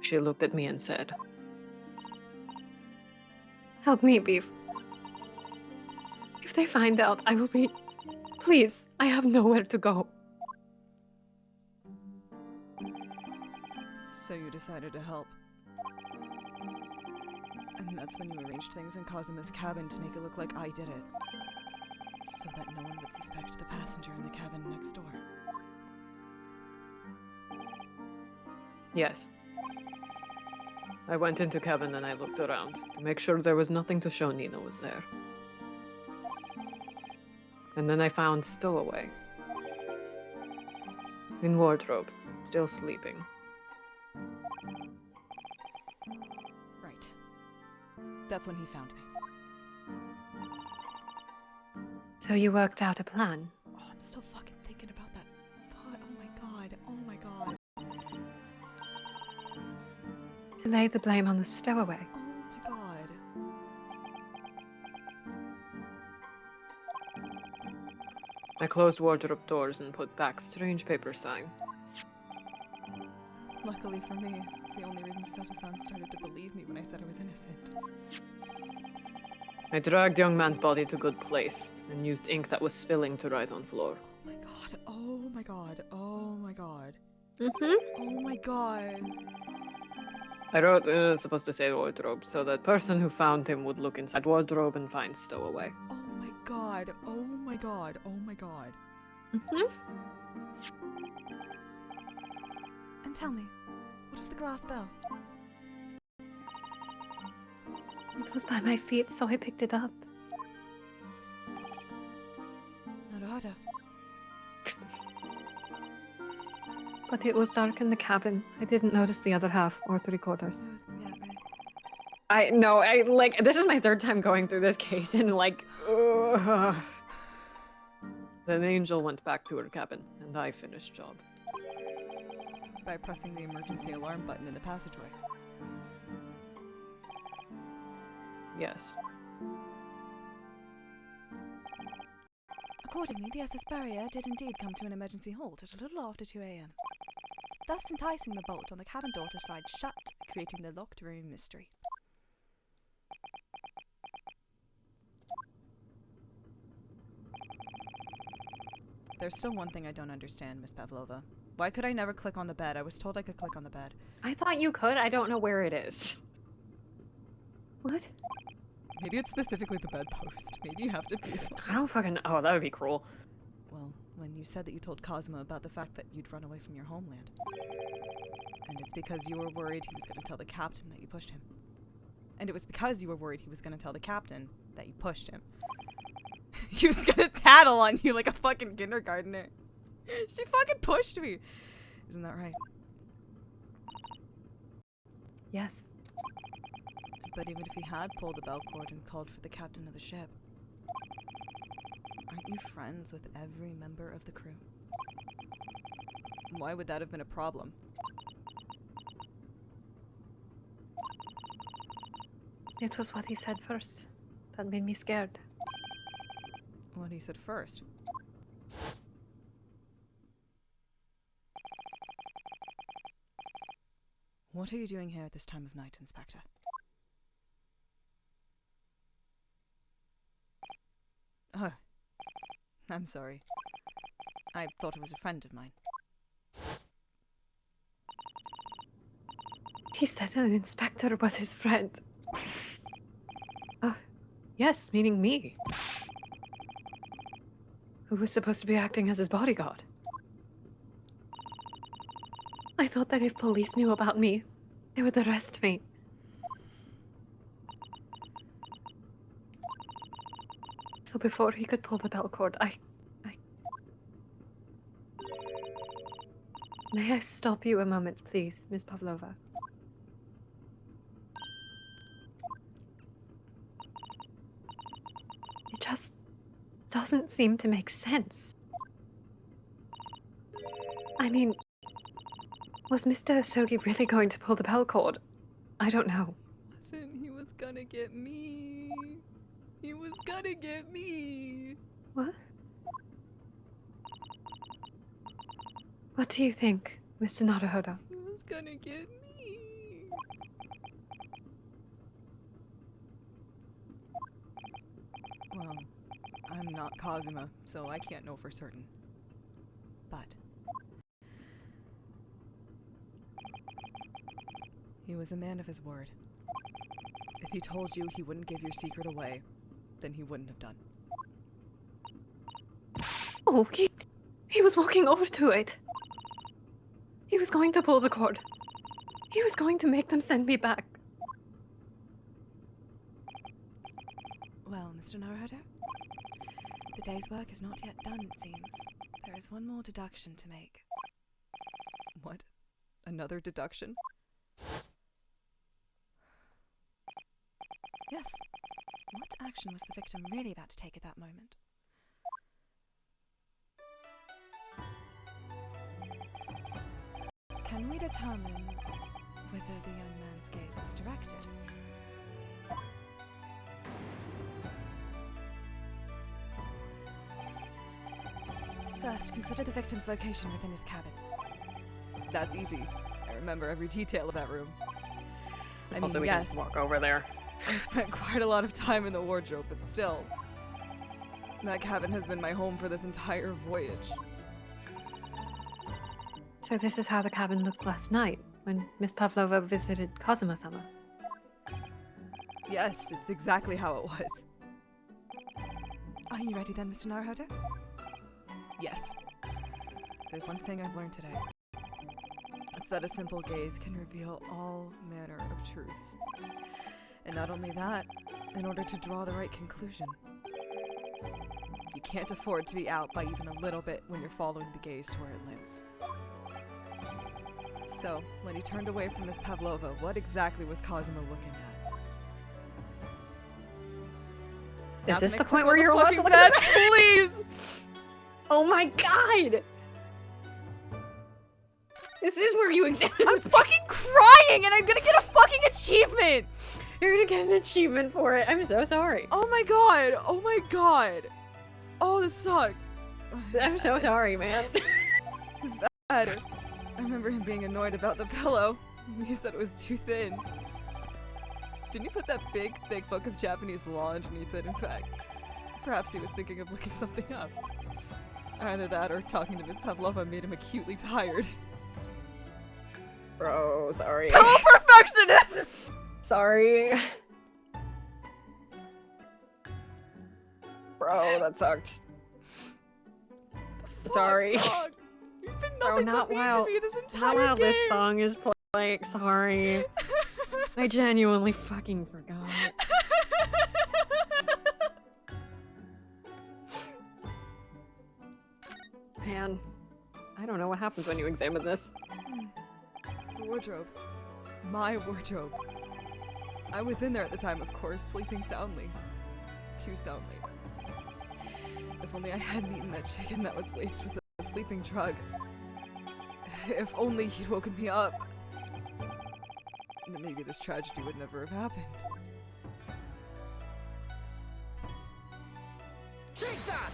She looked at me and said, Help me, Beef. If they find out, I will be... Please, I have nowhere to go. So you decided to help. And that's when you arranged things in Kazuma's cabin to make it look like I did it. So that no one would suspect the passenger in the cabin next door. yes. I went into cabin and I looked around to make sure there was nothing to show Nina was there. And then I found Stowaway. In wardrobe, still sleeping. Right. That's when he found me. So you worked out a plan? Oh, I'm still fucking thinking about that pot. Oh my god. Oh my god. To lay the blame on the stowaway? Oh my god. I closed wardrobe doors and put back strange paper sign. Luckily for me, it's the only reason Susato-san started to believe me when I said I was innocent. I dragged young man's body to good place and used ink that was spilling to write on floor. Oh my god. Oh my god. Oh my god. Mm-hmm. Oh my god. I wrote, supposed to say wardrobe, so that person who found him would look inside wardrobe and find stowaway. Oh my god. Oh my god. Oh my god. Mm-hmm. And tell me, what of the glass bell? It was by my feet, so I picked it up. Naruhodo. But it was dark in the cabin. I didn't notice the other half, or 3/4. Yeah, right. I know, this is my third time going through this case, and ugh. Then Angel went back to her cabin, and I finished job. By pressing the emergency alarm button in the passageway. Yes. Accordingly, the SS Burya did indeed come to an emergency halt at a little after 2 a.m., thus enticing the bolt on the cabin door to slide shut, creating the locked room mystery. There's still one thing I don't understand, Miss Pavlova. Why could I never click on the bed? I was told I could click on the bed. I thought you could. I don't know where it is. What? Maybe it's specifically the bedpost. Maybe you have to be... I don't fucking know. Oh, that would be cruel. Well, when you said that you told Cosmo about the fact that you'd run away from your homeland. And it's because you were worried he was going to tell the captain that you pushed him. And it was because you were worried he was going to tell the captain that you pushed him. He was going to tattle on you like a fucking kindergartner. She fucking pushed me. Isn't that right? Yes. But even if he had pulled the bell cord and called for the captain of the ship, aren't you friends with every member of the crew? Why would that have been a problem? It was what he said first. That made me scared. What he said first. What are you doing here at this time of night, Inspector? Oh, I'm sorry. I thought it was a friend of mine. He said an inspector was his friend. Yes, meaning me. Who was supposed to be acting as his bodyguard. I thought that if police knew about me, they would arrest me. So before he could pull the bell cord, I... May I stop you a moment, please, Miss Pavlova? It just doesn't seem to make sense. I mean, was Mr. Asogi really going to pull the bell cord? I don't know. He was gonna get me. He was gonna get me. What? What do you think, Mr. Naruhodo? He was gonna get me. Well, I'm not Kazuma, so I can't know for certain. But he was a man of his word. If he told you he wouldn't give your secret away, then he wouldn't have done. Oh, he was walking over to it. He was going to pull the cord. He was going to make them send me back. Well, Mr. Naruhodo, the day's work is not yet done, it seems. There is one more deduction to make. Another deduction? Yes. What action was the victim really about to take at that moment? Can we determine whether the young man's gaze was directed? First, consider the victim's location within his cabin. That's easy. I remember every detail of that room. I Also, mean, we can just walk over there. I spent quite a lot of time in the wardrobe, but still. That cabin has been my home for this entire voyage. So this is how the cabin looked last night, when Miss Pavlova visited Kazuma-sama. Yes, it's exactly how it was. Are you ready then, Mr. Naruhodo? Yes. There's one thing I've learned today. It's that a simple gaze can reveal all manner of truths. And not only that, in order to draw the right conclusion, you can't afford to be out by even a little bit when you're following the gaze to where it lands. So, when he turned away from Miss Pavlova, what exactly was Kazuma looking at? Is this the point where you're looking looking back, please? Oh my god! This is where you examine. I'm fucking crying and I'm gonna get a fucking achievement! You're gonna get an achievement for it. I'm so sorry. Oh my god! Oh my god! Oh, this sucks. I'm so sorry, man. It's bad. I remember him being annoyed about the pillow. He said it was too thin. Didn't he put that big, thick book of Japanese law underneath it, in fact? Perhaps he was thinking of looking something up. Either that or talking to Miss Pavlova made him acutely tired. Bro, sorry. Pillow perfectionist! Sorry. Bro, that sucked. Sorry. Dog. You've been Bro, nothing but mean to me this entire not while game. this song is playing. Sorry. I genuinely fucking forgot. Man, I don't know what happens when you examine this. The wardrobe. My wardrobe. I was in there at the time, of course, sleeping soundly. Too soundly. If only I hadn't eaten that chicken that was laced with a sleeping drug. If only he'd woken me up. Then maybe this tragedy would never have happened. Take that!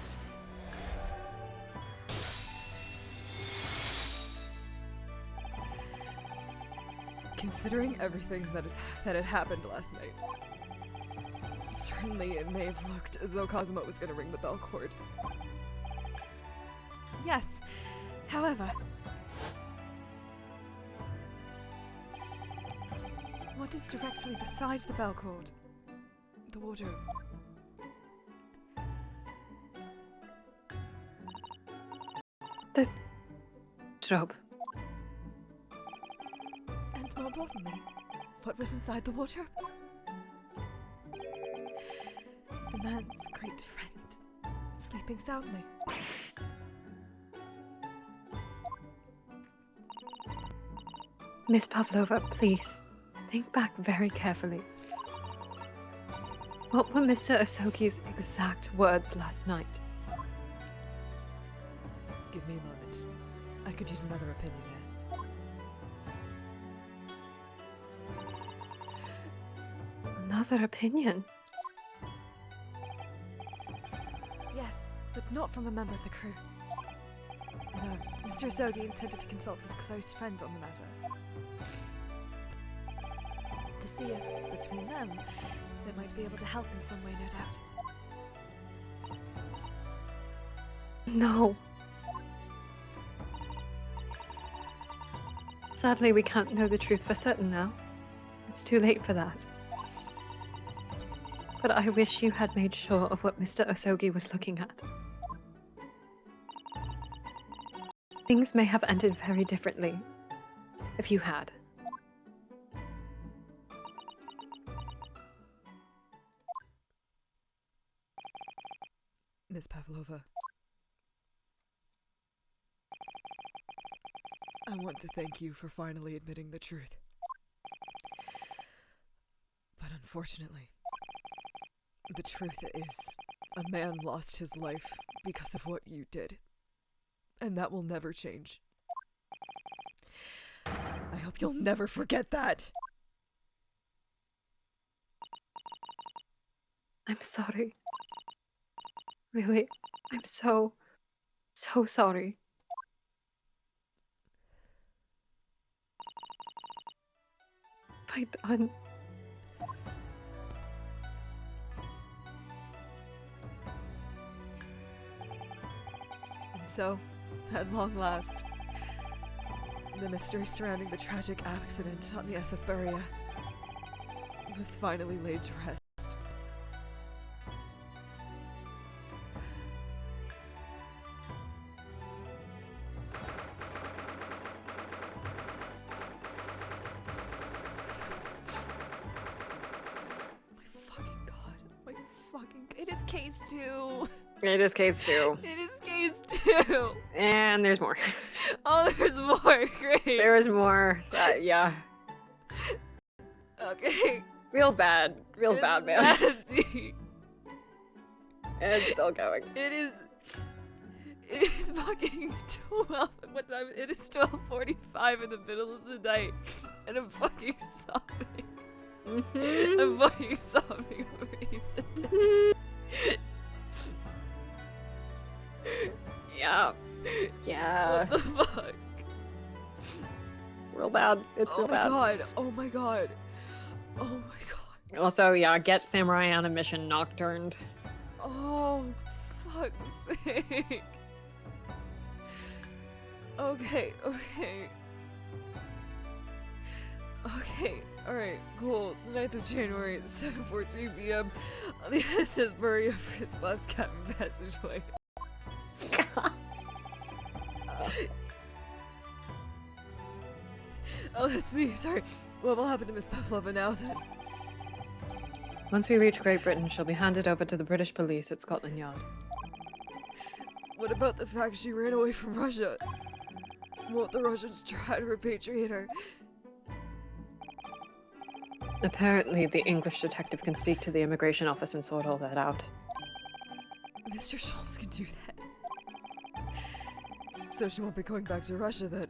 Considering everything that had happened last night, certainly it may have looked as though Kazuma was going to ring the bell cord. Yes, however, what is directly beside the bell cord? The wardrobe. The wardrobe. And more importantly, what was inside the wardrobe? The man's great friend, sleeping soundly. Miss Pavlova, please, think back very carefully. What were Mr. Asoki's exact words last night? Give me a moment. I could use another opinion here. Another opinion? Yes, but not from a member of the crew. No, Mr. Asogi intended to consult his close friend on the matter. To see if, between them, they might be able to help in some way, no doubt. No. Sadly, we can't know the truth for certain now. It's too late for that. But I wish you had made sure of what Mr. Asogi was looking at. Things may have ended very differently if you had. Miss Pavlova. I want to thank you for finally admitting the truth. But unfortunately, the truth is, a man lost his life because of what you did. And that will never change. I hope you'll never forget that. I'm sorry. Really, I'm so sorry. Have I done? And so, at long last, the mystery surrounding the tragic accident on the SS Burya was finally laid to rest. It is case 2. It is case 2. It is case 2. And there's more. Oh, there's more. Great. There is more. Yeah. Okay. Feels bad. Feels bad, man. Nasty. It's still going. It is fucking 12. What time? It is 12:45 in the middle of the night, and I'm fucking sobbing. I'm fucking sobbing over you. Yeah. Yeah. What the fuck? It's real bad. It's real bad. Oh my god. Oh my god. Also, yeah, get Samurai on a mission nocturned. Oh, fuck's sake. Okay. Alright, cool. It's the 9th of January at 7:14 p.m. on the SS Burya first class cabin passageway. Oh, that's me. Sorry. What will happen to Miss Pavlova now then? Once we reach Great Britain, she'll be handed over to the British police at Scotland Yard. What about the fact she ran away from Russia? Won't the Russians try to repatriate her? Apparently, the English detective can speak to the immigration office and sort all that out. Mr. Scholz can do that. So she won't be going back to Russia then?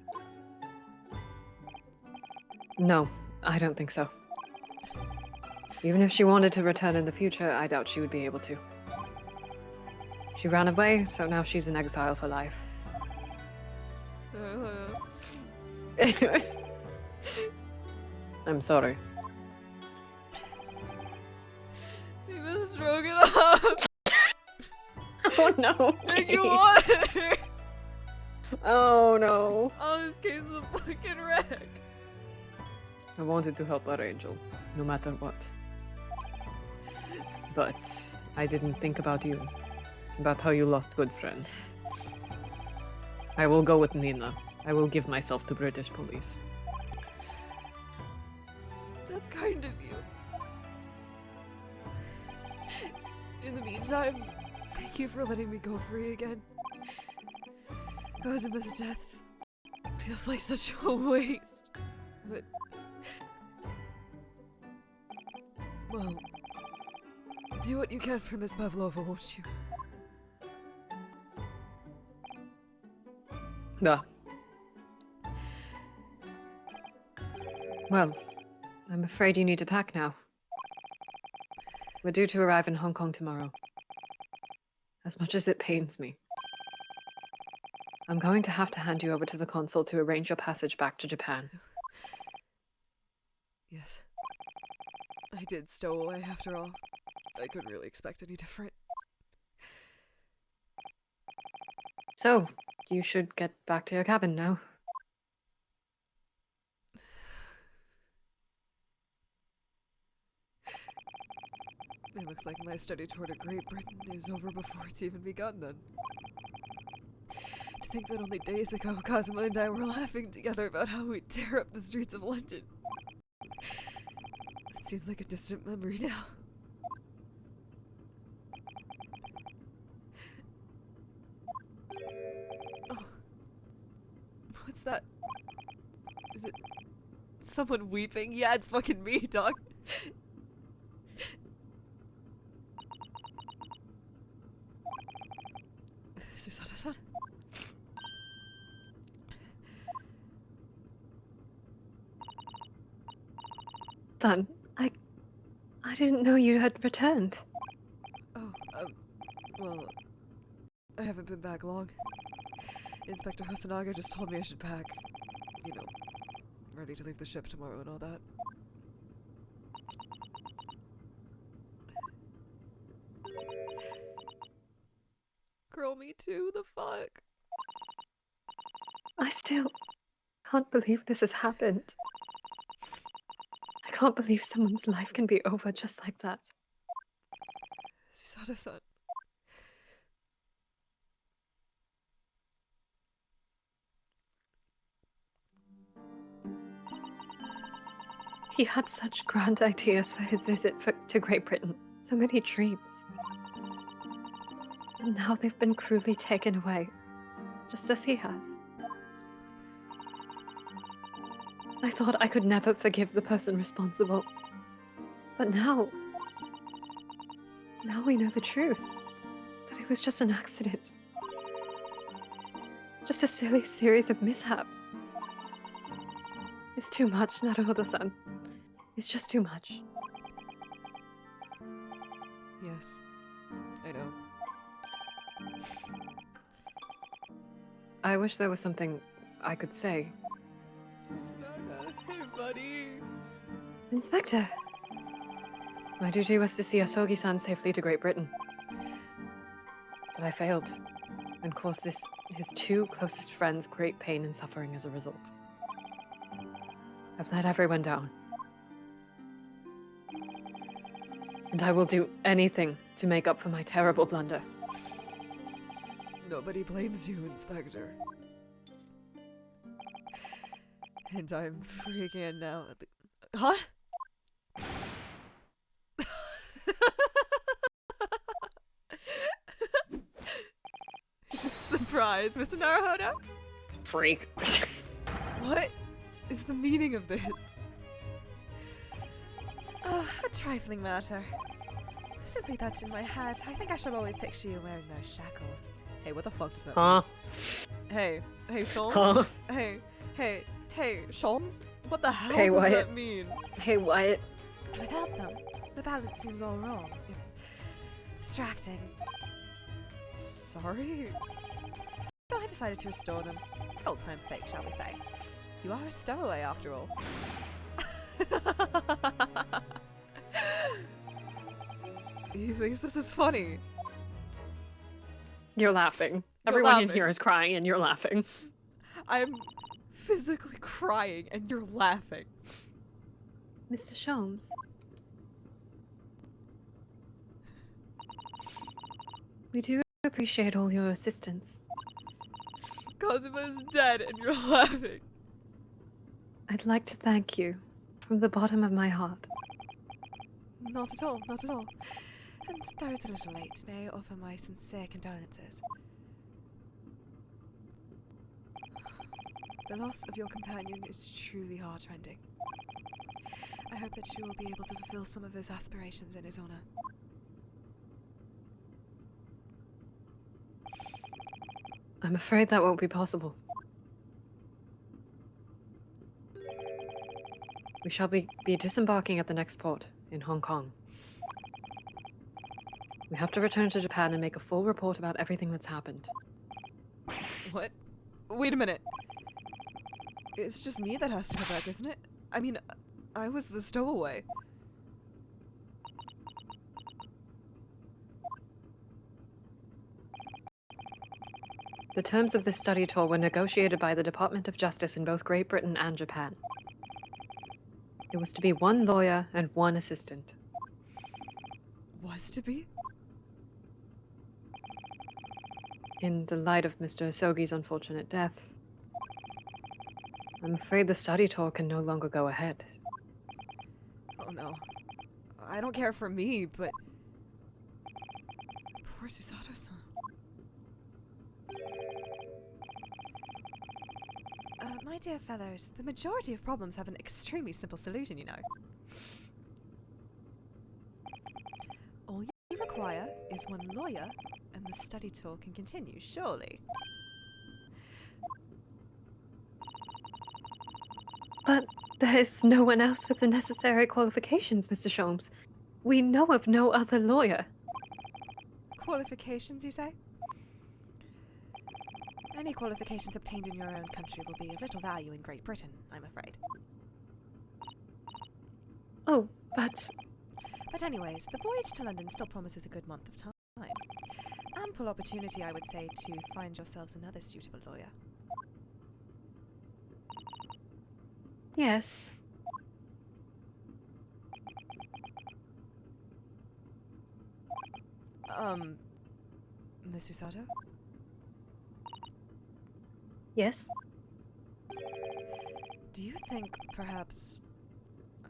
No, I don't think so. Even if she wanted to return in the future, I doubt she would be able to. She ran away, so now she's in exile for life. I'm sorry. Seamen Strogenov! Oh no. Make you water! Oh no. Oh, this case is a fucking wreck. I wanted to help our angel, no matter what. But I didn't think about you, about how you lost good friend. I will go with Nina. I will give myself to British police. That's kind of you. In the meantime, thank you for letting me go free again. Causing this death feels like such a waste. But, well, do what you can for Miss Pavlova, won't you? Yeah. Well, I'm afraid you need to pack now. We're due to arrive in Hong Kong tomorrow. As much as it pains me, I'm going to have to hand you over to the consul to arrange your passage back to Japan. Yes. I did stow away after all. I couldn't really expect any different. So, you should get back to your cabin now. It looks like my study tour to Great Britain is over before it's even begun then. To think that only days ago, Cosmo and I were laughing together about how we'd tear up the streets of London. It seems like a distant memory now. Oh. What's that? Is it someone weeping? Yeah, it's fucking me, dog. Susato-san? Son, I didn't know you had returned. Oh, well, I haven't been back long. Inspector Hosonaga just told me I should pack, you know, ready to leave the ship tomorrow and all that. Girl, me too, the fuck? I still can't believe this has happened. I can't believe someone's life can be over just like that. Susato-san. He had such grand ideas for his visit to Great Britain. So many dreams. And now they've been cruelly taken away. Just as he has. I thought I could never forgive the person responsible. But now we know the truth. That it was just an accident. Just a silly series of mishaps. It's too much, Naruhodo-san. It's just too much. Yes, I know. I wish there was something I could say. Hosonaga, hey buddy. Inspector! My duty was to see Asogi-san safely to Great Britain. But I failed, and caused his two closest friends great pain and suffering as a result. I've let everyone down. And I will do anything to make up for my terrible blunder. Nobody blames you, Inspector. And I'm freaking out. Huh? Surprise, Mr. Naruhodo? Freak. What is the meaning of this? Oh, a trifling matter. Simply that in my head, I think I shall always picture you wearing those shackles. Hey, what the fuck does that mean? Hey, Sholmes? Hey, Sholmes? What the hell Hey, does Wyatt. that mean? Hey, Wyatt. Without them, the balance seems all wrong. It's distracting. Sorry? So I decided to restore them. For old time's sake, shall we say. You are a stowaway, after all. He thinks this is funny. You're laughing. You're Everyone in laughing. here is crying and you're laughing. I'm physically crying and you're laughing. Mr. Sholmes. We do appreciate all your assistance. Kazuma's dead and you're laughing. I'd like to thank you from the bottom of my heart. Not at all, not at all. And though it's a little late, may I offer my sincere condolences. The loss of your companion is truly heartrending. I hope that you will be able to fulfill some of his aspirations in his honor. I'm afraid that won't be possible. We shall be disembarking at the next port, in Hong Kong. We have to return to Japan and make a full report about everything that's happened. What? Wait a minute. It's just me that has to go back, isn't it? I mean, I was the stowaway. The terms of this study tour were negotiated by the Department of Justice in both Great Britain and Japan. It was to be one lawyer and one assistant. Was to be? In the light of Mr. Asogi's unfortunate death, I'm afraid the study tour can no longer go ahead. Oh no. I don't care for me, but... Poor Susato-san. My dear fellows, the majority of problems have an extremely simple solution, you know. All you require is one lawyer, and the study tour can continue, surely. But there is no one else with the necessary qualifications, Mr. Sholmes. We know of no other lawyer. Qualifications, you say? Any qualifications obtained in your own country will be of little value in Great Britain, I'm afraid. Oh, but... But anyways, the voyage to London still promises a good month of time. Ample opportunity, I would say, to find yourselves another suitable lawyer. Yes. Miss Usato? Yes? Do you think perhaps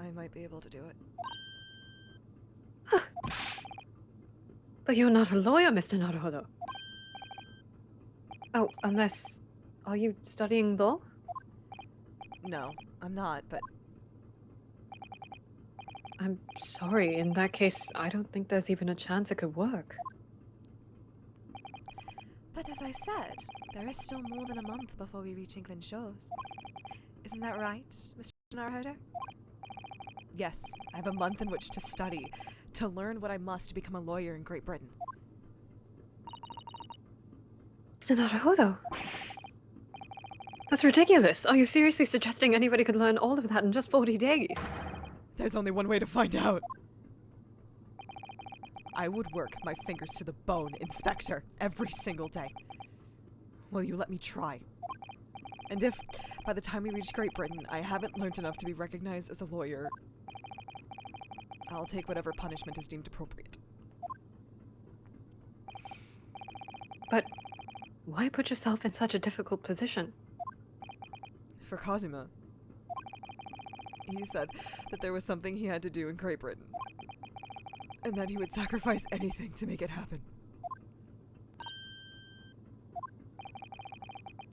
I might be able to do it? But you're not a lawyer, Mr. Naruhodo. Oh, unless... Are you studying law? No, I'm not, but I'm sorry, in that case, I don't think there's even a chance it could work. But as I said, there is still more than a month before we reach England shores. Isn't that right, Mr. Naruhodo? Yes, I have a month in which to study, to learn what I must to become a lawyer in Great Britain. Mr. Naruhodo? That's ridiculous. Are you seriously suggesting anybody could learn all of that in just 40 days? There's only one way to find out. I would work my fingers to the bone, Inspector, every single day. Will you let me try? And if, by the time we reach Great Britain, I haven't learned enough to be recognized as a lawyer, I'll take whatever punishment is deemed appropriate. But why put yourself in such a difficult position? For Kazuma. He said that there was something he had to do in Great Britain, and that he would sacrifice anything to make it happen.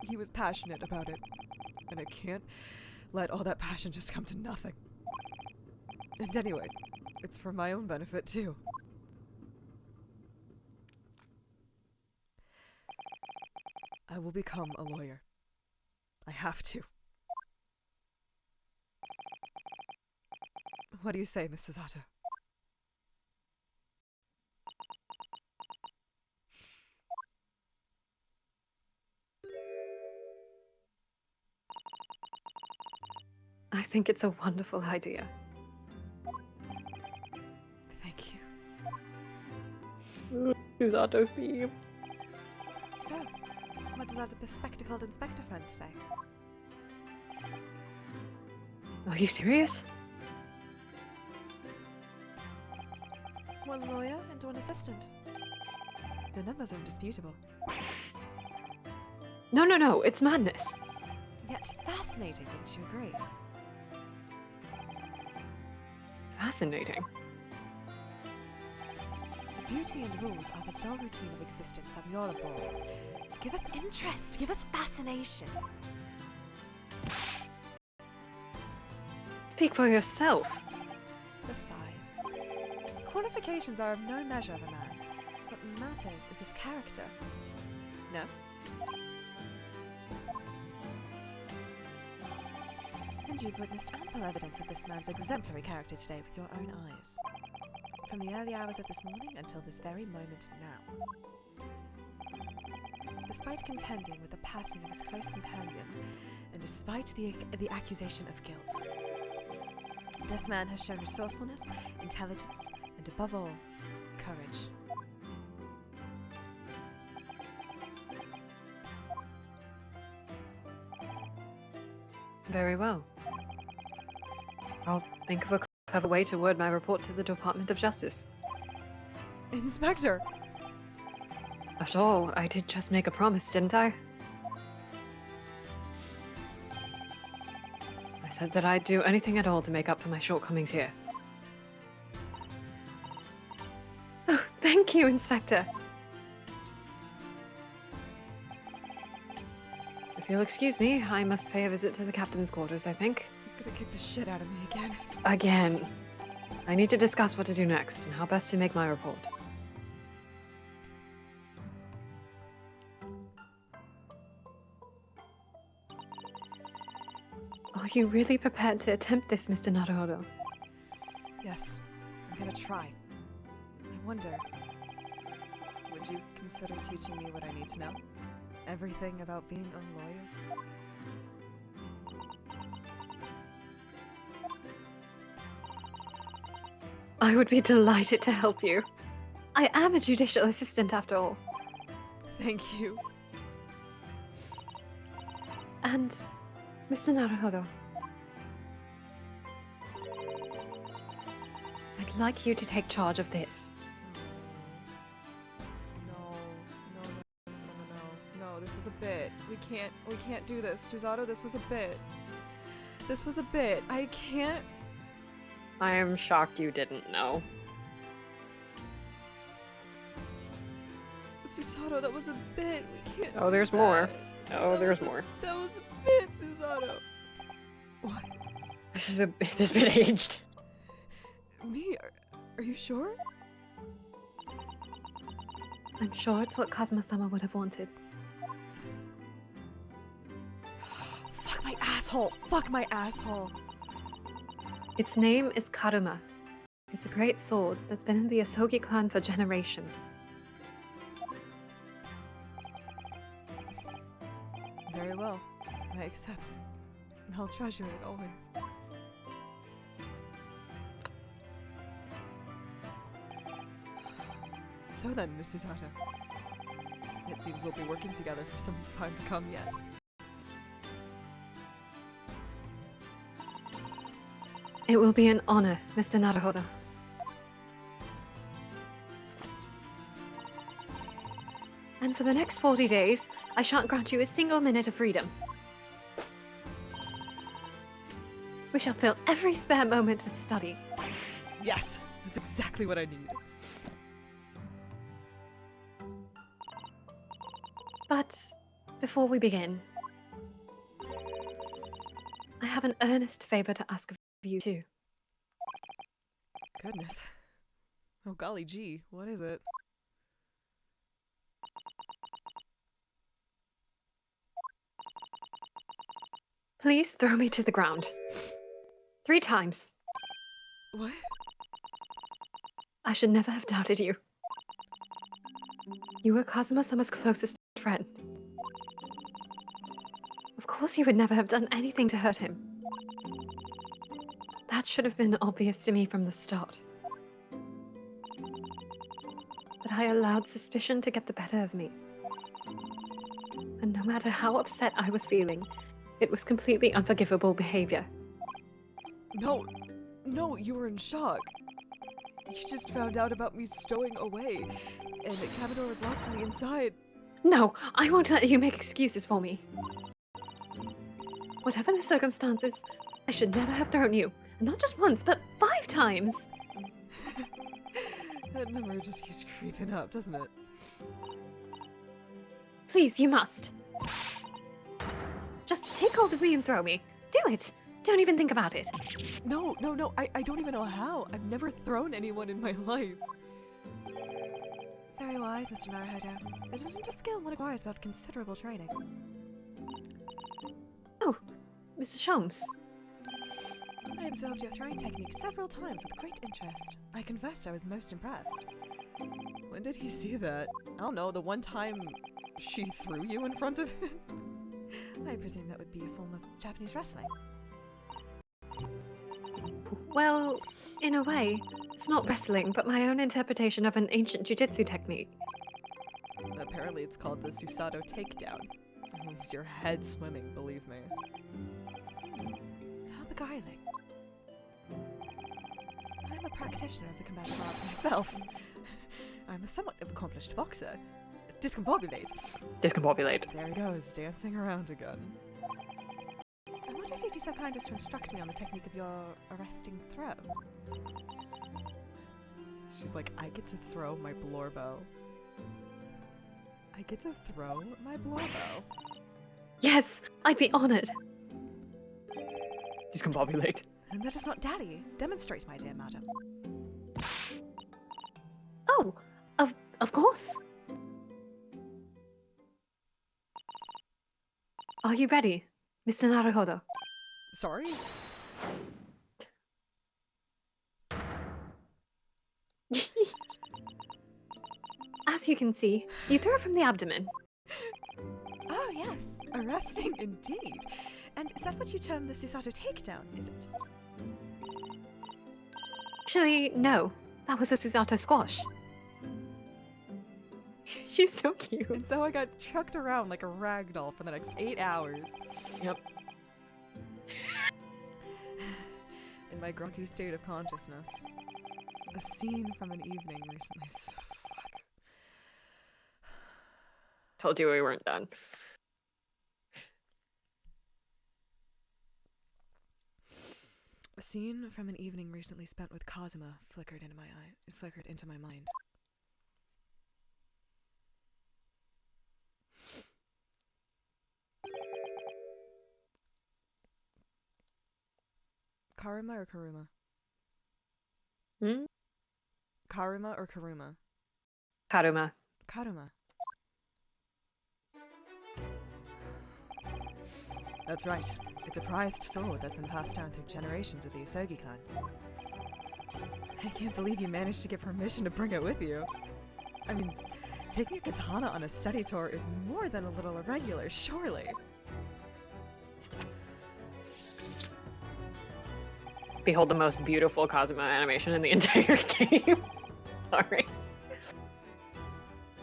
He was passionate about it, and I can't let all that passion just come to nothing. And anyway, it's for my own benefit, too. I will become a lawyer. I have to. What do you say, Mrs. Otto? I think it's a wonderful idea. Thank you. Usato's theme. So, what does our bespectacled inspector friend say? Are you serious? One lawyer and one assistant. The numbers are indisputable. No, it's madness. Yet fascinating, wouldn't you agree? Fascinating. Duty and rules are the dull routine of existence that we all abhor. Give us interest, give us fascination. Speak for yourself. Besides, qualifications are of no measure of a man. What matters is his character. No? And you've witnessed ample evidence of this man's exemplary character today with your own eyes. From the early hours of this morning until this very moment now. Despite contending with the passing of his close companion, and despite the accusation of guilt, this man has shown resourcefulness, intelligence, and above all, courage. Very well. I'll think of a clever way to word my report to the Department of Justice. Inspector! After all, I did just make a promise, didn't I? I said that I'd do anything at all to make up for my shortcomings here. Oh, thank you, Inspector. If you'll excuse me, I must pay a visit to the captain's quarters, I think. He's gonna kick the shit out of me again. Again. I need to discuss what to do next and how best to make my report. Are you really prepared to attempt this, Mr. Naruhodo? Yes, I'm gonna try. I wonder, would you consider teaching me what I need to know? Everything about being a lawyer? I would be delighted to help you. I am a judicial assistant after all. Thank you. And, Mr. Naruhodo, I'd like you to take charge of this. No, this was a bit. We can't do this. Susato, this was a bit. This was a bit. I can't. I am shocked you didn't know. Susato, that was a bit. We can't. Oh, there's more. Oh, there's more. That was a bit, Susato. What? This bit aged. Me? Are you sure? I'm sure it's what Kazuma-sama would have wanted. Fuck my asshole! Fuck my asshole! Its name is Karuma. It's a great sword that's been in the Asogi clan for generations. Very well. I accept. I'll treasure it always. So then, Miss Susato. It seems we'll be working together for some time to come yet. It will be an honor, Mr. Naruhodo. And for the next 40 days, I shan't grant you a single minute of freedom. We shall fill every spare moment with study. Yes! That's exactly what I need. But before we begin, I have an earnest favor to ask of you too. Goodness. Oh golly gee, what is it? Please throw me to the ground. 3 times. What? I should never have doubted you. You were Kazuma-sama's closest friend. Of course you would never have done anything to hurt him. That should have been obvious to me from the start. But I allowed suspicion to get the better of me. And no matter how upset I was feeling, it was completely unforgivable behavior. No, you were in shock. You just found out about me stowing away, and that Commodore was locked from the inside. No, I won't let you make excuses for me. Whatever the circumstances, I should never have thrown you. And not just once, but 5 times! That number just keeps creeping up, doesn't it? Please, you must. Just take hold of me and throw me. Do it! Don't even think about it. No, I don't even know how. I've never thrown anyone in my life. Very wise, Mr. Naruhodo. It isn't a skill one acquires without considerable training. Oh, Mr. Sholmes. I observed your throwing technique several times with great interest. I confessed I was most impressed. When did he see that? I don't know, the one time she threw you in front of him? I presume that would be a form of Japanese wrestling. Well, in a way, it's not wrestling, but my own interpretation of an ancient jujitsu technique. Apparently it's called the Susato takedown. It leaves your head swimming, believe me. How beguiling. I'm a practitioner of the combative arts myself. I'm a somewhat accomplished boxer. Discombobulate. Discombobulate. There he goes, dancing around again. I wonder if you'd be so kind as to instruct me on the technique of your arresting throw. She's like, I get to throw my blorbo. I get to throw my blorbo. Yes, I'd be honored. Discombobulate. And that is not dally. Demonstrate, my dear madam. Oh, of course. Are you ready, Mr. Naruhodo? Sorry? As you can see, you throw it from the abdomen. Oh, yes. Arresting indeed. And is that what you term the Susato takedown, is it? Actually, no. That was a Susato squash. She's so cute. And so I got chucked around like a rag doll for the next 8 hours. Yep. In my groggy state of consciousness. A scene from an evening recently. Fuck. Told you we weren't done. A scene from an evening recently spent with Kazuma flickered into my mind. Karuma or Karuma? Hmm? Karuma or Karuma? Karuma. Karuma. That's right. It's a prized sword that's been passed down through generations of the Isogi clan. I can't believe you managed to get permission to bring it with you. I mean, taking a katana on a study tour is more than a little irregular, surely. Behold the most beautiful Kazuma animation in the entire game. Sorry.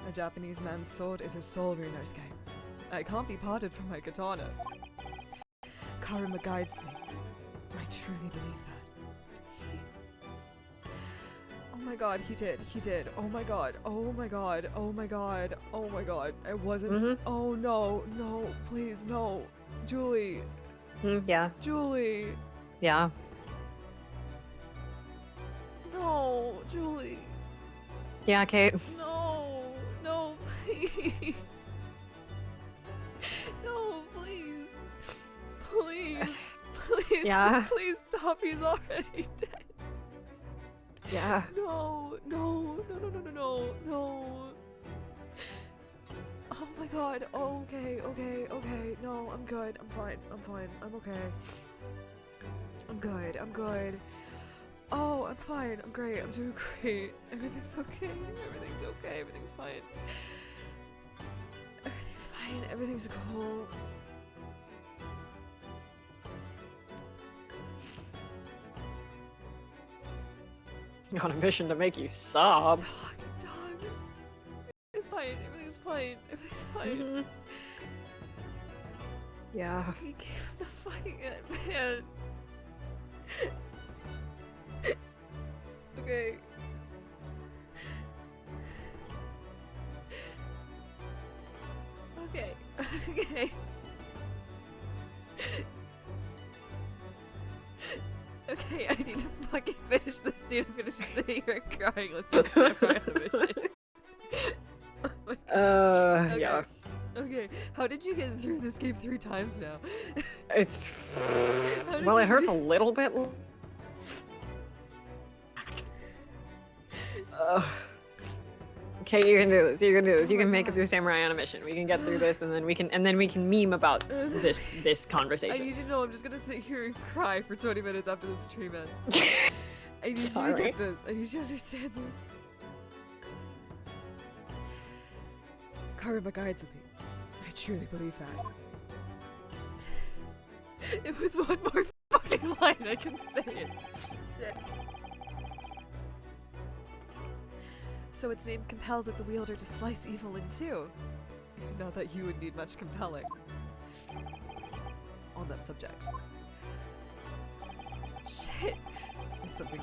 A Japanese man's sword is his soul, Ryunosuke. I can't be parted from my katana. Karuma guides me. I truly believe that. Oh my god, he did. He did. Oh my god. Oh my god. Oh my god. Oh my god. I wasn't. Oh no. No. Please, no. Julie. Yeah. Julie. Yeah. No. Julie. Yeah, Kate. No. No, please. No, please. Please. Please. Yeah. Please stop. He's already dead. Yeah. No. No. No. No. No. No. No. No. Oh my god. Okay. Okay. Okay. No, I'm good. I'm fine. I'm fine. I'm okay. I'm good. I'm good. Oh, I'm fine. I'm great. I'm doing great. Everything's okay. Everything's okay. Everything's fine. Everything's fine. Everything's cool. On a mission to make you sob. Dog. It's fine. Everything's fine. Everything's fine. Yeah. He gave him the fucking man. Okay. Okay. Okay. Okay, I need to fucking finish this scene. I'm gonna just sit here crying listening to Samurai on a mission. Oh my God. Okay. Yeah. Okay, how did you get through this game 3 times now? It's. How did Well, you it hurts do- a little bit. Okay, you can do this. You can do this. Oh You can my make it God. through Samurai on a mission. We can get through this, and then we can meme about this I conversation. need you to know I'm just gonna sit here and cry for 20 minutes after this stream ends. I need you to Sorry. get this. I need you to understand this. Karuma guides me. I truly believe that. It was one more fucking line, I can say it. Shit. So its name compels its wielder to slice evil in two. Not that you would need much compelling on that subject. Shit! There's something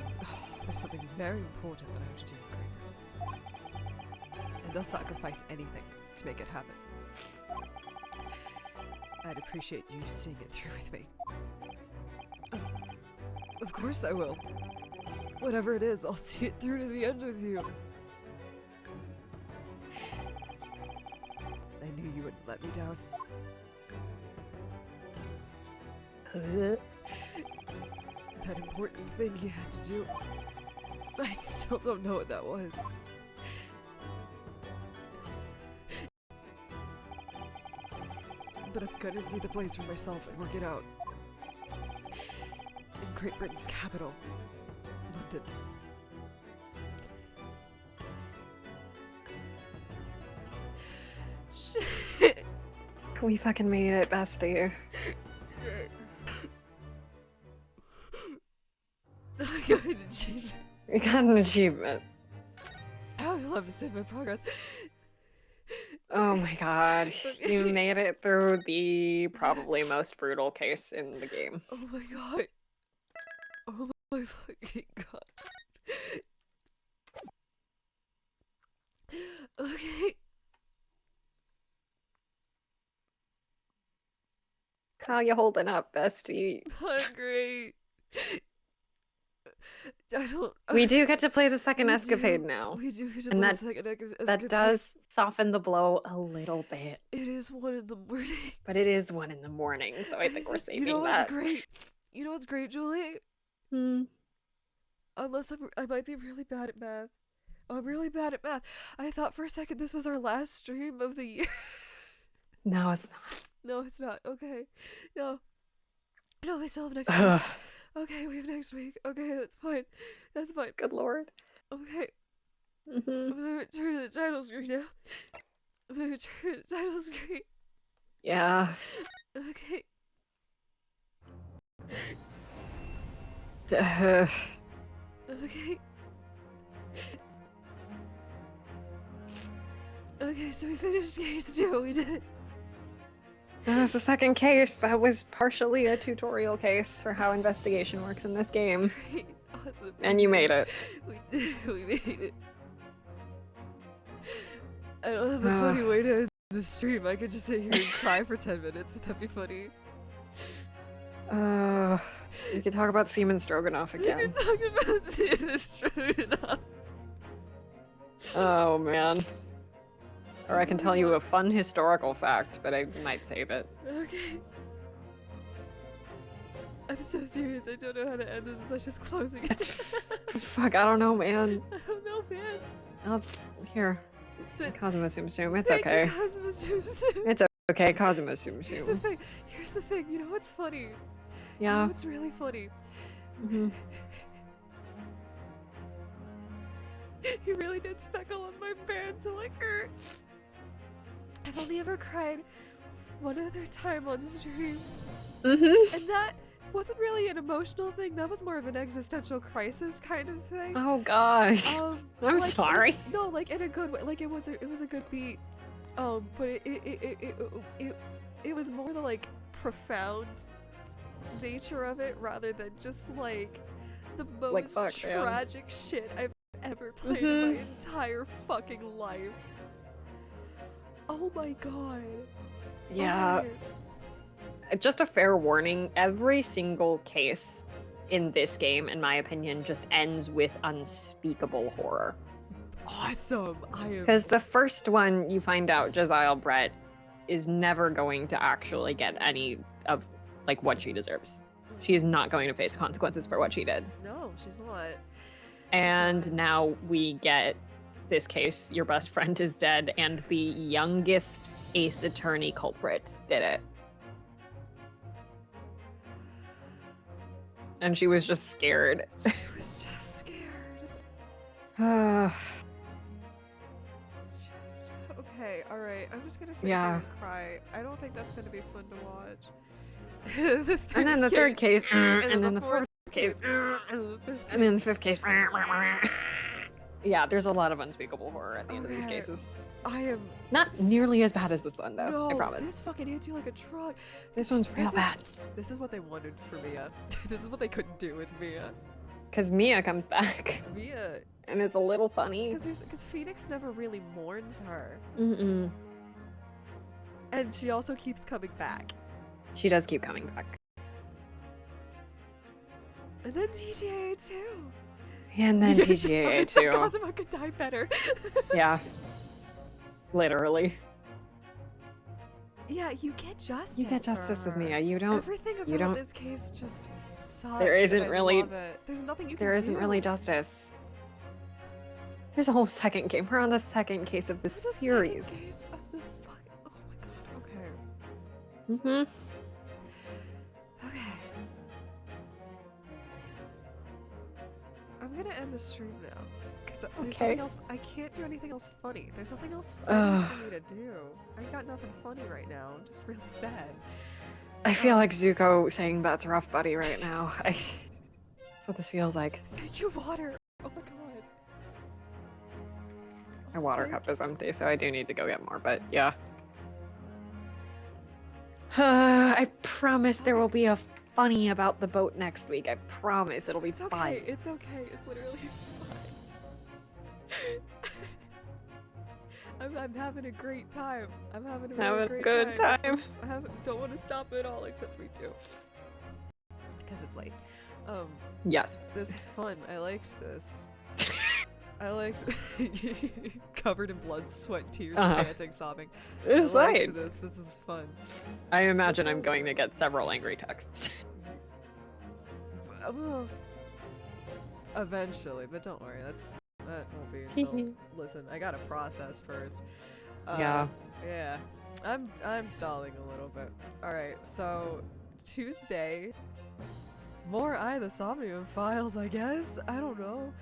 very important that I have to do in Great Britain. And I'll sacrifice anything to make it happen. I'd appreciate you seeing it through with me. Of course I will. Whatever it is, I'll see it through to the end with you. I knew you wouldn't let me down. That important thing he had to do. I still don't know what that was. But I'm gonna see the place for myself and work it out. In Great Britain's capital, London. Shit. We fucking made it, bestie. I got an achievement. We got an achievement. I would love to save my progress. Oh my god. You made it through the probably most brutal case in the game. Oh my god. Oh my fucking god. Okay. How you holding up, bestie? Not great. I don't. We do get to play the second we escapade do- now. We do get to And play that- the second escapade. That does soften the blow a little bit. It is 1 in the morning. But it is 1 in the morning, so I think we're saving You know that. what's great? You know what's great, Julie? Hmm. Unless I might be really bad at math. Oh, I'm really bad at math. I thought for a second this was our last stream of the year. No, it's not. No, it's not. Okay. No. No, we still have next week. Ugh, Okay, we have next week. Okay, that's fine. That's fine. good lord. Okay, Hmm. I'm gonna return to the title screen now. I'm gonna return to the title screen. Yeah. Okay. Ugh. Okay. Okay, so we finished case 2. We did it. That was the second case. That was partially a tutorial case for how investigation works in this game. Great. Awesome. And you made it. We did. We made it. I don't have a funny way to end the stream. I could just sit here and cry for 10 minutes. Would that be funny? We could talk about Seamen Strogenov We again. can talk about Seamen Strogenov. Oh man. Or I can tell you a fun historical fact, but I might save it. Okay. I'm so serious. I don't know how to end this. Besides just closing it. Fuck, I don't know, man. I don't know, man. Here. The- Cosmo Zoom Zoom. It's Thank you, okay. Cosmo Zoom Zoom. It's okay, Cosmo Zoom Here's the Zoom. thing. Here's the thing. You know what's funny? You know Yeah. what's really funny? Mhm. He really did speckle on my band to like hurt. I've only ever cried one other time on stream, Mhm. and that wasn't really an emotional thing. That was more of an existential crisis kind of thing. Oh gosh. I'm I'm sorry. No, like in a good way. Like it was a good beat. But it was more the like profound nature of it rather than just like the most fuck, man. tragic shit I've ever played in my entire fucking life. Oh my god. Yeah. Oh, Just a fair warning, every single case in this game, in my opinion, just ends with unspeakable horror. awesome. I am. Because the first one, you find out Josiah Brett is never going to actually get any of like what she deserves. She is not going to face consequences for what she did. No, she's not. And now we get this case, your best friend is dead, and the youngest Ace Attorney culprit did it. And she was just scared. She was just scared. Okay, alright. I'm just gonna sit here Yeah. and cry. I don't think that's gonna be fun to watch. And then the third case, and then the fourth fourth case, and then the fifth and then the fifth case. Yeah, there's a lot of unspeakable horror at the end of these Okay. cases. I am Not nearly as bad as this one, though. no, I promise. this fucking hits you like a truck. This one's real This is- bad. This is what they wanted for Mia. This is what they couldn't do with Mia. Because Mia comes back, Mia, and it's a little funny. because Phoenix never really mourns her, Mm-mm. and she also keeps coming back. She does keep coming back. And then TGA too. And then TGA too. Cosmo could die better. Yeah. Literally. Yeah, you get justice. You get justice for with her. Mia. You don't. Everything you about don't. this case just sucks. There isn't I really. love it. There's nothing you can There do. isn't really justice. There's a whole second game. We're on the second case of this The series. second case of the fucking. Oh my god. Okay. Mm-hmm. Okay. I'm gonna end the stream now. Because there's nothing else. I can't do anything else funny. There's nothing else funny for me to do. I got nothing funny right now. I'm just really sad. I feel like Zuko saying that's rough, buddy, right now. That's what this feels like. Thank you, water. Oh my god. My water cup is empty, so I do need to go get more, but yeah. I promise there will be a funny about the boat next week. I promise it'll be It's okay. fine. It's okay. It's literally fine. I'm having a great time. I'm having a really great good time. I don't want to stop at all, except we do. Because it's late. Yes. This was fun. I liked this. I liked covered in blood, sweat, tears, panting, sobbing. It's I liked fine. this. This was fun. I imagine I'm going to get several angry texts. Well, eventually, but don't worry. That won't be until. Listen, I gotta process first. Yeah. Yeah. I'm stalling a little bit. All right. So Tuesday, more the Somnium Files, I guess. I don't know.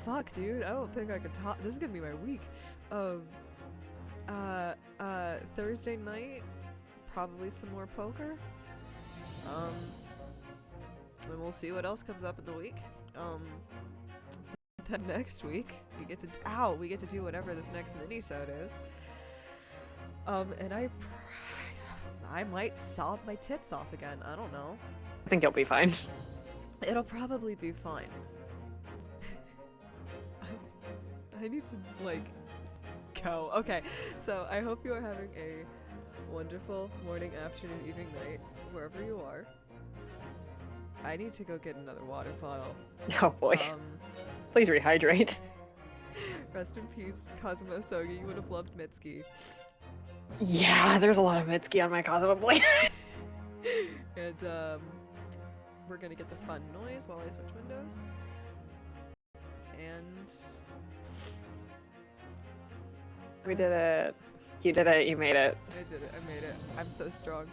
Fuck, dude. I don't think I could top. This is gonna be my week. Thursday night, probably some more poker. And we'll see what else comes up in the week. Then next week we get to do whatever this next mini-sode is. And I might sob my tits off again. I don't know. I think you'll be fine. It'll probably be fine. I need to, like, go. Okay, so I hope you are having a wonderful morning, afternoon, evening, night, wherever you are. I need to go get another water bottle. Oh boy. Please rehydrate. Rest in peace, Kazuma Sogi. You would have loved Mitsuki. Yeah, there's a lot of Mitsuki on my Kazuma plate. And, we're gonna get the fun noise while I switch windows. And... We did it. You did it. You made it. I did it. I made it. I'm so strong.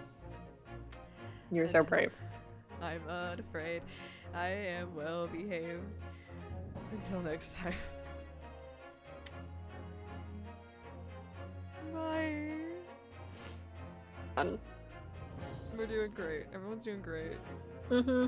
You're so brave. I'm unafraid. I am well behaved. Until next time. Bye. Fun. We're doing great. Everyone's doing great. Mm-hmm.